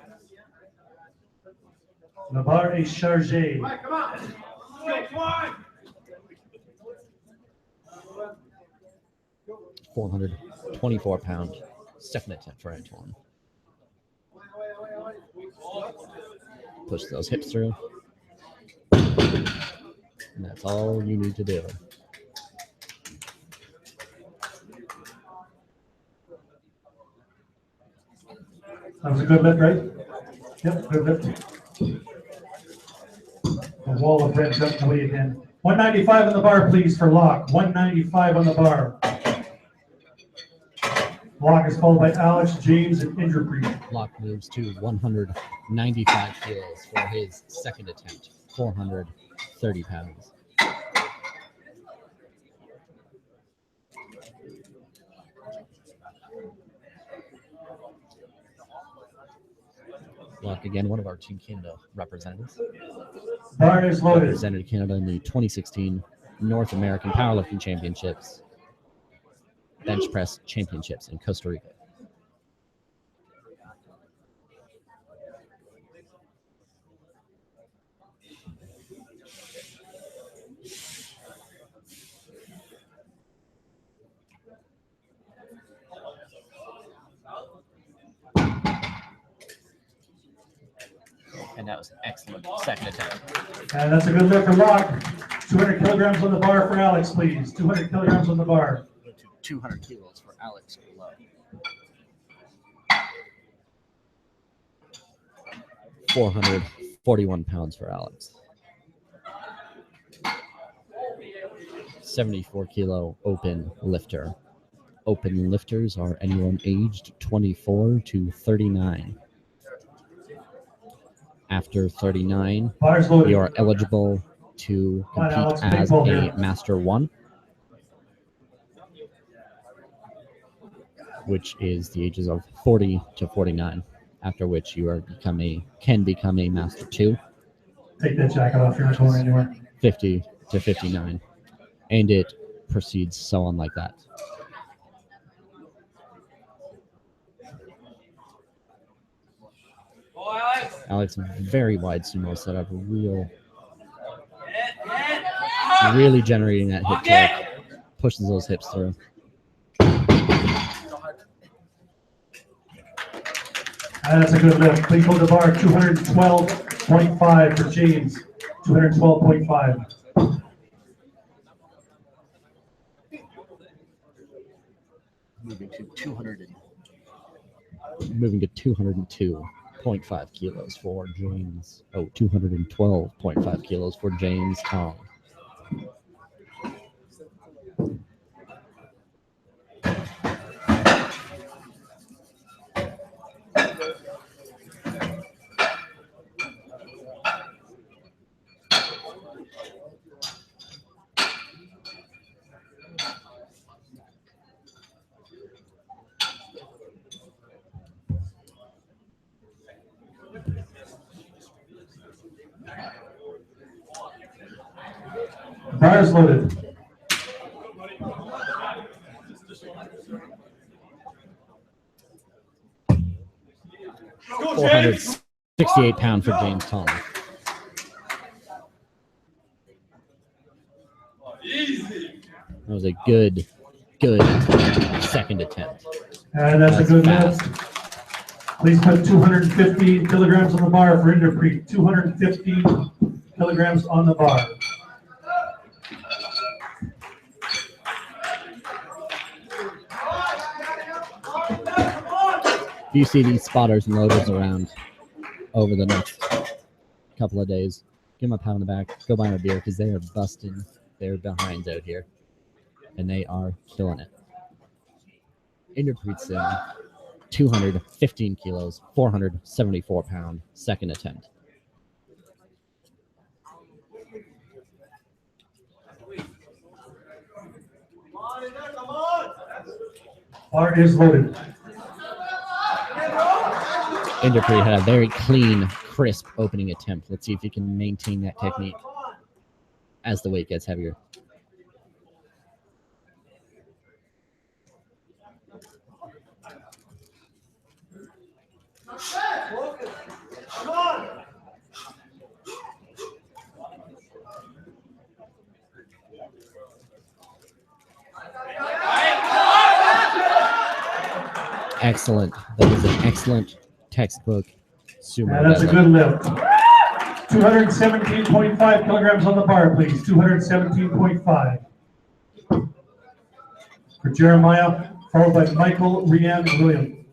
The bar is chargé. Come on. Let's go, Antoine. 424-pound second attempt for Antoine. Push those hips through. And that's all you need to do. That was a good lift, right? Yep, good lift. The wall of red jumped away again. 195 on the bar, please, for Locke. 195 on the bar. Locke is followed by Alex, James, and Indrapreet. Locke moves to 195 kilos for his second attempt, 430 pounds. Locke, again, one of our Team Canada representatives. Bar is loaded. Represented Canada in the 2016 North American Powerlifting Championships, Bench Press Championships in Costa Rica. And that was an excellent second attempt. And that's a good lift for Locke. 200 kilograms on the bar for Alex, please. 200 kilograms on the bar. 200 kilos for Alex below. 441 pounds for Alex. 74 kilo open lifter. Open lifters are anyone aged 24 to 39. After 39, Bar's loaded. you are eligible to Come on, Alex, compete big as pull a here. Master 1, which is the ages of 40 to 49, after which you are can become a Master 2, Take that jacket off. You're not going anywhere. 50 to 59, and it proceeds so on like that. Oh, Alex. Alex, very wide sumo setup, really generating that hip kick, pushes those hips through. And that's a good lift. Please hold the bar. 212.5 for James. 212.5. Moving to 202. 212.5 kilos for James. Oh, 212.5 kilos for James Tong. Bar is loaded. Go, 468 pound for James Tong. Easy. That was a good second attempt. And that's a good fast. lift. Please put 250 kilograms on the bar for Interpreet. 250 kilograms on the bar. If you see these spotters and loaders around over the next couple of days, give them a pat on the back, go buy them a beer, because they are busting their behinds out here. And they are killing it. Interpreet's in 215 kilos, 474 pound, second attempt. Bar is loaded. Interpreet had a very clean, crisp opening attempt. Let's see if he can maintain that technique as the weight gets heavier. Excellent. That is an excellent textbook sumo. And that's a good lift. 217.5 kilograms on the bar, please. 217.5. For Jeremiah, followed by Michael, Rianne, and William.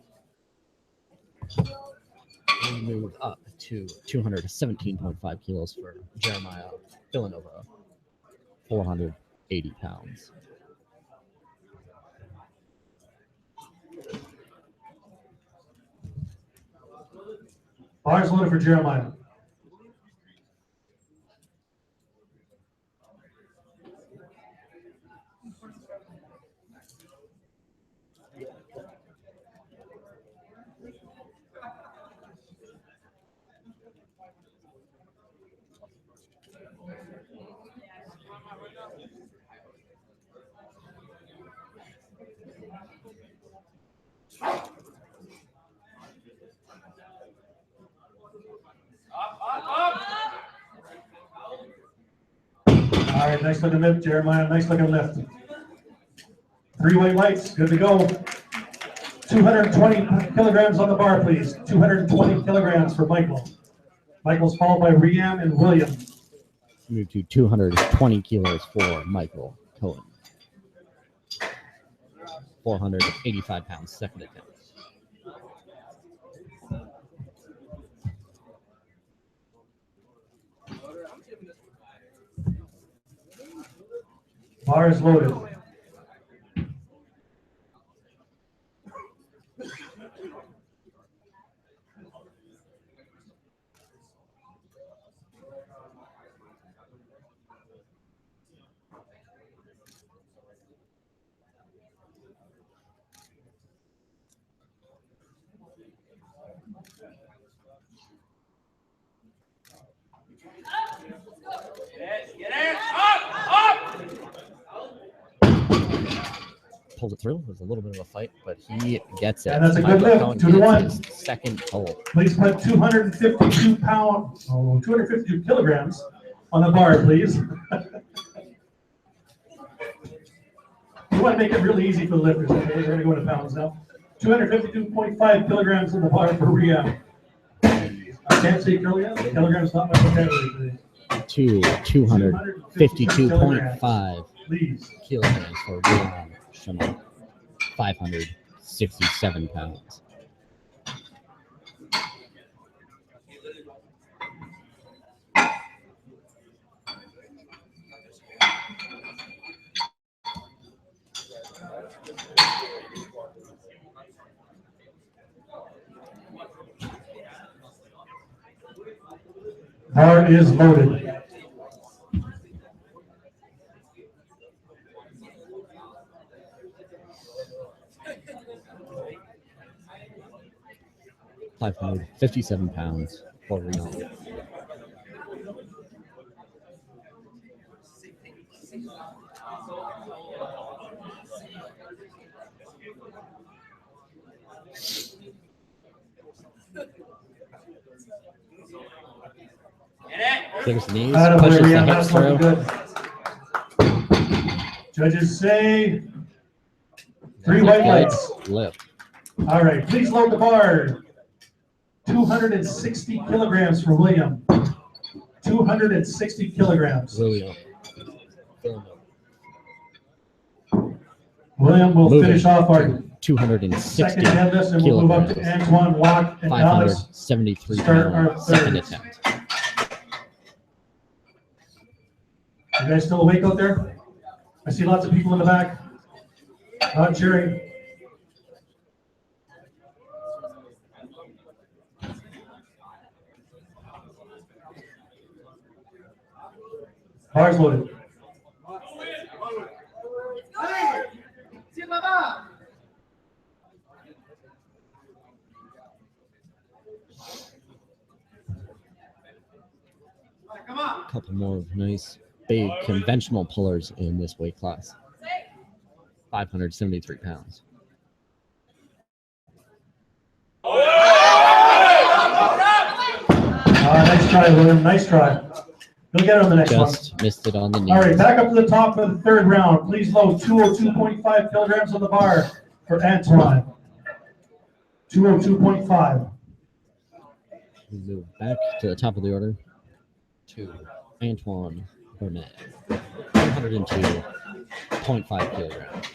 We move up to 217.5 kilos for Jeremiah Villanova, 480 pounds. Bar's loaded for Jeremiah. All right, nice looking lift, Jeremiah. Nice looking lift. 3 white lights, good to go. 220 kilograms on the bar, please. 220 kilograms for Michael. Michael's followed by Rianne and William. Move to 220 kilos for Michael Cohen. 485 pounds, second attempt. Bar is loaded. Get it. Up. Pulls it through. It was a little bit of a fight, but he gets it. And that's a good Michael lift. Cohen 2 to gets 1. his second pull. Please put 252 kilograms on the bar, please. You want to make it really easy for the lifters, okay? We're going to go into pounds now. 252.5 kilograms on the bar for Rianne. I can't say kilograms, not my vocabulary today. To 252.5 Please. kilograms for Rian Shimon, 567 pounds. Bar is loaded. £557 for Rio. Clears the knees, Attaboy, pushes the Rihanna, hips that's looking through. good. Judges say 3 That's a white good lights. lift. All right, please load the bar. 260 kilograms for William. 260 kilograms. William. William will Moving finish off our 260 second deadlift, and we'll move up to kilograms. Antoine, Locke, and Alex. 573 Start our pound second third. attempt. You guys still awake out there? I see lots of people in the back. Not cheering. Bars loaded. A couple more nice big conventional pullers in this weight class. 573 pounds. Nice try, William. Nice try. You'll get it on the next one. Just missed it on the knee. All right, back up to the top for the third round. Please load 202.5 kilograms on the bar for Antoine. 202.5. We move back to the top of the order to Antoine Burnett. 202.5 kilograms.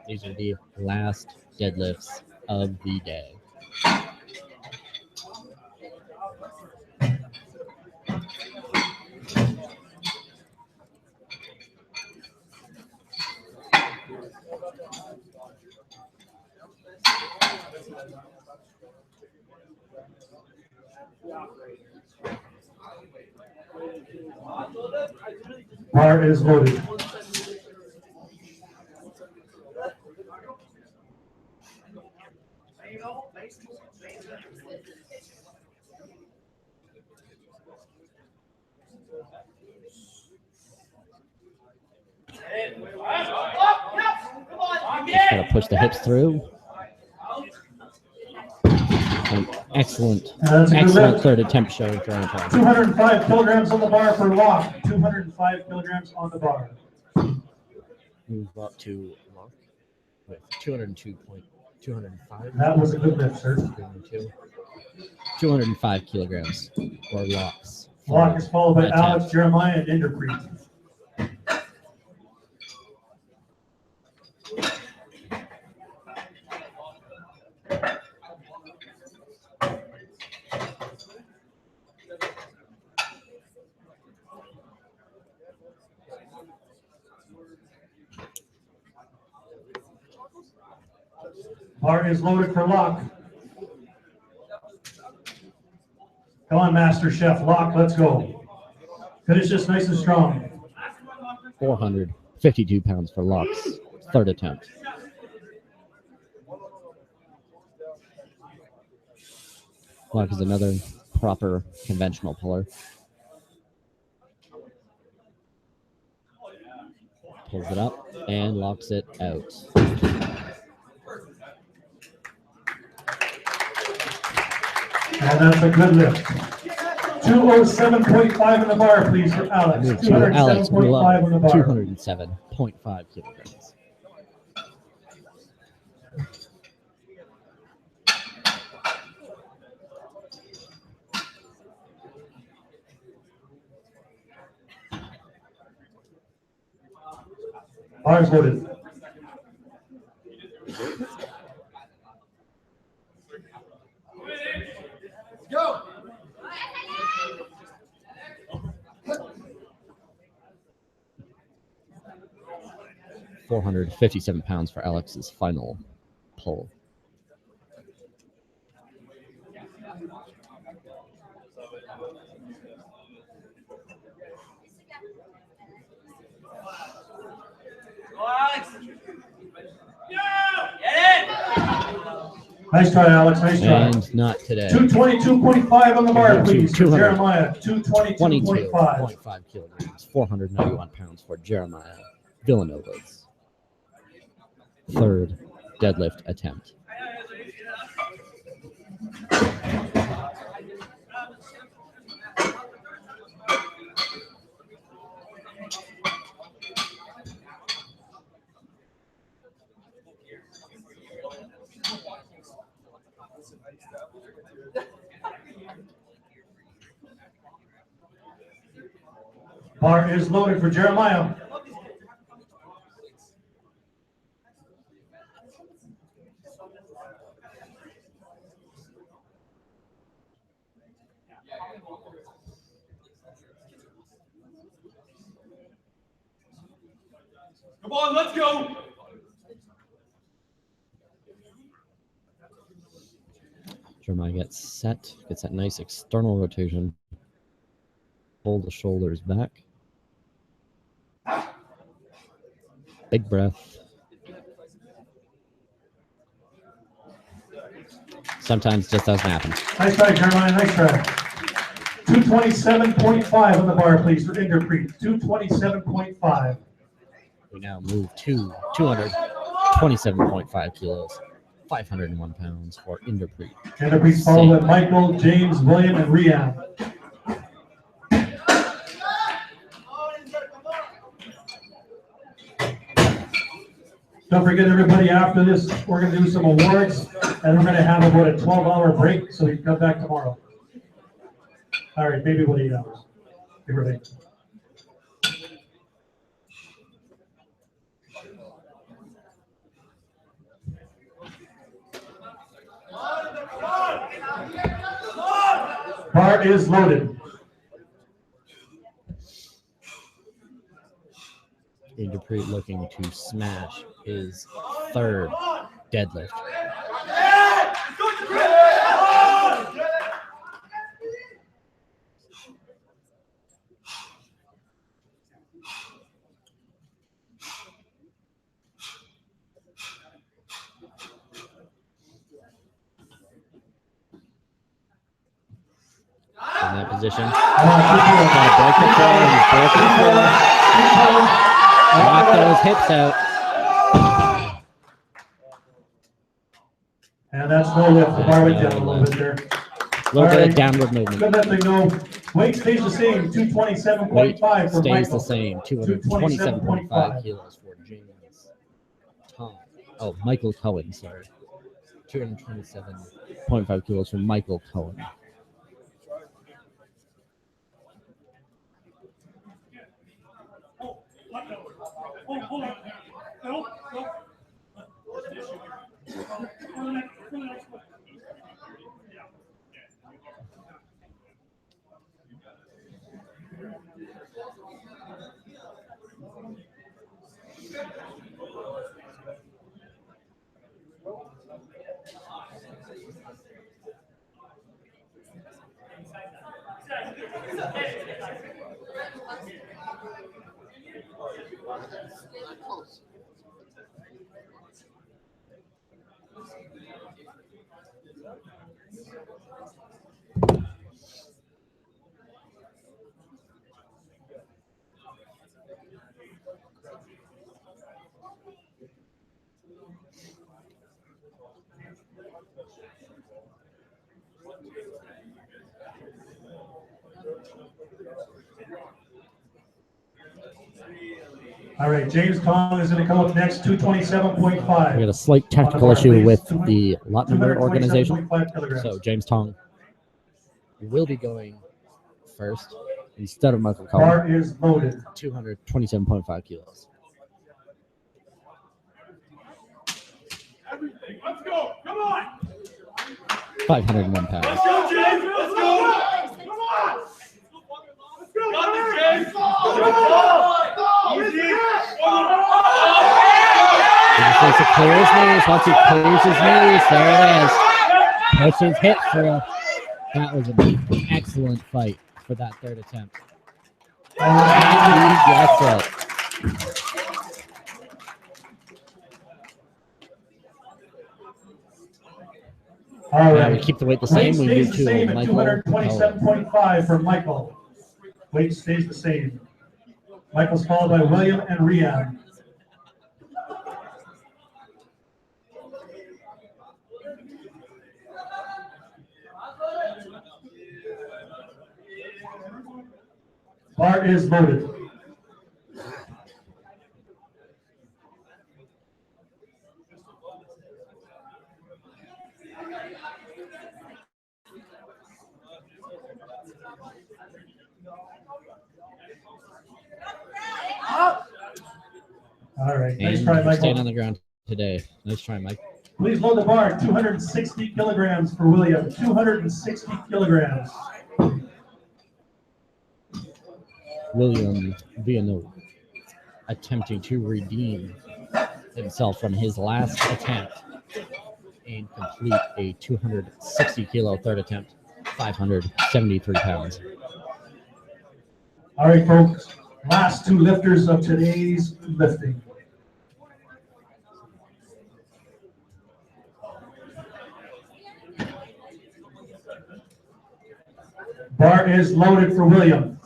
These are the last deadlifts of the day. Bar is loaded. Just gotta push the hips through. An excellent, That's a good excellent lift. third attempt showing for Antoine. 205 kilograms on the bar for Locke. 205 kilograms on the bar. Move up to Lock with 202.205. That was a good lift, sir. 205 kilograms for Locks. Locke is followed by Attempt. Alex, Jeremiah, and Inderpreet. Bar is loaded for Locke. Come on, Master Chef. Locke, let's go. Finish this nice and strong. 452 pounds for Locks. Third attempt. Lock is another proper conventional puller. Pulls it up and locks it out. And that's a good lift. 207.5 in the bar, please, for Alex. Move to Alex 207.5 on the bar. 207.5 kilograms. Bars loaded. Go! 457 pounds for Alex's final pull. Go, Alex. Get Nice try, Alex. Nice try. And not today. 222.5 on the bar, please, for 200. Jeremiah. 222.5. 22.5 kilograms, 491 pounds for Jeremiah Villanova's third deadlift attempt. Bar is loaded for Jeremiah. Come on, let's go. Jeremiah gets set, gets that nice external rotation. Pull the shoulders back. Big breath. Sometimes it just doesn't happen. Nice try, Jeremiah. Nice try. 227.5 on the bar, please, for Inderpreet. 227.5. We now move to 227.5 kilos, 501 pounds for Inderpreet. Inderpreet's followed by Michael, James, William, and Rian. Don't forget, everybody, after this, we're going to do some awards, and we're going to have about a 12-hour break, so we can come back tomorrow. All right, maybe about 8 hours. Give or take. Bar is loaded. Inderpreet looking to smash his third deadlift. In that position. Break the core. He's broken the core. Lock those hips out. And that's no lift. The bar went down a little bit there. A little bit of downward movement. Good lifting, no. Weight stays the same, 227.5 Weight for stays Michael. the same, 227.5 kilos for James Tom. Oh, Michael Cohen, sorry. 227.5 kilos for Michael Cohen. All right, James Tong is going to come up next, 227.5. We got a slight technical issue with the lot number organization. So James Tong will be going first instead of Michael Cohen. Bar is loaded. 227.5 kilos. Everything. Let's go. Come on. 501 pounds. Let's go, James. Let's go. Come on. Let's go. Got this, James. Come on. Easy. He just needs to clear his knees. Once he clears his knees, there it is. Push his hip through. That was an excellent fight for that third attempt. And He gets it. all Now we right. keep the weight the Weight same. We stays move the to same at Michael. 227.5 for Michael. Weight stays the same. Michael's followed by William and Rian. Bar is loaded. All right, nice And try, you're staying on Michael. the ground today. Nice try, Mike. Please load the bar, 260 kilograms for William, 260 kilograms. William Villeneuve attempting to redeem himself from his last attempt and complete a 260 kilo third attempt, 573 pounds. All right, folks, last two lifters of today's lifting. Bar is loaded for William.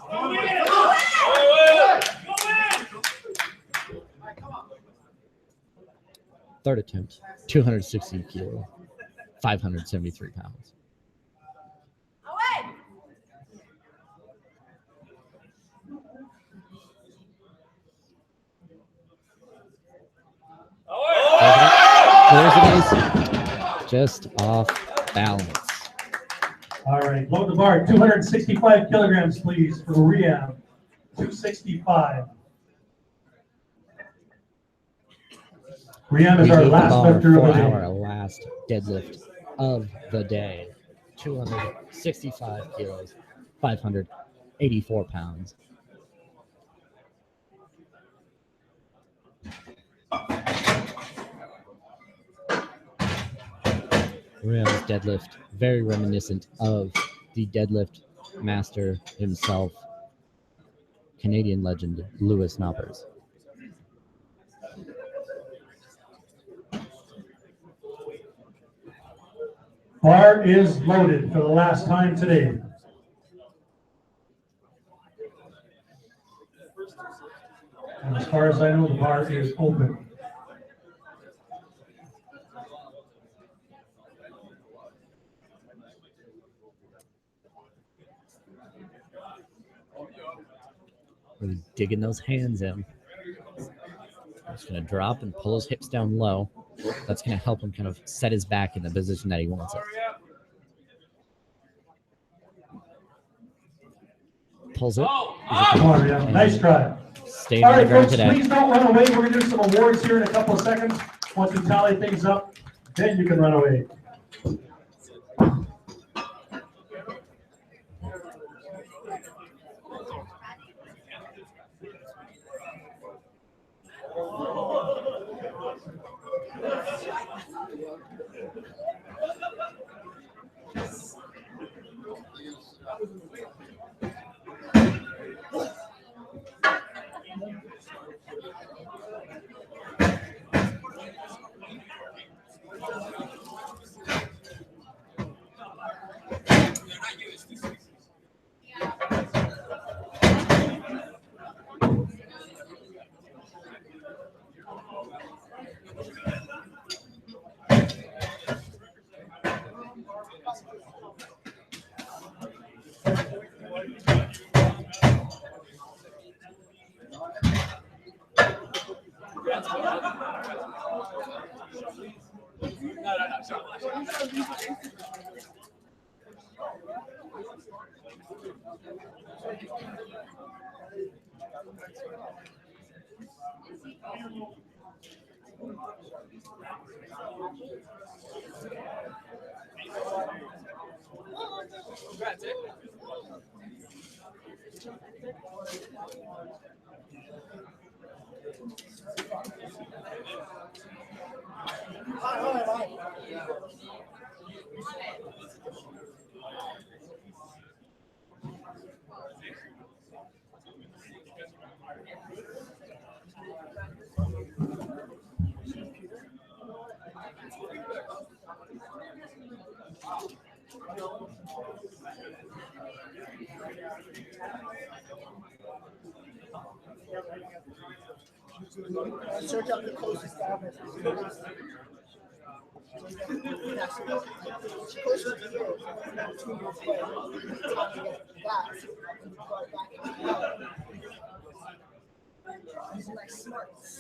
Third attempt, 260 kilo, 573 pounds. There's it is. Just off balance. All right, load the bar, 265 kilograms, please, for Rian, 265. Rian is We our leave the last bar lifter of for the our day. last deadlift of the day. 265 kilos, 584 pounds. Rian's deadlift, very reminiscent of the deadlift master himself, Canadian legend Louis Knoppers. Bar is loaded for the last time today. And as far as I know, the bar is open. Really digging those hands in. Just going to drop and pull his hips down low. That's going to help him kind of set his back in the position that he wants it. Pulls it. Come on, Rian. Nice try. Staying All on the right, ground folks, today. please don't run away. We're going to do some awards here in a couple of seconds. Once we tally things up, then you can run away. Search up the closest office. Closest to you, 2 years away. Time to get that. And you go back. Using like smarts.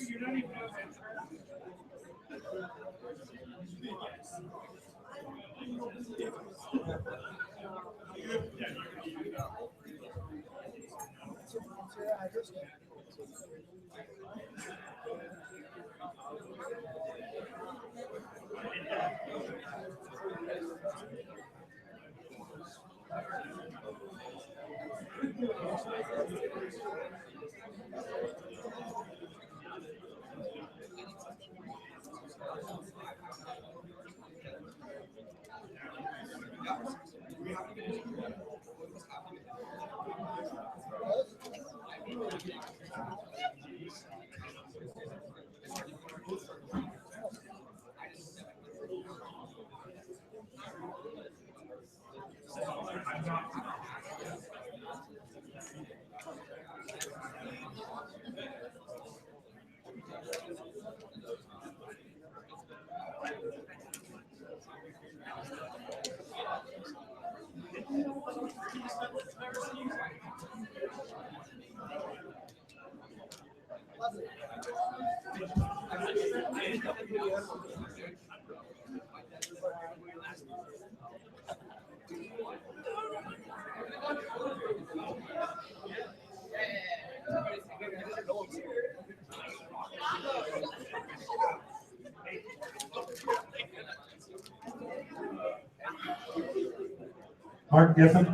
Mark Giffen,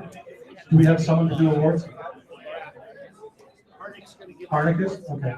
do we have someone to do awards? Harnicus? Okay.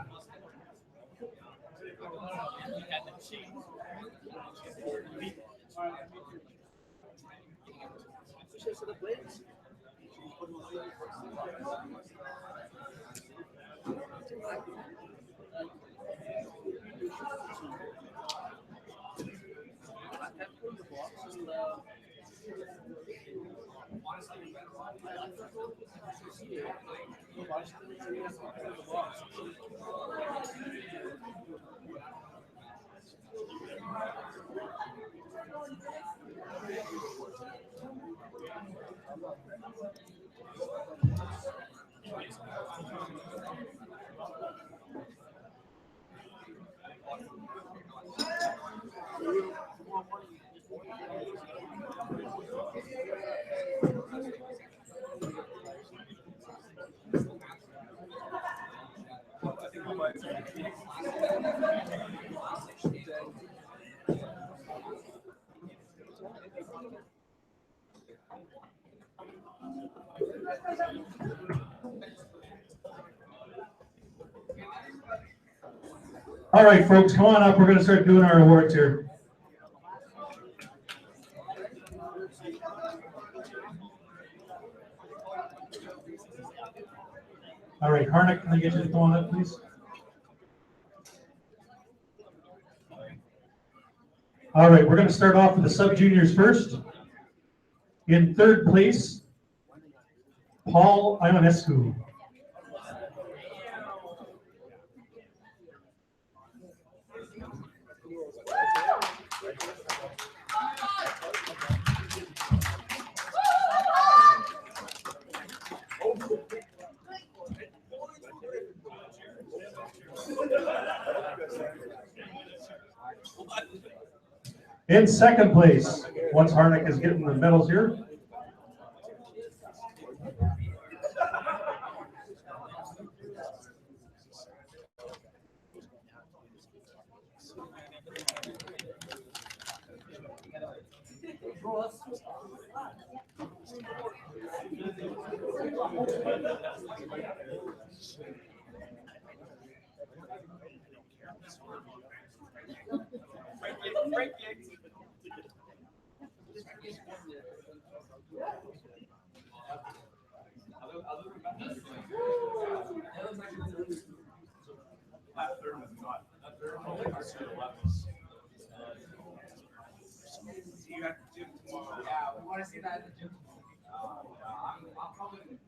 All right, folks, come on up. We're going to start doing our awards here. All right, Harnick, can I get you to come on up, please? All right, we're going to start off with the sub-juniors first. In third place, Paul Ionescu. In second place, once Harnick is getting the medals here, Yeah, we want to see that in the gym. I'm probably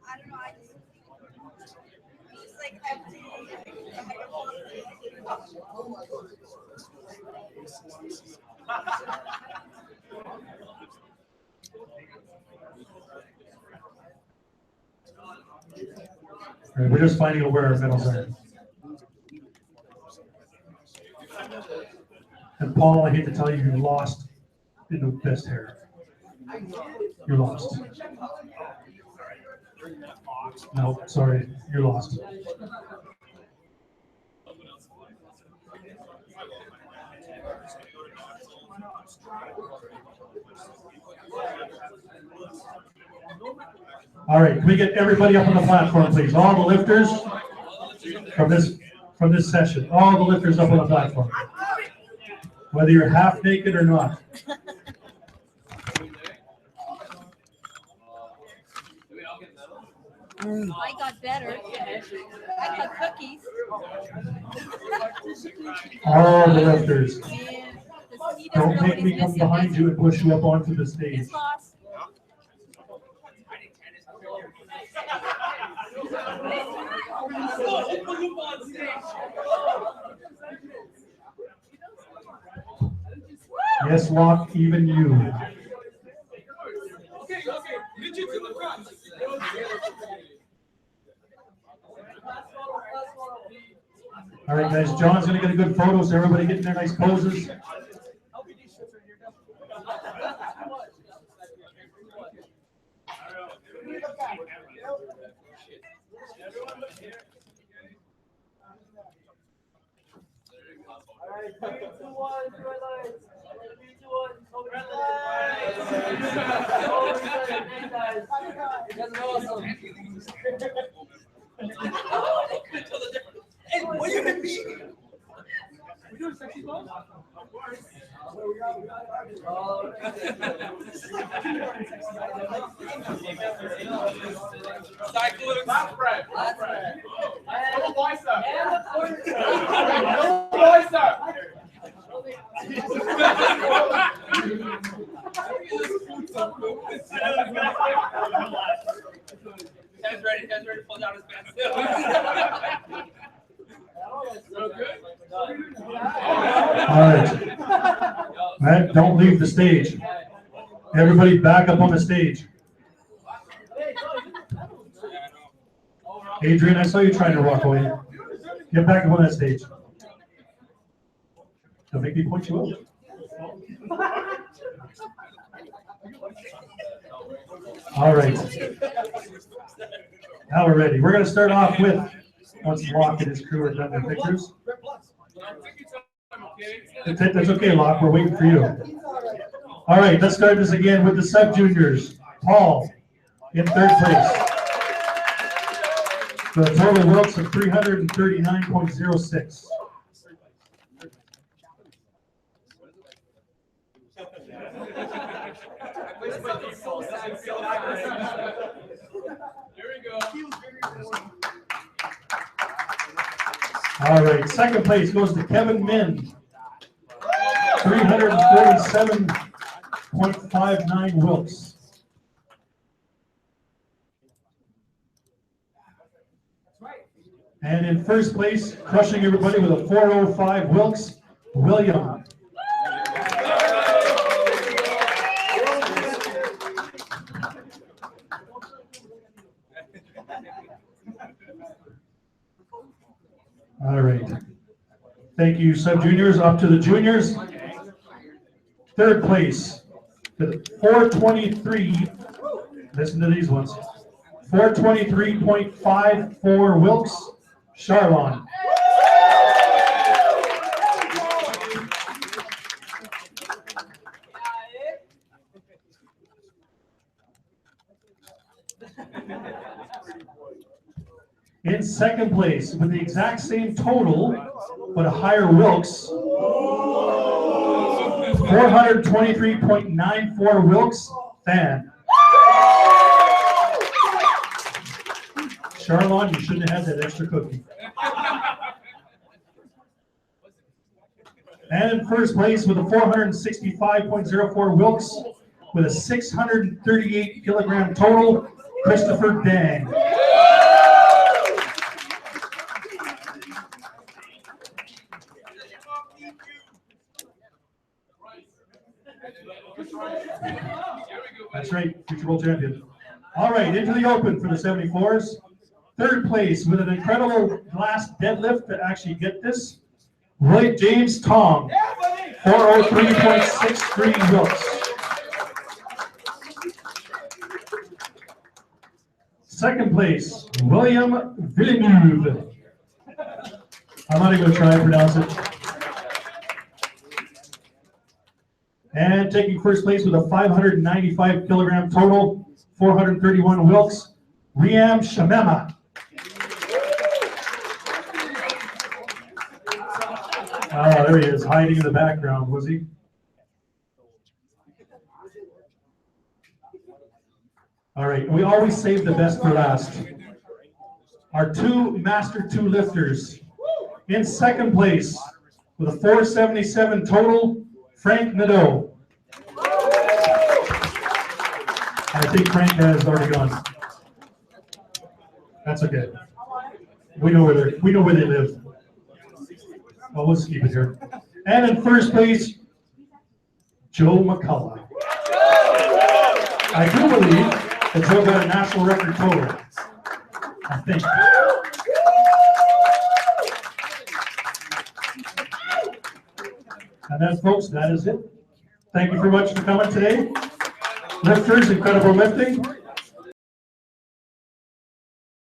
I don't know. I just like empty. All right, we're just finding out where our medals are. And Paul, I hate to tell you, you lost in the best hair. You lost. No, sorry, you lost. All right, can we get everybody up on the platform, please? All the lifters from this session. All the lifters up on the platform. Whether you're half naked or not. I got better. I got cookies. All the lifters. And he doesn't Don't know what make he's me come missing. behind you and push you up onto the stage. His loss. Yes, Locke, even you. All right, guys, John's going to get a good photo, so everybody getting their nice poses. Hey, what you hit me? We doing sexy pose? Cycling. Last spread. Last spread. Double bicep. Double bicep. Head's ready to pull down his pants. So good. All right. All right, don't leave the stage. Everybody back up on the stage. Adrian, I saw you trying to walk away. Get back up on that stage. Don't make me point you out. All right. Now we're ready. We're going to start off with, once Locke and his crew are done their pictures. That's okay, Locke. We're waiting for you. All right, let's start this again with the sub-juniors. Paul in third place. The total Wilks of 339.06. All right, second place goes to Kevin Min. 337.59 Wilks. And in first place, crushing everybody with a 405 Wilks, William. All right. Thank you, sub-juniors. Up to the juniors. Third place with 423. Listen to these ones. 423.54 Wilkes, Charlon. In second place, with the exact same total, but a higher Wilkes, 423.94 Wilkes, Fan. Charlon, you shouldn't have had that extra cookie. And in first place with a 465.04 Wilkes, with a 638 kilogram total, Christopher Dang. That's right, future world champion. All right, into the open for the 74s. Third place with an incredible glass deadlift to actually get this, Roy James Tong, 403.63 Wilkes. Second place, William Villeneuve. I'm not even going to try and pronounce it. And taking first place with a 595 kilogram total, 431 Wilkes, Riam Shamema. Oh, there he is, hiding in the background, was he? All right, we always save the best for last. Our two Master 2 lifters. In second place, with a 477 total, Frank Nadeau. I think Frank has already gone. That's okay. We know where they live. Well, let's keep it here. And in first place, Joe McCullough. I do believe that Joe got a national record total. I think. And then, folks, that is it. Thank you very much for coming today. Lifters, incredible lifting.